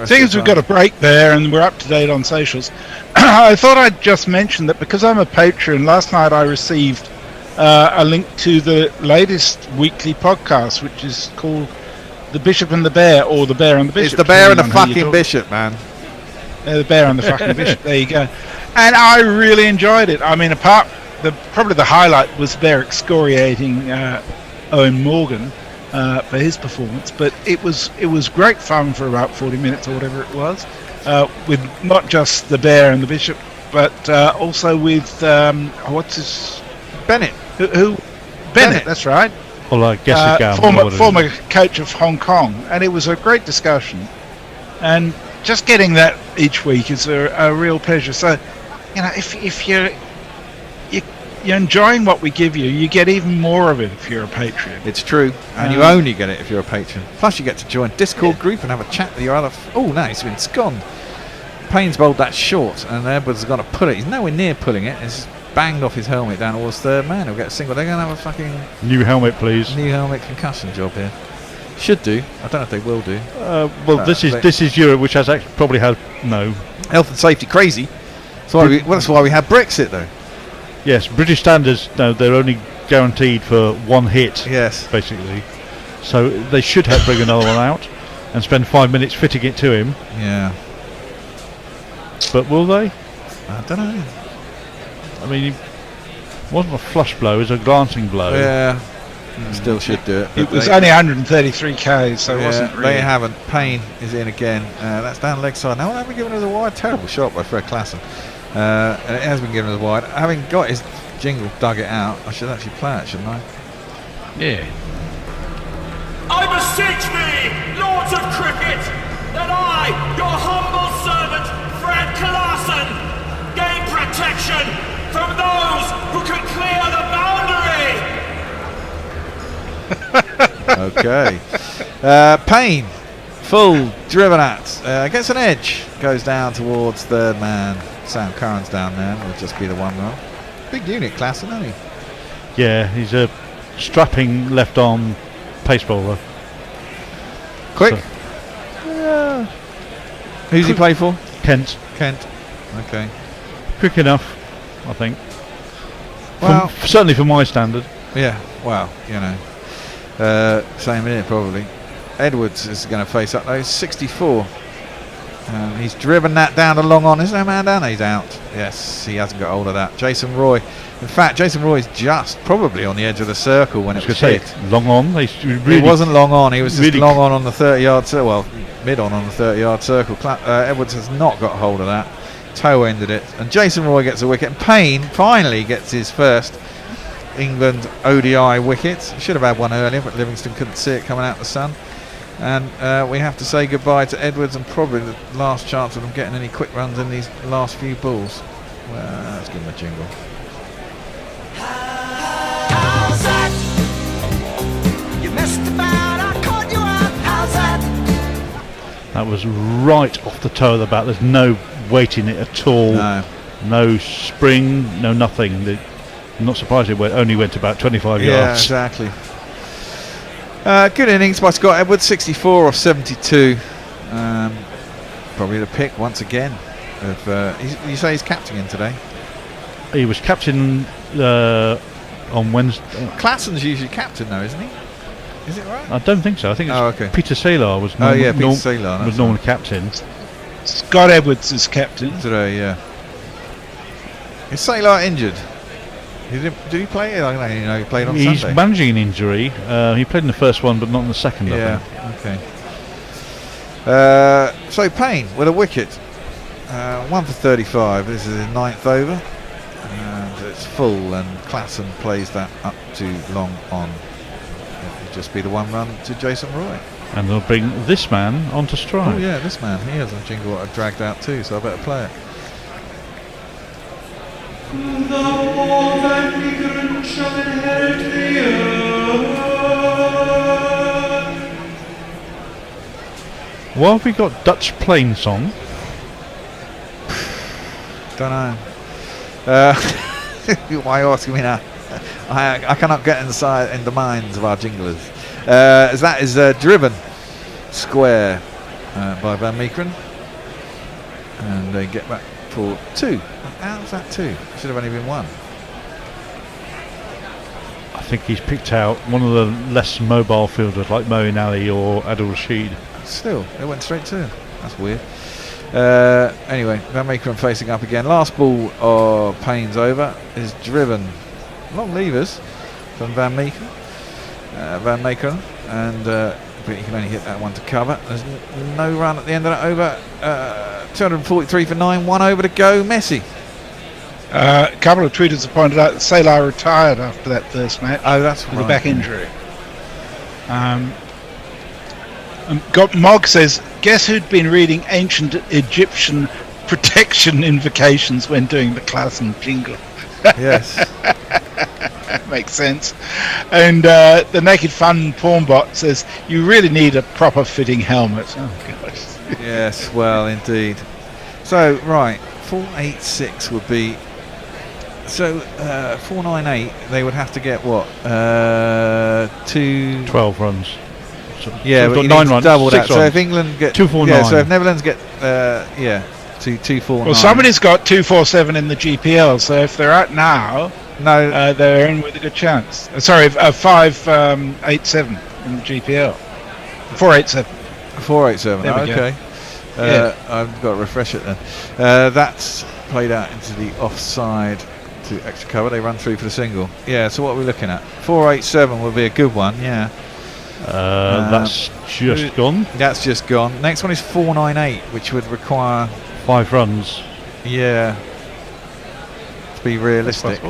Seeing as we've got a break there and we're up to date on socials, I thought I'd just mention that because I'm a patron, last night I received a link to the latest weekly podcast, which is called The Bishop and the Bear, or The Bear and the Bishop. It's The Bear and the fucking Bishop, man. The Bear and the fucking Bishop, there you go. And I really enjoyed it. I mean, probably the highlight was their excoriating Owen Morgan for his performance, but it was great fun for about 40 minutes or whatever it was, with not just the Bear and the Bishop, but also with what's his Bennett. Who Bennett? That's right. Well, I guess former coach of Hong Kong, and it was a great discussion. And just getting that each week is a real pleasure. So, you know, if you're enjoying what we give you, you get even more of it if you're a patron. It's true, and you only get it if you're a patron. Plus, you get to join Discord group and have a chat with your other. Oh, no, he's been scone. Payne's bowled that short, and Edwards has got to pull it. He's nowhere near pulling it. It's banged off his helmet down towards 3rd man. He'll get a single. They're going to have a fucking new helmet, please. New helmet concussion job here. Should do. I don't know if they will do. This is Europe, which has probably had no health and safety crazy. That's why we had Brexit, though. Yes, British standards. No, they're only guaranteed for 1 hit. Yes, basically. So they should have bring another one out and spend 5 minutes fitting it to him. Yeah. But will they? I don't know. I mean, it wasn't a flush blow; it was a glancing blow. Yeah. Still should do it. It was only 133 k's, so it wasn't really. They haven't. Payne is in again. That's down leg side. No one hasn't given us a wide. Terrible shot by Fred Klassen. And it has been given us wide. Having got his jingle dug it out, I should actually play it, shouldn't I? Yeah. I beseech thee, lords of cricket, that I, your humble servant, Fred Klassen, gain protection from those who can clear the boundary. Okay. Payne, full, driven at, gets an edge, goes down towards 3rd man. Sam Curran's down there, will just be the 1 run. Big unit, Klassen, isn't he? Yeah, he's a strapping left arm pace bowler. Quick? Yeah. Who's he play for? Kent. Okay. Quick enough, I think. Well, certainly for my standard. Yeah, well, you know. Same here, probably. Edwards is going to face up though, 64. He's driven that down the long on. Is there a man down there? He's out. Yes, he hasn't got hold of that. Jason Roy. In fact, Jason Roy's just probably on the edge of the circle when it was hit. Long on. It wasn't long on. He was just long on the 30-yard circle. Well, mid-on the 30-yard circle. Edwards has not got hold of that. Toe-ended it. And Jason Roy gets a wicket. And Payne finally gets his first England ODI wicket. Should have had one earlier, but Livingston couldn't see it coming out the sun. And we have to say goodbye to Edwards, and probably the last chance of them getting any quick runs in these last few balls. Well, let's give him a jingle. How's that? You messed about, I caught you out. How's that? That was right off the toe of the bat. There's no weight in it at all. No spring, no nothing. I'm not surprised it only went about 25 yards. Yeah, exactly. Good innings by Scott Edwards, 64 off 72. Probably the pick once again. You say he's captaining today? He was captain on Wednesday. Classen's usually captain though, isn't he? Is it right? I don't think so. I think it's Peter Saylor was Peter Saylor was normal captain. Scott Edwards is captain today. Yeah. Is Saylor injured? Did he play? I don't know. He played on Sunday. He's managing an injury. He played in the first one, but not in the second. Yeah. Okay. So Payne with a wicket. 1 for 35. This is his 9th over, and it's full. And Klassen plays that up too long on. It'll just be the 1 run to Jason Roy. And they'll bring this man onto strike. Oh yeah, this man. He has a jingle I've dragged out too, so I better play it. The whole Van Meekeren shall inherit the earth. Well, have we got Dutch plain song? Don't know. Why are you asking me now? I cannot get inside in the minds of our jinglers. That is driven square by Van Meekeren, and they get back for 2. How's that 2? Should have only been 1. I think he's picked out one of the less mobile fielders like Moeen Ali or Adil Rashid. Still, it went straight to him. That's weird. Anyway, Van Meekeren facing up again. Last ball of Payne's over is driven. Long levers from Van Meekeren. And but you can only hit that one to cover. There's no run at the end of that over. 243 for 9, 1 over to go. Messi. A couple of tweeters have pointed out that Saylor retired after that first match. Oh, that's with a back injury. Mog says, guess who'd been reading ancient Egyptian protection invocations when doing the Klassen jingle? Yes. Makes sense. And the Naked Fun porn bot says, you really need a proper fitting helmet. Oh, gosh. Yes, well, indeed. So, right, 486 would be... So, 498, they would have to get what? 12 runs. So but got you 9 need to runs. double that. Runs. So if England get 249. Yeah, so if Netherlands get 249. Well, somebody's got 247 in the GPL. So if they're out now, they're in with a good chance. 587 in the GPL. 487. 487. There we go. Okay. I've got to refresh it then. That's played out into the offside to extra cover. They run through for the single. Yeah. So what are we looking at? 487 would be a good one. Yeah. That's just gone. That's just gone. Next one is 498, which would require 5 runs. Yeah. To be realistic.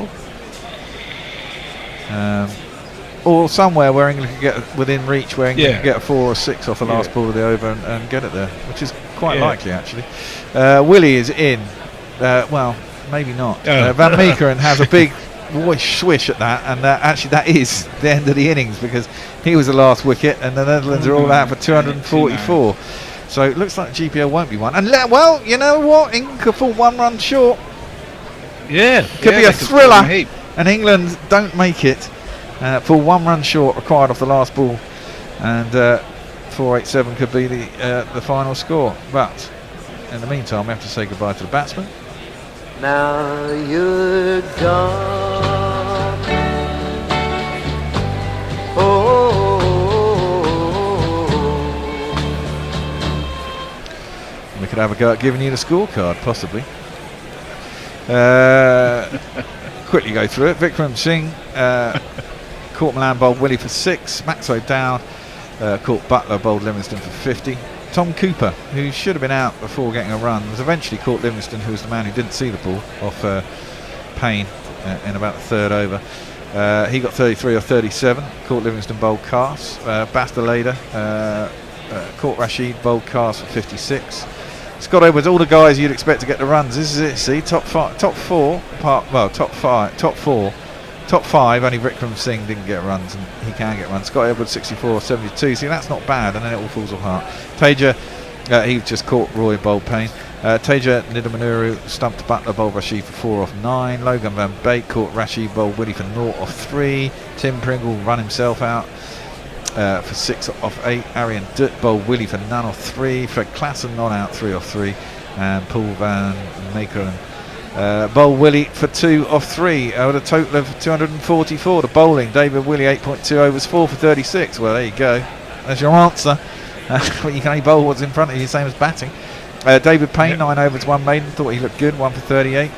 Or somewhere where England could get within reach, where England could get a 4 or 6 off the last ball of the over and get it there, which is quite likely actually. Willie is in. Well, maybe not. Van Meekeren has a big swish at that, and actually that is the end of the innings because he was the last wicket, and the Netherlands are all out for 244. So it looks like GPL won't be one. And well, you know what? England could fall 1 run short. Yeah, could be a thriller, and England don't make it. For 1 run short required off the last ball, and 487 could be the final score. But in the meantime, we have to say goodbye to the batsman. Now you're gone. Oh. We could have a go at giving you the scorecard, possibly. Quickly go through it. Vikram Singh caught Milan, bowled Willie for 6. Maxo Dowd caught Butler, bowled Livingston for 50. Tom Cooper, who should have been out before getting a run, was eventually caught Livingston, who was the man who didn't see the ball, off Payne in about the third over. He got 33 or 37, caught Livingston, bowled Cast. Bastelada caught Rashid, bowled Cast for 56. Scott Edwards, all the guys you'd expect to get the runs. This is it. See, top five, top four. Only Vikram Singh didn't get runs, and he can get runs. Scott Edwards 64, 72. See, that's not bad, and then it all falls apart. Taja, he just caught Roy, bowled Payne. Taja Nidamanuru stumped Butler, bowled Rashid for 4 off 9. Logan Van Beek caught Rashid, bowled Willie for 0 off 3. Tim Pringle run himself out for 6 off 8. Arian Dutt bowled Willie for none off 3. Fred Klassen not out, 3 off 3. And Paul Van Makeren bowled Willie for 2 off 3 with a total of 244. The bowling, David Willie 8.2 overs, 4 for 36. Well, there you go. That's your answer. You can only bowl what's in front of you, same as batting. David Payne, 9 overs, 1 maiden. Thought he looked good, 1 for 38.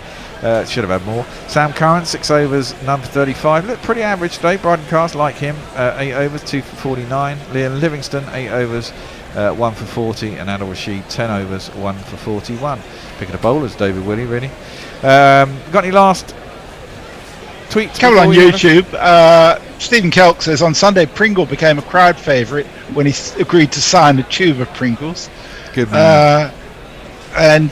Should have had more. Sam Curran, 6 overs, none for 35. Looked pretty average today. Bryden Cast, like him, 8 overs, 2 for 49. Liam Livingston, 8 overs, 1 for 40. And Adil Rashid, 10 overs, 1 for 41. Picking the bowlers, David Willie, really. Got any last tweets? Couple on YouTube. Stephen Kelk says, on Sunday, Pringle became a crowd favourite when he agreed to sign a tube of Pringles. Good man. And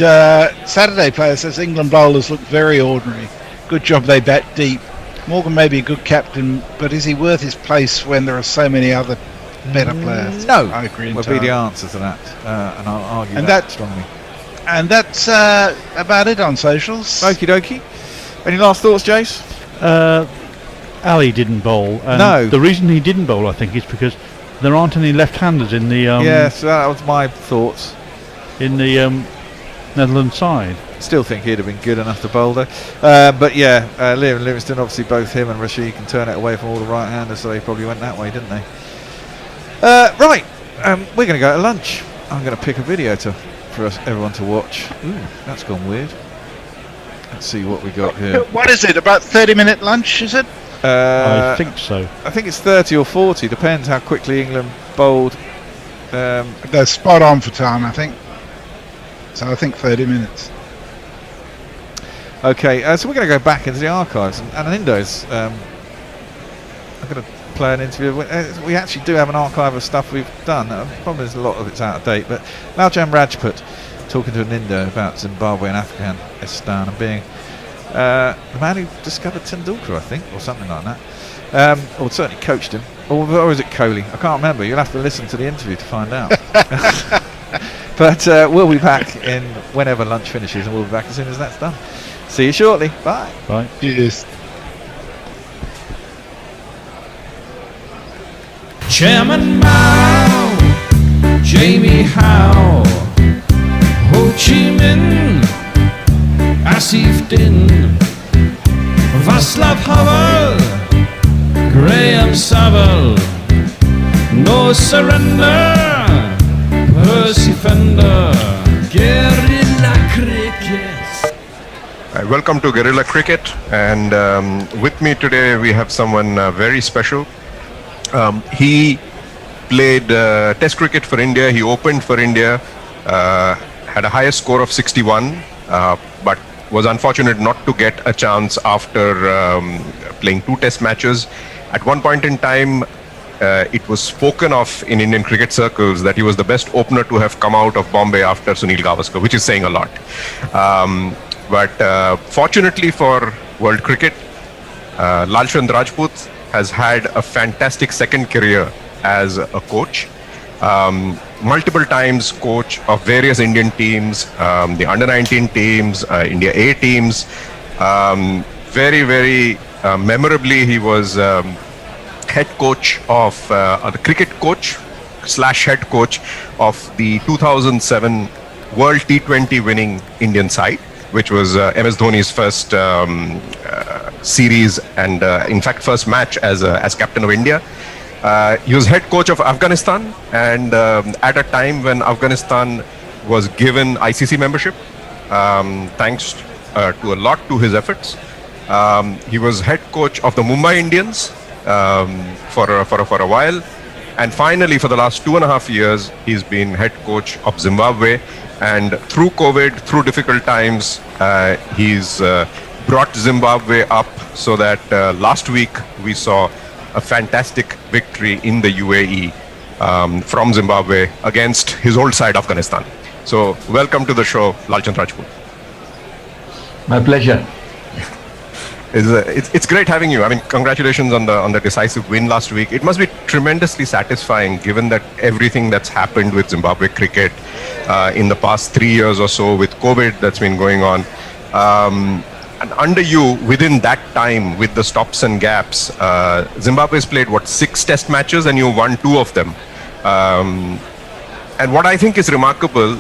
Saturday player says, England bowlers look very ordinary. Good job they bat deep. Morgan may be a good captain, but is he worth his place when there are so many other better players? No, I agree. Will be the answer to that, and I'll argue And that strongly. And that's about it on socials. Okie dokie. Any last thoughts, Jace? Ali didn't bowl. And No. The reason he didn't bowl, I think, is because there aren't any left-handers in the Yes, that was my thoughts. in the Netherlands side. Still think he'd have been good enough to bowl though. But yeah, Liam and Livingston, obviously both him and Rashid can turn it away from all the right-handers, so they probably went that way, didn't they? Right, we're going to go to lunch. I'm going to pick a video for everyone to watch. Ooh, that's gone weird. Let's see what we got here. What is it? About 30-minute lunch, is it? I think so. I think it's 30 or 40, depends how quickly England bowled. They're spot on for time, I think. So I think 30 minutes. Okay, so we're going to go back into the archives, and Indo's. I'm going to play an interview. We actually do have an archive of stuff we've done. Probably a lot of it's out of date, but Laljam Rajput talking to an Indo about Zimbabwe and Afghanistan and being the man who discovered Tendulkar, I think, or something like that. Or certainly coached him. Or is it Kohli? I can't remember. You'll have to listen to the interview to find out. But we'll be back in whenever lunch finishes, and we'll be back as soon as that's done. See you shortly. Bye. Bye. Cheers. Chairman Mao, Jamie Howe, Ho Chi Minh, Asif Din, Václav Havel, Graham Saville, No Surrender, Percy Fender, Guerrilla Cricket. Welcome to Guerrilla Cricket, and with me today we have someone very special. He played Test cricket for India. He opened for India, had a highest score of 61, but was unfortunate not to get a chance after playing 2 Test matches. At one point in time, it was spoken of in Indian cricket circles that he was the best opener to have come out of Bombay after Sunil Gavaskar, which is saying a lot. But fortunately for world cricket, Laljam Rajput has had a fantastic second career as a coach. Multiple times coach of various Indian teams, the under-19 teams, India A teams. Very, very memorably, he was head coach of the cricket coach / head coach of the 2007 World T20 winning Indian side, which was MS Dhoni's first series and in fact first match as captain of India. He was head coach of Afghanistan, and at a time when Afghanistan was given ICC membership, thanks to a lot to his efforts. He was head coach of the Mumbai Indians for a while, And finally, for the last 2.5 years, he's been head coach of Zimbabwe. And through COVID, through difficult times, he's brought Zimbabwe up so that last week we saw a fantastic victory in the UAE from Zimbabwe against his old side, Afghanistan. So welcome to the show, Lalchand Rajput. My pleasure. It's great having you. I mean, congratulations on the decisive win last week. It must be tremendously satisfying given that everything that's happened with Zimbabwe cricket in the past 3 years or so with COVID that's been going on. And under you, within that time, with the stops and gaps, Zimbabwe's played, 6 test matches and you won 2 of them. And what I think is remarkable,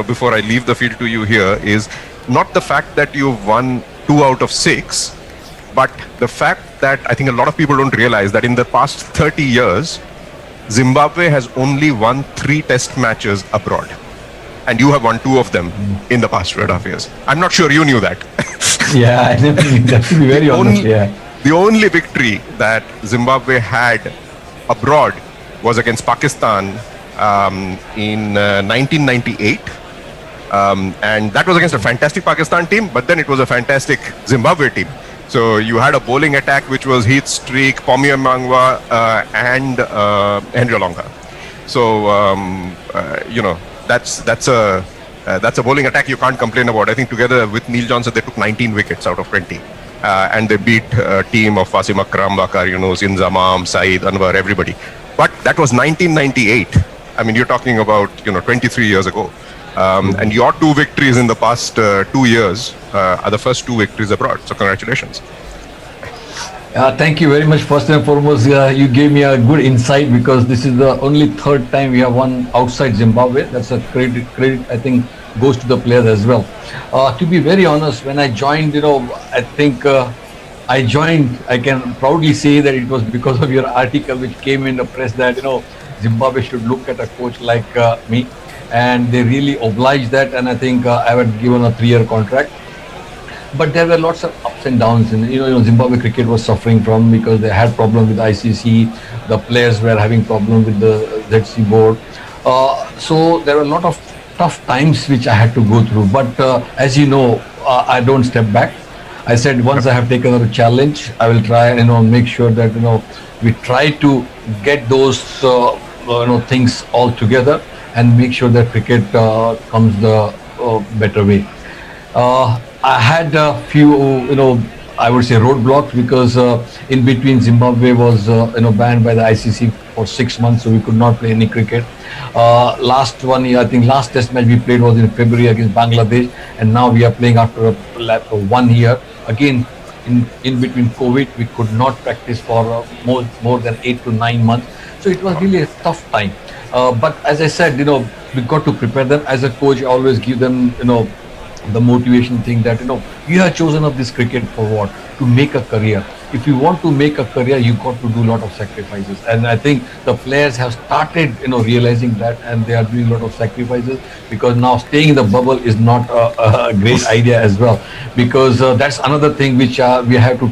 before I leave the field to you here, is not the fact that you've won 2 out of 6, but the fact that I think a lot of people don't realize that in the past 30 years, Zimbabwe has only won 3 test matches abroad. And you have won 2 of them in the past 2.5 years. I'm not sure you knew that. Yeah, I never knew that, to be very honest. The only victory that Zimbabwe had abroad was against Pakistan in 1998. And that was against a fantastic Pakistan team, but then it was a fantastic Zimbabwe team. So you had a bowling attack which was Heath Streak, Pommy Mangwa, and Henry Olonga. So that's a bowling attack you can't complain about. I think together with Neil Johnson they took 19 wickets out of 20, and they beat a team of Wasim Akram, Bakar Yunus, Inzamam, Saeed, Anwar, everybody. But that was 1998. I mean, you're talking about 23 years ago. And your 2 victories in the past 2 years are the first 2 victories abroad. So congratulations. Thank you very much. First and foremost, you gave me a good insight because this is the only 3rd time we have won outside Zimbabwe. That's a credit I think goes to the players as well. To be very honest, when I joined, I think I can proudly say that it was because of your article which came in the press that, Zimbabwe should look at a coach like me. And they really obliged that, and I think I was given a 3-year contract. But there were lots of ups and downs, and Zimbabwe cricket was suffering from because they had problem with ICC. The players were having problem with the ZC board. So there were a lot of tough times which I had to go through. But as you know, I don't step back. I said once I have taken on a challenge, I will try and make sure that we try to get those things all together and make sure that cricket comes the better way. I had a few, I would say roadblocks because in between Zimbabwe was, banned by the ICC for 6 months, so we could not play any cricket. Last 1 year, I think last test match we played was in February against Bangladesh, and now we are playing after a 1 year. Again, in between COVID, we could not practice for more than 8 to 9 months. So it was really a tough time. But as I said, we got to prepare them. As a coach, I always give them, the motivation thing that, you have chosen up this cricket for what? To make a career. If you want to make a career, you got to do a lot of sacrifices. And I think the players have started, realizing that, and they are doing a lot of sacrifices because now staying in the bubble is not a great idea as well. Because that's another thing which we have to,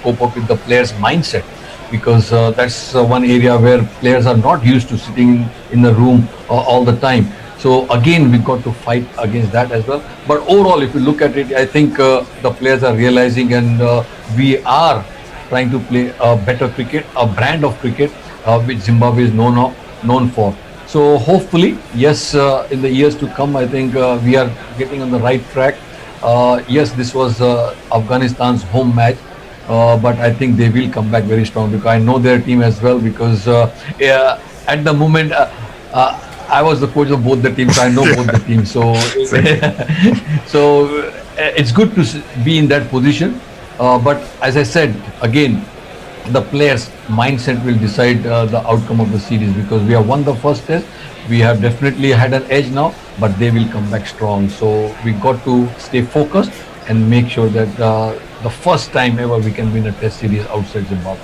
cope up with the players' mindset. Because that's one area where players are not used to sitting in the room all the time. So again, we got to fight against that as well. But overall, if you look at it, I think the players are realizing, and we are trying to play a better cricket, a brand of cricket which Zimbabwe is known for. So hopefully, yes, in the years to come, I think we are getting on the right track. Yes, this was Afghanistan's home match. But I think they will come back very strong because I know their team as well because at the moment I was the coach of both the teams, so I know both the teams. So, it's good to be in that position. But as I said, again, the players' mindset will decide the outcome of the series because we have won the first test. We have definitely had an edge now, but they will come back strong. So we got to stay focused and make sure that the first time ever we can win a test series outside Zimbabwe.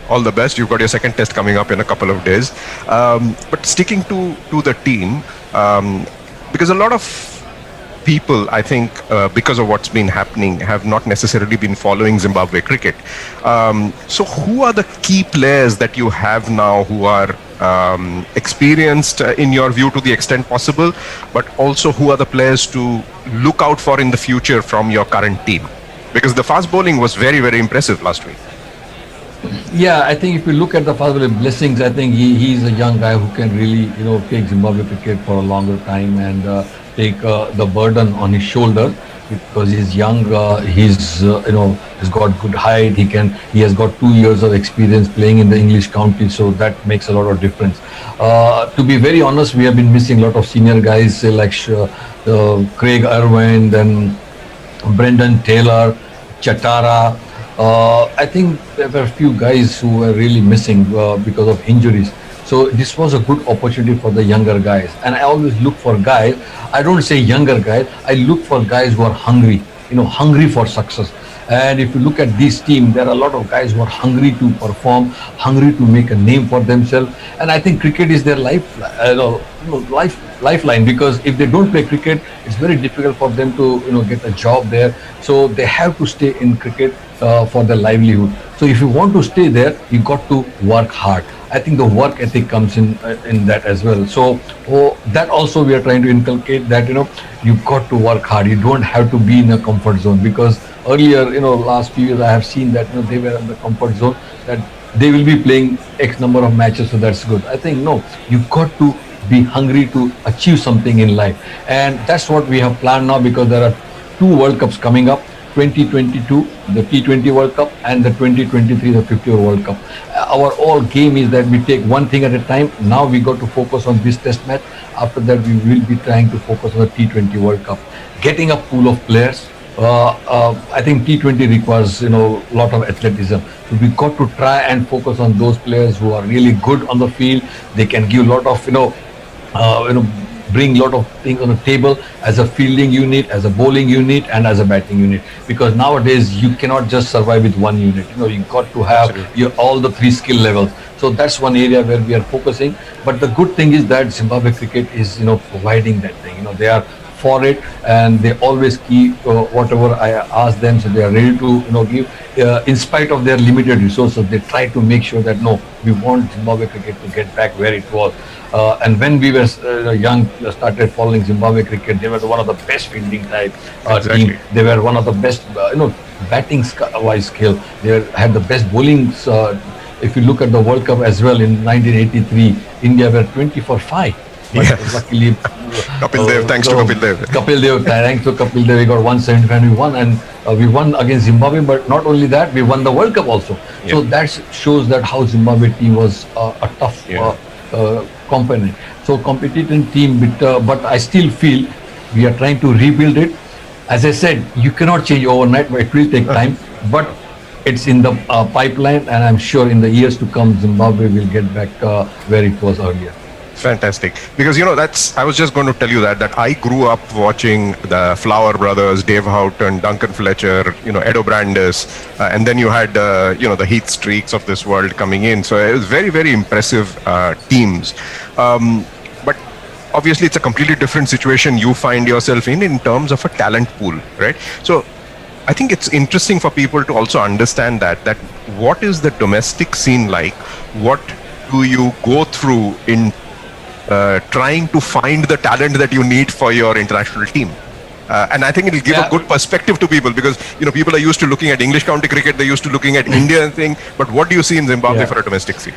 All the best. You've got your second test coming up in a couple of days. But sticking to the team, because a lot of people, I think, because of what's been happening, have not necessarily been following Zimbabwe cricket. So who are the key players that you have now who are experienced in your view to the extent possible, but also who are the players to look out for in the future from your current team? Because the fast bowling was very, very impressive last week. Yeah, I think if you look at the fast bowler Blessings, I think he's a young guy who can really, take Zimbabwe cricket for a longer time and take the burden on his shoulder because he's young. He's got good height. He has got 2 years of experience playing in the English county, so that makes a lot of difference. To be very honest, we have been missing a lot of senior guys like Craig Irwin, then Brendan Taylor, Chatara. I think there were a few guys who were really missing because of injuries. So this was a good opportunity for the younger guys. And I always look for guys, I don't say younger guys, I look for guys who are hungry, hungry for success. And if you look at this team, there are a lot of guys who are hungry to perform, hungry to make a name for themselves. And I think cricket is their lifeline, because if they don't play cricket, it's very difficult for them to get a job there. So they have to stay in cricket for their livelihood. So if you want to stay there, you got to work hard. I think the work ethic comes in that as well. So that also we are trying to inculcate that you got to work hard. You don't have to be in a comfort zone, because earlier last few years I have seen that they were in the comfort zone, that they will be playing X number of matches, so that's good. I think no, you got to be hungry to achieve something in life, and that's what we have planned now, because there are 2 World Cups coming up. 2022, the T20 World Cup, and the 2023, the 50-over World Cup. Our all game is that we take one thing at a time. Now we got to focus on this test match. After that, we will be trying to focus on the T20 World Cup. Getting a pool of players. I think T20 requires lot of athleticism. So we got to try and focus on those players who are really good on the field. They can give a lot of bring a lot of things on the table as a fielding unit, as a bowling unit, and as a batting unit. Because nowadays you cannot just survive with one unit. You got to have all the 3 skill levels. So that's one area where we are focusing. But the good thing is that Zimbabwe cricket is providing that thing. They are for it, and they always keep whatever I ask them. So they are ready to give. In spite of their limited resources, they try to make sure that no, we want Zimbabwe cricket to get back where it was. And when we were young, started following Zimbabwe cricket, they were one of the best fielding type team. They were one of the best, batting wise skill. They had the best bowling. If you look at the World Cup as well in 1983, India were 20 for 5. Yes. Luckily, Kapil Dev, thanks to Kapil Dev. Thanks to Kapil Dev, we got 175 and we won, and we won against Zimbabwe. But not only that, we won the World Cup also. Yeah. So that shows that how Zimbabwe team was a tough component. So competitive team, but I still feel we are trying to rebuild it. As I said, you cannot change overnight, but it will take time. But it's in the pipeline, and I'm sure in the years to come, Zimbabwe will get back where it was earlier. Fantastic. Because, I was just going to tell you that I grew up watching the Flower brothers, Dave Houghton, Duncan Fletcher, Ed O'Brandis, and then you had, the Heath Streaks of this world coming in. So it was very, very impressive teams. But obviously it's a completely different situation you find yourself in terms of a talent pool, right? So I think it's interesting for people to also understand that what is the domestic scene like? What do you go through in trying to find the talent that you need for your international team? And I think it'll give a good perspective to people, because people are used to looking at English county cricket, they're used to looking at India and thing, but what do you see in Zimbabwe for a domestic scene?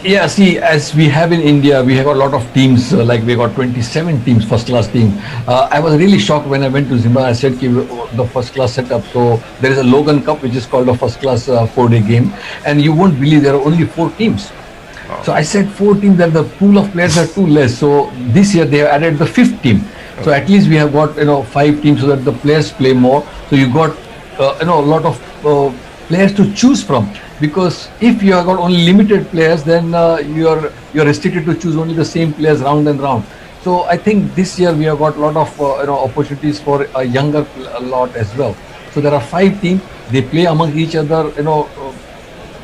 Yeah, see, as we have in India, we have a lot of teams, like we got 27 teams, first class team. I was really shocked when I went to Zimbabwe. I said the first class setup. So there is a Logan Cup, which is called a first class 4-day game, and you won't believe there are only 4 teams. So I said 4 teams, that the pool of players are too less. So this year they have added the 5th team. So at least we have got 5 teams, so that the players play more. So you got a lot of players to choose from. Because if you have got only limited players, then you're restricted to choose only the same players round and round. So I think this year we have got a lot of opportunities for a younger lot as well. So there are 5 teams. They play among each other,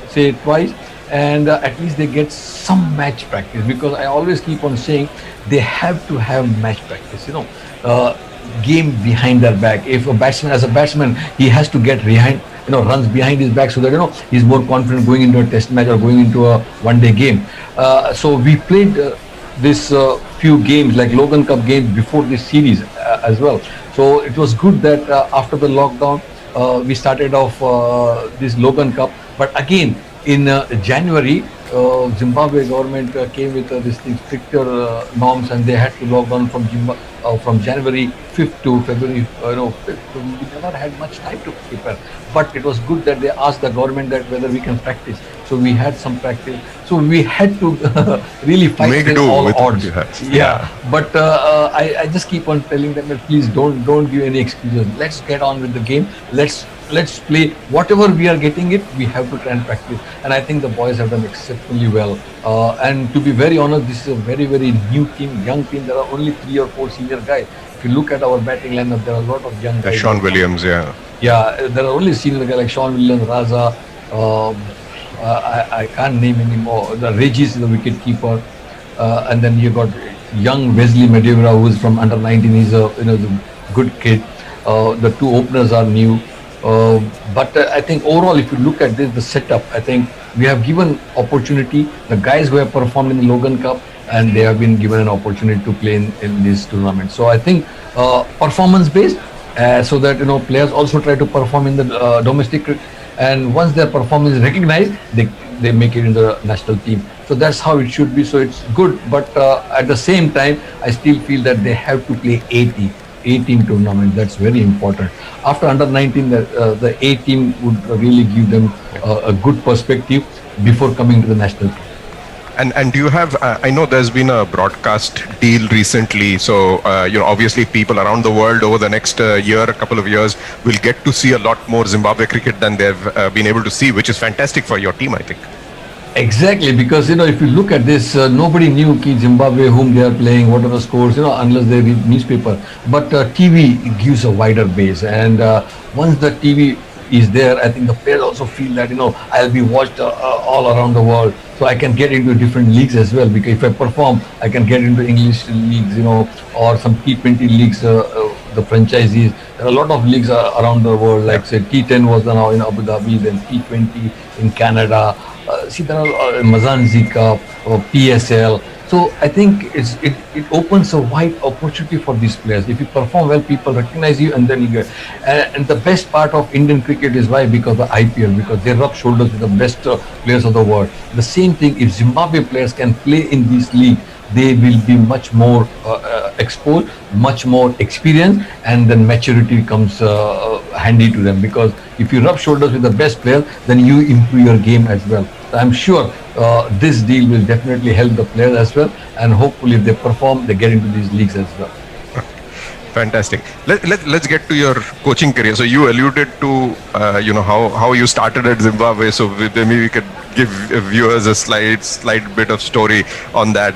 say twice. And at least they get some match practice, because I always keep on saying they have to have match practice. game behind their back. If a batsman, as a batsman, he has to get behind, runs behind his back so that he's more confident going into a test match or going into a one-day game. So we played this few games like Logan Cup games before this series as well. So it was good that after the lockdown we started off this Logan Cup. But again in January, Zimbabwe government came with this thing, stricter norms, and they had to lock down from January 5th to February 5th. So we never had much time to prepare. But it was good that they asked the government that whether we can practice. So we had some practice. So we had to really fight against all odds. Yeah. But I just keep on telling them that please don't give any excuses. Let's get on with the game. Let's play whatever we are getting it. We have to try and practice, and I think the boys have done exceptionally well. And to be very honest, this is a very new team, young team. There are only 3 or 4 senior guys. If you look at our batting lineup, there are a lot of young guys. Sean Williams, yeah, there are only senior guys like Sean Williams, Raza. I can't name anymore. The Regis is the wicket keeper, and then you got young Wesley Medevra, who is from under 19. He's a good kid. The 2 openers are new. But I think overall, if you look at this, the setup, I think we have given opportunity the guys who have performed in the Logan Cup, and they have been given an opportunity to play in this tournament. So I think performance based, so that players also try to perform in the domestic cricket, and once their performance is recognized, they make it in the national team. So that's how it should be. So it's good, but at the same time, I still feel that they have to play A-team tournament. That's very important. After under 19, the A team would really give them a good perspective before coming to the national team. And do you have? I know there's been a broadcast deal recently, so obviously people around the world over the next year, a couple of years, will get to see a lot more Zimbabwe cricket than they've been able to see, which is fantastic for your team, I think. Exactly, because if you look at this, nobody knew Zimbabwe whom they are playing, what are the scores, unless they read newspaper. But TV gives a wider base, and once the TV is there, I think the players also feel that I'll be watched all around the world, so I can get into different leagues as well. Because if I perform, I can get into English leagues, or some T20 leagues. The franchisees, there are a lot of leagues around the world, like say T10 was now in Abu Dhabi, then T20 in Canada. There are Mazanzi Cup or PSL. So I think it opens a wide opportunity for these players. If you perform well, people recognize you, and then you get. And the best part of Indian cricket is why? Because the IPL, because they rub shoulders with the best players of the world. The same thing, if Zimbabwe players can play in this league, they will be much more exposed, much more experienced, and then maturity comes handy to them. Because if you rub shoulders with the best player, then you improve your game as well. So I'm sure this deal will definitely help the players as well, and hopefully if they perform, they get into these leagues as well. Fantastic. Let's get to your coaching career. So you alluded to how you started at Zimbabwe. So maybe we could give viewers a slight bit of story on that.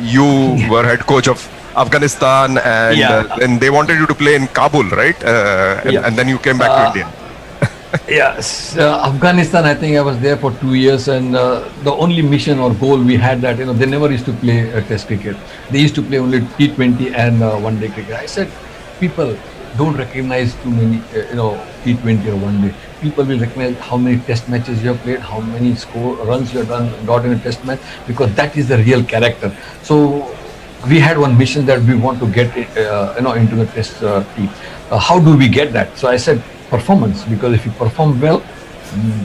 You were head coach of Afghanistan, and they wanted you to play in Kabul, right? And then you came back to India. Yes, Afghanistan, I think I was there for 2 years, and the only mission or goal we had that, they never used to play test cricket. They used to play only T20 and one-day cricket. I said, people don't recognize too many, T20 or one-day. People will recognize how many test matches you have played, how many runs you have got in a test match, because that is the real character. So we had one mission that we want to get into the test team. How do we get that? So I said, performance, because if you perform well,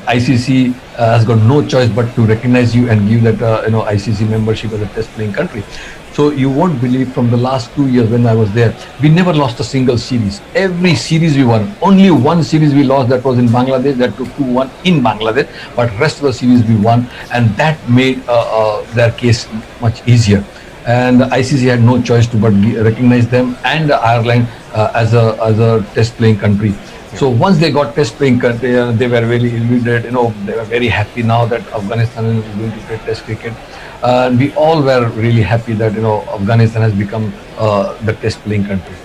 ICC has got no choice but to recognize you and give that ICC membership as a test playing country. So you won't believe, from the last 2 years when I was there, we never lost a single series. Every series we won. Only one series we lost, that was in Bangladesh, that took 2-1 in Bangladesh, but rest of the series we won, and that made their case much easier. And ICC had no choice to but recognize them and Ireland as a test playing country. So once they got test playing country, they were very elated, they were very happy now that Afghanistan is going to play test cricket. And we all were really happy that, Afghanistan has become the test playing country.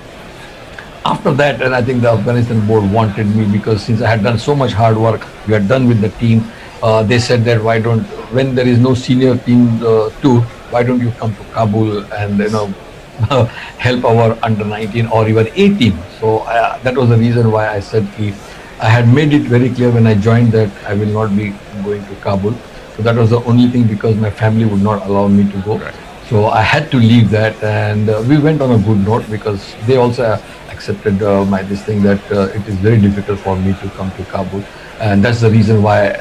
After that, and I think the Afghanistan board wanted me, because since I had done so much hard work, we had done with the team, they said that when there is no senior team tour, why don't you come to Kabul and, help our under 19 or even 18. So that was the reason why I said I had made it very clear when I joined that I will not be going to Kabul. So that was the only thing, because my family would not allow me to go. Right. So I had to leave that, and we went on a good note, because they also accepted this thing that it is very difficult for me to come to Kabul, and that's the reason why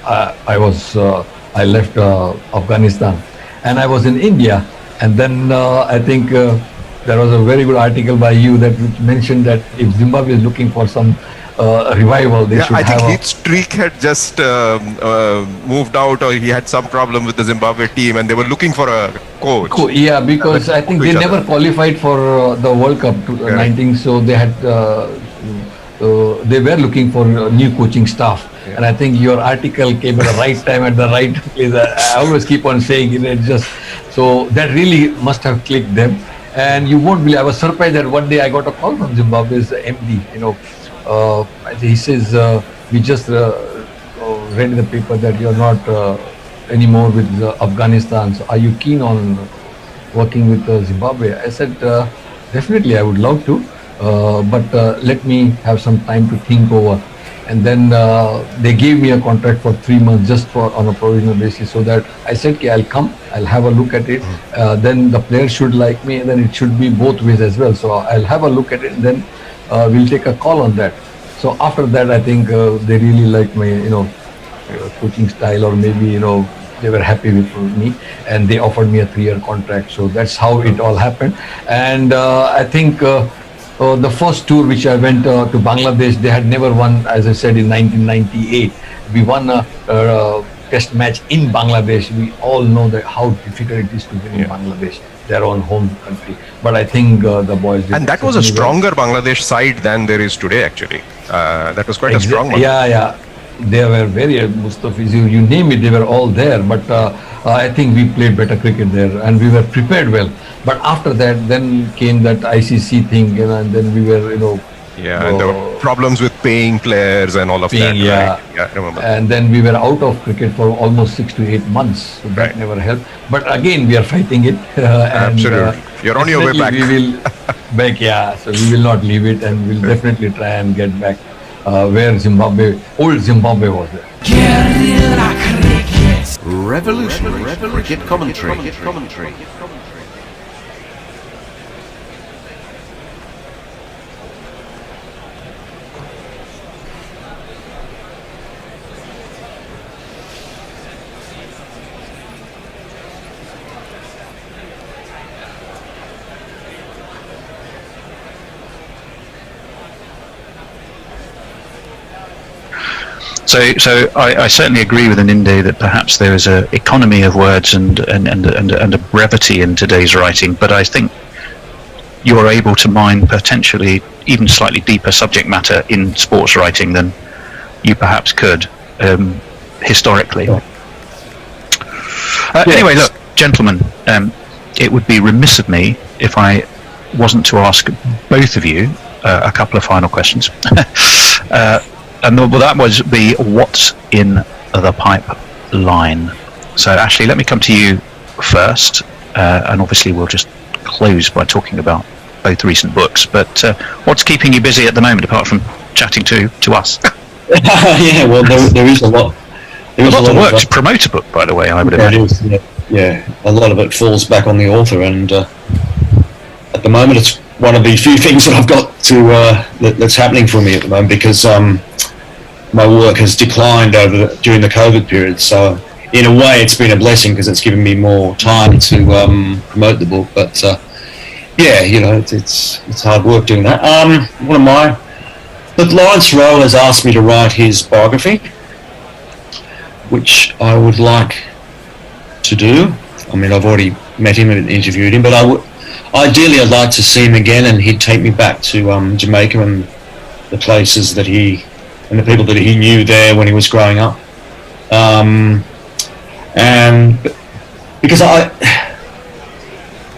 I left Afghanistan, and I was in India, and then I think there was a very good article by you that which mentioned that if Zimbabwe is looking for some revival, they should I think have Heath Streak had just moved out, or he had some problem with the Zimbabwe team, and they were looking for a coach. Yeah, because I think they never qualified for the World Cup 2019, so they had they were looking for new coaching staff. And I think your article came at the right time, at the right place. I always keep on saying, it just, so that really must have clicked them. And you won't believe, I was surprised that one day I got a call from Zimbabwe's MD, he says, we just read in the paper that you're not anymore with Afghanistan. So are you keen on working with Zimbabwe? I said, definitely I would love to, but let me have some time to think over. And then they gave me a contract for 3 months just on a provisional basis, so that I said, okay, I'll come, I'll have a look at it. Then the players should like me, and then it should be both ways as well. So I'll have a look at it, and then we'll take a call on that. So after that, I think they really liked my, coaching style, or maybe, they were happy with me, and they offered me a 3-year contract. So that's how it all happened. And I think the first tour which I went to Bangladesh, they had never won, as I said, in 1998. We won a test match in Bangladesh. We all know that how difficult it is to win in Bangladesh, their own home country. But I think the boys did. And that was a stronger Bangladesh side than there is today, actually. That was quite a strong one. Yeah. They were very, Mustafiz, you name it, they were all there. But I think we played better cricket there, and we were prepared well. But after that, then came that ICC thing, and then we were, and there were problems with paying players and all of that. Yeah, right? I remember. And then we were out of cricket for almost 6 to 8 months. So that never helped. But again, we are fighting it. Absolutely. You're on your way back. We will back, so we will not leave it, and we'll definitely try and get back where old Zimbabwe was there. Guerrilla cricket. Revolutionary cricket commentary. So I certainly agree with Aninde that perhaps there is an economy of words and a brevity in today's writing, but I think you're able to mine potentially even slightly deeper subject matter in sports writing than you perhaps could historically. Anyway, look, gentlemen, it would be remiss of me if I wasn't to ask both of you a couple of final questions. And that would be what's in the pipeline. So Ashley, let me come to you first, and obviously we'll just close by talking about both recent books. But what's keeping you busy at the moment, apart from chatting to us? Yeah, well, there is a lot. There's a lot of work to promote a book, by the way, I would imagine. A lot of it falls back on the author, and at the moment it's one of the few things that I've got to that's happening for me at the moment, because my work has declined during the COVID period. So in a way, it's been a blessing because it's given me more time to promote the book. But it's hard work doing that. Lawrence Rowe has asked me to write his biography, which I would like to do. I mean, I've already met him and interviewed him, but ideally I'd like to see him again, and he'd take me back to Jamaica and the places that and the people that he knew there when he was growing up. And because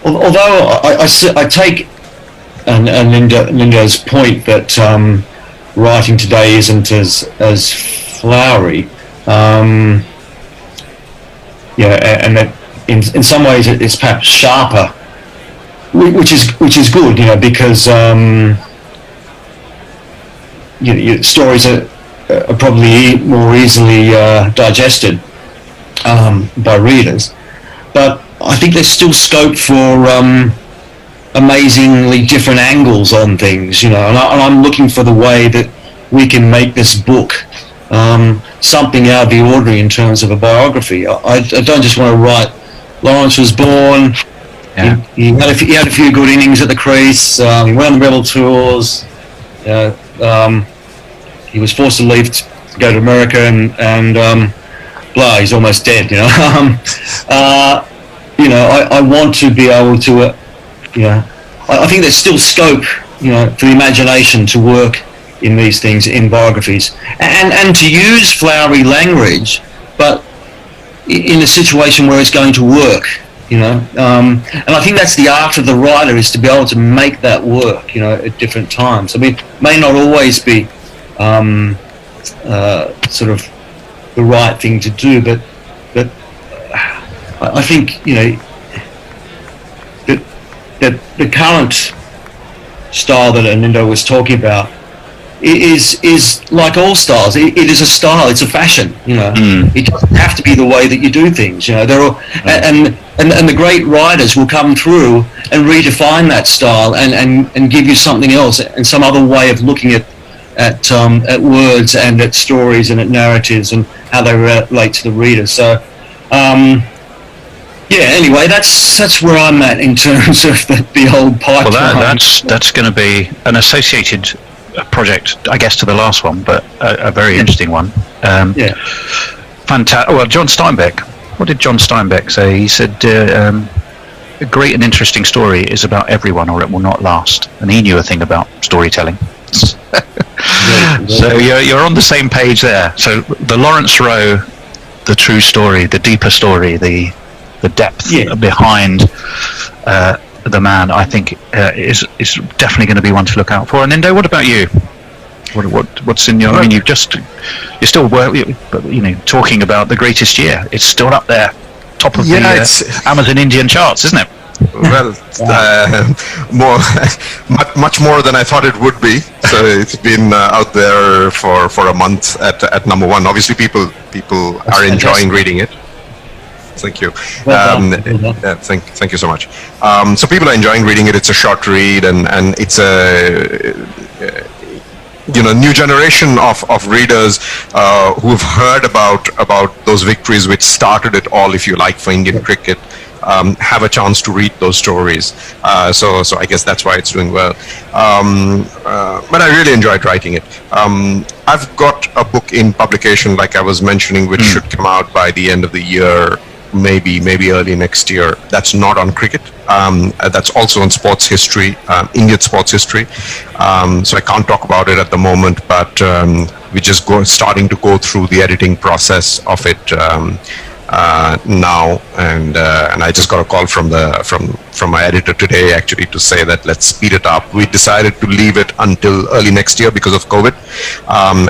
although I take Linda's point that writing today isn't as flowery, and that in some ways it's perhaps sharper which is good, because stories are probably more easily digested by readers. But I think there's still scope for amazingly different angles on things, and I'm looking for the way that we can make this book something out of the ordinary in terms of a biography. I don't just want to write Lawrence was born, he had a few good innings at the crease, he went on the Rebel Tours, he was forced to leave to go to America and blah, he's almost dead, I want to be able to, I think there's still scope, for the imagination to work in these things, in biographies, and to use flowery language, but in a situation where it's going to work, and I think that's the art of the writer, is to be able to make that work, at different times. I mean, it may not always be sort of the right thing to do, but I think that the current style that Anindo was talking about is like all styles. It is a style. It's a fashion. It doesn't have to be the way that you do things. There are and the great writers will come through and redefine that style and give you something else and some other way of looking at words and at stories and at narratives and how they relate to the reader. So, anyway, that's where I'm at in terms of the old pipeline. Well, that's going to be an associated project, I guess, to the last one, but a very interesting one. Fantastic. Well, John Steinbeck. What did John Steinbeck say? He said, a great and interesting story is about everyone, or it will not last. And he knew a thing about storytelling. So you're on the same page there. So the Lawrence Rowe, the true story, the deeper story, the depth behind the man, I think is definitely going to be one to look out for. And Indo, what about you? What's in your? I mean, you're still talking about the greatest year. It's still up there, top of the Amazon Indian charts, isn't it? Well, much more than I thought it would be. So it's been out there for a month at number one. Obviously, people are enjoying reading it. Thank you. Thank you so much. So people are enjoying reading it. It's a short read, and it's a new generation of readers who've heard about those victories which started it all, if you like, for Indian cricket. Have a chance to read those stories. So I guess that's why it's doing well. But I really enjoyed writing it. I've got a book in publication, like I was mentioning, which should come out by the end of the year, maybe early next year. That's not on cricket. That's also on sports history, Indian sports history. So I can't talk about it at the moment, but we're just starting to go through the editing process of it now, and I just got a call from my editor today, actually, to say that let's speed it up. We decided to leave it until early next year because of COVID,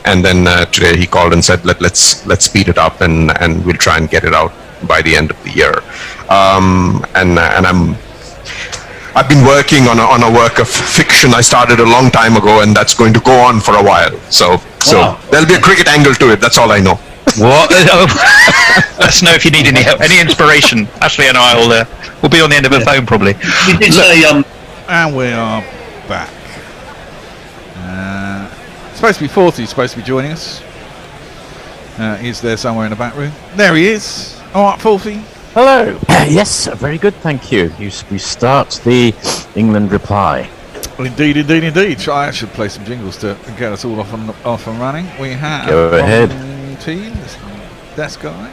and then today he called and said let's speed it up, and we'll try and get it out by the end of the year. And I've been working on a work of fiction I started a long time ago, and that's going to go on for a while. So there'll be a cricket angle to it. That's all I know. What? Let us know if you need any help, any inspiration. Ashley and I will be on the end of a phone probably. You did say, and we are back. Supposed to be Forthy, supposed to be joining us. He's there somewhere in the back room. There he is. All right, Forthy. Hello. Yes, very good, thank you. We start the England reply. Well, indeed. I should play some jingles to get us all off and running. We have Go ahead. Team, this guy.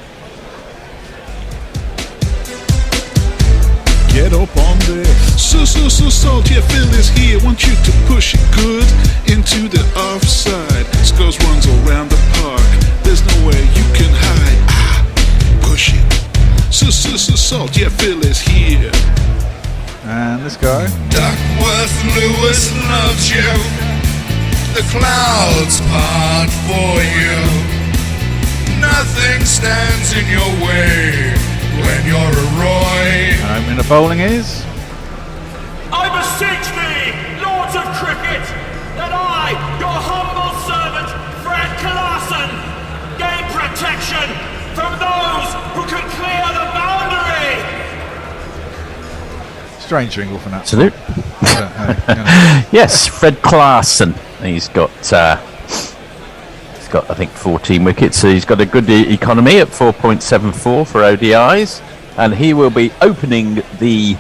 Get up on there. So, salt, yeah, Phil is here. Want you to push it good into the offside. Skulls runs around the park. There's nowhere you can hide. Push it. So, salt, yeah, Phil is here. And this guy. Duckworth Lewis loves you. The clouds part for you. Nothing stands in your way when you're a Roy. In the bowling is Strange jingle for that. Absolute. Yes, Fred Klaassen. He's got I think 14 wickets, so he's got a good economy at 4.74 for ODIs, and he will be opening the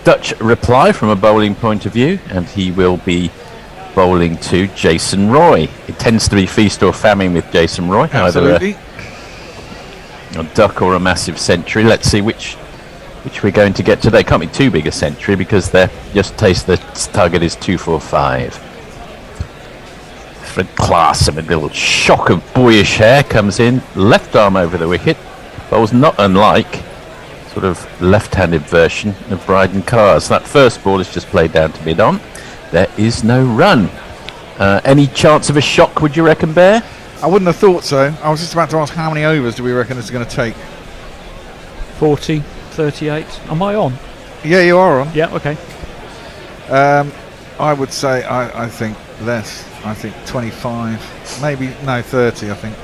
Dutch reply from a bowling point of view, and he will be bowling to Jason Roy. It tends to be feast or famine with Jason Roy. Absolutely. Either a duck or a massive century. Let's see which we're going to get today. Can't be too big a century because they're just the target is 245. Fred Klaassen, a little shock of boyish hair, comes in, left arm over the wicket. Bowls not unlike sort of left-handed version of Bryden Carr's. That first ball is just played down to mid-on. There is no run. Any chance of a shock, would you reckon, Bear? I wouldn't have thought so. I was just about to ask how many overs do we reckon it's going to take? 40, 38. Am I on? Yeah, you are on. Yeah, okay. I would say I think less. I think 25, maybe, no, 30, I think.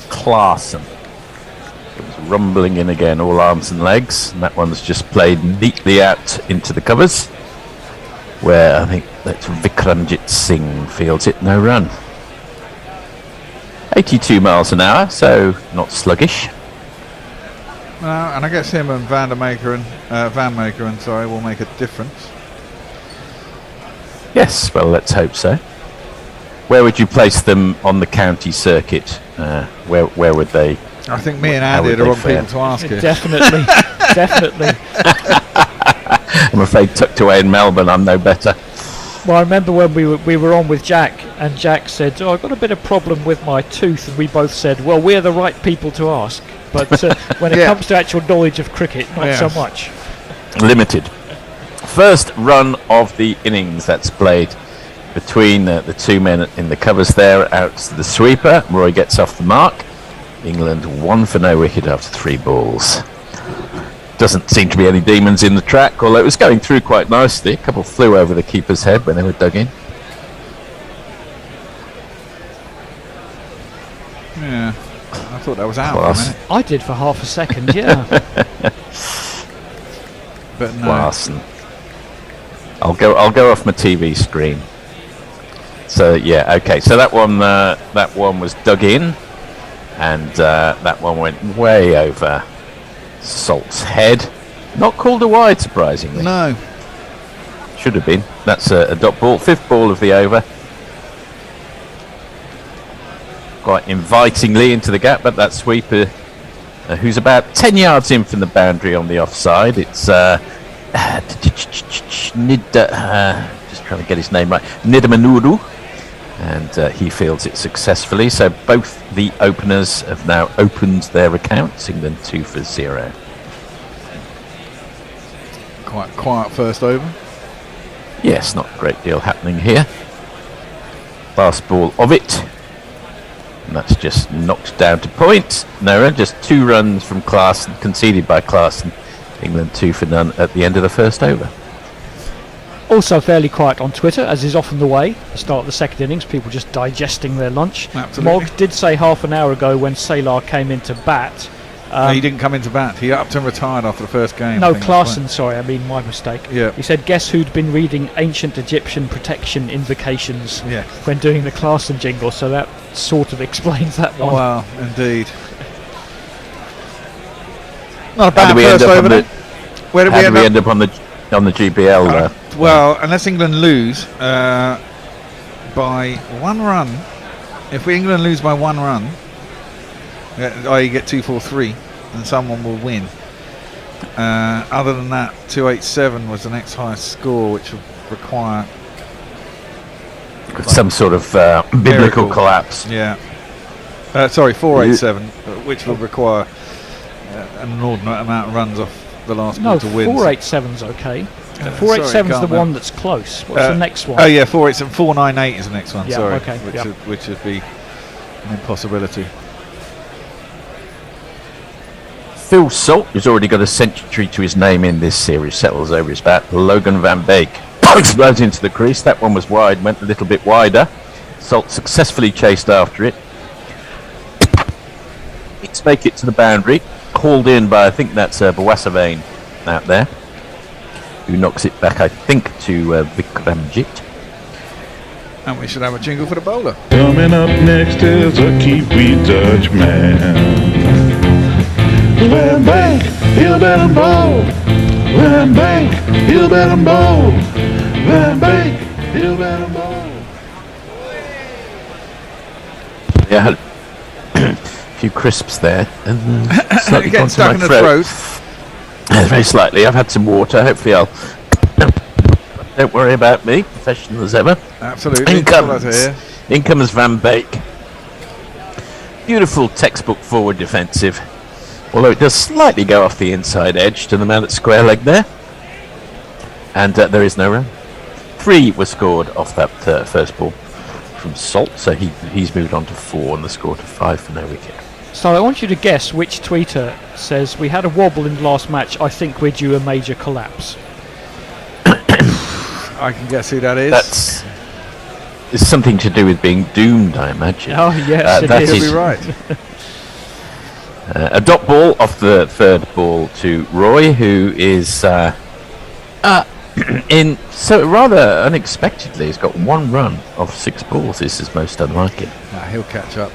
Klaassen comes rumbling in again, all arms and legs, and that one's just played neatly out into the covers, where I think that's Vikramjit Singh fields it, no run. 82 miles an hour, so not sluggish. No, and I guess him and Van Makeren, will make a difference. Yes, well, let's hope so. Where would you place them on the county circuit? Where would they? I think me and Andy are the wrong people to ask it. Definitely, definitely. I'm afraid tucked away in Melbourne, I'm no better. Well, I remember when we were on with Jack, and Jack said, "Oh, I've got a bit of problem with my tooth," and we both said, "Well, we're the right people to ask." But when it comes to actual knowledge of cricket, not so much. Limited. First run of the innings that's played between the two men in the covers there, out to the sweeper. Roy gets off the mark. England 1 for no wicket after 3 balls. Doesn't seem to be any demons in the track, although it was going through quite nicely. A couple flew over the keeper's head when they were dug in. Yeah, I thought that was out for a minute. I did for half a second, yeah. But no. Klaassen. I'll go off my TV screen. So yeah, okay. So that one was dug in, and that one went way over Salt's head. Not called a wide, surprisingly. No. Should have been. That's a dot ball, 5th ball of the over. Quite invitingly into the gap, but that sweeper, who's about 10 yards in from the boundary on the offside. It's just trying to get his name right, Nidamanuru, and he fields it successfully. So both the openers have now opened their accounts. England 2 for 0. Quite quiet first over. Yes, not a great deal happening here. Last ball of it, and that's just knocked down to point. No run, just 2 runs from Klaassen, conceded by Klaassen. England 2 for none at the end of the first over. Also fairly quiet on Twitter, as is often the way. The start of the second innings, people just digesting their lunch. Absolutely. Mogg did say half an hour ago when Salar came into bat. No, he didn't come into bat. He upped and retired after the first game. No, Klaassen, sorry, I mean my mistake. Yeah. He said, guess who'd been reading ancient Egyptian protection invocations when doing the Klaassen jingle, so that sort of explains that one. Oh, well, indeed. Not a bad first over then. Where did we end up on the GBL? Well, unless England lose by 1 run, if England lose by 1 run, i.e. get 2-4-3, then someone will win. Other than that, 287 was the next highest score, which would require some sort of biblical collapse. Yeah. Sorry, 487, which will require an inordinate amount of runs off the last ball to win. 487's okay. 487's the one that's close. What's the next one? Oh yeah, 498 is the next one. Yeah, sorry, okay. Which would be an impossibility. Phil Salt, who's already got a century to his name in this series, settles over his bat. Logan Van Beek explodes into the crease. That one was wide, went a little bit wider. Salt successfully chased after it. Let's make it to the boundary. hauled in by, I think that's Amstelveen out there, who knocks it back, I think, to Vikramjit. And we should have a jingle for the bowler. Coming up next is a Kiwi Dutchman. Van Bank, he'll bet and bowl. Van Bank, he'll bet and bowl. Van Bank, he'll bet and bowl. Yeah, a few crisps there. And slightly Getting gone to stuck my in the throat. throat. Very slightly. I've had some water. Hopefully I'll... Don't worry about me. Professional as ever. Absolutely. In comes Van Beek. Beautiful textbook forward defensive. Although it does slightly go off the inside edge to the man at square leg there. And there is no run. 3 was scored off that first ball from Salt, so he's moved on to 4 and the score to 5 for no wicket. So I want you to guess which tweeter says, "We had a wobble in the last match, I think we're due a major collapse." I can guess who that is. It's something to do with being doomed, I imagine. Oh yes, that is. You'll be right. A dot ball off the third ball to Roy, who is in so rather unexpectedly. He's got 1 run off 6 balls. This is most unlike him. He'll catch up.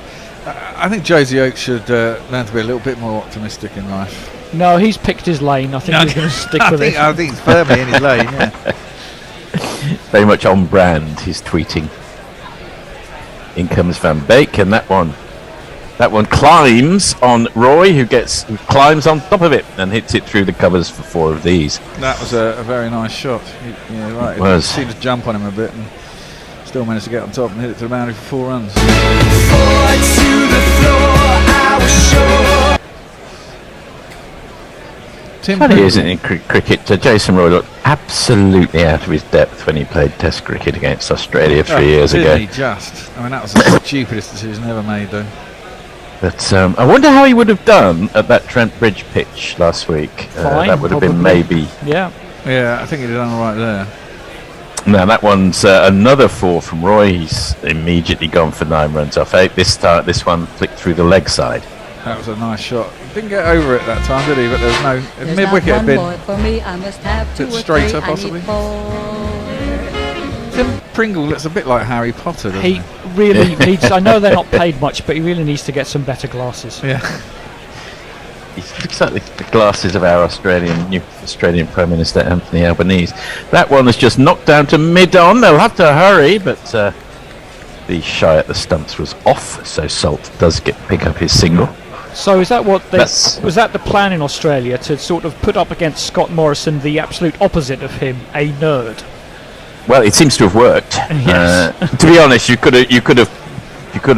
I think Josie Oakes should learn to be a little bit more optimistic in life. No, he's picked his lane. I think he's going to stick with it. I think he's firmly in his lane. Yeah. Very much on brand. He's tweeting. In comes Van Beek, and that one climbs on Roy, who climbs on top of it and hits it through the covers for 4 of these. That was a very nice shot. Yeah, right. It was. Seemed to jump on him a bit and still managed to get on top and hit it to the boundary for 4 runs. Funny, isn't it, in cricket? Jason Roy looked absolutely out of his depth when he played Test cricket against Australia 3 years ago. Didn't he just? I mean, that was the stupidest decision ever made, though. But I wonder how he would have done at that Trent Bridge pitch last week. Fine, that would have been probably. maybe. Yeah. Yeah, I think he'd have done all right there. Now that one's another 4 from Roy. He's immediately gone for 9 runs off 8. This one flicked through the leg side. That was a nice shot. Didn't get over it that time, did he? But there was no mid-wicket had been for me, I must have 2 bit or straighter, 3, possibly. I need 4. Tim Pringle looks a bit like Harry Potter, doesn't He really needs. I know they're not paid much, but he really needs to get some better glasses. Yeah. He looks like the glasses of our new Australian Prime Minister Anthony Albanese. That one was just knocked down to mid-on. They'll have to hurry, but the shy at the stumps was off, so Salt does pick up his single. So is that was that the plan in Australia, to sort of put up against Scott Morrison the absolute opposite of him, a nerd? Well, it seems to have worked. Yes. To be honest, you could have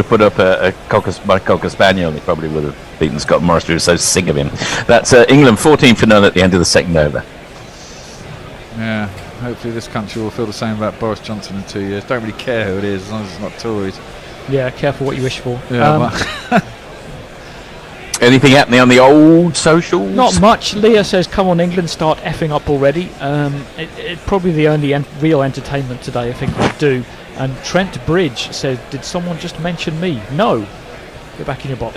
put up my Cocker Spaniel, and he probably would have beaten Scott Morrison. We were so sick of him. That's England 14 for none at the end of the second over. Yeah. Hopefully this country will feel the same about Boris Johnson in 2 years. Don't really care who it is, as long as it's not Tories. Yeah, careful what you wish for. Yeah. Anything happening on the old socials? Not much. Leah says, "Come on, England, start effing up already." It's probably the only real entertainment today, I think we do. And Trent Bridge says, "Did someone just mention me?" No. Get back in your box.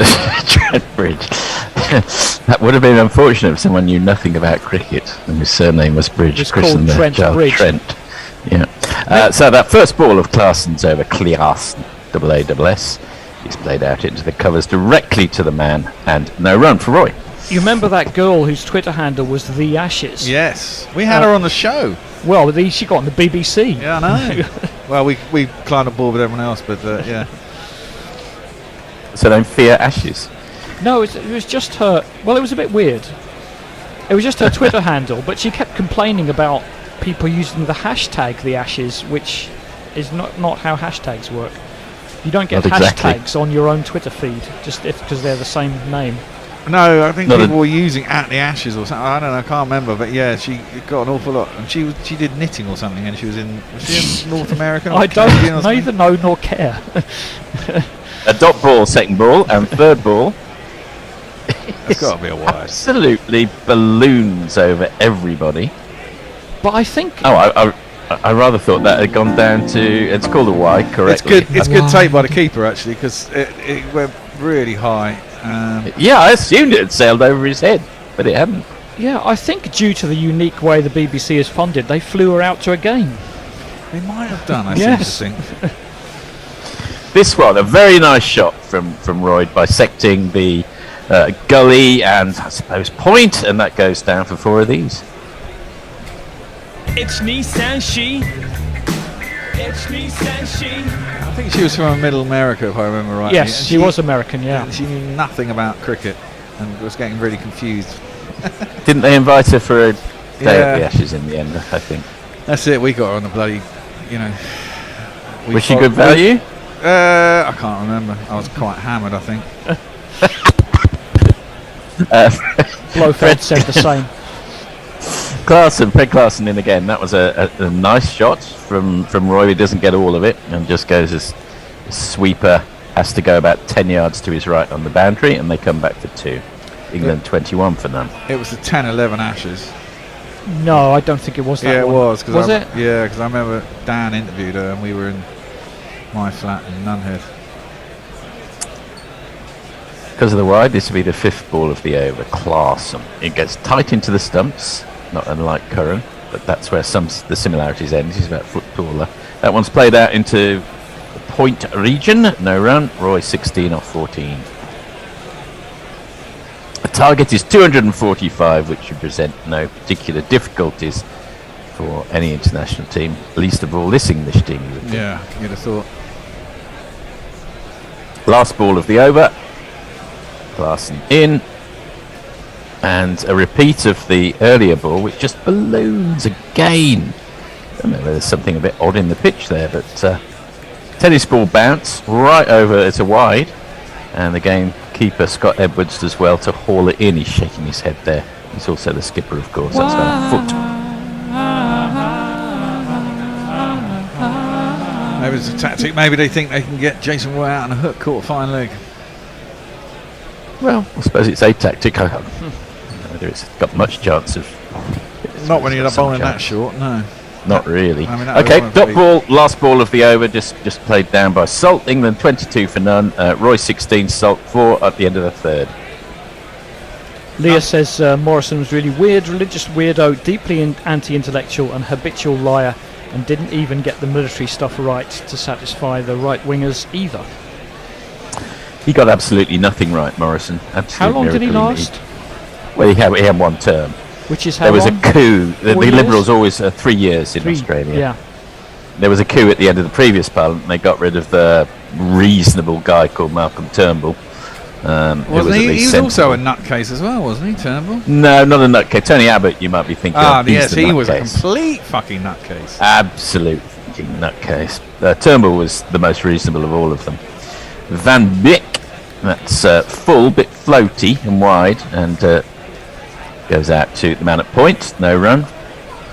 Trent Bridge. That would have been unfortunate if someone knew nothing about cricket and his surname was Bridge. It's called Trent Bridge. Trent. Yeah. So that first ball of Clarkson's over Clarkson, AAS. He's played out into the covers directly to the man, and no run for Roy. You remember that girl whose Twitter handle was The Ashes? Yes. We had her on the show. Well, she got on the BBC. Yeah, I know. Well, we climbed aboard with everyone else, but yeah. So don't fear Ashes. No, it was just her. Well, it was a bit weird. It was just her Twitter handle, but she kept complaining about people using the hashtag The Ashes, which is not how hashtags work. You don't get hashtags on your own Twitter feed just because they're the same name. No, I think people were using @the Ashes or something. I don't know, I can't remember, but yeah, she got an awful lot, and she did knitting or something, and was she in North America? I don't neither know nor care. A dot ball, second ball, and third ball. It's got to be a wide. Absolutely balloons over everybody. But I think. I rather thought that had gone down to. It's called a wide, correctly. It's good tape by the keeper actually, because it went really high. Yeah, I assumed it had sailed over his head, but it hadn't. Yeah, I think due to the unique way the BBC is funded, they flew her out to a game. They might have done, I Yes. seem to think. This one, a very nice shot from Roy, bisecting the gully and, I suppose, point, and that goes down for 4 of these. It's Nissan She. It's Nissan She. I think she was from Middle America, if I remember rightly. Yes, And she was American, yeah. She knew nothing about cricket and was getting really confused. Didn't they invite her for a day Yeah. at the Ashes in the end, I think? That's it, we got her on the bloody, you know... Was she good value? I can't remember. I was quite hammered, I think. Blofeld said the same. Fred Clarkson in again. That was a nice shot from Roy. He doesn't get all of it and just goes as sweeper has to go about 10 yards to his right on the boundary, and they come back for 2. England 21 for none. It was the 10-11 Ashes. No, I don't think it was that Yeah, one. it was. Was it? Yeah, because I remember Dan interviewed her and we were in my flat in Nunhead. Because of the wide, this will be the 5th ball of the over. Class. It gets tight into the stumps, not unlike Curran, but that's where the similarities end. He's about a foot taller. That one's played out into the point region. No run. Roy 16 off 14. The target is 245, which should present no particular difficulties for any international team, least of all this English team. You would think. Yeah, you'd have thought. Last ball of the over. Clarkson in. And a repeat of the earlier ball, which just balloons again. I don't know whether there's something a bit odd in the pitch there, but tennis ball bounce right over. It's a wide. And the gamekeeper, Scott Edwards, does well to haul it in. He's shaking his head there. He's also the skipper, of course. That's about a foot. Maybe it's a tactic. Maybe they think they can get Jason Roy out on a hook, caught a fine leg. Well, I suppose it's a tactic. I don't know whether it's got much chance of... Not when you're some bowling that chance. short, no. Not really. I mean, that was Okay, one of the dot big- ball, last ball of the over, just played down by Salt. England 22 for none. Roy 16, Salt 4 at the end of the 3rd. Leah says Morrison was really weird, religious weirdo, deeply anti-intellectual and habitual liar, and didn't even get the military stuff right to satisfy the right-wingers either. He got absolutely nothing right, Morrison. Absolute How long did he miracle last? indeed. Well, he had 1 term. Which is how There was long? a coup. The 4 years? Liberals always 3 years in 3, Australia. yeah. There was a coup at the end of the previous parliament. They got rid of the reasonable guy called Malcolm Turnbull. Who Wasn't was at he? least He was sensible. also a nutcase as well, wasn't he, Turnbull? No, not a nutcase. Tony Abbott, you might be thinking. of. He's Yes, the he was a nutcase. complete fucking nutcase. Absolute fucking nutcase. Turnbull was the most reasonable of all of them. Van Beek, that's full, bit floaty and wide, and goes out to the man at point. No run.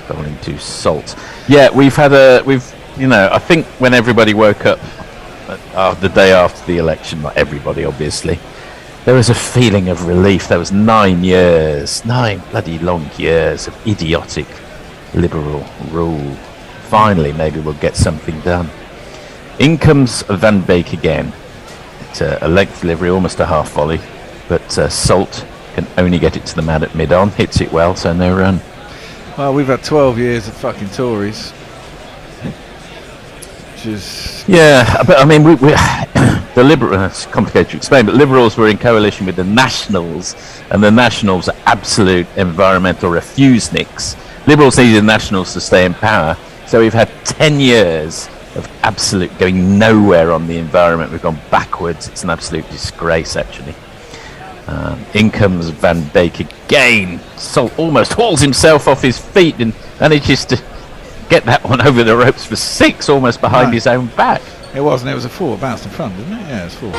Bowling to Salt. Yeah, I think when everybody woke up the day after the election, not everybody obviously, there was a feeling of relief. There was 9 bloody long years of idiotic liberal rule. Finally, maybe we'll get something done. In comes Van Beek again. It's a length delivery, almost a half volley, but Salt can only get it to the man at mid-on. Hits it well, so no run. Well, we've had 12 years of fucking Tories. Which is... Yeah, but I mean, we the Liberals, it's complicated to explain, but Liberals were in coalition with the Nationals, and the Nationals are absolute environmental refuseniks. Liberals needed the Nationals to stay in power, so we've had 10 years of absolute going nowhere on the environment. We've gone backwards. It's an absolute disgrace, actually. In comes Van Beek again. Salt almost hauls himself off his feet and manages to get that one over the ropes for 6, almost behind Right. his own back. It wasn't, it was a 4. It bounced in front, didn't it? Yeah, it's 4.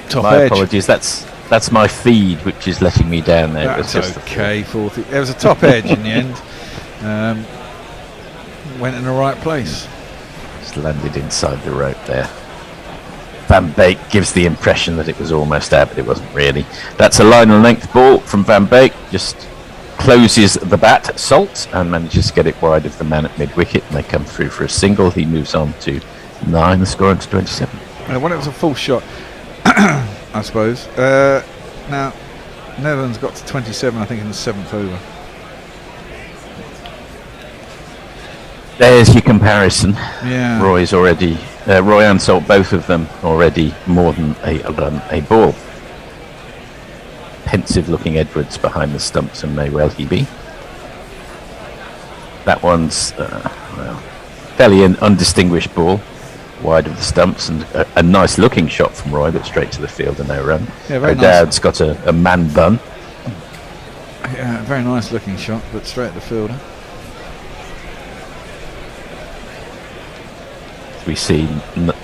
Top My edge. apologies. That's my feed, which is letting me down there. It was That's just the okay. 4th. There was a top edge in the end. Went in the right place. Just landed inside the rope there. Van Beek gives the impression that it was almost out, but it wasn't really. That's a line and length ball from Van Beek. Just closes the bat, Salt, and manages to get it wide of the man at mid-wicket, and they come through for a single. He moves on to 9, the score on to 27. When it was a full shot, I suppose. Now, Netherlands got to 27, I think, in the 7th over. There's your comparison. Yeah. Roy's already, Roy and Salt, both of them already more than a ball. Pensive looking Edwards behind the stumps, and may well he be. That one's fairly an undistinguished ball, wide of the stumps, and a nice looking shot from Roy, but straight to the field and no run. Yeah, very O'Dowd's got a man bun. Yeah, very nice looking shot, but straight at the fielder. We see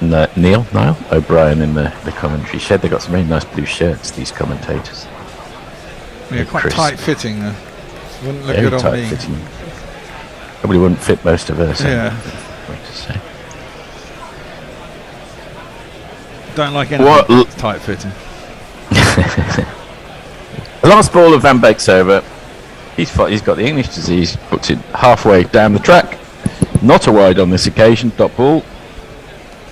Niall O'Brien in the commentary shed. They've got some very nice blue shirts, these commentators. Yeah, quite Chris. tight fitting. Wouldn't look Very good on tight me. fitting. Probably wouldn't fit most of us. Yeah. What to say. Don't like anything tight fitting. The last ball of Van Beek's over. He's got the English disease. Puts it halfway down the track. Not a wide on this occasion. Dot ball.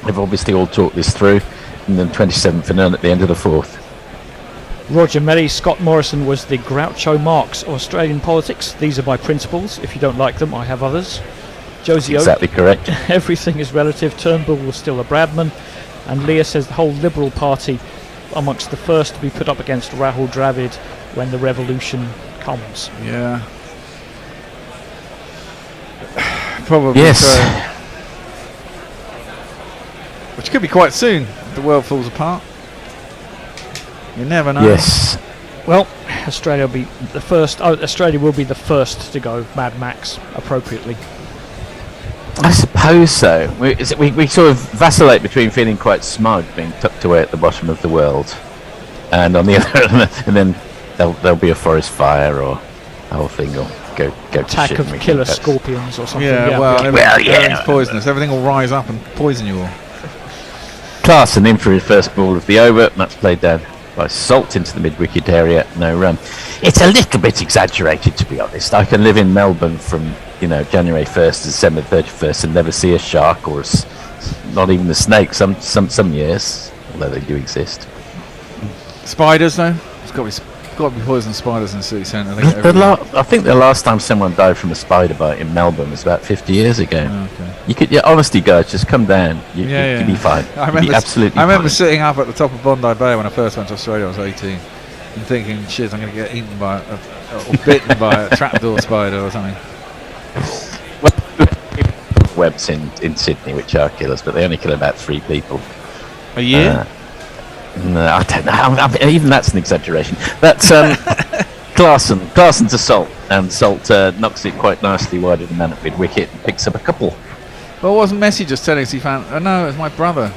They've obviously all talked this through. And then 27 for none at the end of the 4th. Roger Melly, Scott Morrison was the Groucho Marx of Australian politics. These are my principles. If you don't like them, I have others. Josie Exactly correct. Everything is relative. Turnbull was still a Bradman. And Leah says the whole Liberal Party amongst the first to be put up against Rahul Dravid when the revolution comes. Yeah. Probably Yes. so. Which could be quite soon if the world falls apart. You never know. Yes. Well, Australia will be the first. Australia will be the first to go Mad Max appropriately. I suppose so. We sort of vacillate between feeling quite smug, being tucked away at the bottom of the world, and on the other, and then there'll be a forest fire or a whole thing will go to Attack shit. of killer scorpions or something. Yeah, well, everything's poisonous. Everything will rise up and poison you all. Klaassen in for his first ball of the over. That's played down by Salt into the mid-wicket area. No run. It's a little bit exaggerated, to be honest. I can live in Melbourne from January 1st to December 31st and never see a shark or not even a snake. Some years, although they do exist. Spiders, though. It's got to be poisonous spiders in the city centre. I think the last time someone died from a spider bite in Melbourne was about 50 years ago. Oh, okay. You could, honestly, guys, just come down. You'd be fine. I remember sitting up at the top of Bondi Bay when I first went to Australia. I was 18, and thinking, "Shit, I'm going to get eaten by or bitten by a trapdoor spider or something." Webs in Sydney, which are killers, but they only kill about 3 people a year. No, I don't know. Even that's an exaggeration. That's Klaassen to Salt, and Salt knocks it quite nicely wide of the man at mid-wicket and picks up a couple. Well, wasn't Messi just telling us he found? Oh no, it was my brother.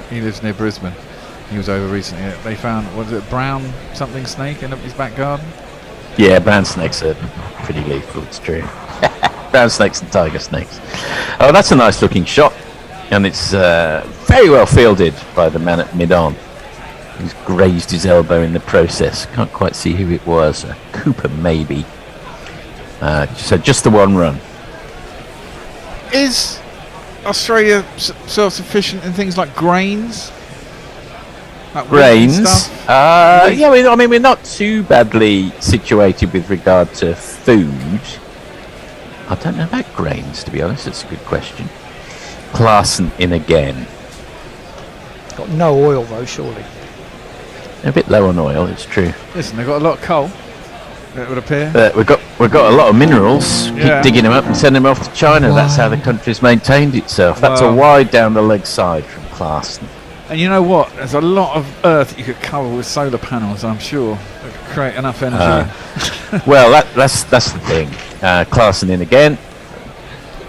He lives near Brisbane. He was over recently. They found, was it brown something snake in his back garden? Yeah, brown snakes are pretty lethal. It's true. Brown snakes and tiger snakes. Oh, that's a nice looking shot, and it's very well fielded by the man at mid-on. He's grazed his elbow in the process. Can't quite see who it was. Cooper, maybe. So just the 1 run. Is Australia self-sufficient in things like grains? Like Grains? stuff? Yeah, we're not too badly situated with regard to food. I don't know about grains, to be honest. That's a good question. Klaassen in again. Got no oil though, surely. A bit low on oil, it's true. Listen, they've got a lot of coal. It would appear. We've got a lot of minerals. Yeah. Keep digging them up and send them off to China. That's how the country's maintained itself. That's a wide down the leg side from Klaassen. And you know what? There's a lot of earth you could cover with solar panels, I'm sure. That could create enough energy. Well, that's the thing. Klaassen in again.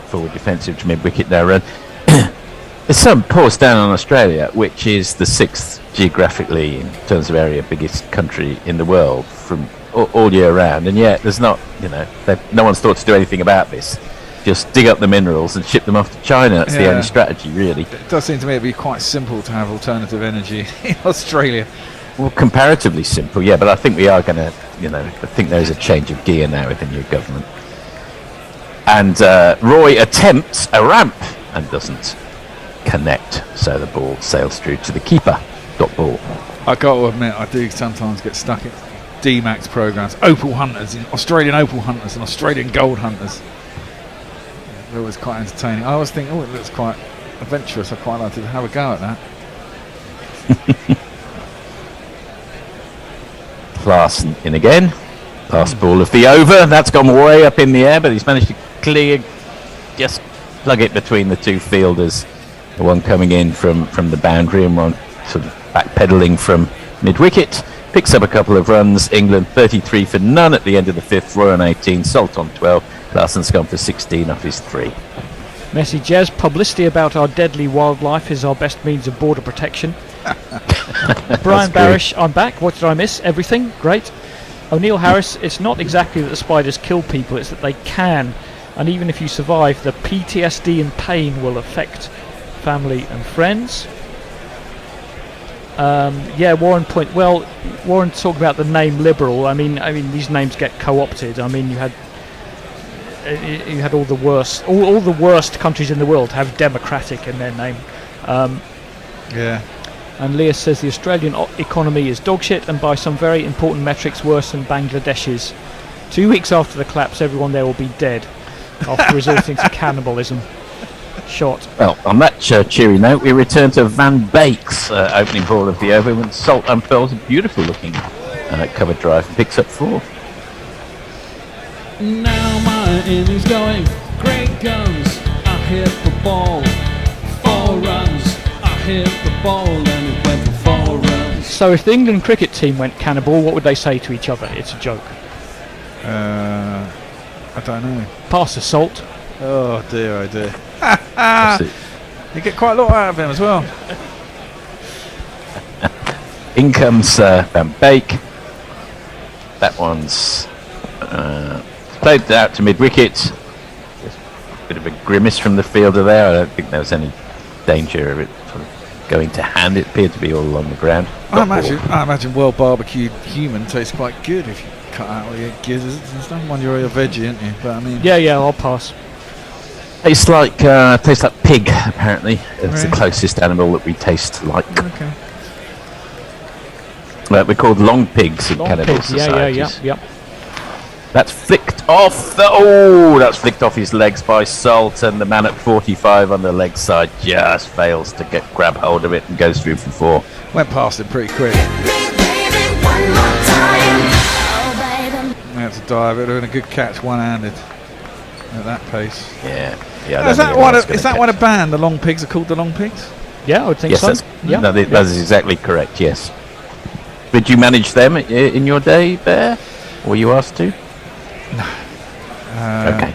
Forward defensive to mid-wicket now run. There's some pours down on Australia, which is the 6th geographically, in terms of area, biggest country in the world from all year round. And yet there's not, no one's thought to do anything about this. Just dig up the minerals and ship them off to China. That's the only strategy, really. It does seem to me it'd be quite simple to have alternative energy in Australia. Well, comparatively simple, yeah, but I think we are going to, I think there is a change of gear now with the new government. And Roy attempts a ramp and doesn't connect, so the ball sails through to the keeper. Dot ball. I got to admit, I do sometimes get stuck in D-Max programs, Opal Hunters, Australian Opal Hunters and Australian Gold Hunters. They're always quite entertaining. I always think, it looks quite adventurous. I quite like to have a go at that. Class in again. Last ball of the over. That's gone way up in the air, but he's managed to clear, just plug it between the two fielders. The one coming in from the boundary and one sort of backpedaling from mid-wicket. Picks up a couple of runs. England 33 for none at the end of the fifth. Roy on 18, Salt on 12. Larson's gone for 16 off his 3. Messi Jez, publicity about our deadly wildlife is our best means of border protection. Brian Barish, I'm back. What did I miss? Everything. Great. O'Neill Harris, it's not exactly that the spiders kill people, it's that they can. And even if you survive, the PTSD and pain will affect family and friends. Warren point. Well, Warren talked about the name liberal. I mean, these names get co-opted. I mean, you had all the worst. All the worst countries in the world have democratic in their name. Yeah. And Leah says the Australian economy is dogshit and by some very important metrics worse than Bangladesh's. 2 weeks after the collapse, everyone there will be dead after resorting to cannibalism. Shot. Well, on that cheery note, we return to Van Beek's opening ball of the over when Salt unfurls a beautiful looking cover drive and picks up 4. Now my innings going, great guns, I hit the ball, 4 runs, I hit the ball and it went for 4 runs. So if the England cricket team went cannibal, what would they say to each other? It's a joke. I don't know. Pass the Salt. Oh dear, You get quite a lot out of him as well. In comes Van Beek. That one's played out to mid-wicket. Just a bit of a grimace from the fielder there. I don't think there was any danger of it sort of going to hand. It appeared to be all along the ground. I imagine well barbecued human tastes quite good if you cut out all your gizzards and stuff. When you're a veggie, aren't you? But I mean, yeah, I'll pass. Tastes like pig. Apparently, it's the closest animal that we taste like. Okay. We're called long pigs in cannibal societies. Yeah. That's flicked off that's flicked off his legs by Salt, and the man at 45 on the leg side just fails to grab hold of it and goes through for 4. Went past it pretty quick. That's a dive. It would have been a good catch one-handed at that pace. Yeah. Is that one a band? The Long Pigs are called the Long Pigs? Yeah, I would think so. That is exactly correct. Yes. Did you manage them in your day, Bear? Or were you asked to? No. Okay.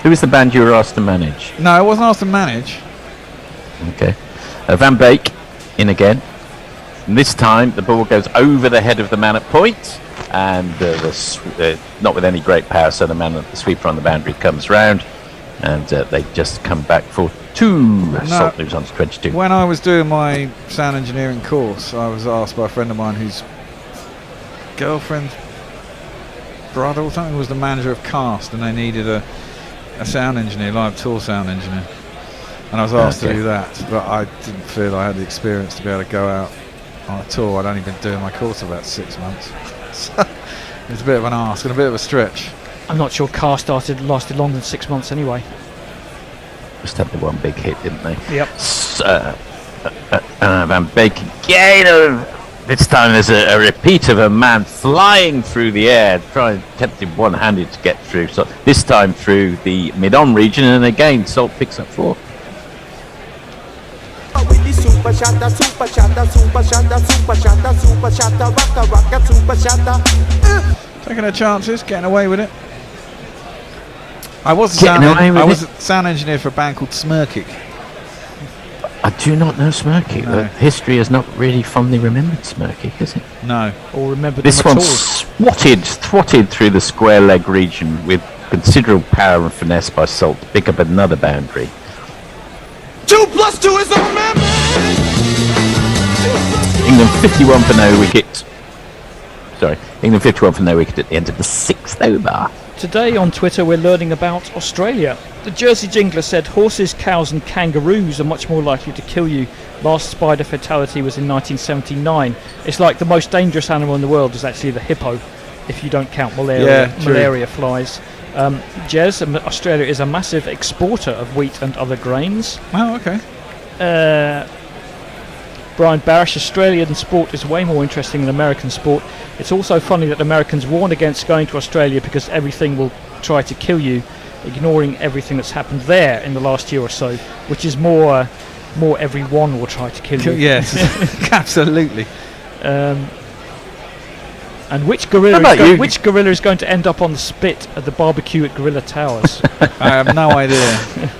Who was the band you were asked to manage? No, I wasn't asked to manage. Okay. Van Beek in again. And this time the ball goes over the head of the man at point, and not with any great power, so the sweeper on the boundary comes round, and they just come back for 2. Salt moves on to 22. When I was doing my sound engineering course, I was asked by a friend of mine whose girlfriend's brother or something was the manager of Cast, and they needed a sound engineer, live tour sound engineer, and I was asked to do that, but I didn't feel I had the experience to be able to go out on a tour. I'd only been doing my course for about 6 months, so it was a bit of an ask and a bit of a stretch. I'm not sure Cast lasted longer than 6 months anyway. Just had the one big hit, didn't they? Yep. Van Beek again. This time there's a repeat of a man flying through the air, attempting one-handed to get through. So this time through the mid-on region, and again Salt picks up 4. Taking her chances, getting away with it. I was a sound engineer for a band called Smirkic. I do not know Smirkic. No. History has not really fondly remembered Smirkic, is it? No. Or remembered this them at one's all. swatted through the square leg region with considerable power and finesse by Salt to pick up another boundary. 2 + 2 is a remember. 2 + 2 England 51 for no wicket. Sorry, England 51 for no wicket at the end of the 6th over. Today on Twitter we're learning about Australia. The Jersey Jingler said horses, cows and kangaroos are much more likely to kill you. Last spider fatality was in 1979. It's like the most dangerous animal in the world is actually the hippo, if you don't count malaria flies. Jez, Australia is a massive exporter of wheat and other grains. Oh, okay. Brian Barish, Australian sport is way more interesting than American sport. It's also funny that Americans warn against going to Australia because everything will try to kill you, ignoring everything that's happened there in the last year or so, which is more everyone will try to kill you. Yes, absolutely. And which gorilla is going to end up on the spit at the barbecue at Gorilla Towers? I have no idea.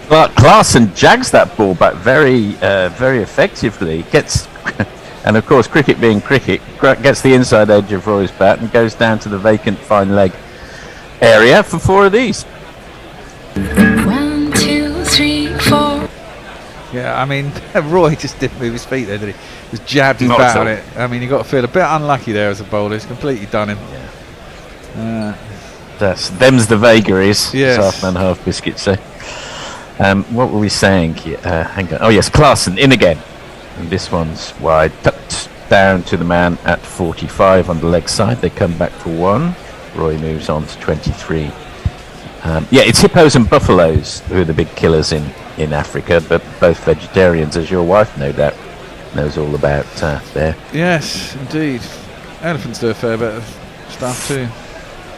But Clarkson jags that ball back very effectively. And of course, cricket being cricket, gets the inside edge of Roy's bat and goes down to the vacant fine leg area for 4 of these. 1, 2, 3, 4. Yeah, I mean, Roy just didn't move his feet there, did he? Just jabbed his Not bat at on all. it. I mean, you got to feel a bit unlucky there as a bowler. He's completely done him. Them's the vagaries. Yes. Half man, half biscuit. So, what were we saying here? Hang on. Oh yes, Clarkson in again. And this one's wide, tucked down to the man at 45 on the leg side. They come back for 1. Roy moves on to 23. It's hippos and buffaloes who are the big killers in Africa, but both vegetarians, as your wife no doubt knows all about there. Yes, indeed. Elephants do a fair bit of stuff too.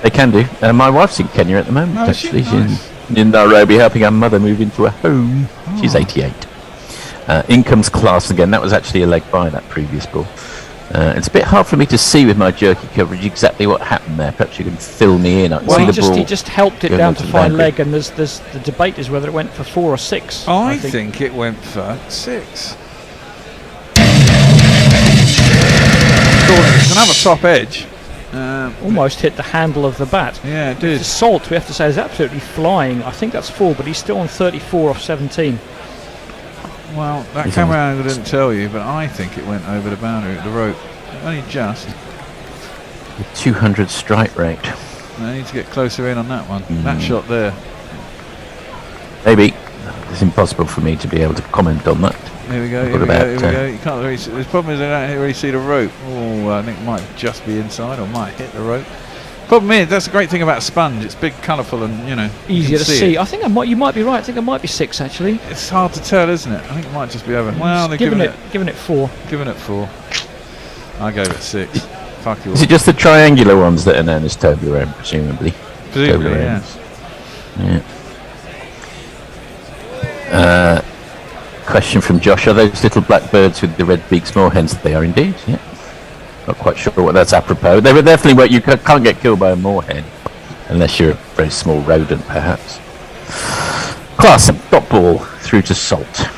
They can do. My wife's in Kenya at the moment, Oh, is she? actually. Nice. She's in Nairobi helping her mother move into a home. Oh. She's 88. In comes Clarkson again. That was actually a leg by that previous ball. It's a bit hard for me to see with my jerky coverage exactly what happened there. Perhaps you can fill me in. I can see the ball he just helped it going down onto to the fine boundary. leg, and there's the debate is whether it went for 4 or 6. I think it went for 6. It's another top edge. Almost hit the handle of the bat. Yeah, it did. Salt, we have to say, is absolutely flying. I think that's 4, but he's still on 34 off 17. Well, that camera angle didn't tell you, but I think it went over the boundary, the rope. Only just. The 200 strike rate. I need to get closer in on that one. That shot there. Maybe. It's impossible for me to be able to comment on that. Here we go, What here we about, go, here we go. You can't really see, the problem is I don't really see the rope. Oh, I think it might just be inside or might hit the rope. Problem is, that's the great thing about a sponge. It's big, colourful and, you Easier can to see. it. I think you might be right. I think it might be 6 actually. It's hard to tell, isn't it? I think it might just be over. Well, they're giving it 4. Giving it 4. I gave it 6. Fuck you all. Is it just the triangular ones that are known as Toblerone, presumably? Presumably, Toblerones. Yeah. Question from Josh: are those little black birds with the red beaks moorhens? They are indeed. Yeah. Not quite sure what that's apropos. They were definitely what you can't get killed by a moorhen unless you're a very small rodent, perhaps. Clarkson, dot ball through to Salt.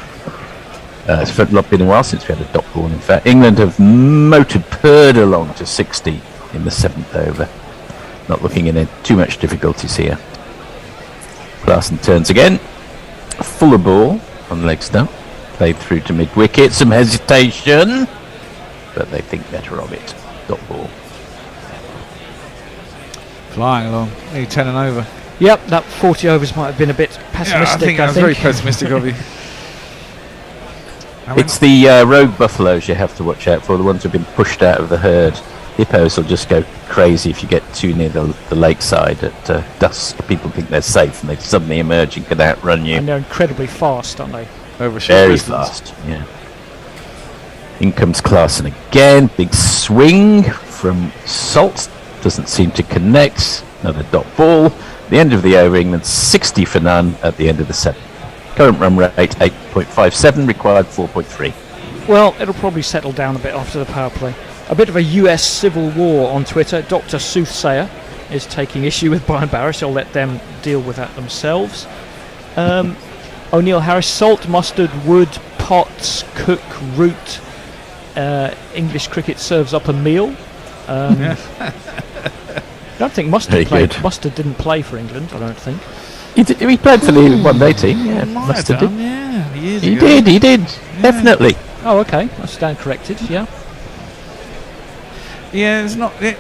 It's not been a while since we had a dot ball. In fact, England have motored purred along to 60 in the 7th over. Not looking in too much difficulties here. Clarkson turns again. Fuller ball on leg stump. Played through to mid-wicket. Some hesitation. But they think better of it. Dot ball. Flying along. Nearly 10 and over. Yep, that 40 overs might have been a bit pessimistic. Yeah, I think that was very pessimistic of you. It's the rogue buffaloes you have to watch out for, the ones who've been pushed out of the herd. Hippos will just go crazy if you get too near the lakeside at dusk. People think they're safe and they suddenly emerge and can outrun you. And they're incredibly fast, aren't they? Over Very fast, yeah. In comes Clarkson again. Big swing from Salt. Doesn't seem to connect. Another dot ball. The end of the over, England 60 for none at the end of the 7th. Current run rate 8.57, required 4.3. Well, it'll probably settle down a bit after the power play. A bit of a US civil war on Twitter. Dr. Soothsayer is taking issue with Brian Barish. I'll let them deal with that themselves. O'Neill Harris, salt, mustard, wood, pots, cook, root. English cricket serves up a meal. I don't think Mustard played. Mustard didn't play for England, I don't think. He played for the one-day team, yeah. Mustard did. Yeah, years He ago. did, definitely. Oh, okay. I stand corrected, yeah. Yeah, there's not. The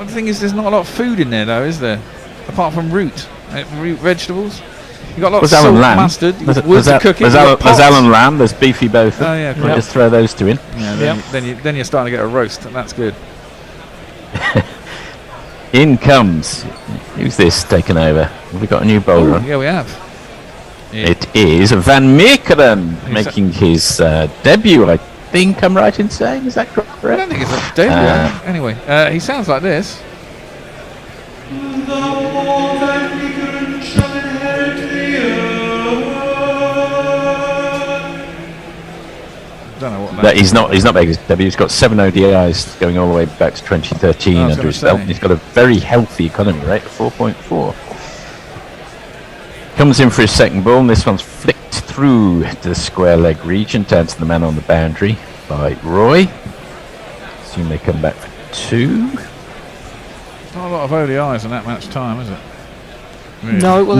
thing is, there's not a lot of food in there, though, is there? Apart from root vegetables. You got lots of salt, mustard, wood to cook it. There's Alan Lamb. There's Beefy Beaufort. Oh yeah, Just throw those two in. Yeah, then you're starting to get a roast, and that's good. In comes. Who's this taken over? Have we got a new bowler? Yeah, we have. It is Van Meekeren making his debut. I think I'm right in saying. Is that correct? I don't think it's a debut. Anyway, he sounds like this. Don't know what that he's not making his debut. He's got 7 ODIs going all the way back to 2013 under his belt. He's got a very healthy economy rate of 4.4. Comes in for his second ball, and this one's flicked through to the square leg region down to the man on the boundary by Roy. Assume they come back for 2. Not a lot of ODIs in that much time, is it? Really? No, well,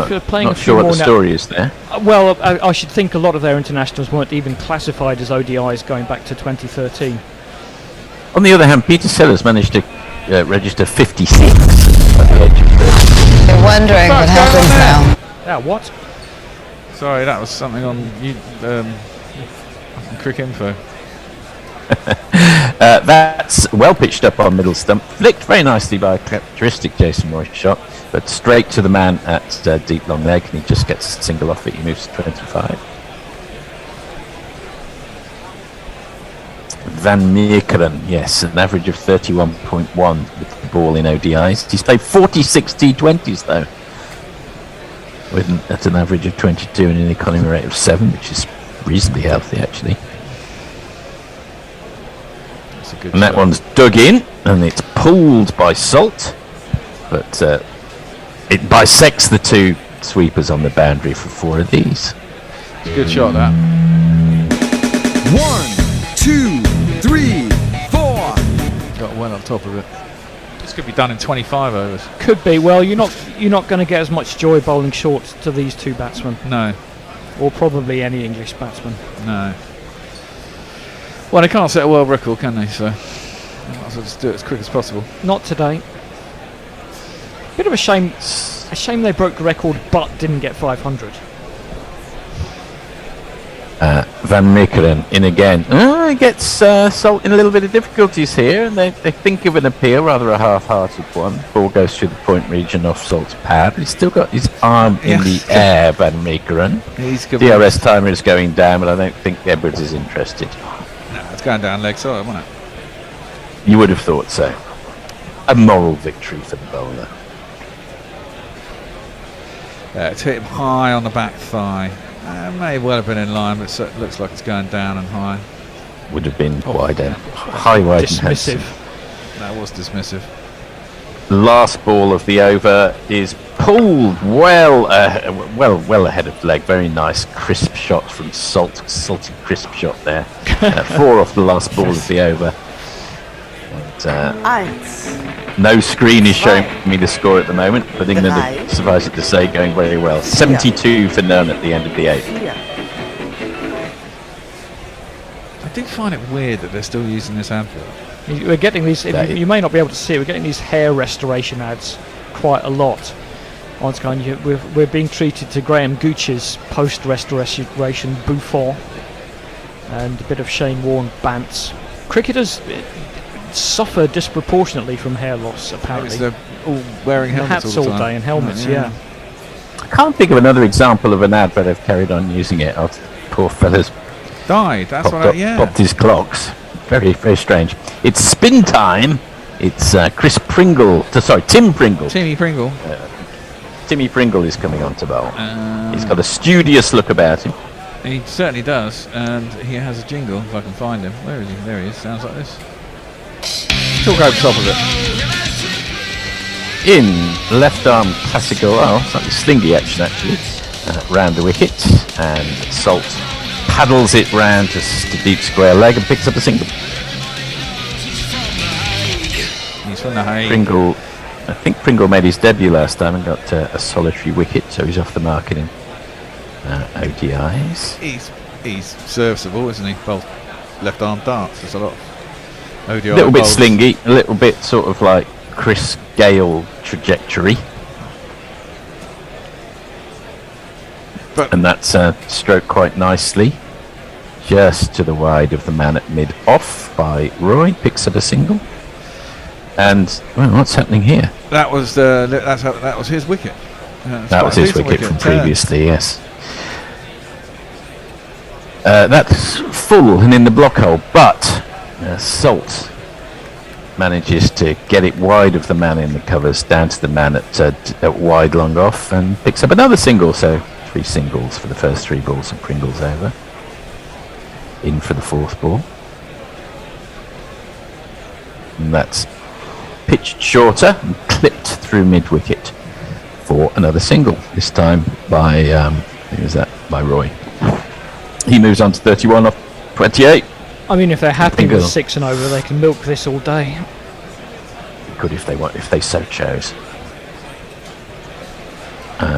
they're playing not sure what the story is there. Well, I should think a lot of their internationals weren't even classified as ODIs going back to 2013. On the other hand, Peter Sellers managed to register 56 at the age of 30. You're wondering what happens now. Yeah, what? Sorry, that was something on Crick Info. That's well pitched up on middle stump, flicked very nicely by a characteristic Jason Roy shot, but straight to the man at deep long leg, and he just gets a single off it. He moves to 25. Van Meekeren, yes, an average of 31.1 with the ball in ODIs. He's played 46 T20s though, at an average of 22 and an economy rate of 7, which is reasonably healthy actually. And that one's dug in, and it's pulled by Salt, but it bisects the 2 sweepers on the boundary for 4 of these. Good shot, that. 1, 2, 3, 4. Got well on top of it. This could be done in 25 overs. Could be. Well, you're not going to get as much joy bowling short to these 2 batsmen. No. Or probably any English batsman. No. Well, they can't set a world record, can they? So, might as well just do it as quick as possible. Not today. Bit of a shame. A shame they broke the record, but didn't get 500. Van Meekeren in again. Gets Salt in a little bit of difficulties here, and they think of an appeal, rather a half-hearted one. Ball goes through the point region off Salt's pad. He's still got his arm in the air, Van Meekeren. DRS timer is going down, but I don't think Edwards is interested. No, it's going down leg side, wasn't it? You would have thought so. A moral victory for the bowler. It's hit him high on the back thigh. May well have been in line, but it looks like it's going down and high. Would have been wide, high, wide, dismissive. That was dismissive. Last ball of the over is pulled well ahead of the leg. Very nice crisp shot from salty crisp shot there. 4 off the last ball of the over. And, no screen is showing me the score at the moment, but England have, suffice it to say, going very well. 72 for none at the end of the 8th. I do find it weird that they're still using this advert. We're getting these. You may not be able to see it. We're getting these hair restoration ads quite a lot. On Sky, we're being treated to Graham Gooch's post-restoration bouffant and a bit of Shane Warne bants. Cricketers suffer disproportionately from hair loss, apparently. They're all wearing helmets all day and helmets, yeah. I can't think of another example of an ad, but they've carried on using it. Oh, poor fella's died. That's what popped his clocks. Very, very strange. It's spin time. It's Tim Pringle. Timmy Pringle. Timmy Pringle is coming on to bowl. He's got a studious look about him. He certainly does, and he has a jingle, if I can find him. Where is he? There he is. Sounds like this. Talk over top of it. In left arm classical, slightly slingy action actually, round the wicket, and Salt paddles it round to deep square leg and picks up a single. He's from the Hague. I think Pringle made his debut last time and got a solitary wicket, so he's off the market in ODIs. He's serviceable, isn't he? Both left arm darts. There's a lot of ODI A little bit bowls. slingy, a little bit sort of like Chris Gale trajectory. And that's stroked quite nicely. Just to the wide of the man at mid-off by Roy. Picks up a single. And, well, what's happening here? That was that was his wicket. That was his wicket from previously, yes. That's full and in the block hole, but Salt manages to get it wide of the man in the covers, down to the man at wide long off, and picks up another single. So 3 singles for the first 3 balls, and Pringle's over. In for the 4th ball. And that's pitched shorter and clipped through mid-wicket for another single, this time by who was that? By Roy. He moves on to 31 off 28. I mean, if they're happy Pringle. with 6 and over, they can milk this all day. Could if they want, if they so chose.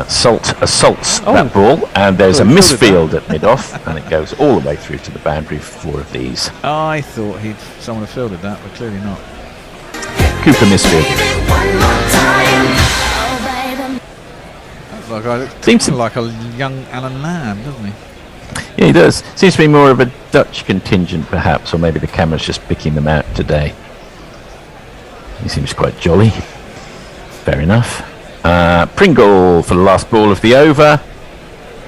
Salt assaults that ball, and there's a misfield at mid-off, and it goes all the way through to the boundary for 4 of these. I thought someone had fielded that, but clearly not. Cooper misfield. Seems like a young Alan Lamb, doesn't he? Yeah, he does. Seems to be more of a Dutch contingent, perhaps, or maybe the camera's just picking them out today. He seems quite jolly. Fair enough. Pringle for the last ball of the over,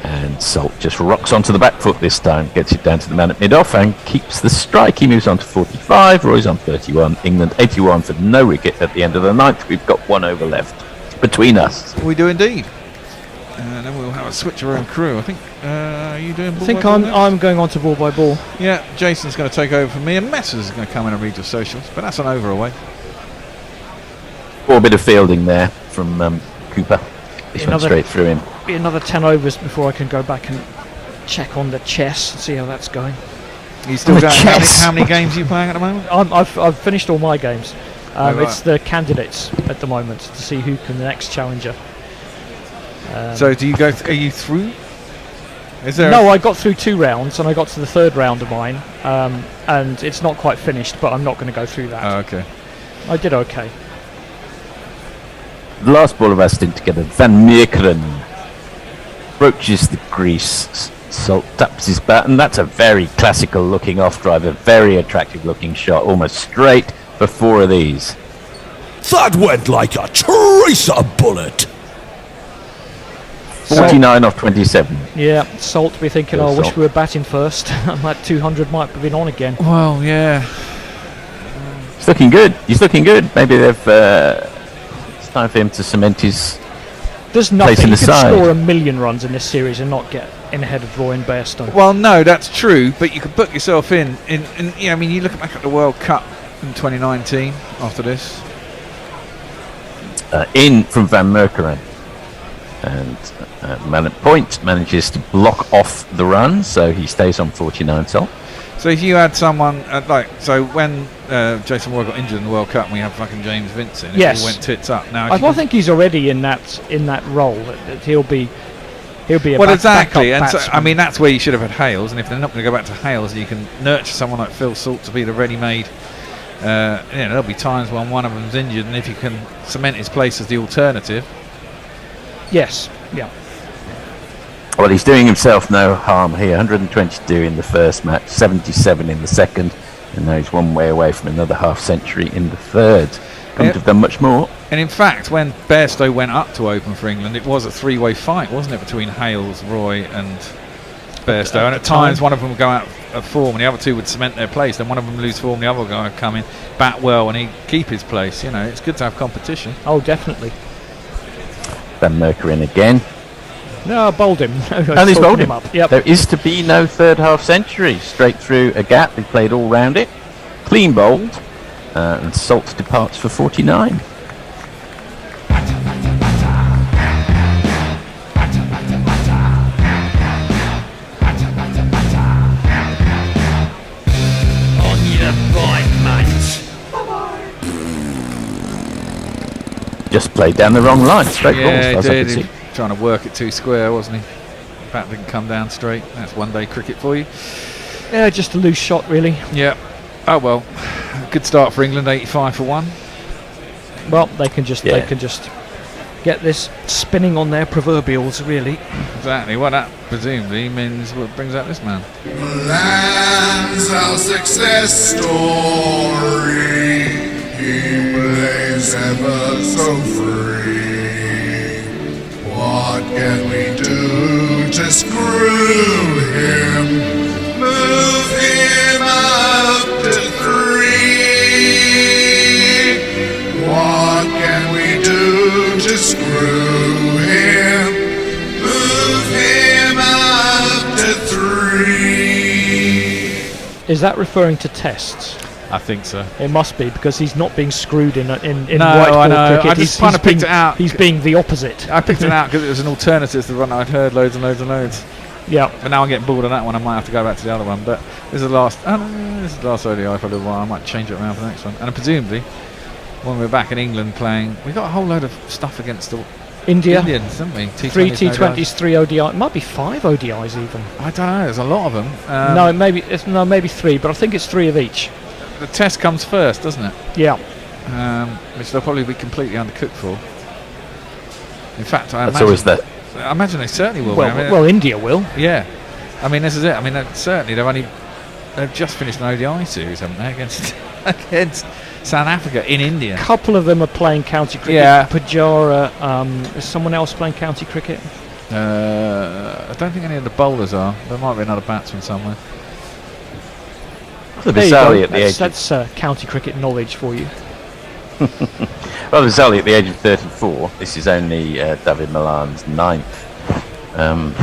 and Salt just rocks onto the back foot this time, gets it down to the man at mid-off and keeps the strike. He moves on to 45, Roy's on 31, England 81 for no wicket at the end of the 9th. We've got 1 over left between us. We do indeed. And then we'll have a switch of our own crew. I think are you doing ball I think by ball I'm going on to ball by ball. Yeah, Jason's going to take over from me, and Messers is going to come in and read your socials, but that's an over away. Or a bit of fielding there from Cooper. This went straight through him. Be another 10 overs before I can go back and check on the chess and see how that's going. You still got how many games are you playing at the moment? I've finished all my games. Right. It's the candidates at the moment to see who can the next challenger. So do you go? Are you through? Is there? No, I got through 2 rounds and I got to the 3rd round of mine, and it's not quite finished, but I'm not going to go through that. Oh, okay. I did okay. The last ball of our stint together, Van Meekeren broaches the crease. Salt taps his bat, and that's a very classical looking off drive, a very attractive looking shot, almost straight for 4 of these. That went like a tracer bullet. 49 off 27. Yeah, Salt be thinking, I wish we were batting first. That 200 might have been on again. Well, yeah. He's looking good. He's looking good. Maybe they've. It's time for him to cement his. There's place nothing. in You the could side. score 1,000,000 runs in this series and not get in ahead of Roy and Bairstow. Well, no, that's true, but you could book yourself in. I mean, you look back at the World Cup in 2019 after this. In from Van Meekeren. And man at point manages to block off the run, so he stays on 49 Salt. So if you had someone so when Jason Roy got injured in the World Cup, and we had fucking James Vincent. Yes. It all went tits up. Now I think he's already in that role. That he'll be a well, exactly, and so, batsman. I mean that's where you should have had Hales, and if they're not going to go back to Hales, you can nurture someone like Phil Salt to be the ready-made. There'll be times when one of them's injured, and if you can cement his place as the alternative. Yes. Yeah. Well, he's doing himself no harm here. 122 in the first match, 77 in the second, and now he's one way away from another half-century in the third. Couldn't have done much more. And in fact, when Bairstow went up to open for England, it was a 3-way fight, wasn't it, between Hales, Roy and Bairstow? And at times one of them would go out of form and the other 2 would cement their place. Then one of them lose form, the other guy would come in, bat well, and he'd keep his place. You know, it's good to have competition. Oh, definitely. Van Meekeren again. No, I bowled him. And he's bowled him up. Yep. There is to be no third half century. Straight through a gap. He played all round it. Clean bowled. And Salt departs for 49. On your bike, mate. Just played down the wrong line. Straight ball, as Yeah, far he as I could did. see. Trying to work it too square, wasn't he? Bat didn't come down straight. That's one-day cricket for you. Yeah, just a loose shot, really. Yeah. Oh well. Good start for England, 85 for 1. Well, they can just get this spinning on their proverbials, really. Exactly. Well, that presumably means what brings out this man. Milan's our success story. He plays ever so free. What can we do to screw him? Move him up to 3. What can we do to screw him? Move him up to 3. Is that referring to tests? I think so. It must be, because he's not being screwed in No, white I ball know. cricket. I just kind of picked it out. He's being the opposite. I picked it out because it was an alternative to the one I'd heard loads and loads and loads. Yeah. But now I'm getting bored of that one. I might have to go back to the other one. But this is the last. This is the last ODI for a little while. I might change it around for the next one. And presumably, when we're back in England playing, we got a whole load of stuff against the India. Indians, haven't we? 3 T20s, 3 ODI. It might be 5 ODIs even. I don't know. There's a lot of them. No, maybe 3, but I think it's 3 of each. The test comes first, doesn't it? Yeah. Which they'll probably be completely undercooked for. In fact, I imagine they certainly will. Well, India will. Yeah. I mean, this is it. I mean, they've just finished an ODI series, haven't they, against South Africa in India. A couple of them are playing county cricket. Yeah. Pajara. Is someone else playing county cricket? I don't think any of the bowlers are. There might be another batsman somewhere. That's county cricket knowledge for you. Well, bizarrely, at the age of 34, this is only David Malan's 9th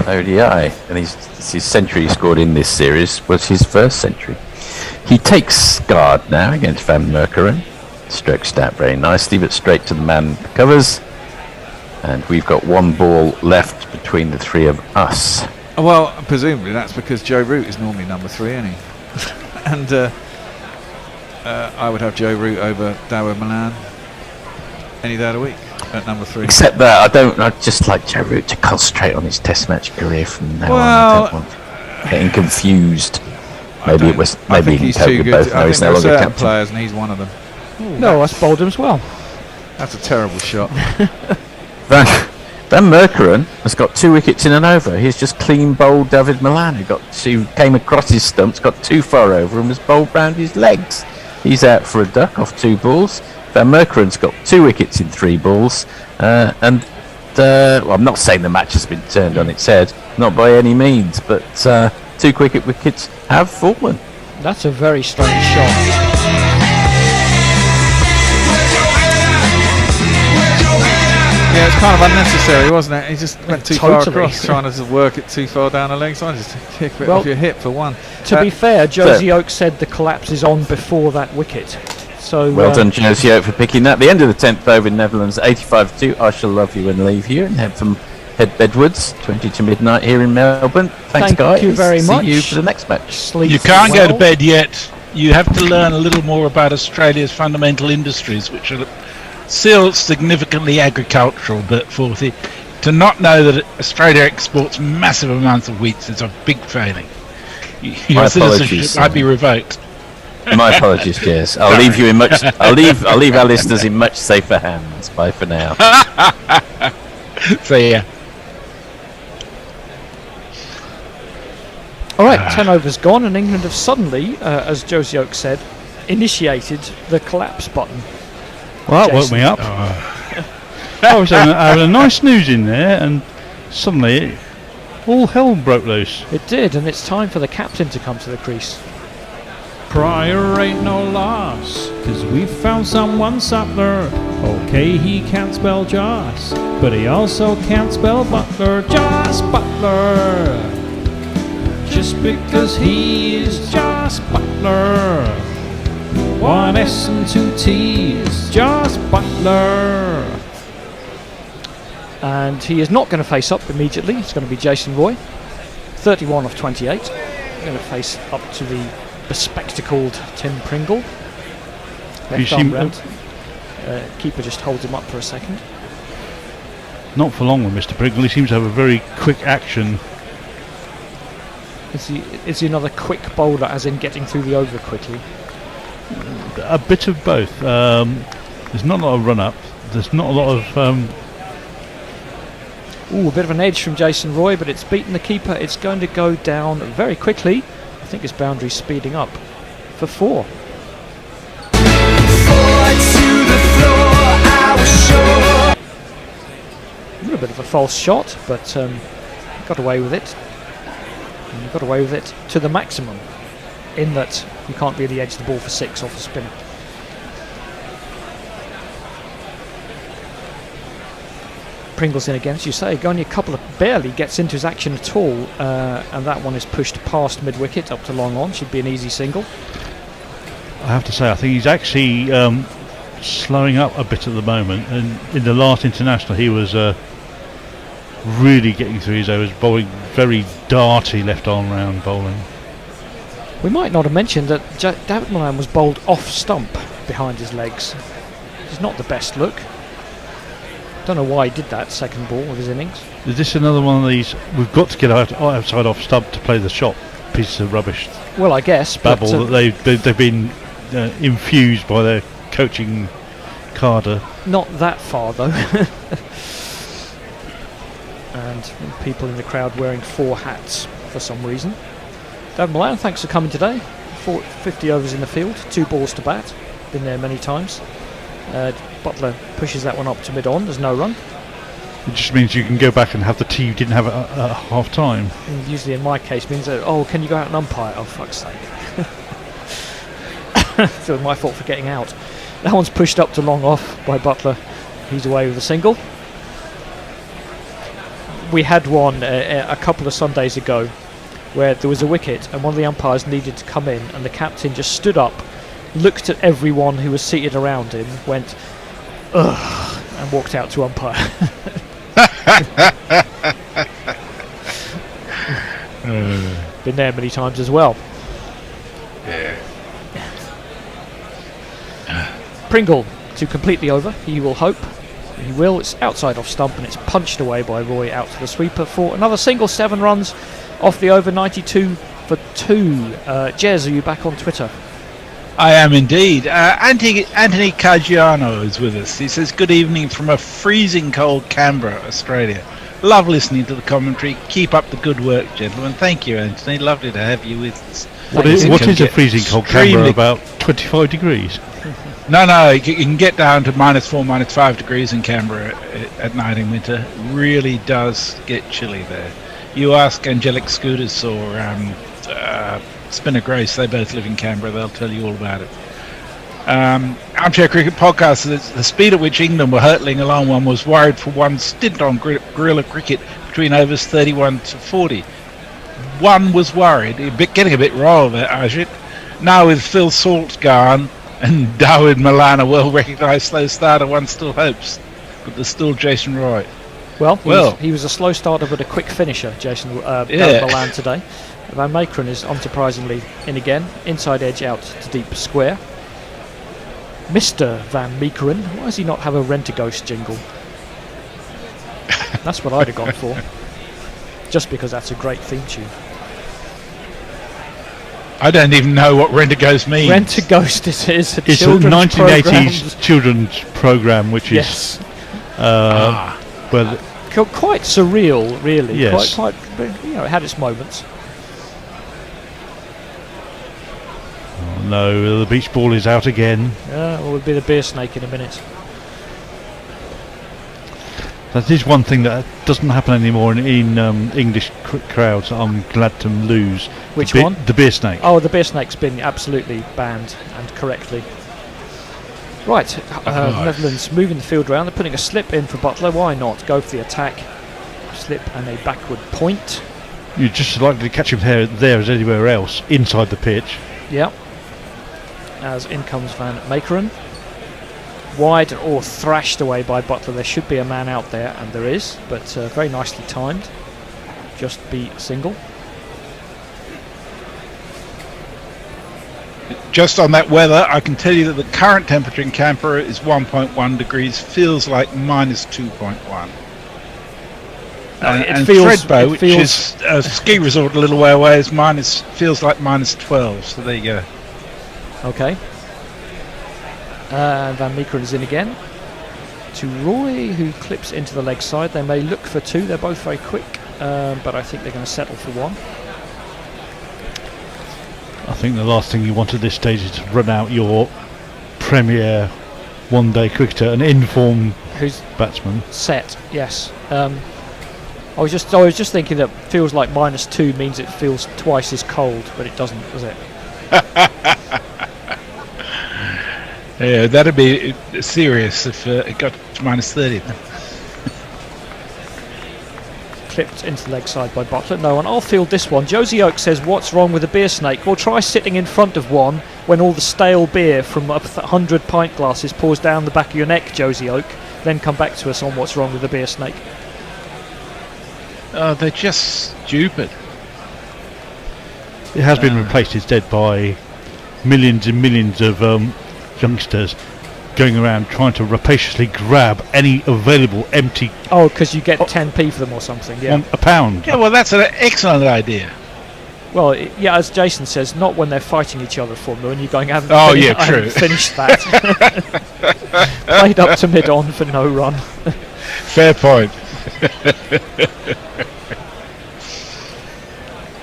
ODI, and his century he scored in this series was his first century. He takes guard now against Van Meekeren. Strokes that very nicely, but straight to the man covers. And we've got 1 ball left between the 3 of us. Well, presumably that's because Joe Root is normally number 3, isn't he? And I would have Joe Root over David Malan any day of the week at number 3. Except that I'd just like Joe Root to concentrate on his Test match career from now on. I don't want getting confused. Maybe he can cope with both. No, he's no longer captain. Players, and he's one of them. No, that's bowled him as well. That's a terrible shot. Van Meekeren has got 2 wickets in an over. He's just clean bowled David Malan, who came across his stumps, got too far over, and was bowled round his legs. He's out for a duck off 2 balls. Van Meekeren's got 2 wickets in 3 balls, well, I'm not saying the match has been turned on its head, not by any means, but 2 cricket wickets have fallen. That's a very strange shot. Yeah, it's kind of unnecessary, wasn't it? He just went too far across, trying to work it too far down the leg side. Just kick it off your hip for 1. To be fair, Josie Oak said the collapse is on before that wicket. So well done, Josie Oak, for picking that. The end of the 10th over in Netherlands, 85-2. I shall love you and leave you, and head bedwards, 20 to midnight here in Melbourne. Thanks, guys. Thank you very much. See you for the next match. You can't go to bed yet. You have to learn a little more about Australia's fundamental industries, which are still significantly agricultural, but to not know that Australia exports massive amounts of wheat is a big failing. Your citizenship might be revoked. My apologies, Jez. I'll leave you in much. I'll leave our listeners in much safer hands. Bye for now. See ya. All right, 10 overs gone, and England have suddenly, as Josie Oak said, initiated the collapse button. Well, that woke me up. I was having a nice snooze in there, and suddenly all hell broke loose. It did, and it's time for the captain to come to the crease. Pryor ain't no loss, 'cause we found someone subtler. Okay, he can't spell Joss, but he also can't spell Butler. Joss Butler. Just because he is Joss Butler. 1 S and 2 T's, Joss Butler. And he is not going to face up immediately. It's going to be Jason Roy, 31 of 28. Going to face up to the bespectacled Tim Pringle. Left arm round. Keeper just holds him up for a second. Not for long with Mr. Pringle. He seems to have a very quick action. Is he another quick bowler, as in getting through the over quickly? A bit of both. There's not a lot of run up. There's not a lot of. Ooh, a bit of an edge from Jason Roy, but it's beaten the keeper. It's going to go down very quickly. I think his boundary's speeding up for 4. A little bit of a false shot, but got away with it. And you got away with it to the maximum, in that you can't really edge the ball for 6 off a spinner. Pringle's in again, as you say. Only a couple of barely gets into his action at all, and that one is pushed past mid-wicket up to long on. Should be an easy single. I have to say, I think he's actually slowing up a bit at the moment. And in the last international, he was really getting through his overs, bowling very darty left-arm round bowling. We might not have mentioned that David Milan was bowled off stump behind his legs. It's not the best look. Don't know why he did that second ball of his innings. Is this another one of these? We've got to get outside off stump to play the shot. Pieces of rubbish. Well, I guess. Babble that they've been infused by their coaching cadre. Not that far though. And people in the crowd wearing 4 hats for some reason. David Milan, thanks for coming today. 50 overs in the field, 2 balls to bat. Been there many times. Butler pushes that one up to mid-on. There's no run. It just means you can go back and have the tea you didn't have at half time. And usually in my case means that, can you go out and umpire? Oh, fuck's sake. So it's my fault for getting out. That one's pushed up to long off by Butler. He's away with a single. We had one a couple of Sundays ago where there was a wicket and one of the umpires needed to come in, and the captain just stood up, looked at everyone who was seated around him, went, ugh, and walked out to umpire. Been there many times as well. Yeah. Pringle to completely over, he will hope. He will. It's outside off stump and it's punched away by Roy out to the sweeper for another single. 7 runs off the over, 92 for 2. Jez, are you back on Twitter? I am indeed. Anthony Caggiano is with us. He says, good evening from a freezing cold Canberra, Australia. Love listening to the commentary. Keep up the good work, gentlemen. Thank you, Anthony. Lovely to have you with us. What is a freezing cold Canberra? About 25 degrees? No, you can get down to -4, -5 degrees in Canberra at night in winter. Really does get chilly there. You ask Angelic Scooters or Spinner Grace, they both live in Canberra, they'll tell you all about it. Armchair Cricket Podcast, the speed at which England were hurtling along, one was worried for one stint on guerrilla cricket between overs 31 to 40. One was worried, getting a bit royal there, Ajit. Now with Phil Salt gone and David Milan, a well-recognised slow starter, one still hopes, but there's still Jason Roy. Well, he was a slow starter but a quick finisher, David Milan today. Van Meekeren is unsurprisingly in again, inside edge out to deep square. Mr. Van Meekeren, why does he not have a Rent-A-Ghost jingle? That's what I'd have gone for, just because that's a great theme tune. I don't even know what Rent-A-Ghost means. Rent-A-Ghost is a it's children's a 1980s children's program, which is quite surreal, really. Yes. Quite, it had its moments. Oh no, the beach ball is out again. We'll be the beer snake in a minute. That is one thing that doesn't happen anymore in English crowds. I'm glad to lose. Which one? The beer snake. Oh, the beer snake's been absolutely banned, and correctly. Right, Netherlands moving the field around. They're putting a slip in for Butler. Why not? Go for the attack. Slip and a backward point. You're just as likely to catch him there as anywhere else inside the pitch. Yeah. As in comes Van Meekeren. Wide or thrashed away by Butler. There should be a man out there, and there is, but very nicely timed. Just be single. Just on that weather, I can tell you that the current temperature in Canberra is 1.1 degrees, feels like -2.1. And Thredbo, which is a ski resort a little way away, feels like -12. So there you go. Okay. Van Meekeren is in again. To Roy, who clips into the leg side. They may look for two. They're both very quick, but I think they're going to settle for one. I think the last thing you want at this stage is to run out your premier one-day cricketer, an in-form batsman. Set, yes. I was just thinking that feels like -2 means it feels twice as cold, but it doesn't, does it? Yeah, that'd be serious if it got to -30. Clipped into the leg side by Butler. No one. I'll field this one. Josie Oak says, "What's wrong with a beer snake?" Well, try sitting in front of one when all the stale beer from 100 pint glasses pours down the back of your neck, Josie Oak. Then come back to us on what's wrong with a beer snake. Oh, they're just stupid. It has been replaced instead by millions and millions of youngsters going around trying to rapaciously grab any available empty. Oh, because you get 10p for them or something, yeah. A pound. Yeah, well, that's an excellent idea. Well, yeah, as Jason says, not when they're fighting each other for them. When you're going, I haven't finished that. Played up to mid-on for no run. Fair point.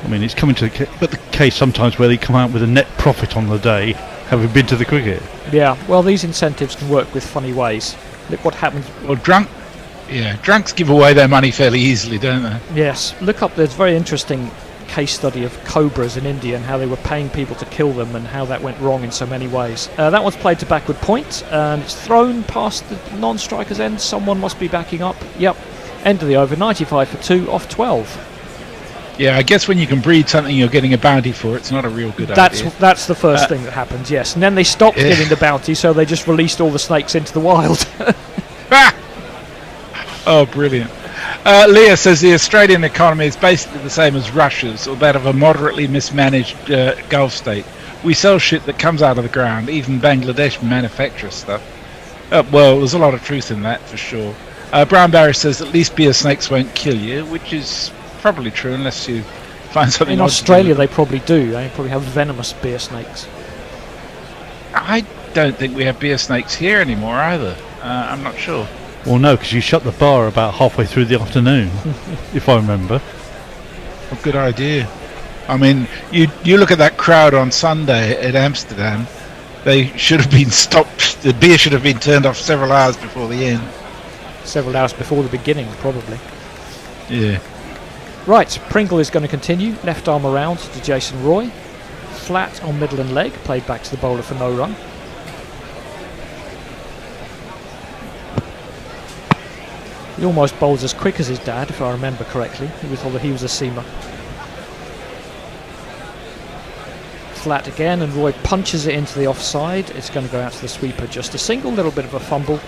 I mean, it's coming to the case sometimes where they come out with a net profit on the day, having been to the cricket. Yeah, well, these incentives can work with funny ways. Look what happens. Well, drunks give away their money fairly easily, don't they? Yes, look up. There's a very interesting case study of cobras in India and how they were paying people to kill them and how that went wrong in so many ways. That one's played to backward point and it's thrown past the non-striker's end. Someone must be backing up. Yep, end of the over. 95 for 2 off 12. Yeah, I guess when you can breed something you're getting a bounty for, it's not a real good idea. That's the first thing that happens, yes. And then they stopped giving the bounty, so they just released all the snakes into the wild. Oh, brilliant. Leah says the Australian economy is basically the same as Russia's, or that of a moderately mismanaged Gulf state. We sell shit that comes out of the ground. Even Bangladesh manufactures stuff. Well, there's a lot of truth in that, for sure. Brown Barry says at least beer snakes won't kill you, which is probably true unless you find something. In Australia, they probably do. They probably have venomous beer snakes. I don't think we have beer snakes here anymore either. I'm not sure. Well, no, because you shut the bar about halfway through the afternoon, if I remember. A good idea. I mean, you look at that crowd on Sunday at Amsterdam. They should have been stopped. The beer should have been turned off several hours before the end. Several hours before the beginning, probably. Yeah. Right, Pringle is going to continue. Left arm around to Jason Roy. Flat on middle and leg. Played back to the bowler for no run. He almost bowls as quick as his dad, if I remember correctly. He was a seamer. Flat again, and Roy punches it into the offside. It's going to go out to the sweeper. Just a single, little bit of a fumble.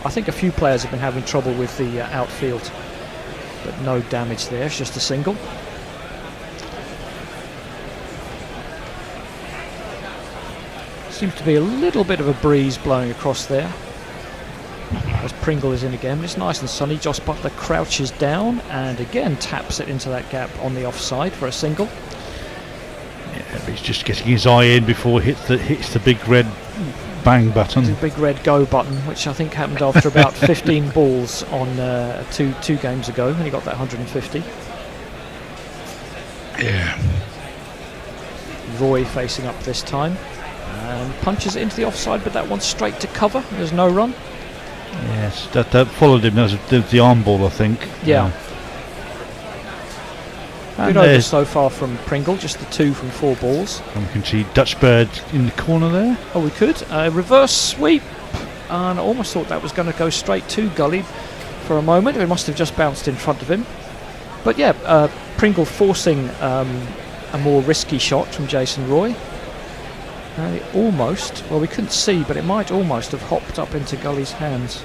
I think a few players have been having trouble with the outfield, but no damage there. It's just a single. Seems to be a little bit of a breeze blowing across there. As Pringle is in again, it's nice and sunny. Joss Butler crouches down and again taps it into that gap on the offside for a single. Yeah, but he's just getting his eye in before it hits the big red bang button. The big red go button, which I think happened after about 15 balls on two games ago when he got that 150. Yeah. Roy facing up this time and punches it into the offside, but that one's straight to cover. There's no run. Yes, that followed him. That was the arm ball, I think. Yeah. Good over so far from Pringle, just the 2 from 4 balls. And we can see Dutch Bird in the corner there. Oh, we could. Reverse sweep. And I almost thought that was going to go straight to Gully for a moment. It must have just bounced in front of him. But yeah, Pringle forcing a more risky shot from Jason Roy. And it almost, well, we couldn't see, but it might almost have hopped up into Gully's hands.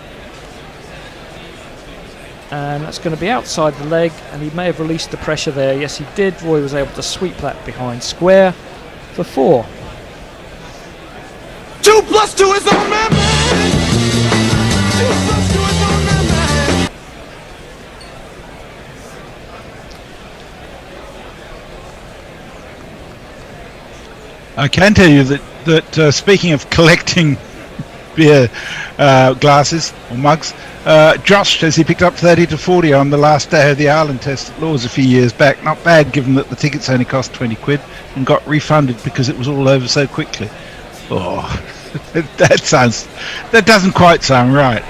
And that's going to be outside the leg, and he may have released the pressure there. Yes, he did. Roy was able to sweep that behind square for 4. 2 + 2 is on man. 2 + 2 is on man. I can tell you that speaking of collecting beer glasses or mugs. Josh says he picked up 30 to 40 on the last day of the Ireland Test at Lord's a few years back. Not bad, given that the tickets only cost 20 quid and got refunded because it was all over so quickly. Oh, that doesn't quite sound right.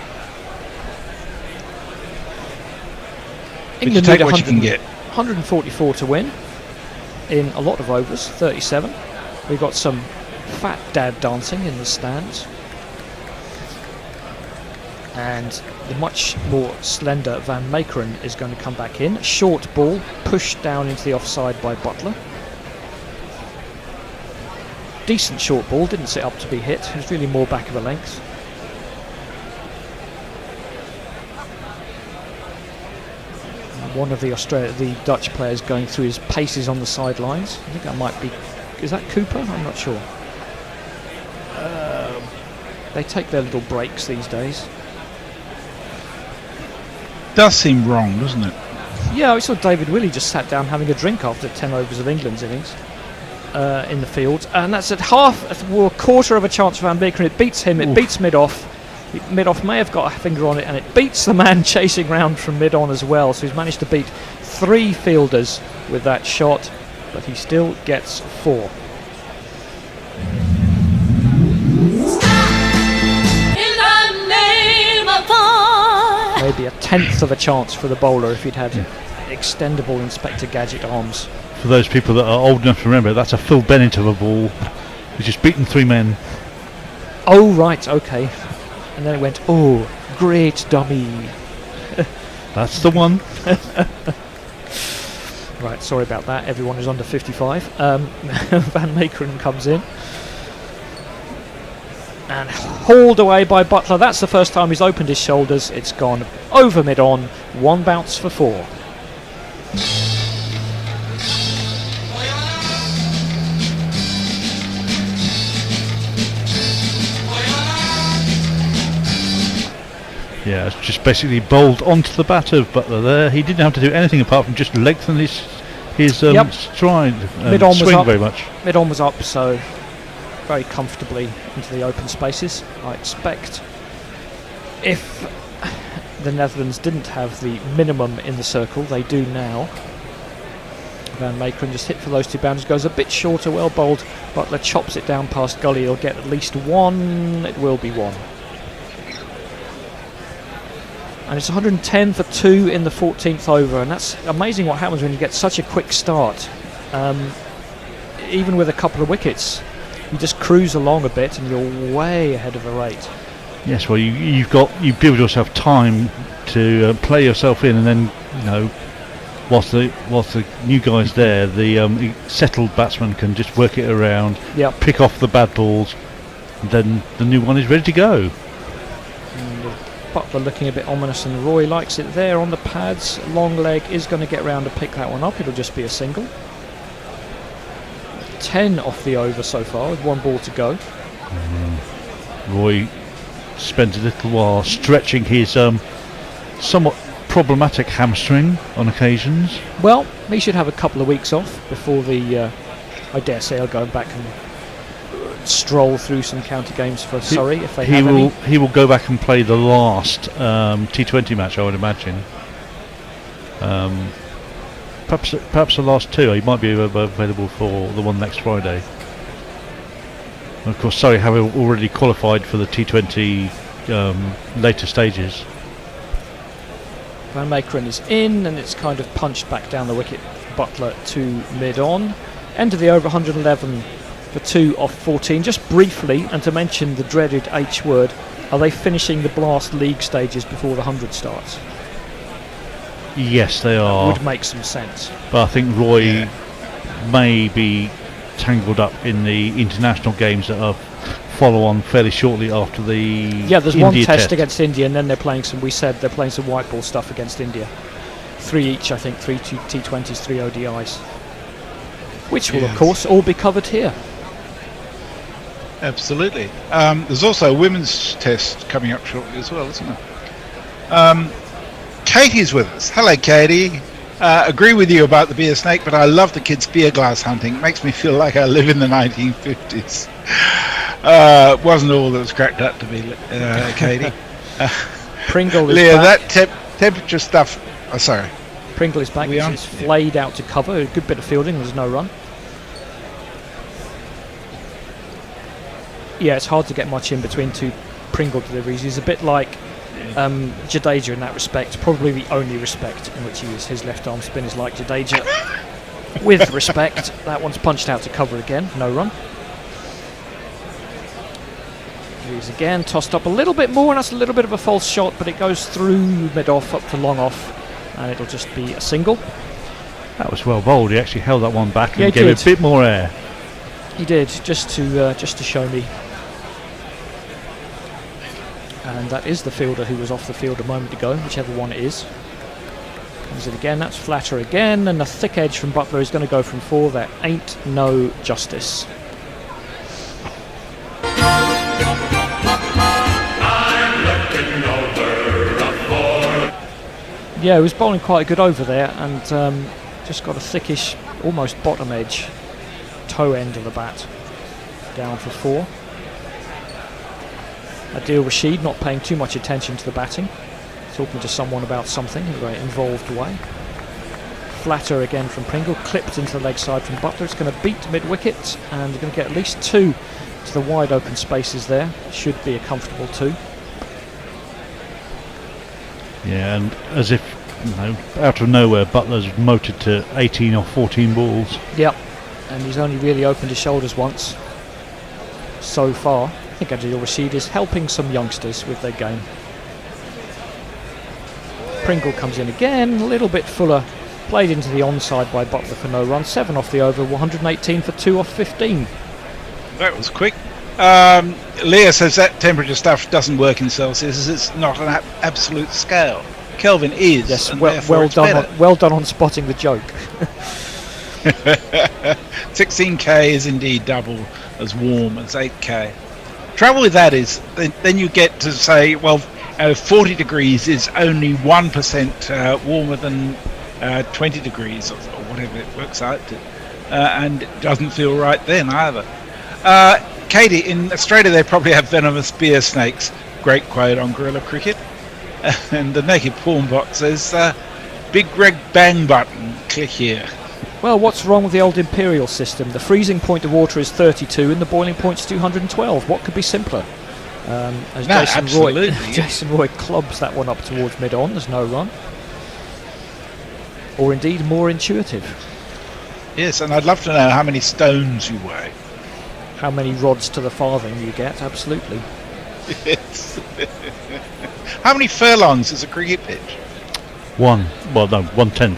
England take need what you can get. 144 to win in a lot of overs, 37. We've got some fat dad dancing in the stands. And the much more slender Van Meekeren is going to come back in. Short ball, pushed down into the offside by Butler. Decent short ball, didn't sit up to be hit. It was really more back of a length. One of the Dutch players going through his paces on the sidelines. I think that might be... Is that Cooper? I'm not sure. They take their little breaks these days. Does seem wrong, doesn't it? Yeah, I saw David Willey just sat down having a drink after 10 overs of England's innings in the field. And that's at a quarter of a chance for Van Beek. It beats him, it beats mid-off. Mid-off may have got a finger on it, and it beats the man chasing round from mid-on as well. So he's managed to beat 3 fielders with that shot, but he still gets 4. Maybe a tenth of a chance for the bowler if he'd had extendable Inspector Gadget arms. For those people that are old enough to remember, that's a Phil Bennett of a ball. He's just beaten 3 men. Oh, right, okay. And then it went, oh, great dummy. That's the one. Right, sorry about that. Everyone is under 55. Van Meekeren comes in. And hauled away by Butler. That's the first time he's opened his shoulders. It's gone over mid-on. 1 bounce for 4. Yeah, it's just basically bowled onto the bat of Butler there. He didn't have to do anything apart from just lengthen his stride. Mid-on was up. Very much. Mid-on was up, so very comfortably into the open spaces. I expect if the Netherlands didn't have the minimum in the circle, they do now. Van Meekeren just hit for those 2 boundaries, goes a bit shorter, well bowled. Butler chops it down past gully. He'll get at least 1. It will be 1. And it's 110 for 2 in the 14th over, and that's amazing what happens when you get such a quick start. Even with a couple of wickets, you just cruise along a bit and you're way ahead of the rate. Yes, well, you build yourself time to play yourself in, and then whilst the new guy's there, the settled batsman can just work it around, pick off the bad balls, and then the new one is ready to go. Butler looking a bit ominous, and Roy likes it there on the pads. Long leg is going to get round to pick that one up. It'll just be a single. 10 off the over so far with 1 ball to go. Roy spends a little while stretching his somewhat problematic hamstring on occasions. Well, he should have a couple of weeks off before the I dare say I'll go back and stroll through some county games for Surrey if they have any. He will go back and play the last T20 match, I would imagine. Perhaps the last 2. He might be available for the one next Friday. And of course, Surrey have already qualified for the T20 later stages. Van Meekeren is in, and it's kind of punched back down the wicket. Butler to mid-on. End of the over, 111 for 2 off 14. Just briefly, and to mention the dreaded H word, are they finishing the Blast League stages before the 100 starts? Yes, they are. Would make some sense. But I think Roy may be tangled up in the international games that are follow on fairly shortly after the there's India one test test against India, and then they're playing some white ball stuff against India. 3 each, I think. 3 T20s, 3 ODIs, which will of course all be covered here. Absolutely. There's also a women's test coming up shortly as well, isn't there? Katie's with us. Hello, Katie. Agree with you about the beer snake, but I love the kids' beer glass hunting. It makes me feel like I live in the 1950s. Wasn't all that was cracked up to be, Katie. Pringle is Leah, back. that temperature stuff. Oh, sorry. Pringle is back. He's flayed out to cover. A good bit of fielding. There's no run. Yeah, it's hard to get much in between two Pringle deliveries. He's a bit like Jadeja in that respect. Probably the only respect in which he is. His left arm spin is like Jadeja. With respect, that one's punched out to cover again. No run. He's again tossed up a little bit more, and that's a little bit of a false shot, but it goes through mid-off up to long-off, and it'll just be a single. That was well bowled. He actually held that one back and Yeah, gave it a bit more air. He did, just to show me. And that is the fielder who was off the field a moment ago, whichever one it is. Comes it again, that's flatter again, and a thick edge from Butler is going to go from 4. There ain't no justice. Yeah, he was bowling quite a good over there, and just got a thickish, almost bottom edge, toe end of the bat, down for 4. Adil Rashid not paying too much attention to the batting, talking to someone about something in a very involved way. Flatter again from Pringle, clipped into the leg side from Butler. It's going to beat mid-wicket, and you're going to get at least 2 to the wide open spaces there. Should be a comfortable 2. Yeah, and as if, out of nowhere, Butler's motored to 18 or 14 balls. Yep, and he's only really opened his shoulders once so far. I think Adil Rashid is helping some youngsters with their game. Pringle comes in again, a little bit fuller, played into the onside by Butler for no run. 7 off the over, 118 for 2 off 15. That was quick. Leah says that temperature stuff doesn't work in Celsius. It's not an absolute scale. Kelvin is. Yes, and well done on spotting the joke. 16k is indeed double as warm as 8k. Trouble with that is then you get to say, well, 40 degrees is only 1% warmer than 20 degrees or whatever it works out to, and it doesn't feel right then either. Katie, in Australia they probably have venomous beer snakes. Great quote on Guerrilla Cricket. And the Naked Porn Bot says, Big Greg Bang button, click here. Well, what's wrong with the old imperial system? The freezing point of water is 32 and the boiling point is 212. What could be simpler? Jason Roy clubs that one up towards mid-on. There's no run. Or indeed more intuitive. Yes, and I'd love to know how many stones you weigh. How many rods to the farthing you get, absolutely. Yes. How many furlongs is a cricket pitch? 1/10.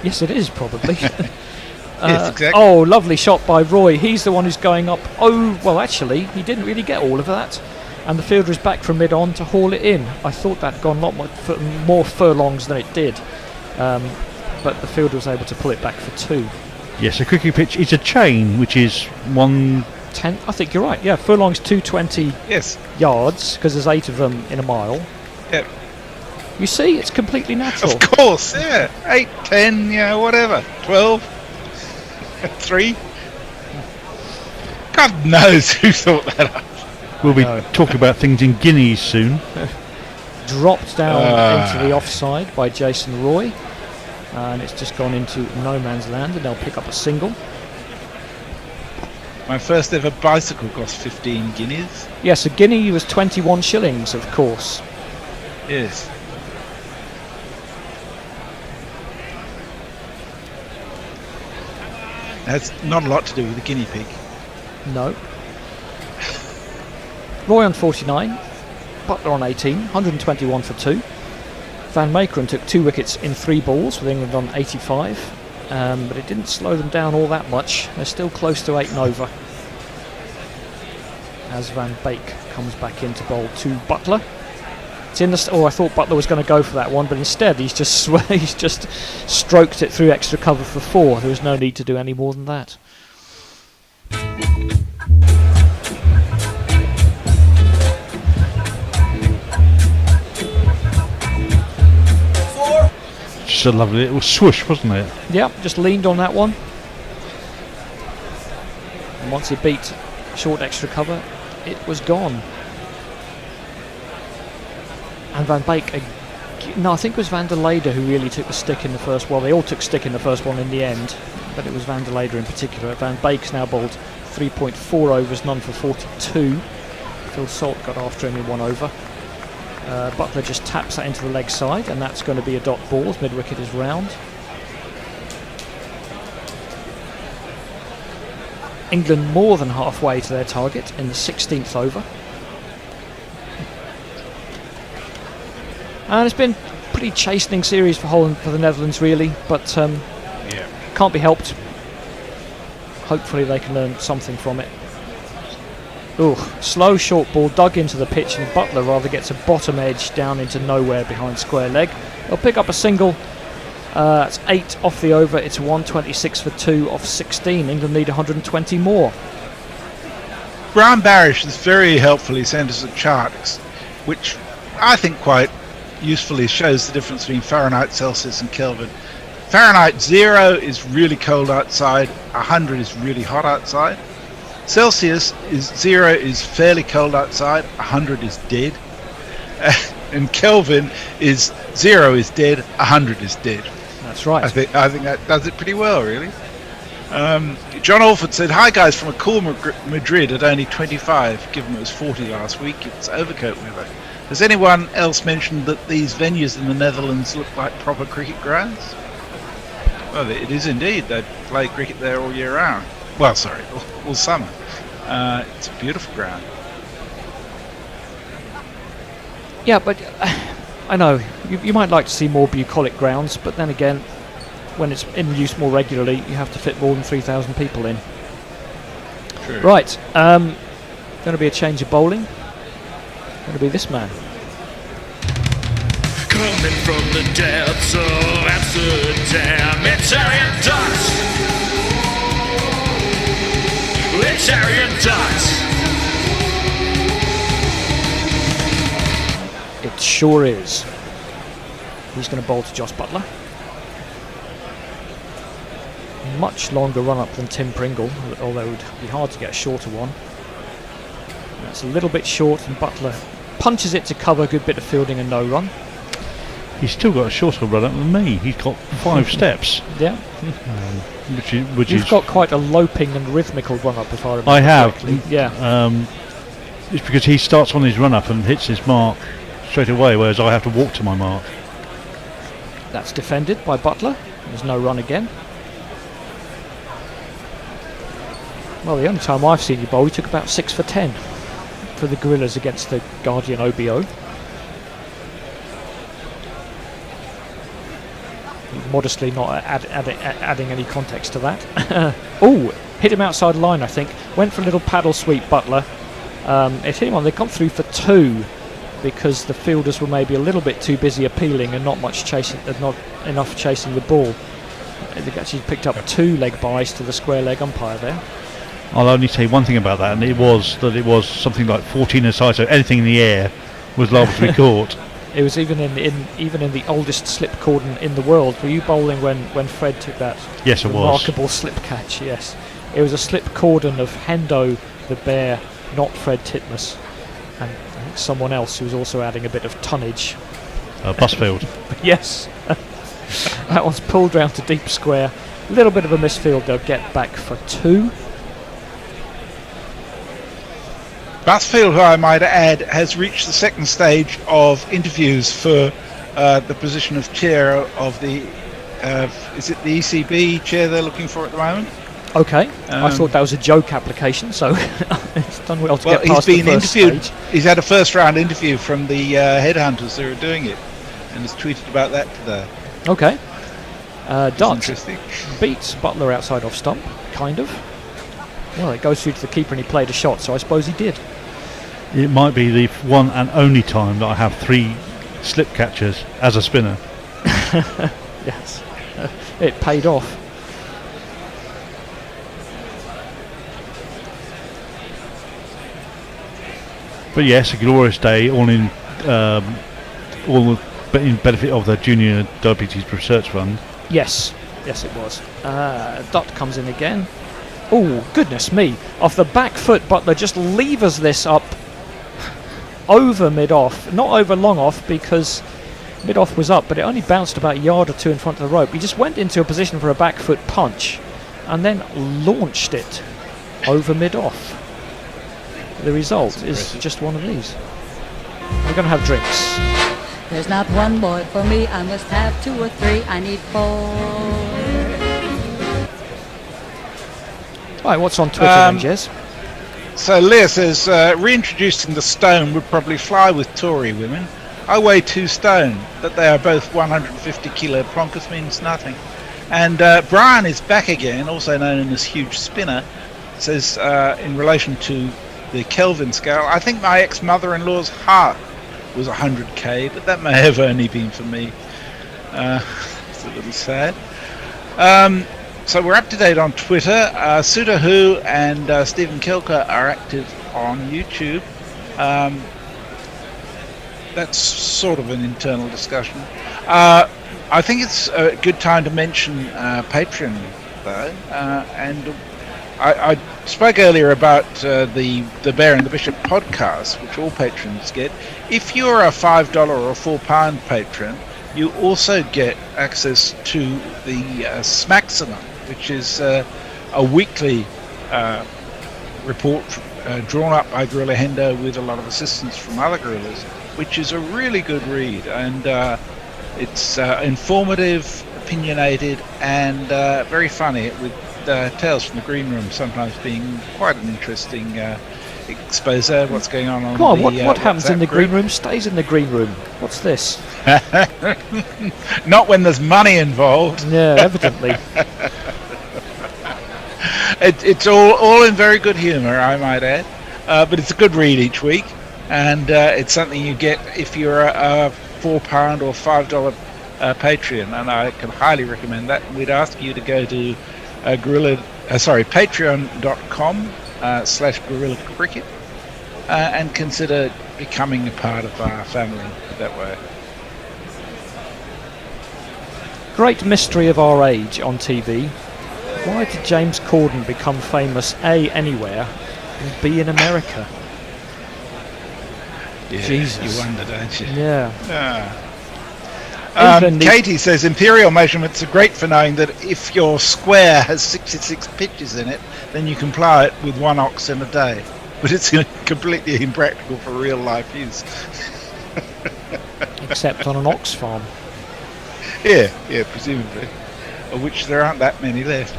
Yes, it is, probably. Yes, exactly. Oh, lovely shot by Roy. He's the one who's going up. Oh, well, actually, he didn't really get all of that. And the fielder is back from mid-on to haul it in. I thought that had gone a lot more furlongs than it did. But the fielder was able to pull it back for 2. Yes, a cricket pitch is a chain, which is 110. I think you're right. Yeah, furlong's 220 yards, because there's 8 of them in a mile. Yep. You see, it's completely natural. Of course, yeah. 8, 10, yeah, whatever. 12, 3. God knows who thought that up. We'll be talking about things in guineas soon. Dropped down into the offside by Jason Roy. And it's just gone into no man's land, and they'll pick up a single. My first ever bicycle cost 15 guineas. Yes, a guinea was 21 shillings, of course. Yes. That's not a lot to do with the guinea pig. No. Roy on 49, Butler on 18, 121 for 2. Van Meekeren took 2 wickets in 3 balls with England on 85, but it didn't slow them down all that much. They're still close to 8 and over. As Van Beek comes back in to bowl to Butler. It's in the I thought Butler was going to go for that one, but instead he's just stroked it through extra cover for 4. There was no need to do any more than that. Just a lovely little swoosh, wasn't it? Yep, just leaned on that one. And once he beat short extra cover, it was gone. And Van Beek, no, I think it was Van der Leyden who really took the stick in the first. Well, they all took stick in the first one in the end, but it was Van der Leyden in particular. Van Beek's now bowled 3.4 overs, none for 42. Phil Salt got after him in 1 over. Butler just taps that into the leg side, and that's going to be a dot ball as mid-wicket is round. England more than halfway to their target in the 16th over. And it's been a pretty chastening series for Holland, for the Netherlands really, but can't be helped. Hopefully they can learn something from it. Ooh, slow short ball dug into the pitch, and Butler rather gets a bottom edge down into nowhere behind square leg. They'll pick up a single. That's 8 off the over. It's 126 for 2 off 16. England need 120 more. Brian Barish has very helpfully sent us a chart which I think quite usefully shows the difference between Fahrenheit, Celsius and Kelvin. Fahrenheit 0 is really cold outside, 100 is really hot outside. Celsius is 0 is fairly cold outside, 100 is dead. And Kelvin is 0 is dead, 100 is dead. That's right. I think that does it pretty well, really. John Alford said, "Hi guys, from a cool Madrid at only 25, given it was 40 last week. It's overcoat weather. Has anyone else mentioned that these venues in the Netherlands look like proper cricket grounds?" Well, it is indeed. They play cricket there all year round. Well, sorry, all summer. It's a beautiful ground. Yeah, but I know you might like to see more bucolic grounds, but then again, when it's in use more regularly, you have to fit more than 3,000 people in. True. Right, going to be a change of bowling. Going to be this man. Coming from the depths of Amsterdam, Italian Dutch. Italian Dutch. It sure is. He's going to bowl to Joss Butler. Much longer run up than Tim Pringle, although it would be hard to get a shorter one. That's a little bit short, and Butler punches it to cover. Good bit of fielding and no run. He's still got a shorter run up than me. He's got 5 steps. Yeah. You've got quite a loping and rhythmical run up, if I remember. I have. Correctly. Yeah. It's because he starts on his run up and hits his mark straight away, whereas I have to walk to my mark. That's defended by Butler. There's no run again. Well, the only time I've seen you bowl, he took about 6 for 10 for the Gorillas against the Guardian OBO. Modestly not adding any context to that. Oh, hit him outside line, I think. Went for a little paddle sweep, Butler. It hit him on. They got through for 2 because the fielders were maybe a little bit too busy appealing and not enough chasing the ball. They actually picked up 2 leg byes to the square leg umpire there. I'll only say one thing about that, and it was something like 14 aside, so anything in the air was liable to be caught. It was even in the oldest slip cordon in the world. Were you bowling when Fred took that? Yes, it was. Remarkable slip catch. Yes, it was a slip cordon of Hendo the Bear, not Fred Titmus, and I think someone else who was also adding a bit of tonnage. Busfield. Yes, that one's pulled round to deep square. A little bit of a misfield. They'll get back for 2. Busfield, who I might add, has reached the second stage of interviews for the position of chair of the is it the ECB chair they're looking for at the moment? Okay, I thought that was a joke application, so it's done well to get past he's been the first interviewed. stage. He's had a first round interview from the headhunters who are doing it, and has tweeted about that today. Okay, Dot interesting. beats Butler outside off stump, kind of. Well, it goes through to the keeper and he played a shot, so I suppose he did. It might be the one and only time that I have 3 slip catchers as a spinner. Yes, it paid off. But yes, a glorious day, all in benefit of the Junior Diabetes Research Fund. Yes, it was. Dot comes in again. Oh, goodness me. Off the back foot, Butler just levers this up over mid-off. Not over long off, because mid-off was up, but it only bounced about a yard or two in front of the rope. He just went into a position for a back foot punch and then launched it over mid-off. The result is just one of these. We're going to have drinks. There's not one boy for me, I must have 2 or 3, I need 4. Right, what's on Twitter then, Jez? So Leah says, reintroducing the stone would probably fly with Tory women. I weigh 2 stone, that they are both 150 kilo plonkers means nothing. And Brian is back again, also known as Huge Spinner, says, in relation to the Kelvin scale, I think my ex-mother-in-law's heart was 100k, but that may have only been for me. It's a little sad. So we're up to date on Twitter. Suda Who and Stephen Kilker are active on YouTube. That's sort of an internal discussion. I think it's a good time to mention Patreon, though. And I spoke earlier about the Bear and the Bishop podcast, which all patrons get. If you're a $5 or £4 patron, you also get access to the Smaximum, which is a weekly report drawn up by Gorilla Hendo with a lot of assistance from other gorillas, which is a really good read, and it's informative, opinionated, and very funny, with Tales from the Green Room sometimes being quite an interesting expose what's going on Come on, the what happens in the group. green room stays in the green room. What's this? Not when there's money involved. Yeah, evidently. It's all in very good humour, I might add, but it's a good read each week, and it's something you get if you're a £4 or $5 Patreon, and I can highly recommend that. We'd ask you to go to patreon.com/Gorilla Cricket and consider becoming a part of our family that way. Great mystery of our age on TV. Why did James Corden become famous A, anywhere, and B, in America? Yeah, Jesus. you wonder, don't you? Yeah. Katie says imperial measurements are great for knowing that if your square has 66 pitches in it, then you can plough it with 1 ox in a day. But it's completely impractical for real life use. Except on an ox farm. Yeah, presumably. Of which there aren't that many left.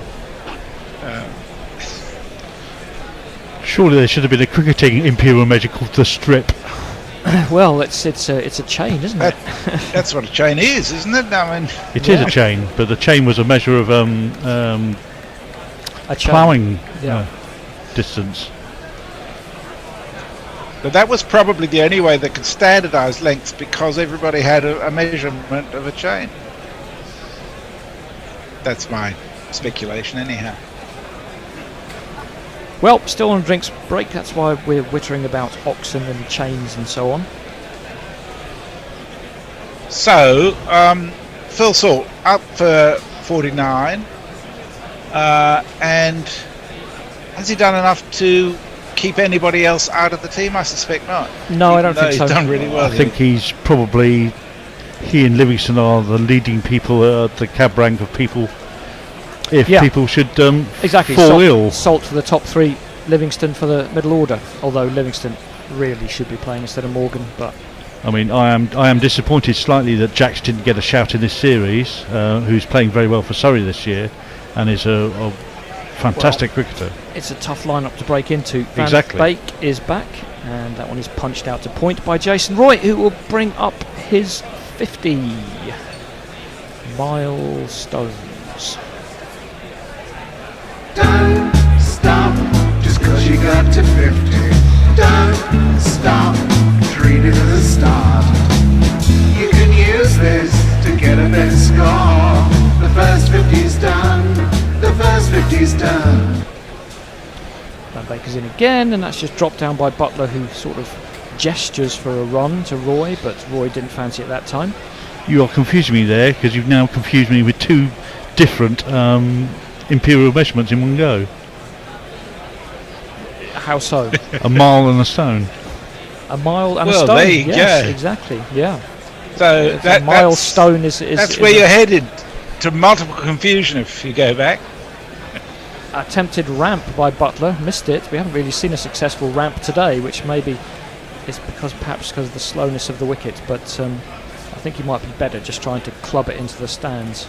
Surely there should have been a cricketing imperial measure called the strip. Well, it's a chain, isn't it? That's what a chain is, isn't it? I mean, It is a chain, but the chain was a measure of A chain. ploughing Yeah. distance. But that was probably the only way they could standardise lengths, because everybody had a measurement of a chain. That's my speculation, anyhow. Well, still on a drinks break, that's why we're wittering about oxen and chains and so on. So, Phil Salt up for 49, and has he done enough to keep anybody else out of the team? I suspect not. No, I don't think so. He's done really well. I think he and Livingston are the leading people at the cab rank of people. If people should exactly fall ill. Salt for the top 3, Livingston for the middle order. Although Livingston really should be playing instead of Morgan, but I mean, I am disappointed slightly that Jax didn't get a shout in this series. Who's playing very well for Surrey this year, and is a fantastic cricketer. it's a tough lineup to break into. Van Exactly. Beek is back, and that one is punched out to point by Jason Roy, who will bring up his 50 milestones. Don't stop just cause you got to 50. Don't stop, treat it as a start. You can use this to get a better score. The first 50's done. The first 50's done. Van Baker's in again, and that's just dropped down by Butler, who sort of gestures for a run to Roy, but Roy didn't fancy it that time. You are confusing me there, because you've now confused me with 2 different imperial measurements in one go. How so? A mile and a stone. A mile and a Well, stone. there you yes, go. exactly. Yeah. So A milestone is that's is where a- you're headed, to multiple confusion if you go back. Attempted ramp by Butler, missed it. We haven't really seen a successful ramp today, which maybe is perhaps because of the slowness of the wicket, but I think he might be better just trying to club it into the stands.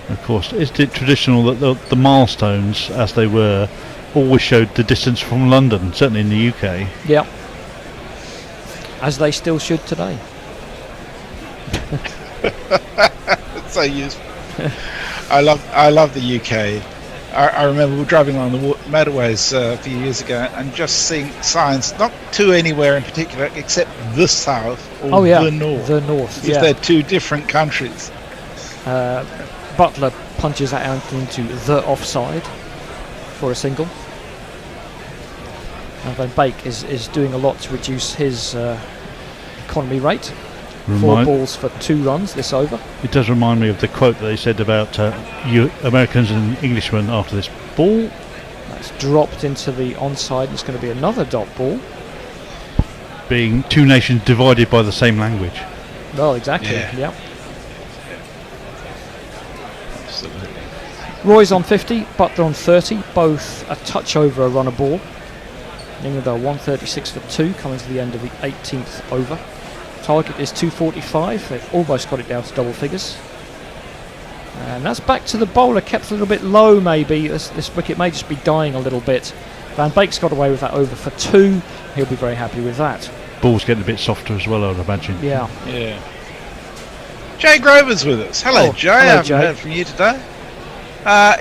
Of course, is it traditional that the milestones, as they were, always showed the distance from London, certainly in the UK? Yeah. As they still should today. It's so useful. I love the UK. I remember we were driving along the motorways a few years ago and just seeing signs, not to anywhere in particular, except the south or the north. The north, As if they're two different countries. Butler punches that out into the offside for a single. And Van Beek is doing a lot to reduce his economy rate. 4 balls for 2 runs this over. It does remind me of the quote that they said about Americans and Englishmen after this ball. That's dropped into the onside. It's going to be another dot ball. Being two nations divided by the same language. Well, exactly. Yeah. Yeah. Absolutely. Roy's on 50, Butler on 30, both a touch over a run a ball. England are 136 for 2, coming to the end of the 18th over. Target is 245. They've almost got it down to double figures. And that's back to the bowler, kept a little bit low maybe. This wicket may just be dying a little bit. Van Beek's got away with that over for 2. He'll be very happy with that. Ball's getting a bit softer as well, I would imagine. Yeah. Yeah. Jay Grover's with us. Hello, Jay. I haven't heard from you today.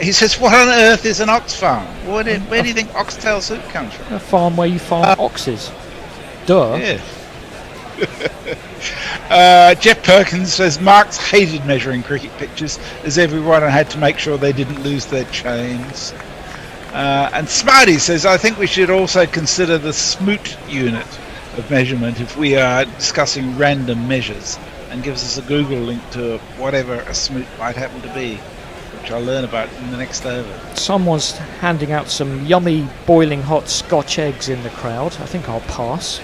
He says, what on earth is an ox farm? Where do you think oxtail soup comes from? A farm where you farm oxes. Duh. Yeah. Jeff Perkins says Marks hated measuring cricket pitches as everyone had to make sure they didn't lose their chains. And Smarty says I think we should also consider the smoot unit of measurement if we are discussing random measures, and gives us a Google link to whatever a smoot might happen to be, which I'll learn about in the next over. Someone's handing out some yummy boiling hot Scotch eggs in the crowd. I think I'll pass.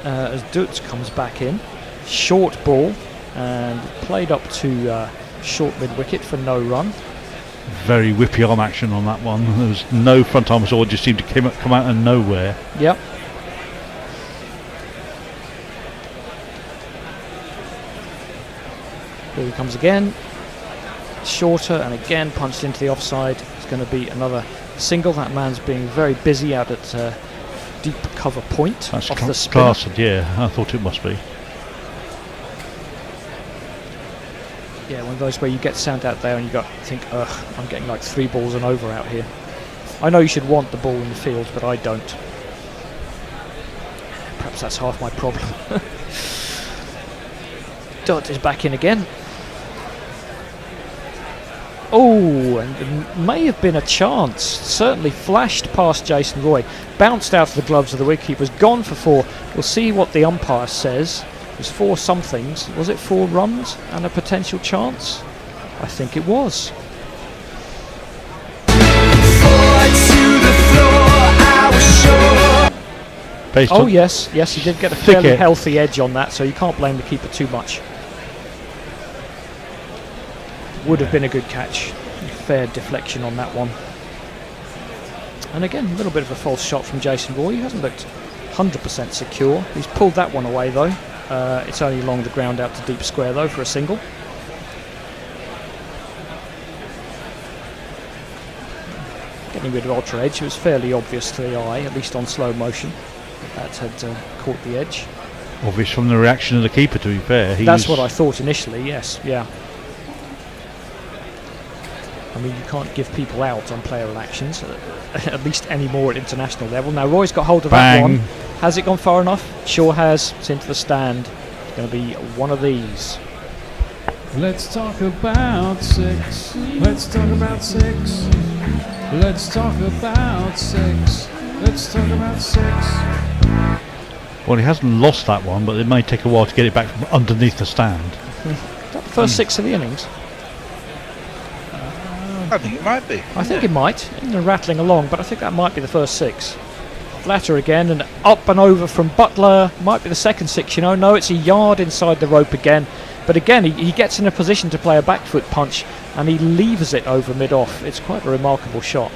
As Dutz comes back in, short ball and played up to short mid wicket for no run. Very whippy arm action on that one. There was no front arm at all, just seemed to come out of nowhere. Yep. Here he comes again. Shorter and again punched into the offside. It's going to be another single. That man's being very busy out at deep cover point. That's off the spin. classed, yeah, I thought it must be. Yeah, one of those where you get sound out there and you think, ugh, I'm getting like 3 balls and over out here. I know you should want the ball in the field, but I don't. Perhaps that's half my problem. Dutt is back in again. Oh, and it may have been a chance. Certainly flashed past Jason Roy. Bounced out of the gloves of the wicket. Was gone for 4. We'll see what the umpire says. It was 4 somethings. Was it 4 runs and a potential chance? I think it was. Oh yes, yes, he did get a fairly healthy edge on that, so you can't blame the keeper too much. Would have been a good catch. Fair deflection on that one. And again, a little bit of a false shot from Jason Roy. He hasn't looked 100% secure. He's pulled that one away though. It's only along the ground out to deep square though for a single. Getting rid of ultra edge. It was fairly obvious to the eye, at least on slow motion. That had caught the edge. Obvious from the reaction of the keeper, to be fair. That's what I thought initially, yes, yeah. I mean, you can't give people out on player actions, at least any more at international level. Now, Roy's got hold of that one. Has it gone far enough? Sure has. It's into the stand. It's going to be one of these. Let's talk about 6. Let's talk about 6. Let's talk about 6. Let's talk about 6. Well, he hasn't lost that one, but it may take a while to get it back from underneath the stand. Is that the first 6 of the innings? I think it might be. I think it might. They're rattling along, but I think that might be the first 6. Flatter again, and up and over from Butler. Might be the second 6, No, it's a yard inside the rope again. But again, he gets in a position to play a back foot punch, and he levers it over mid-off. It's quite a remarkable shot.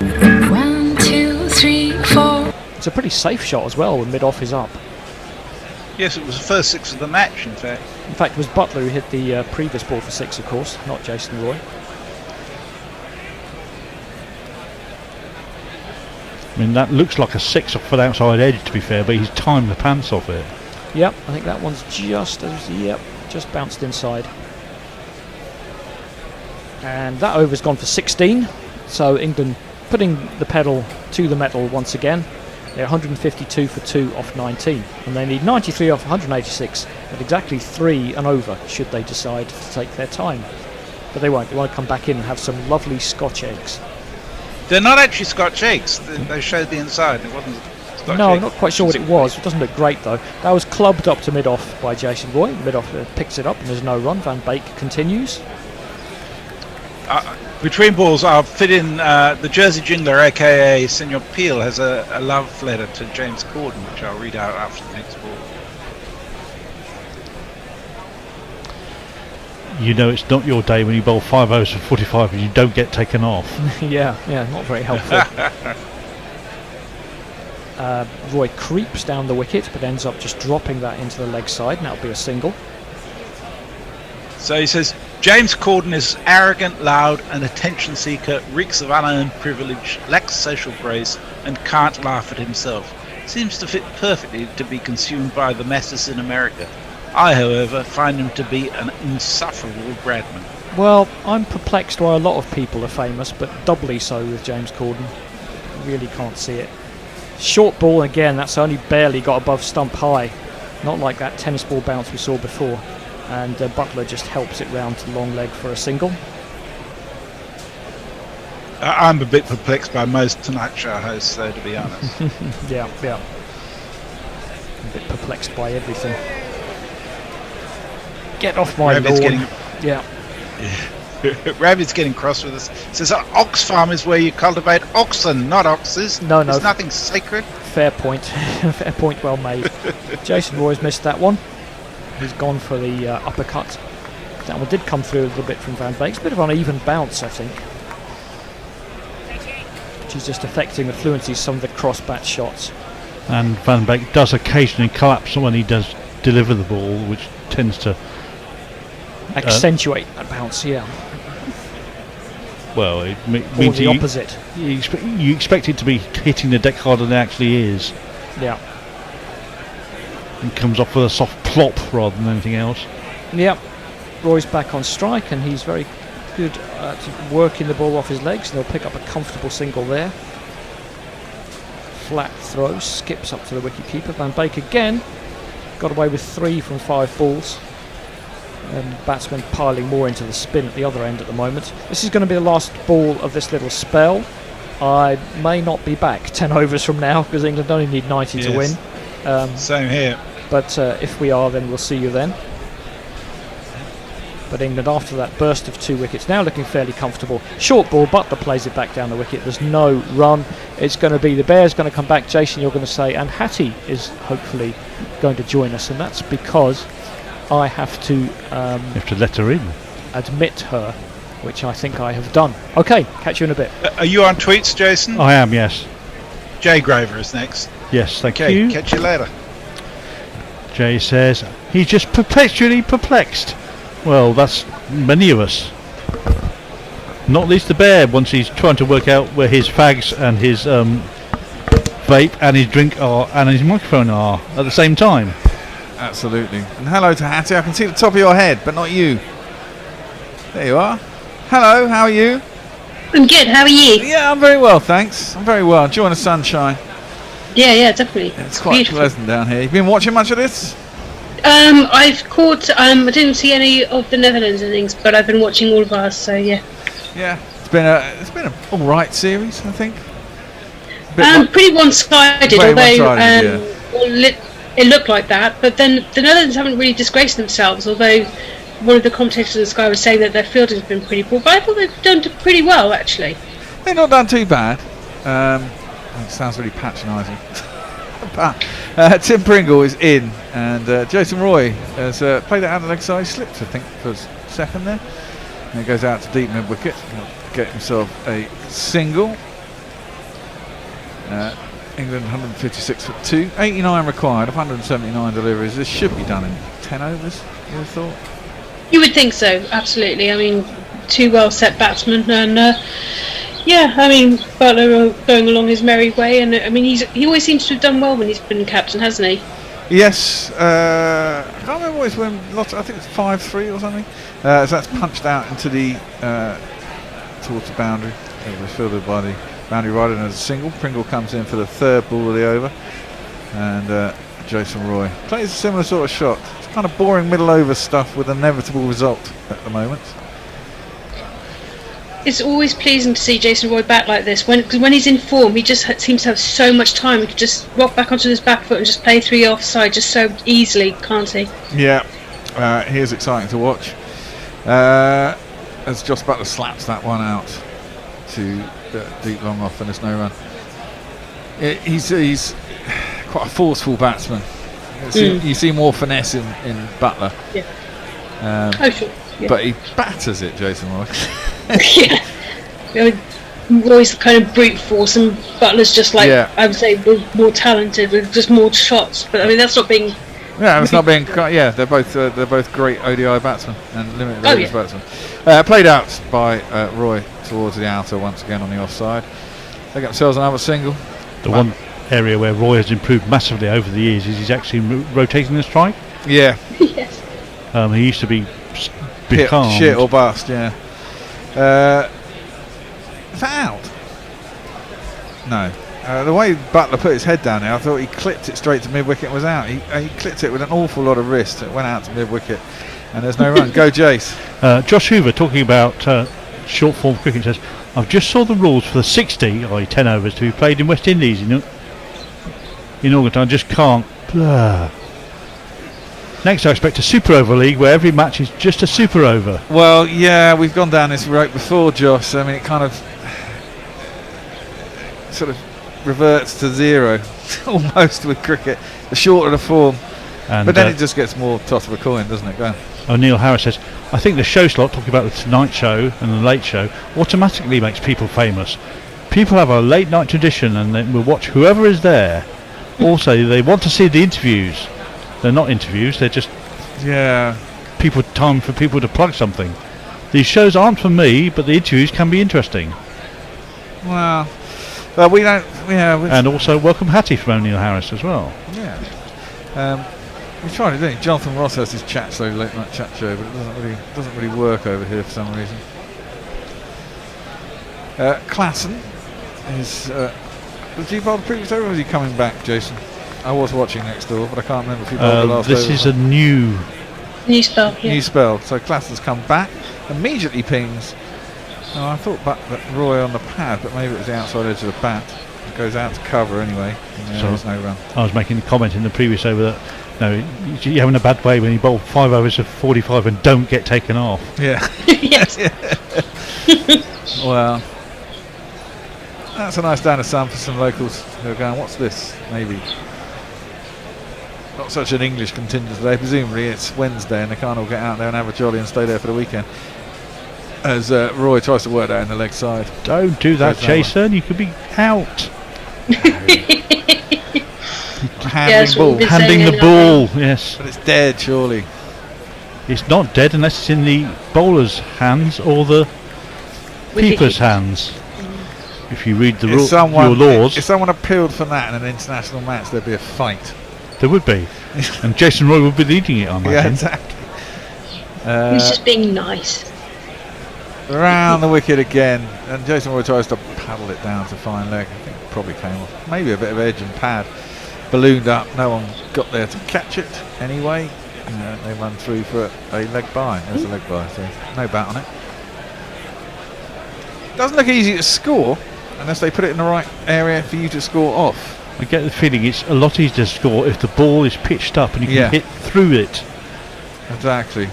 1, 2, 3, 4. It's a pretty safe shot as well when mid-off is up. Yes, it was the first 6 of the match, in fact. In fact, it was Butler who hit the previous ball for 6, of course, not Jason Roy. I mean, that looks like a 6 off the outside edge, to be fair, but he's timed the pants off it. Yep, I think that one's just bounced inside. And that over's gone for 16, so England putting the pedal to the metal once again. They're 152 for 2 off 19, and they need 93 off 186 at exactly 3 and over should they decide to take their time. But they won't. They want to come back in and have some lovely Scotch eggs. They're not actually Scotch eggs. They showed the inside. It wasn't Scotch No, I'm eggs. not quite sure what it was. It doesn't look great though. That was clubbed up to mid-off by Jason Roy. Mid-off picks it up and there's no run. Van Beek continues. Between balls, I'll fit in the Jersey Jingler, aka Senor Peel, has a love letter to James Corden, which I'll read out after the next ball. It's not your day when you bowl 5 overs for 45 and you don't get taken off. yeah, not very helpful. Roy creeps down the wicket but ends up just dropping that into the leg side, and that'll be a single. So he says, James Corden is arrogant, loud, and attention seeker, reeks of unearned privilege, lacks social grace, and can't laugh at himself. Seems to fit perfectly to be consumed by the masses in America. I, however, find him to be an insufferable Bradman. Well, I'm perplexed why a lot of people are famous, but doubly so with James Corden. Really can't see it. Short ball again, that's only barely got above stump high. Not like that tennis ball bounce we saw before. And Butler just helps it round to long leg for a single. I'm a bit perplexed by most Tonight Show hosts, though, to be honest. yeah. A bit perplexed by everything. Get off my lawn. Rabbit's getting cross with us. Says ox farm is where you cultivate oxen, not oxes. No. There's nothing sacred. Fair point. Fair point, well made. Jason Roy's missed that one. He's gone for the uppercut. That one did come through a little bit from Van Beek. It's a bit of an uneven bounce, I think. Which is just affecting the fluency of some of the cross-bat shots. And Van Beek does occasionally collapse when he does deliver the ball, which tends to accentuate that bounce, yeah. Well, it or means the opposite. You expect it to be hitting the deck harder than it actually is. Yeah. And comes off with a soft plop rather than anything else. Yep. Roy's back on strike, and he's very good at working the ball off his legs. They'll pick up a comfortable single there. Flat throw, skips up to the wicket-keeper. Van Beek again got away with 3 from 5 balls. And batsmen piling more into the spin at the other end at the moment. This is going to be the last ball of this little spell. I may not be back 10 overs from now because England only need 90 to win. Same here. But if we are, then we'll see you then. But England, after that burst of 2 wickets, now looking fairly comfortable. Short ball, Butler plays it back down the wicket. There's no run. It's going to be the Bears going to come back. Jason, you're going to say, and Hattie is hopefully going to join us, and that's because I have to you have to let her in. Admit her, which I think I have done. Okay, catch you in a bit. Are you on tweets, Jason? I am, yes. Jay Graver is next. Yes, thank Okay, you. catch you later. Jay says he's just perpetually perplexed. Well, that's many of us. Not least the bear once he's trying to work out where his fags and his vape and his drink are and his microphone are at the same time. Absolutely. And hello to Hattie. I can see the top of your head, but not you. There you are. Hello, how are you? I'm good, how are you? Yeah, I'm very well, thanks. I'm very well. Enjoying the sunshine. Yeah, definitely. It's quite beautiful. pleasant down here. You've been watching much of this? I've caught, I didn't see any of the Netherlands innings, but I've been watching all of ours, so yeah. Yeah, it's been a all right series, I think. Pretty one-sided, Very although one-sided, it looked like that. But then the Netherlands haven't really disgraced themselves, although one of the commentators in the Sky was saying that their fielding has been pretty poor. But I thought they've done pretty well, actually. They've not done too bad. It sounds really patronising. But Tim Pringle is in, and Jason Roy has played it out of the leg side. Slipped, I think, for a second there. And it goes out to deep mid wicket. He'll get himself a single. England 156 for 2. 89 required of 179 deliveries. This should be done in 10 overs, you would have thought. You would think so, absolutely. I mean, 2 well set batsmen, and yeah, I mean, Butler going along his merry way, and I mean, he always seems to have done well when he's been captain, hasn't he? Yes, I can't remember what it's when. I think it's 5-3 or something. So that's punched out into the towards the boundary. It was fielded by the boundary rider as a single. Pringle comes in for the 3rd ball of the over, and Jason Roy plays a similar sort of shot. It's kind of boring middle over stuff with an inevitable result at the moment. It's always pleasing to see Jason Roy back like this. Because when he's in form, he just seems to have so much time. He could just rock back onto his back foot and just play 3 offside just so easily, can't he? Yeah, he is exciting to watch. As Josh Butler slaps that one out to deep long off, and there's no run. He's quite a forceful batsman. You see more finesse in Butler. Yeah. Oh, sure. Yeah. But he batters it, Jason Roy. Yeah. Roy's kind of brute force, and Butler's just like, I would say, more talented with just more shots. But I mean, that's not being. Yeah, it's not being. Yeah, they're both great ODI batsmen and limited overs batsmen. Played out by Roy towards the outer once again on the offside. They get themselves another single. The one area where Roy has improved massively over the years is he's actually rotating the strike. Yeah. Yes. He used to be shit or bust. Yeah. Is that out? No. The way Butler put his head down there, I thought he clipped it straight to mid-wicket and was out. He clipped it with an awful lot of wrist. It went out to mid-wicket, and there's no run. Go, Jace. Josh Hoover, talking about short-form cricket, says, I've just saw the rules for the 60, i.e. 10 overs, to be played in West Indies in August. I just can't. Next, I expect a Super Over League where every match is just a Super Over. Well, yeah, we've gone down this route before, Josh. I mean, it kind of sort of reverts to zero almost with cricket. The shorter the form, but then it just gets more toss of a coin, doesn't it? Go on. O'Neill Harris says, I think the show slot, talking about the Tonight Show and the Late Show, automatically makes people famous. People have a late night tradition and they will watch whoever is there. Also, they want to see the interviews. They're not interviews, they're just time for people to plug something. These shows aren't for me, but the interviews can be interesting. Well, we don't. And also welcome Hattie from O'Neill Harris as well. Yeah. We tried it, didn't we? Jonathan Ross has his chat show, late night chat show, but it doesn't really work over here for some reason. Klassen is. Was he bowled the previous over, or was he coming back, Jason? I was watching next door, but I can't remember if he bowled the last this over. is a new spell. Yeah. New spell. So Klassen's come back, immediately pings. Oh, I thought Roy on the pad, but maybe it was the outside edge of the bat. It goes out to cover anyway. And there's no run. I was making a comment in the previous over that you're having a bad way when you bowl 5 overs of 45 and don't get taken off. Yeah. Yes. Well, that's a nice down of sun for some locals who are going, what's this? Maybe. Not such an English contingent today. Presumably it's Wednesday and they can't all get out there and have a jolly and stay there for the weekend. As Roy tries to work that in the leg side. Don't do that, Jason. You could be out. Handing the ball, yes. But it's dead, surely. It's not dead unless it's in the bowler's hands or the keeper's hands. If you read your laws. If someone appealed for that in an international match, there'd be a fight. There would be. And Jason Roy would be leading it, I imagine. Yeah, exactly. He's just being nice. Around the wicket again, and Jason Roy tries to paddle it down to fine leg. I think it probably came off. Maybe a bit of edge and pad. Ballooned up, no one got there to catch it anyway. They run through for a leg by. There's a leg by, so no bat on it. Doesn't look easy to score unless they put it in the right area for you to score off. I get the feeling it's a lot easier to score if the ball is pitched up and you can hit through it. Exactly.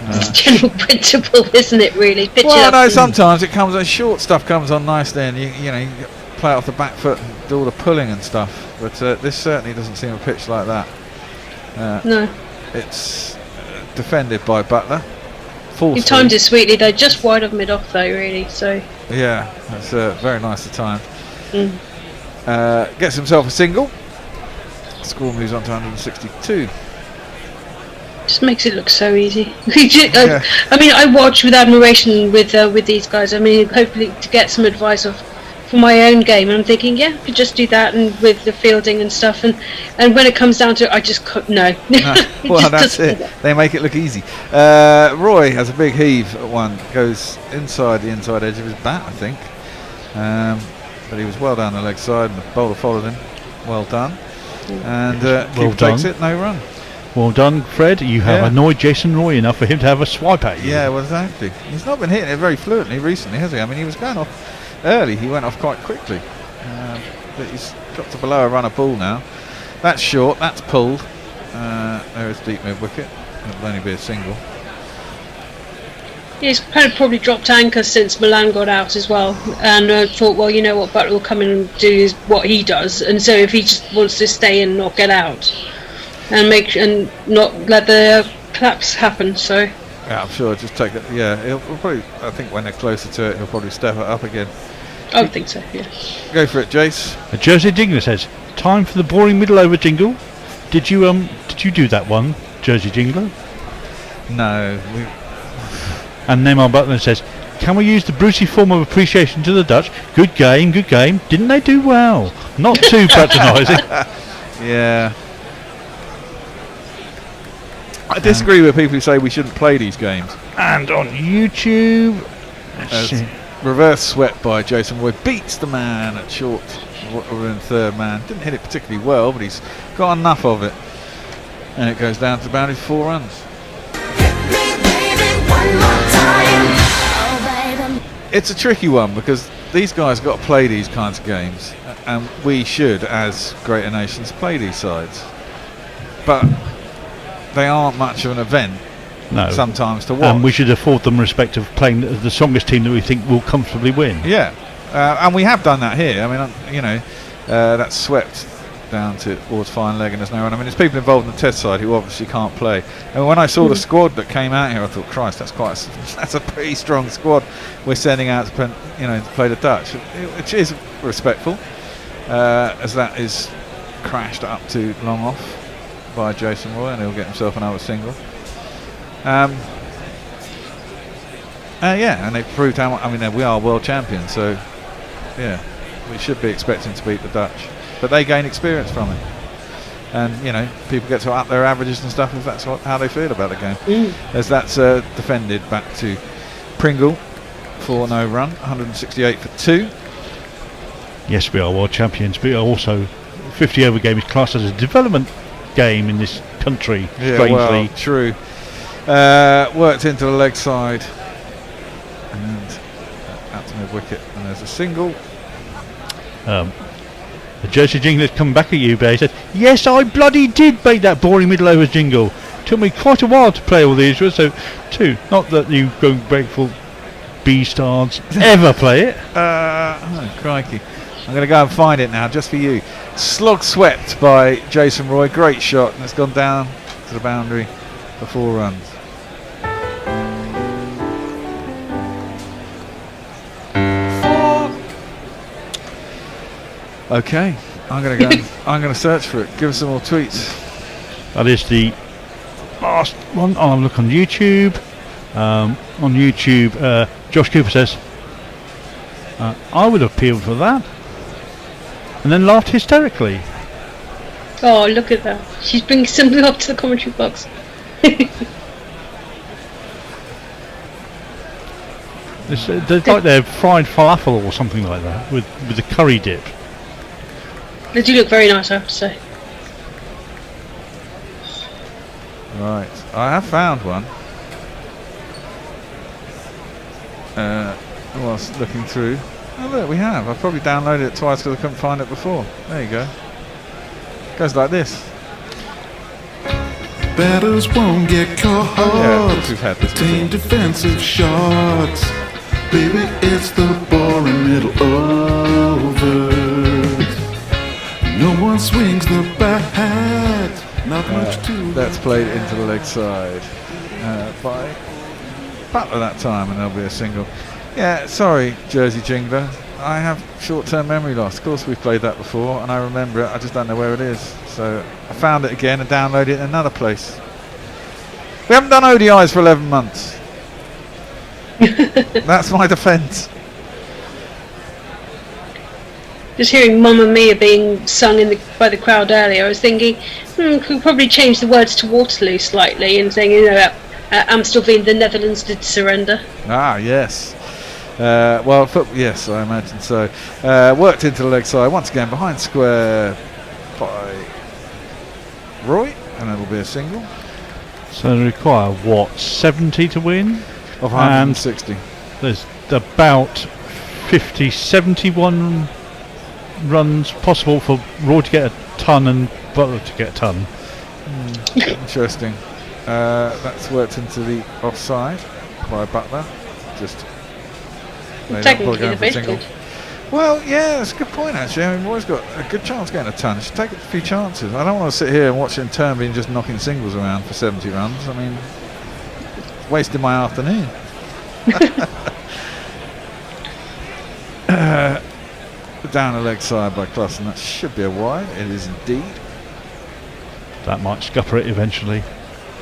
It's general principle, isn't it? Really. Pitch it up. No. Sometimes it comes. Short stuff comes on nicely, and you play it off the back foot and do all the pulling and stuff. But this certainly doesn't seem a pitch like that. No. It's defended by Butler. He timed it sweetly though, just wide of mid-off though, really. So. Yeah, that's very nicely timed. Mm. Gets himself a single. Score moves on to 162. Just makes it look so easy. I mean, I watch with admiration with these guys. I mean, hopefully to get some advice for my own game. And I'm thinking, yeah, I could just do that, and with the fielding and stuff. And when it comes down to it, I just no. Well, that's it. They make it look easy. Roy has a big heave at one. Goes inside the inside edge of his bat, I think. But he was well down the leg side, and the bowler followed him. Well done. And Keeper takes it, no run. Well done, Fred. You have annoyed Jason Roy enough for him to have a swipe at you. Yeah, well, exactly. He's not been hitting it very fluently recently, has he? I mean, he was going off early. He went off quite quickly. But he's got to below a run of ball now. That's short. That's pulled. There is deep mid wicket. It'll only be a single. He's probably dropped anchor since Milan got out as well, and thought, well, you know what, Butler will come in and do what he does, and so if he just wants to stay in and not get out, and not let the collapse happen, so. Yeah, I'm sure. Just take it. Yeah, he'll probably. I think when they're closer to it, he'll probably step it up again. I would think so. Yeah. Go for it, Jace. Jersey Jingler says, "Time for the boring middle over jingle." Did you do that one, Jersey Jingler? No. And Neymar Butler says, "Can we use the Brucey form of appreciation to the Dutch? Good game, good game. Didn't they do well? Not too patronising." Yeah. I disagree with people who say we shouldn't play these games. And on YouTube, reverse swept by Jason Roy, beats the man at short, or in third man. Didn't hit it particularly well, but he's got enough of it. And it goes down to the boundary for 4 runs. It's a tricky one because these guys got to play these kinds of games, and we should, as greater nations, play these sides. But they aren't much of an event. No. Sometimes to watch. And we should afford them respect of playing the strongest team that we think will comfortably win. Yeah, and we have done that here. I mean, that's swept down towards fine leg and there's no run. I mean, there's people involved in the test side who obviously can't play. And when I saw the squad that came out here, I thought, Christ, that's a pretty strong squad we're sending out to play the Dutch, which is respectful, as that is crashed up to long off by Jason Roy, and he'll get himself another single. And they've proved how much. I mean, we are world champions, so yeah, we should be expecting to beat the Dutch. But they gain experience from it, and people get to up their averages and stuff if that's how they feel about the game. As that's defended back to Pringle for no run, 168 for 2. Yes, we are world champions, but also 50 over game is classed as a development game in this country. Strangely, well, true. Worked into the leg side and out to mid wicket, and there's a single. The Jersey Jingler's come back at you, but he said, "Yes, I bloody did make that boring middle over jingle. Took me quite a while to play all these." So, too, not that you go grateful B stars ever play it. Oh, crikey! I'm going to go and find it now, just for you. Slog swept by Jason Roy. Great shot, and it's gone down to the boundary for 4 runs. Okay, I'm going to go. I'm going to search for it. Give us some more tweets. That is the last one. I'll look on YouTube. On YouTube, Josh Cooper says, "I would appeal for that," and then laughed hysterically. Oh, look at that! She's bringing something up to the commentary box. They're like they're fried falafel or something like that with the curry dip. They do look very nice, I have to say. Right, I have found one. Whilst looking through. Oh look, we have. I've probably downloaded it twice because I couldn't find it before. There you go. It goes like this. Batters won't get caught. Yeah, of course we've had this Team defensive shots. Baby, it's the boring middle overs. No one swings the bat. Not much to. That's played into the leg side by Butler that time, and there'll be a single. Yeah, sorry, Jersey Jingler. I have short-term memory loss. Of course, we've played that before, and I remember it. I just don't know where it is. So I found it again and downloaded it in another place. We haven't done ODIs for 11 months. That's my defence. Just hearing Mamma Mia being sung by the crowd earlier, I was thinking, could probably change the words to Waterloo slightly and saying, Amstelveen, the Netherlands did surrender. Ah, yes. Yes, I imagine so. Worked into the leg side once again behind square by Roy, and that'll be a single. So they require what, 70 to win? Of 160. There's about 50, 71 runs possible for Roy to get a ton and Butler to get a ton. Interesting. That's worked into the offside by Butler. Just technically the best pitch. Well, yeah, that's a good point actually. I mean, Roy's got a good chance of getting a ton. Should take a few chances. I don't want to sit here and watch him Turnbull just knocking singles around for 70 runs. I mean, wasting my afternoon. Down the leg side by Klassen. That should be a wide. It is indeed. That might scupper it eventually.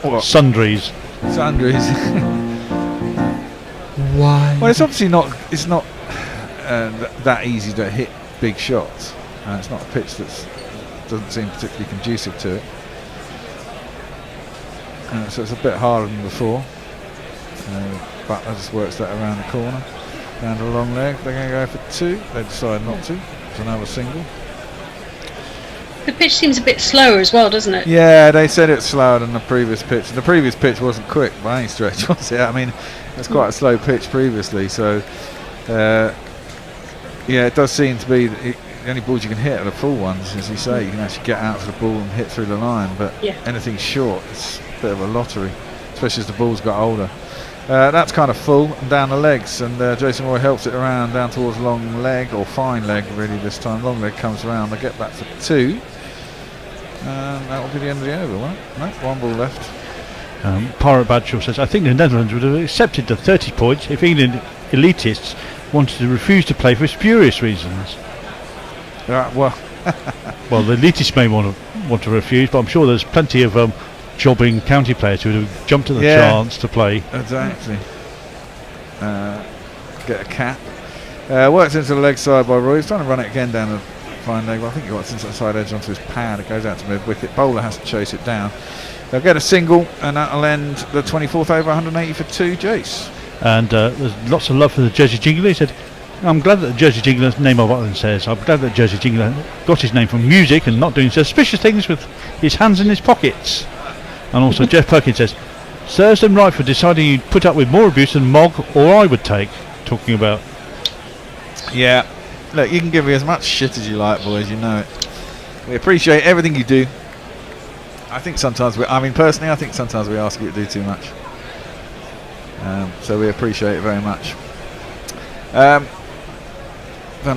What? Sundries. Why? Well, it's obviously not. It's not that easy to hit big shots. It's not a pitch that doesn't seem particularly conducive to it. So it's a bit harder than before. Butler just works that around the corner. Down to the long leg. They're going to go for 2. They decide not to. It's another single. The pitch seems a bit slower as well, doesn't it? Yeah, they said it's slower than the previous pitch. The previous pitch wasn't quick by any stretch, was it? I mean, it's quite a slow pitch previously. So, it does seem to be the only balls you can hit are the full ones, as you say. You can actually get out to the ball and hit through the line. But anything short, it's a bit of a lottery, especially as the ball's got older. That's kind of full and down the legs, and Jason Roy helps it around down towards long leg, or fine leg really this time. Long leg comes around, they get back for 2, and that will be the end of the over, won't it? No, 1 ball left. Pirate Bradshaw says, I think the Netherlands would have accepted the 30 points if England elitists wanted to refuse to play for spurious reasons. Well, the elitists may want to refuse, but I'm sure there's plenty of jobbing county players who would have jumped at the chance to play. Exactly. Get a cap. Works into the leg side by Roy. He's trying to run it again down the fine leg. Well, I think he got into the side edge onto his pad. It goes out to mid wicket. Bowler has to chase it down. They'll get a single, and that'll end the 24th over 180 for 2. Jace. And there's lots of love for the Jersey Jingler. He said, I'm glad that the Jersey Jingler's name of what it says. I'm glad that Jersey Jingler got his name from music and not doing suspicious things with his hands in his pockets. And also Jeff Perkins says, serves them right for deciding you'd put up with more abuse than Mog or I would take. Talking about. Yeah. Look, you can give me as much shit as you like, boys. You know it. We appreciate everything you do. I think sometimes personally, I think sometimes we ask you to do too much. So we appreciate it very much. Van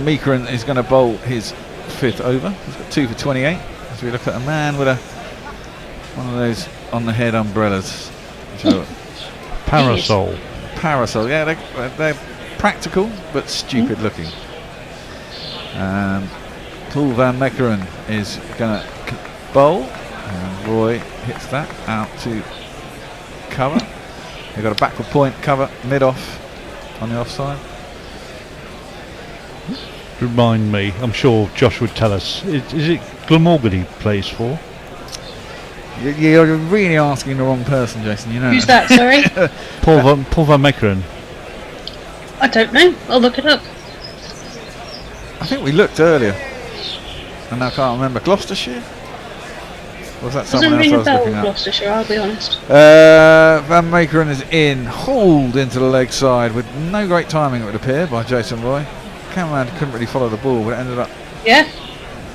Meekeren is going to bowl his 5th over. He's got 2 for 28. As we look at a man with one of those on the head umbrellas. Parasol. Parasol. Yeah, they're practical but stupid looking. Paul Van Meekeren is going to bowl, and Roy hits that out to cover. They've got a backward point cover mid off on the offside. Remind me, I'm sure Josh would tell us. Is it Glamorgan he plays for? You're really asking the wrong person, Jason. You know. Who's that? Sorry. Paul Van Meekeren. I don't know. I'll look it up. I think we looked earlier, and I can't remember. Gloucestershire? Or was that someone else I was looking at? Gloucestershire, I'll be honest. Van Meekeren is in, hauled into the leg side with no great timing, it would appear, by Jason Roy. Cameraman couldn't really follow the ball, but it ended up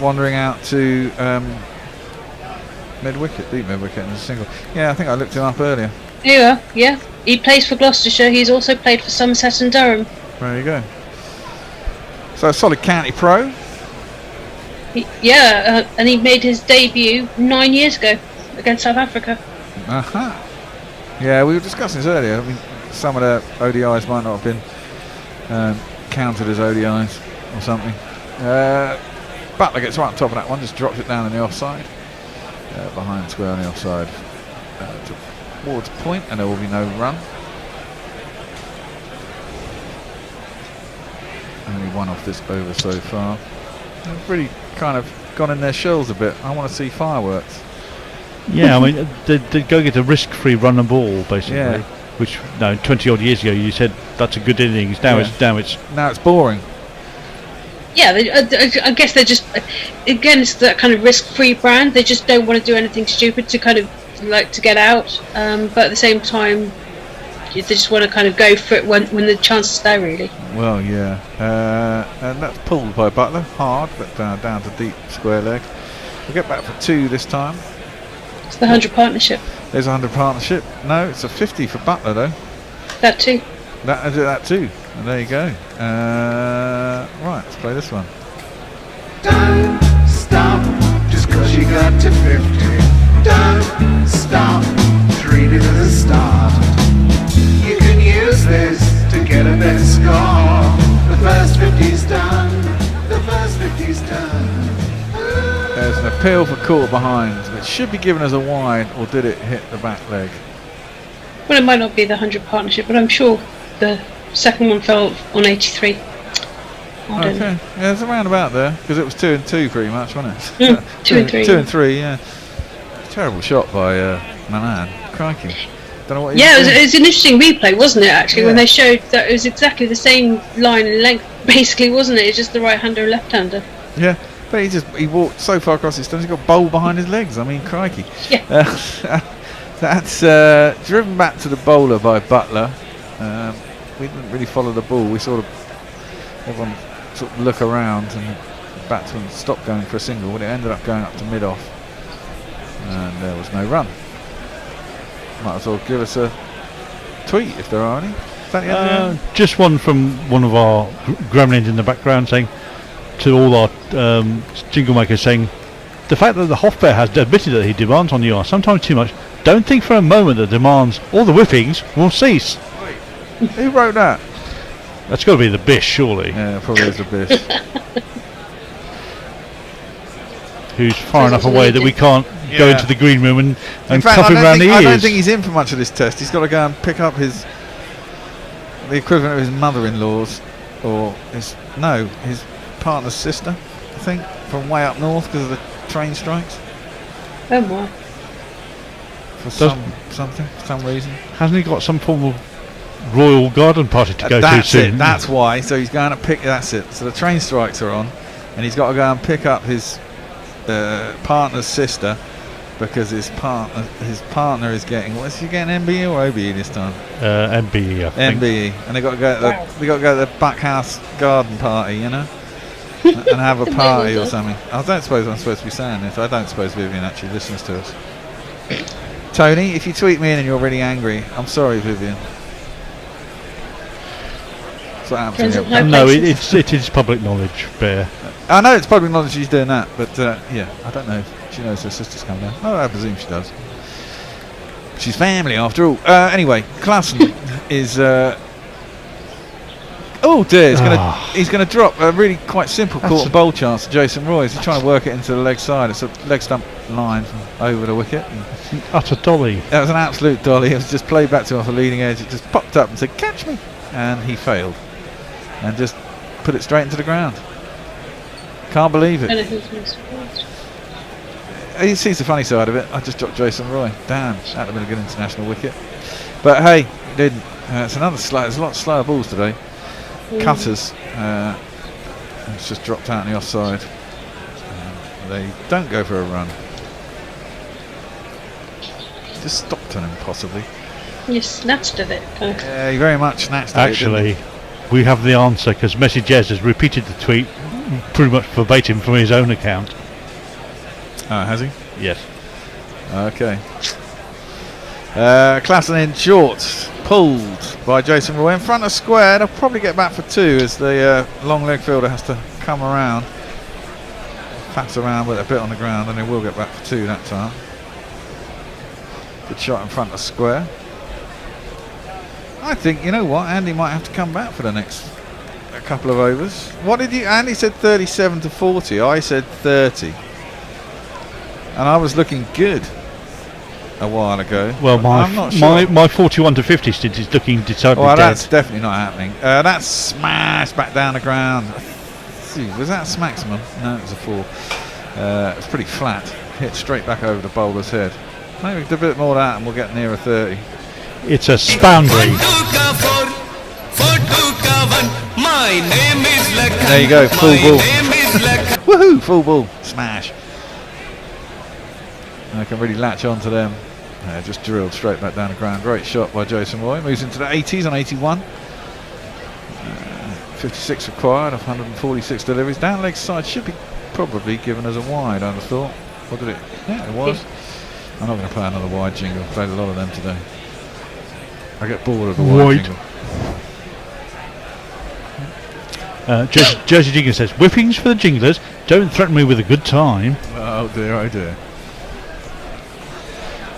wandering out to deep mid wicket, and a single. Yeah, I think I looked him up earlier. Here you are, yeah. He plays for Gloucestershire. He's also played for Somerset and Durham. there you go. So a solid county pro. Yeah, and he made his debut 9 years ago against South Africa. Yeah, we were discussing this earlier. I mean, some of the ODIs might not have been counted as ODIs or something. Butler gets right on top of that one, just drops it down in the offside. Behind square on the offside towards point, and there will be no run. Only one off this over so far. They've really kind of gone in their shells a bit. I want to see fireworks. Yeah, I mean, they're going to risk-free run the ball, basically. Yeah. Which, 20 odd years ago, you said that's a good innings. Now it's boring. Yeah, I guess they're just, again, it's that kind of risk-free brand. They just don't want to do anything stupid to kind of like to get out, but at the same time, they just want to kind of go for it when the chance is there, really. Well, yeah, and that's pulled by Butler, hard, but down to deep square leg. We'll get back for 2 this time. It's the 100 partnership. There's a 100 partnership. No, it's a 50 for Butler, though. That too. That too. And there you go. Right, let's play this one. Don't stop just cause you got to 50. Don't stop, treat it as a start. You can use this to get a better score. The first 50's done. The first 50's done. There's an appeal for caught behind, which should be given as a wide, or did it hit the back leg? Well, it might not be the 100 partnership, but I'm sure the second one fell on 83. Okay, yeah, it's around about there, because it was 2 and 2 pretty much, wasn't it? 2 and 3. 2 and 3, yeah. Terrible shot by Manan. Crikey. Don't know what Yeah, it was an interesting replay, wasn't it, actually, when they showed that it was exactly the same line and length, basically, wasn't it? It's just the right-hander and left-hander. Yeah, but he walked so far across his stones, he got bowled behind his legs. I mean, crikey. Yeah. That's driven back to the bowler by Butler. We didn't really follow the ball. We everyone sort of look around, and the batsman stopped going for a single, but it ended up going up to mid-off, and there was no run. Might as well give us a tweet if there are any. Is that the end? Just one from one of our gremlins in the background saying to all our jingle makers, saying the fact that the Hofbear has admitted that he demands on you are sometimes too much. Don't think for a moment that demands all the whippings will cease. Who wrote that? That's got to be the Bish, surely. Yeah, probably is the Bish. Who's far enough away that we can't go into the green room and cuff him around the ears. I don't think he's in for much of this test. He's got to go and pick up the equivalent of his mother-in-law's, or his partner's sister, I think, from way up north because of the train strikes. Oh my. For some reason. Hasn't he got some form of royal garden party to go to soon? That's why. So he's going to pick. That's it. So the train strikes are on, and he's got to go and pick up his partner's sister, because his partner is getting. What's he getting? MBE or OBE this time? MBE, I think. MBE, and they got to go. They got to go to the backhouse garden party, and have a party or something. I don't suppose I'm supposed to be saying this. I don't suppose Vivian actually listens to us. Tony, if you tweet me in and you're really angry, I'm sorry, Vivian. That's what happens. No, it is public knowledge, Bear. I know it's public knowledge she's doing that, but yeah, I don't know if she knows her sister's coming down. Oh, I presume she does. She's family after all. Anyway, Klassen is. Oh dear! He's going to drop a really quite simple caught bowl chance to Jason Royce. He's trying to work it into the leg side. It's a leg stump line from over the wicket. It's an utter dolly. That was an absolute dolly. It was just played back to him off the leading edge. It just popped up and said, "Catch me," and he failed, and just put it straight into the ground. Can't believe it. He sees the funny side of it. I just dropped Jason Roy. Damn, that'd have been a good international wicket. But hey, he didn't. It's another slow. There's a lot of slower balls today. Cutters. It's just dropped out in the offside. They don't go for a run. Just stopped on him, possibly. You snatched at it. Yeah, he very much snatched at it. Actually, we have the answer because Messi Jez has repeated the tweet pretty much verbatim from his own account. Has he? Yes. Okay. Klassen in short, pulled by Jason Roy in front of square. They'll probably get back for 2 as the long leg fielder has to come around, faff around with a bit on the ground, and they will get back for 2 that time. Good shot in front of square. I think, you know what, Andy might have to come back for the next couple of overs. What did you, Andy said 37 to 40, I said 30. And I was looking good a while ago. Well, I'm not sure. my 41 to 50 stint is looking decidedly Well, dead. that's definitely not happening. That's smashed back down the ground. Was that a smacksman? No, it was a 4. It's pretty flat. Hit straight back over the bowler's head. Maybe we can do a bit more of that and we'll get nearer 30. It's a boundary. There you go, full ball. Woohoo, full ball. Smash. I can really latch on to them. Just drilled straight back down the ground. Great shot by Jason Roy. Moves into the 80s on 81. 56 required of 146 deliveries. Down leg side should be probably given as a wide, I'd have thought. What did it? Yeah, it was. I'm not going to play another wide jingle. Played a lot of them today. I get bored of the wide jingle. Jersey Jingler says, whippings for the jinglers. Don't threaten me with a good time. Oh dear, oh dear.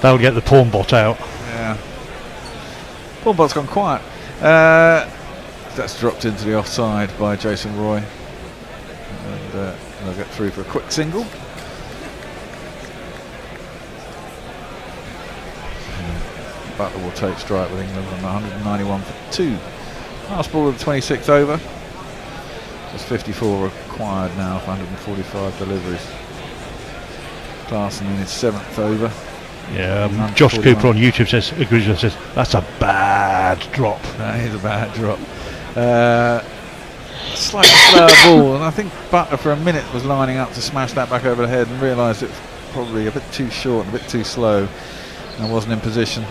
That'll get the pawn bot out. Yeah. Pawn bot's gone quiet. That's dropped into the offside by Jason Roy. And they'll get through for a quick single. Butler will take strike with England on 191 for 2. Last ball of the 26th over. There's 54 required now for 145 deliveries. Klassen in his 7th over. Yeah, Josh Cooper on YouTube says that's a bad drop. That is a bad drop. Slightly slower ball, and I think Butler for a minute was lining up to smash that back over the head and realised it was probably a bit too short and a bit too slow and wasn't in position.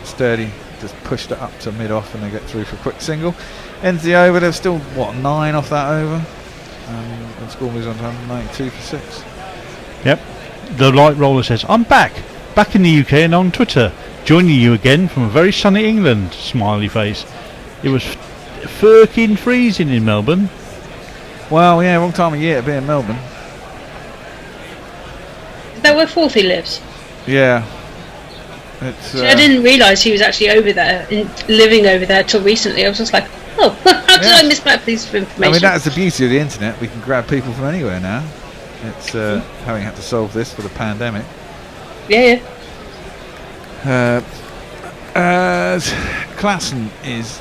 Instead he just pushed it up to mid-off and they get through for a quick single. Ends the over. There's still, 9 off that over, and score moves on to 192 for 6. Yep. The light roller says, I'm back in the UK and on Twitter, joining you again from a very sunny England, smiley face. It was fucking freezing in Melbourne. Well, yeah, wrong time of year to be in Melbourne. Is that where Forthy lives? Yeah. It's, I didn't realise he was actually over there, living over there till recently. I was just like, oh, how did I miss that piece of information? I mean, that's the beauty of the internet. We can grab people from anywhere now. It's having had to solve this for the pandemic. Yeah. Klassen is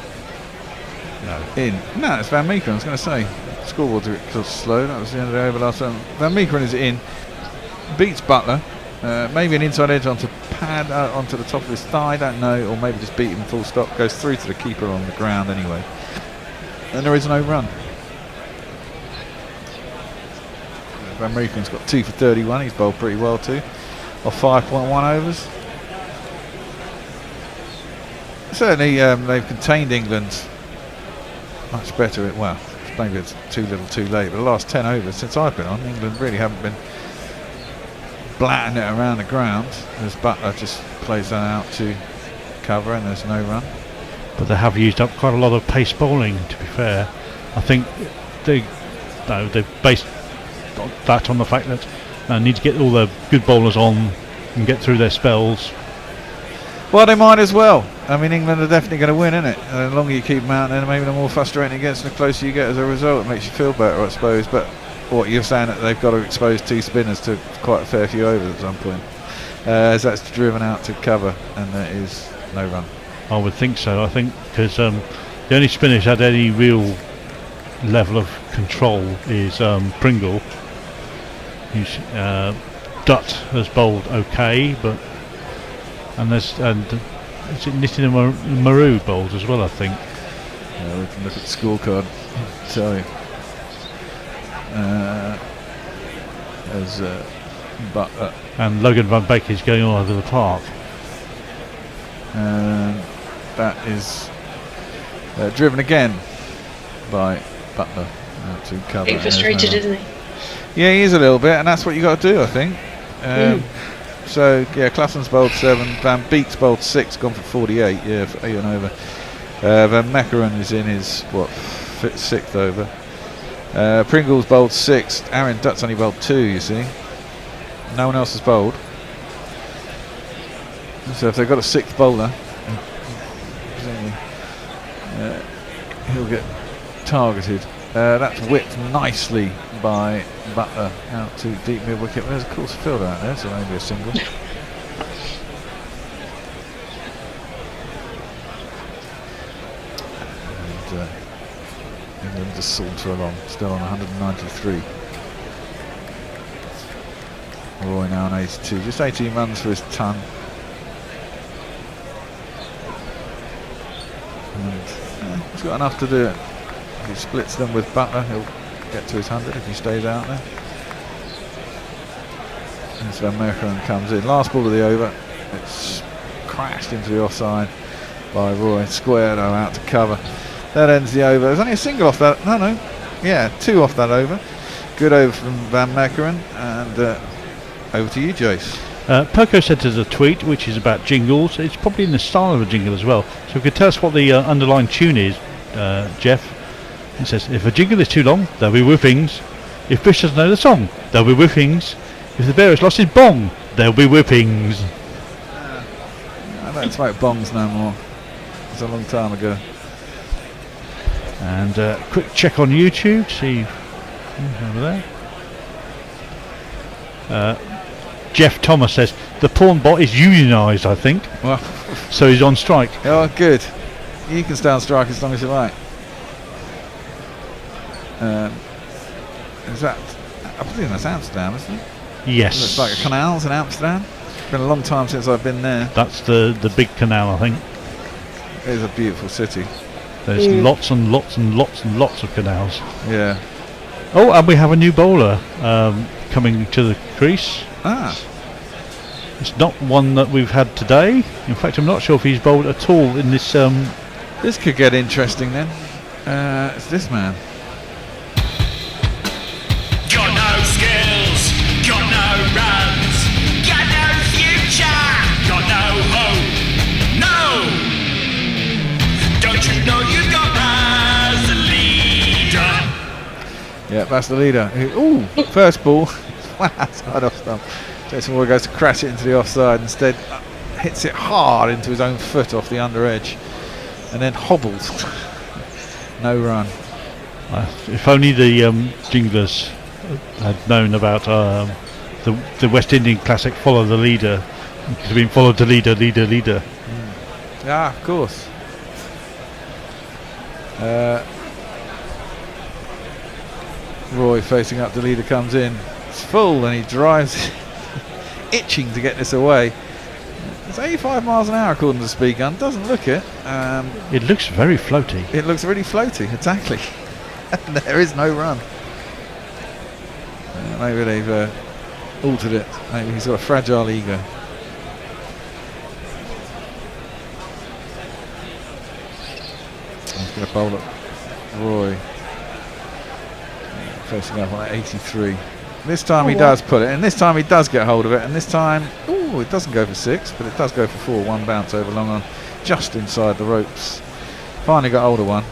in. No, it's Van Meekeren. I was going to say scoreboard's a bit slow. That was the end of the over last time. Van Meekeren is in. Beats Butler. Maybe an inside edge onto pad, onto the top of his thigh. Don't know, or maybe just beat him full stop. Goes through to the keeper on the ground anyway. And there is no run. Van Meekeren's got 2 for 31. He's bowled pretty well too. Off 5.1 overs. Certainly they've contained England much better. Well, maybe it's too little too late, but the last 10 overs since I've been on, England really haven't been blatting it around the ground as Butler just plays that out to cover and there's no run. But they have used up quite a lot of pace bowling, to be fair. I think they've based that on the fact that they need to get all the good bowlers on and get through their spells. Well, they might as well. I mean, England are definitely going to win, isn't it? And the longer you keep them out, then maybe the more frustrating it gets, and the closer you get as a result, it makes you feel better, I suppose. But what you're saying, that they've got to expose 2 spinners to quite a fair few overs at some point, as that's driven out to cover, and there is no run. I would think so. I think because the only spinner who's had any real level of control is Pringle. Dutt has bowled okay, but and is it Nitin Maru bowled as well, I think. Yeah, we can look at the scorecard and tell you. And Logan van Beek is going all over the park. And that is driven again by Butler to cover. Getting frustrated, isn't he? Yeah, he is a little bit, and that's what you got to do, I think. So yeah, Klassen's bowled 7, Van Beek's bowled 6, gone for 48. Yeah, for 8 and over. Van Meckeren is in his 6th over. Pringle's bowled 6. Aaron Dutt's only bowled 2. You see, no one else has bowled. So if they've got a 6th bowler, he'll get targeted. That's whipped nicely by Butler out to deep mid wicket. There's of course a fielder out there, so maybe a single. And England just saunter along, still on 193. Roy now on 82, just 18 runs for his ton. And he's got enough to do it. If he splits them with Butler, he'll get to his 100 if he stays out there. And Van Meckeren comes in. Last ball of the over. It's crashed into the offside by Roy. Square though out to cover. That ends the over. There's only a single off that. No. Yeah, 2 off that over. Good over from Van Meckeren. And over to you, Jace. Perko sent us a tweet which is about jingles. It's probably in the style of a jingle as well. So if you could tell us what the underlying tune is, Jeff. It says, if a jingle is too long, there'll be whippings. If Fish doesn't know the song, there'll be whippings. If the bear has lost his bong, there'll be whippings. I don't smoke bongs no more. It's a long time ago. And quick check on YouTube, see over there. Jeff Thomas says the porn bot is unionised, I think. Well, so he's on strike. Oh, good. You can stay on strike as long as you like. Is that? I believe that's Amsterdam, isn't it? Yes. Looks like a canals in Amsterdam. It's been a long time since I've been there. That's the big canal, I think. It is a beautiful city. There's lots and lots and lots and lots of canals. Yeah. Oh, and we have a new bowler coming to the crease. Ah. It's not one that we've had today. In fact, I'm not sure if he's bowled at all in this. This could get interesting then. It's this man. Got no skills, got no runs, got no future, got no hope. No! Don't you know you got as a leader? Yeah, that's the leader. Ooh, first ball. Outside off stump. Jason Roy goes to crash it into the offside. Instead, hits it hard into his own foot off the under edge, and then hobbles. No run. If only the jinglers had known about the West Indian classic "Follow the Leader." It could have been "Follow the Leader, Leader, Leader." Ah, of course. Roy facing up, the leader comes in. It's full and he drives, itching to get this away. It's 85 miles an hour according to the speed gun. Doesn't look it. It looks very floaty. It looks really floaty, exactly. There is no run. Maybe they've altered it. Maybe he's got a fragile ego. He's going to bowl at Roy. Facing up on 83. This time he does put it, and this time he does get hold of it, and this time, ooh, it doesn't go for 6, but it does go for 4. One bounce over long on, just inside the ropes. Finally got hold of one.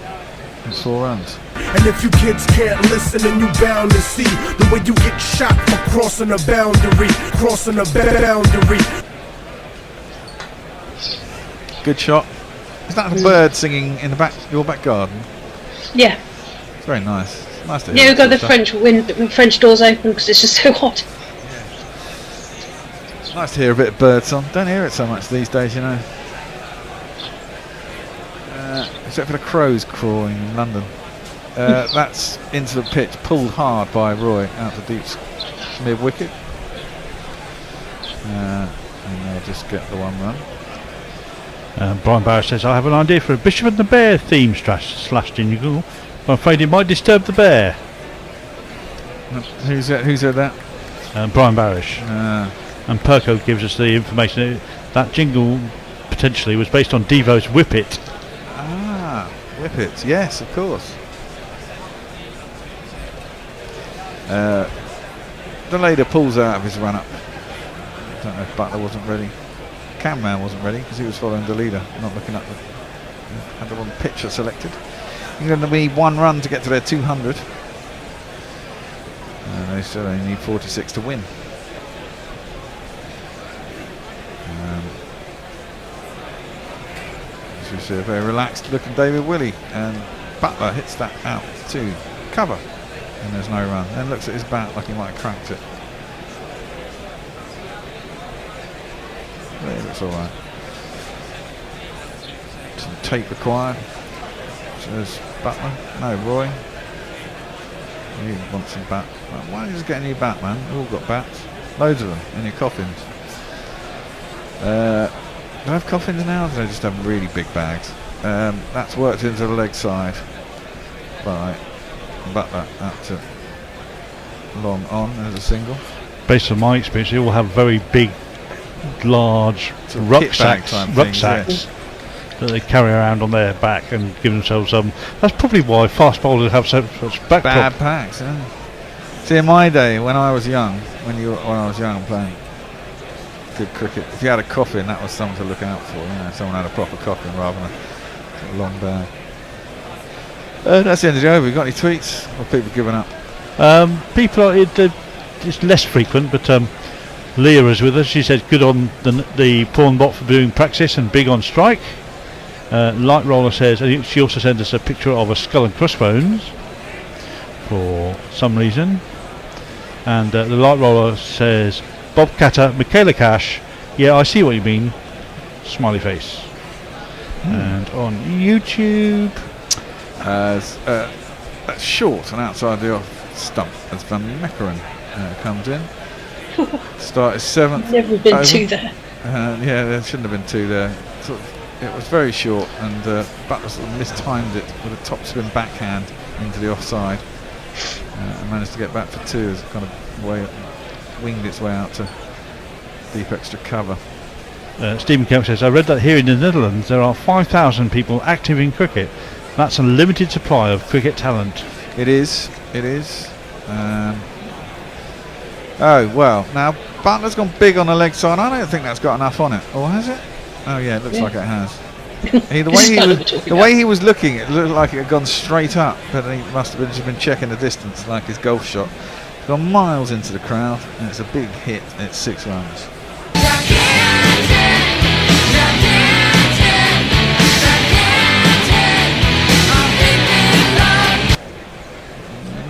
It's 4 runs. And if you kids can't listen, then you bound to see the way you get shot for crossing a boundary, crossing a boundary. Good shot. Is that a bird singing in the back, your back garden? Yeah. It's very nice. It's nice to hear. Yeah, we've got the stuff. French doors open because it's just so hot. It's nice to hear a bit of bird song. Don't hear it so much these days, you know. Except for the crows crawling in London. That's into the pitch, pulled hard by Roy out to deep mid wicket. And they'll just get the 1 run. Brian Barrow says, I have an idea for a Bishop and the Bear theme slashed in Google. I'm afraid it might disturb the bear. Who said that? Brian Barish. And Perko gives us the information that jingle potentially was based on Devo's Whip It. Ah, Whip It, yes, of course. The leader pulls out of his run up. don't know if Butler wasn't ready. Camman wasn't ready because he was following the leader, not looking at the. Had the wrong pitcher selected. England will need 1 run to get to their 200. And they still only need 46 to win. As you see, a very relaxed looking David Willey, and Butler hits that out to cover, and there's no run. Then looks at his bat like he might have cracked it. It looks alright. Some tape required. Says Butler. No, Roy. You want some bat. Why don't you just get a new bat, man? We've all got bats. Loads of them in your coffins. Do I have coffins now? Or do I just have really big bags? That's worked into the leg side by Butler out to long on as a single. Based on my experience, they all have very big, large rucksacks that they carry around on their back and give themselves that's probably why fast bowlers have such back bad packs. Yeah. See, in my day, when I was young, when I was young playing good cricket, if you had a coffin, that was something to look out for. You know, someone had a proper coffin rather than a long bag. That's the end of the over. You got any tweets? Or people giving up? People are it's less frequent, but Leah is with us. She said good on the pawn bot for doing practice and big on strike. Light Roller says, and she also sent us a picture of a skull and crossbones for some reason. And the Light Roller says, Bob Catter, Michaela Cash, yeah, I see what you mean. Smiley face. And on YouTube, that's short and outside the off stump as Van Meckeren comes in. Start is 7th. Never been 2 there. Yeah, there shouldn't have been 2 there. It was very short, and Butler sort of mistimed it with a topspin backhand into the offside, and managed to get back for 2 as it kind of winged its way out to deep extra cover. Stephen Kemp says, I read that here in the Netherlands there are 5,000 people active in cricket. That's a limited supply of cricket talent. It is. Oh well, now Butler's gone big on the leg side. I don't think that's got enough on it. Or has it? Oh yeah, it looks like it has. The way he was looking, it looked like it had gone straight up, but he must have just been checking the distance like his golf shot. It's gone miles into the crowd, and it's a big hit, and it's 6 runs.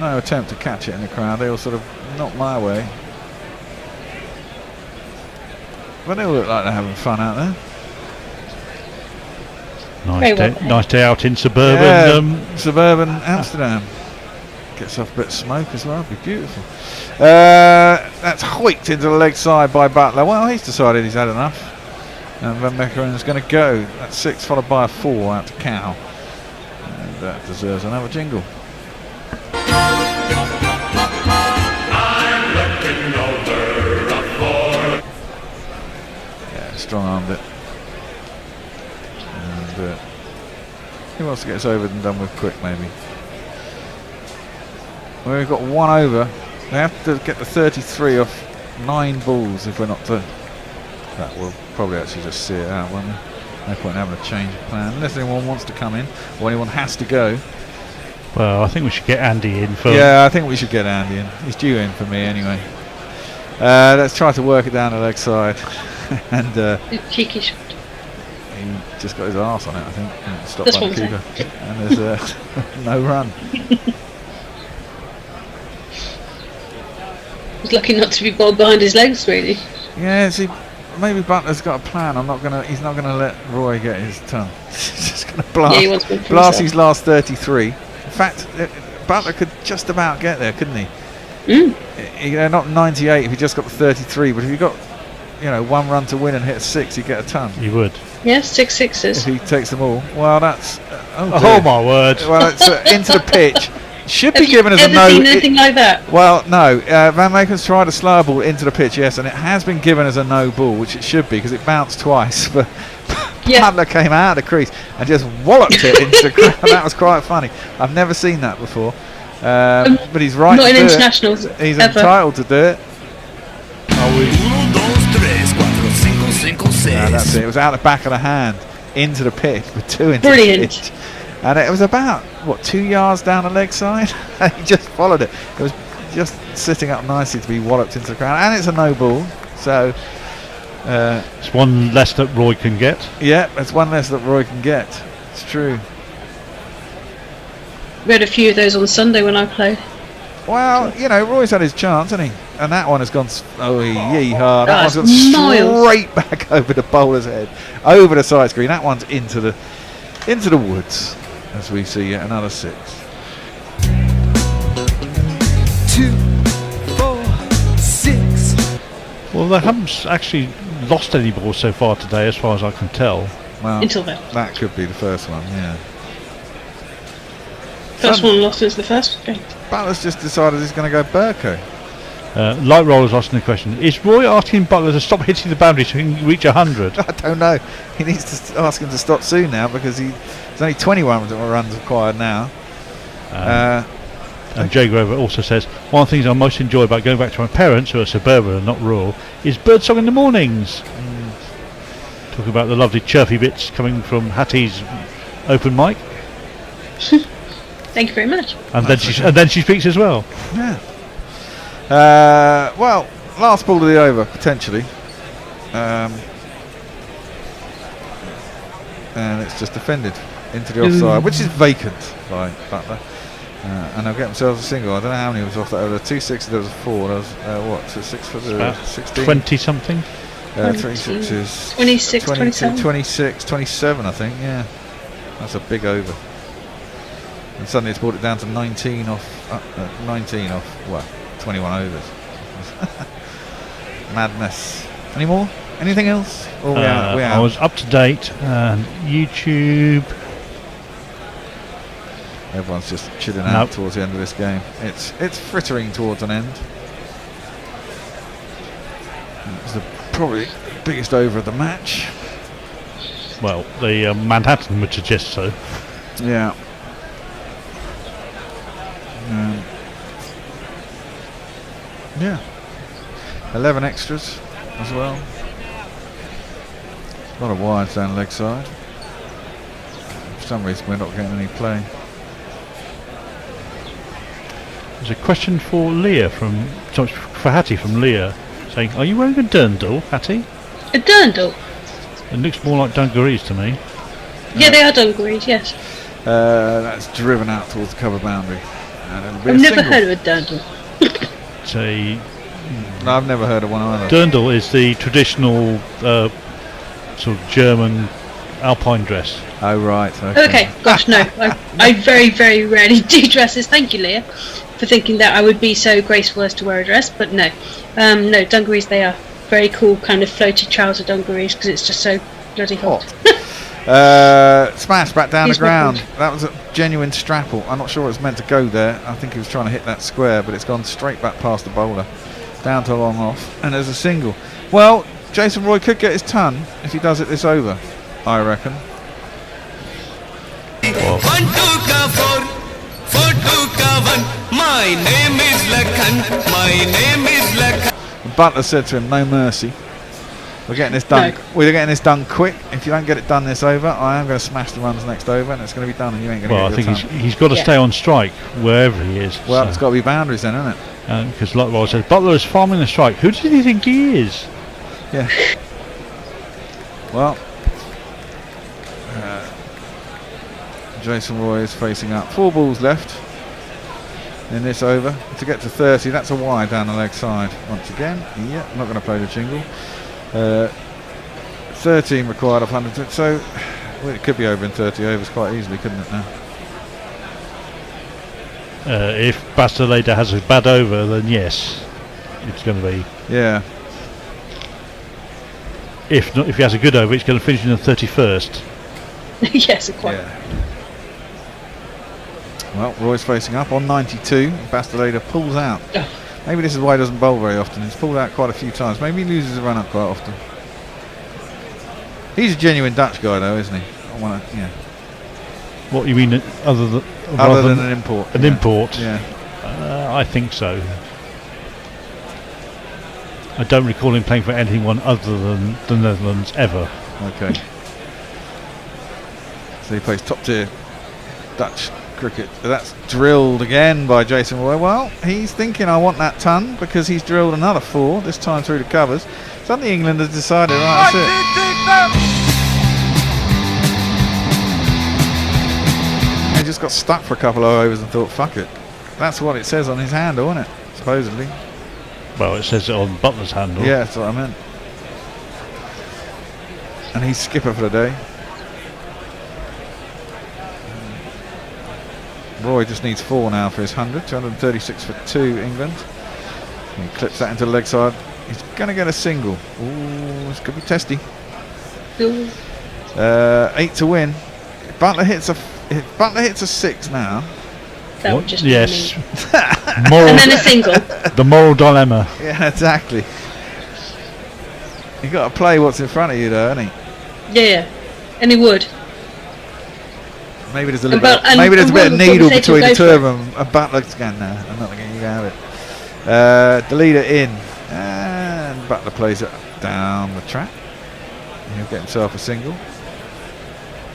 No attempt to catch it in the crowd. They all sort of knocked my way. But they all look like they're having fun out there. Nice day out in suburban suburban Amsterdam. Gets off a bit of smoke as well. Be beautiful. That's hoiked into the leg side by Butler. Well, he's decided he's had enough, and Van Meckeren is going to go. That's 6 followed by a 4 out to Cow, and that deserves another jingle. Yeah, strong armed it. And who wants to get us over and done with quick, maybe? Well, we've got 1 over. They have to get the 33 off 9 balls if we're not to. That will probably actually just see it out, won't we? No point in having a change of plan unless anyone wants to come in or anyone has to go. Well, I think we should get Andy in for. Yeah, I think we should get Andy in. He's due in for me anyway. Let's try to work it down the leg side. And cheeky shot. He just got his arse on it, I think. And stopped That's by the keeper. And there's no run. He's lucky not to be bowled behind his legs, really. Yeah, see, maybe Butler's got a plan. He's not gonna let Roy get his ton. He's just gonna blast. Yeah, he wants to blast his last 33. In fact, Butler could just about get there, couldn't he? Not 98 if he just got the 33, but if he got, 1 run to win and hit a 6, he'd get a ton. He would. Yes, 6 sixes. If he takes them all. Well, that's. Oh my word! Well, it's into the pitch. Should be given as a no. Have you ever seen anything like that? Well, no. Van Meeken's tried a slow ball into the pitch, yes, and it has been given as a no ball, which it should be because it bounced twice. But Butler came out of the crease and just walloped it into the crowd. That was quite funny. I've never seen that before. But he's right. Not to in do internationals. it. He's ever. entitled to do it. Uno, dos, tres. Yeah, that's it. It was out the back of the hand into the pitch with 2 into Brilliant. the pitch. And it was about, 2 yards down the leg side? And he just followed it. It was just sitting up nicely to be walloped into the ground. And it's a no ball. So... it's one less that Roy can get. Yeah, it's one less that Roy can get. It's true. We had a few of those on Sunday when I played. Well, Roy's had his chance, hasn't he? And that one has gone... yeehaw. That That's one's gone miles. straight back over the bowler's head. Over the side screen. That one's into the woods. As we see yet another 6. 2, 4, 6. Well, they haven't actually lost any balls so far today, as far as I can tell. Well, Until then. that could be the first one, yeah. First one lost was the first game. Butler's just decided he's going to go Burko. Light Roller's asking the question: is Roy asking Butler to stop hitting the boundary so he can reach 100? I don't know. He needs to ask him to stop soon now because there's only 21 runs required now. And Jay Grover also says, one of the things I most enjoy about going back to my parents, who are suburban and not rural, is birdsong in the mornings. Talking about the lovely chirpy bits coming from Hattie's open mic. Thank you very much. And then she speaks as well. Yeah. Well, last ball of the over, potentially. And it's just defended into the offside, which is vacant by Butler. And they'll get themselves a single. I don't know how many was off that over. There were 2 6s, there was a 4. There was, so 6 for the 16? 20 something? 3 6s. 26, 22, 27. 26, 27, I think, yeah. That's a big over. And suddenly it's brought it down to 19 off, 21 overs. Madness. Any more? Anything else? Or we out? I was up to date. YouTube. Everyone's just chilling out towards the end of this game. It's frittering towards an end. It's the probably biggest over of the match. Well, the Manhattan would suggest so. Yeah. Yeah. 11 extras as well. A lot of wides down the leg side. For some reason we're not getting any play. There's a question for Leah for Hattie from Leah, saying, "Are you wearing a dirndl, Hattie?" A dirndl? It looks more like dungarees to me. Yeah, they are dungarees, yes. That's driven out towards the cover boundary. And it'll be I've a never single. heard of a dirndl. No, I've never heard of one either. Dirndl is the traditional sort of German alpine dress. Oh, right. Okay, gosh, no. I very, very rarely do dresses. Thank you, Leah, for thinking that I would be so graceful as to wear a dress, but no. No, dungarees, they are very cool, kind of floaty trouser dungarees, because it's just so bloody hot. Smash back down He's the ground. That was a genuine strapple. I'm not sure it was meant to go there. I think he was trying to hit that square, but it's gone straight back past the bowler. Down to long off. And there's a single. Well, Jason Roy could get his ton if he does it this over, I reckon. 1 2 ka 4 4 2 ka 1. My name is Lakhan. My name is Lakhan. Butler said to him, "No mercy. We're getting this done. No. We're getting this done quick. If you don't get it done this over, I am going to smash the runs next over, and it's going to be done, and you ain't going to Well, I get your think ton." he's got to stay on strike wherever he is. Well, it's got to be boundaries then, isn't it? Because like Roy said, Butler is farming the strike. Who does he think he is? Yeah. Well, Jason Roy is facing up. 4 balls left in this over. To get to 30, that's a wide down the leg side. Once again, yeah, I'm not going to play the jingle. 13 required of 100. So, well, it could be over in 30 overs quite easily, couldn't it now? If Basteleda has a bad over, then yes, it's going to be. Yeah. If not, if he has a good over, it's going to finish in the 31st. Yes, quite. Yeah. Well, Roy's facing up on 92. Basteleda pulls out. Maybe this is why he doesn't bowl very often. He's pulled out quite a few times. Maybe he loses a run up quite often. He's a genuine Dutch guy, though, isn't he? I want to, yeah. What you mean, other than an import? An import? Yeah. I think so. I don't recall him playing for anyone other than the Netherlands ever. Okay. So he plays top tier Dutch cricket. That's drilled again by Jason Roy. Well, he's thinking I want that ton because he's drilled another 4, this time through the covers. Suddenly England has decided, right, that's it. He just got stuck for a couple of overs and thought, fuck it. That's what it says on his handle, isn't it? Supposedly. Well, it says it on Butler's handle. Yeah, that's what I meant. And he's skipper for the day. Roy just needs 4 now for his 100. 236 for 2, England. He clips that into the leg side. He's going to get a single. Ooh, this could be testy. 8 to win. If Butler hits a 6 now. That would just yes. be me. And then a single. The moral dilemma. Yeah, exactly. You got to play what's in front of you, though, haven't you? Yeah, and he would. Maybe there's a little bit. Maybe there's a bit of needle between the two of them. A Butler's going, no, I'm not going to have it. The leader in, and Butler plays it down the track. He'll get himself a single.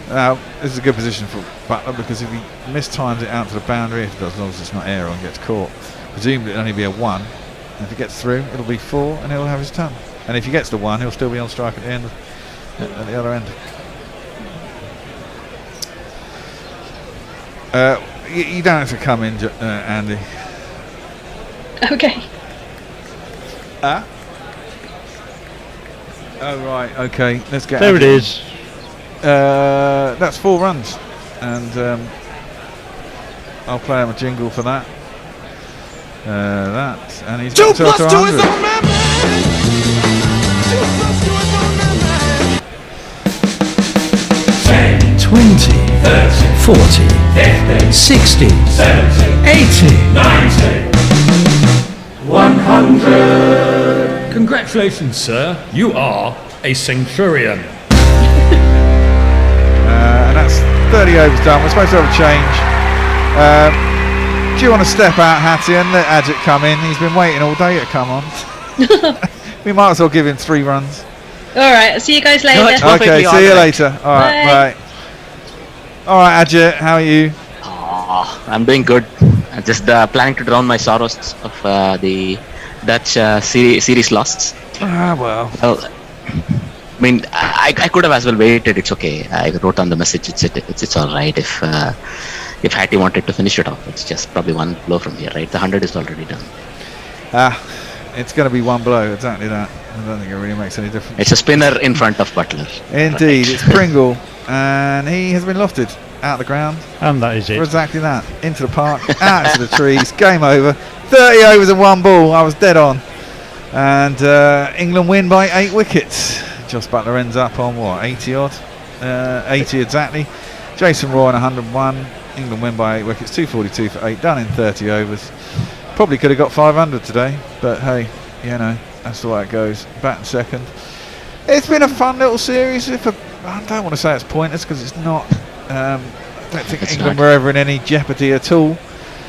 Now, this is a good position for Butler because if he mistimes it out to the boundary, if it does, as long as it's not air and gets caught, presumably it'll only be a 1. And if he gets through, it'll be 4, and he'll have his ton. And if he gets the 1, he'll still be on strike at the end, at the other end. You don't have to come in, Andy. Okay. Oh right, okay. Let's get. There it is. That's 4 runs, and I'll play him a jingle for that. That, and he's 2 got himself plus to 2 is 100. on man. 2 plus 2 is on man. 10, 20, 30, 40, 50, 60, 70, 80, 90, 100. Congratulations, sir. You are a centurion. And that's 30 overs done. We're supposed to have a change. Do you want to step out, Hattie, and let Adjit come in? He's been waiting all day to come on. We might as well give him 3 runs. Alright, I'll see you guys later. Okay, see you later. Alright, bye. Alright, Adjit, how are you? I'm doing good. I'm just planning to drown my sorrows of the Dutch series loss. Well. I mean, I could have as well waited. It's okay. I wrote on the message. It's all right if Hattie wanted to finish it off. It's just probably 1 blow from here, right? The 100 is already done. It's going to be 1 blow. Exactly that. I don't think it really makes any difference. It's a spinner in front of Butler. Indeed, it's Pringle, and he has been lofted out the ground. And that is it. For exactly that. Into the park, out into the trees. Game over. 30 overs and 1 ball. I was dead on. And England win by 8 wickets. Joss Butler ends up on what, 80 odd? 80 exactly. Jason Roy on 101. England win by 8 wickets. 242 for 8. Done in 30 overs. Probably could have got 500 today, but hey, you know, that's the way it goes. Batting second. It's been a fun little series. I don't want to say it's pointless because it's not. I don't think England were ever in any jeopardy at all.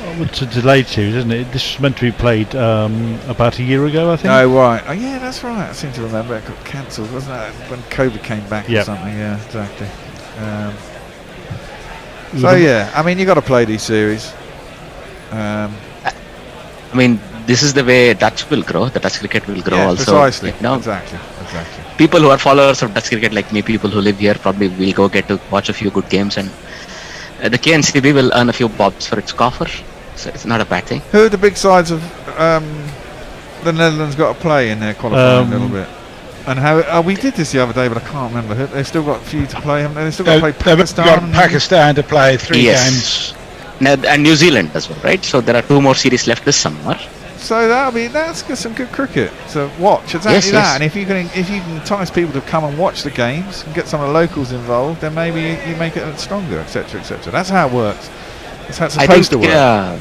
Well, it's a delayed series, isn't it? This was meant to be played about a year ago, I think. Oh, right. Oh, yeah, that's right. I seem to remember it got cancelled, wasn't it? When COVID came back or something. Yeah, exactly. So, yeah, I mean, you've got to play these series. I mean, this is the way Dutch will grow. The Dutch cricket will grow also. Precisely. You know, exactly. People who are followers of Dutch cricket, like me, people who live here, probably will go get to watch a few good games, and the KNCB will earn a few bobs for its coffer. So it's not a bad thing. Who are the big sides of the Netherlands got to play in their qualifying a little bit? And how we did this the other day, but I can't remember. They've still got a few to play, haven't they? They've still got to play Pakistan. They've got Pakistan to play 3 games. And New Zealand as well, right? So there are 2 more series left this summer. So that's some good cricket to watch. Exactly that. And if you can entice people to come and watch the games and get some of the locals involved, then maybe you make it stronger, etc., etc. That's how it works. That's how it's supposed to work.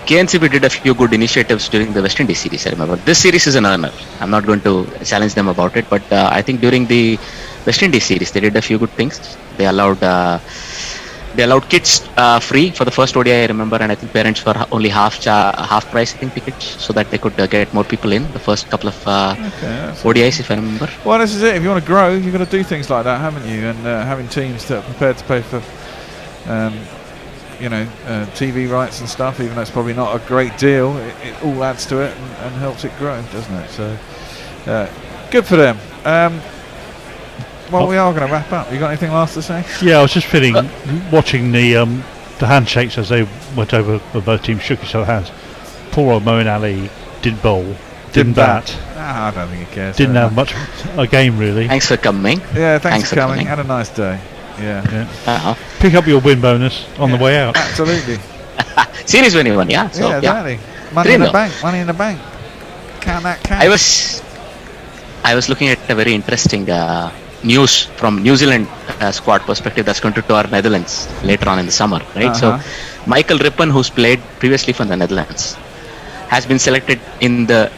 KNCB did a few good initiatives during the West Indies series, I remember. This series is an earner. I'm not going to challenge them about it, but I think during the West Indies series, they did a few good things. They allowed they allowed kids free for the first ODI, I remember, and I think parents were only half price, I think, tickets, so that they could get more people in the first couple of ODIs, if I remember. Well, this is it. If you want to grow, you've got to do things like that, haven't you? And having teams that are prepared to pay for, TV rights and stuff, even though it's probably not a great deal, it all adds to it and helps it grow, doesn't it? So, good for them. Well, we are going to wrap up. You got anything last to say? Yeah, I was just watching the handshakes as they went over. Both teams shook each other's hands. Poor old Moeen Ali didn't bowl, didn't bat. I don't think he cares. Didn't have much a game really. Thanks for coming. Yeah, thanks for coming. Had a nice day. Yeah. Pick up your win bonus on the way out. Absolutely. Series win you won, yeah. So, exactly. Money in the bank. Money in the bank. Count that cash. I was looking at a very interesting news from New Zealand squad perspective that's going to tour Netherlands later on in the summer, right? So Michael Rippen, who's played previously for the Netherlands, has been selected in the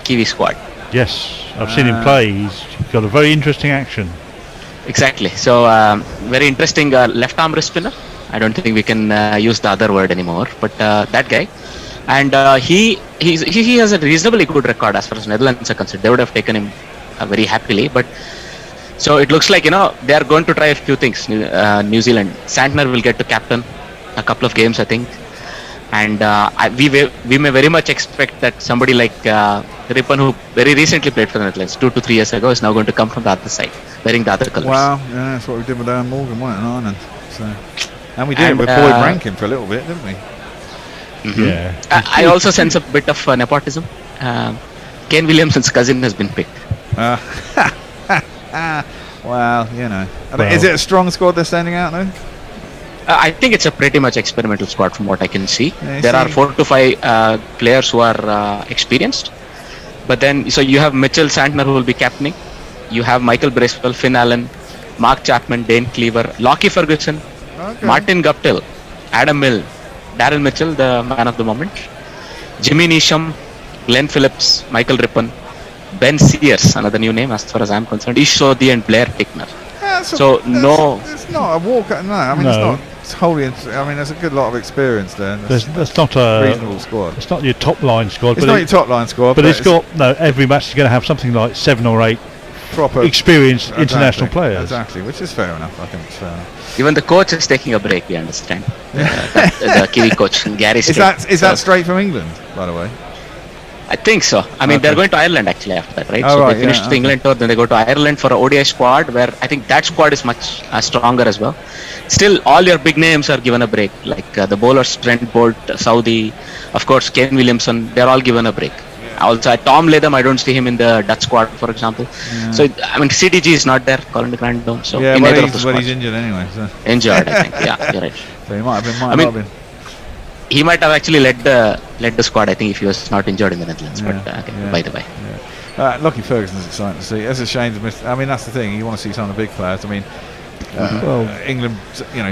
Kiwi squad. Yes, I've seen him play. He's got a very interesting action. Exactly. So very interesting left arm wrist spinner. I don't think we can use the other word anymore, but that guy. And he has a reasonably good record as far as Netherlands are concerned. They would have taken him very happily, but so it looks like, they are going to try a few things. New Zealand. Santner will get to captain a couple of games, I think. And we may very much expect that somebody like Rippen, who very recently played for the Netherlands 2 to 3 years ago, is now going to come from the other side, wearing the other colours. Wow, yeah, that's what we did with Dan Morgan, wasn't it, in Ireland? So, and we did it with Boyd Rankin for a little bit, didn't we? Mm-hmm. Yeah. I also sense a bit of nepotism. Kane Williamson's cousin has been picked. Well, is it a strong squad they're sending out now? I think it's a pretty much experimental squad from what I can see. There are 4 to 5 players who are experienced. But then, so you have Mitchell Santner who will be captaining. You have Michael Bracewell, Finn Allen, Mark Chapman, Dane Cleaver, Lockie Ferguson, Martin Guptill, Adam Milne, Darren Mitchell, the man of the moment, Jimmy Neesham, Glenn Phillips, Michael Rippen, Ben Sears, another new name as far as I'm concerned, Ish Sodhi and Blair Tickner. Yeah, it's not a walk. No, I mean it's not. It's wholly. I mean, there's a good lot of experience there. That's not a reasonable squad. It's not your top line squad. It's not your top line squad. But it's got every match is going to have something like 7 or 8 proper experienced international players. Exactly, which is fair enough. I think it's fair enough. Even the coach is taking a break. We understand. The Kiwi coach, Gary. Is that straight from England, by the way? I think so. I mean, they're going to Ireland actually after that, right? So they finished the England tour, then they go to Ireland for an ODI squad, where I think that squad is much stronger as well. Still, all your big names are given a break, like the bowlers, Trent Bolt, Saudi, of course, Kane Williamson, they're all given a break. Also, Tom Latham, I don't see him in the Dutch squad, for example. So, I mean, CDG is not there, Colin de Grandome. So, yeah, he's injured anyway. So. Injured, I think. Yeah, you're right. So he might have been. He might have actually led the squad, I think, if he was not injured in the Netherlands. But by the way, Lockie Ferguson's exciting to see. It's a shame to miss. I mean, that's the thing. You want to see some of the big players. I mean, England,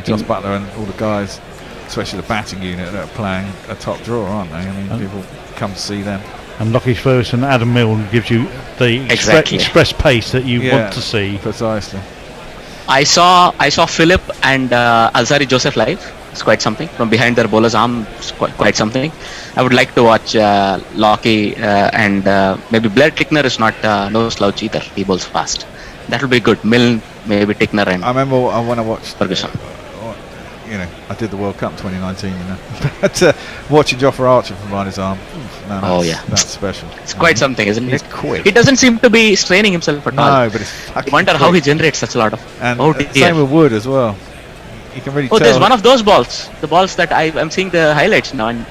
Joss Butler and all the guys, especially the batting unit, that are playing a top draw, aren't they? I mean, people come to see them. And Lockie Ferguson, Adam Milne gives you the express pace that you want to see. Precisely. I saw Philip and Alzari Joseph live. It's quite something. From behind their bowler's arm, it's quite something. I would like to watch Lockie and maybe Blair Tickner is not no slouch either. He bowls fast. That would be good. Milne, maybe Tickner and I remember when I watched Ferguson. I did the World Cup 2019, but watching Jofra Archer from behind his arm, that's special. It's quite something, isn't it? He's quick. He doesn't seem to be straining himself at all. No, but it's I wonder how he generates such a lot of. And same with Wood as well. You can really tell. There's one of those balls. The balls that I'm seeing the highlights now, and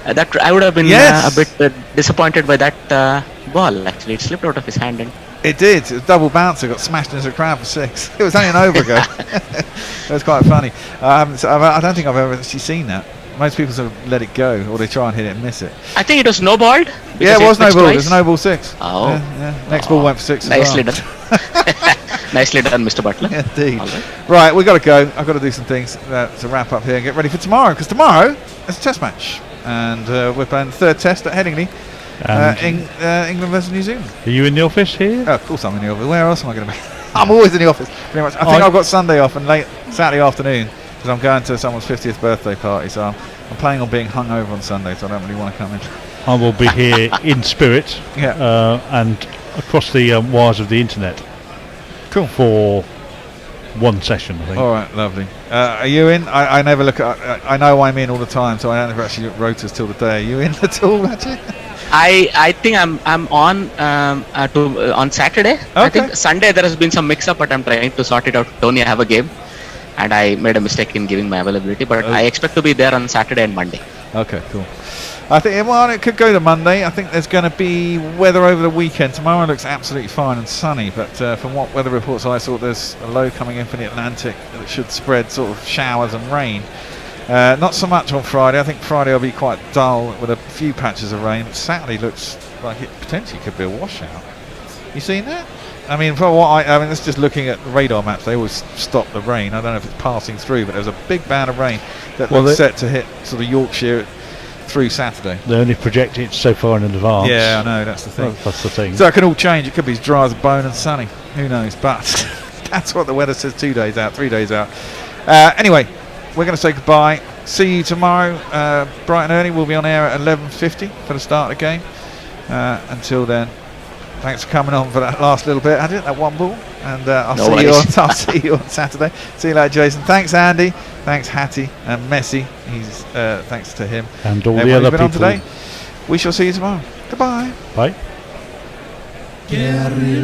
that I would have been a bit disappointed by that ball. Actually, it slipped out of his hand and. It did. It was double bouncer, got smashed into the crowd for 6. It was only an over goal. It was quite funny. I don't think I've ever actually seen that. Most people sort of let it go, or they try and hit it and miss it. I think it was no balled. Yeah, it was no ball. It was no ball 6. Oh. Yeah. Next ball went for 6 Nicely as well. done. Nicely done, Mr. Butler. Indeed. Right, we've got to go. I've got to do some things to wrap up here and get ready for tomorrow, because tomorrow is a test match. And we're playing the 3rd test at Headingley. England versus New Zealand. Are you in the office here? Oh, of course I'm in the office. Where else am I going to be? I'm always in the office, pretty much. I think I've got Sunday off and late Saturday afternoon because I'm going to someone's 50th birthday party. So I'm planning on being hungover on Sunday, so I don't really want to come in. I will be here in spirit, and across the wires of the internet. Cool. For one session, I think. All right, lovely. Are you in? I never look at. I know I'm in all the time, so I don't ever actually look at rotors till the day. Are you in at all, actually? I think I'm on on Saturday. Okay. I think Sunday there has been some mix up, but I'm trying to sort it out. Tony, I have a game, and I made a mistake in giving my availability, but I expect to be there on Saturday and Monday. Okay, cool. I think it could go to Monday. I think there's going to be weather over the weekend. Tomorrow looks absolutely fine and sunny, but from what weather reports I saw, there's a low coming in from the Atlantic that should spread sort of showers and rain. Not so much on Friday. I think Friday will be quite dull with a few patches of rain. Saturday looks like it potentially could be a washout. You seen that? I mean, for what I mean, that's just looking at the radar maps. They always stop the rain. I don't know if it's passing through, but there's a big band of rain that looks set to hit sort of Yorkshire through Saturday. They only project it so far in advance. Yeah, I know, that's the thing. That's the thing. So it can all change. It could be as dry as a bone and sunny. Who knows? But that's what the weather says 2 days out, 3 days out. Anyway, we're going to say goodbye. See you tomorrow, bright and early. We'll be on air at 11:50 for the start of the game. Until then, thanks for coming on for that last little bit. I did that one ball. And I'll see you on Saturday. See you later, Jason. Thanks, Andy. Thanks, Hattie and Messi. He's thanks to him. And all the other people. On today. We shall see you tomorrow. Goodbye. Bye.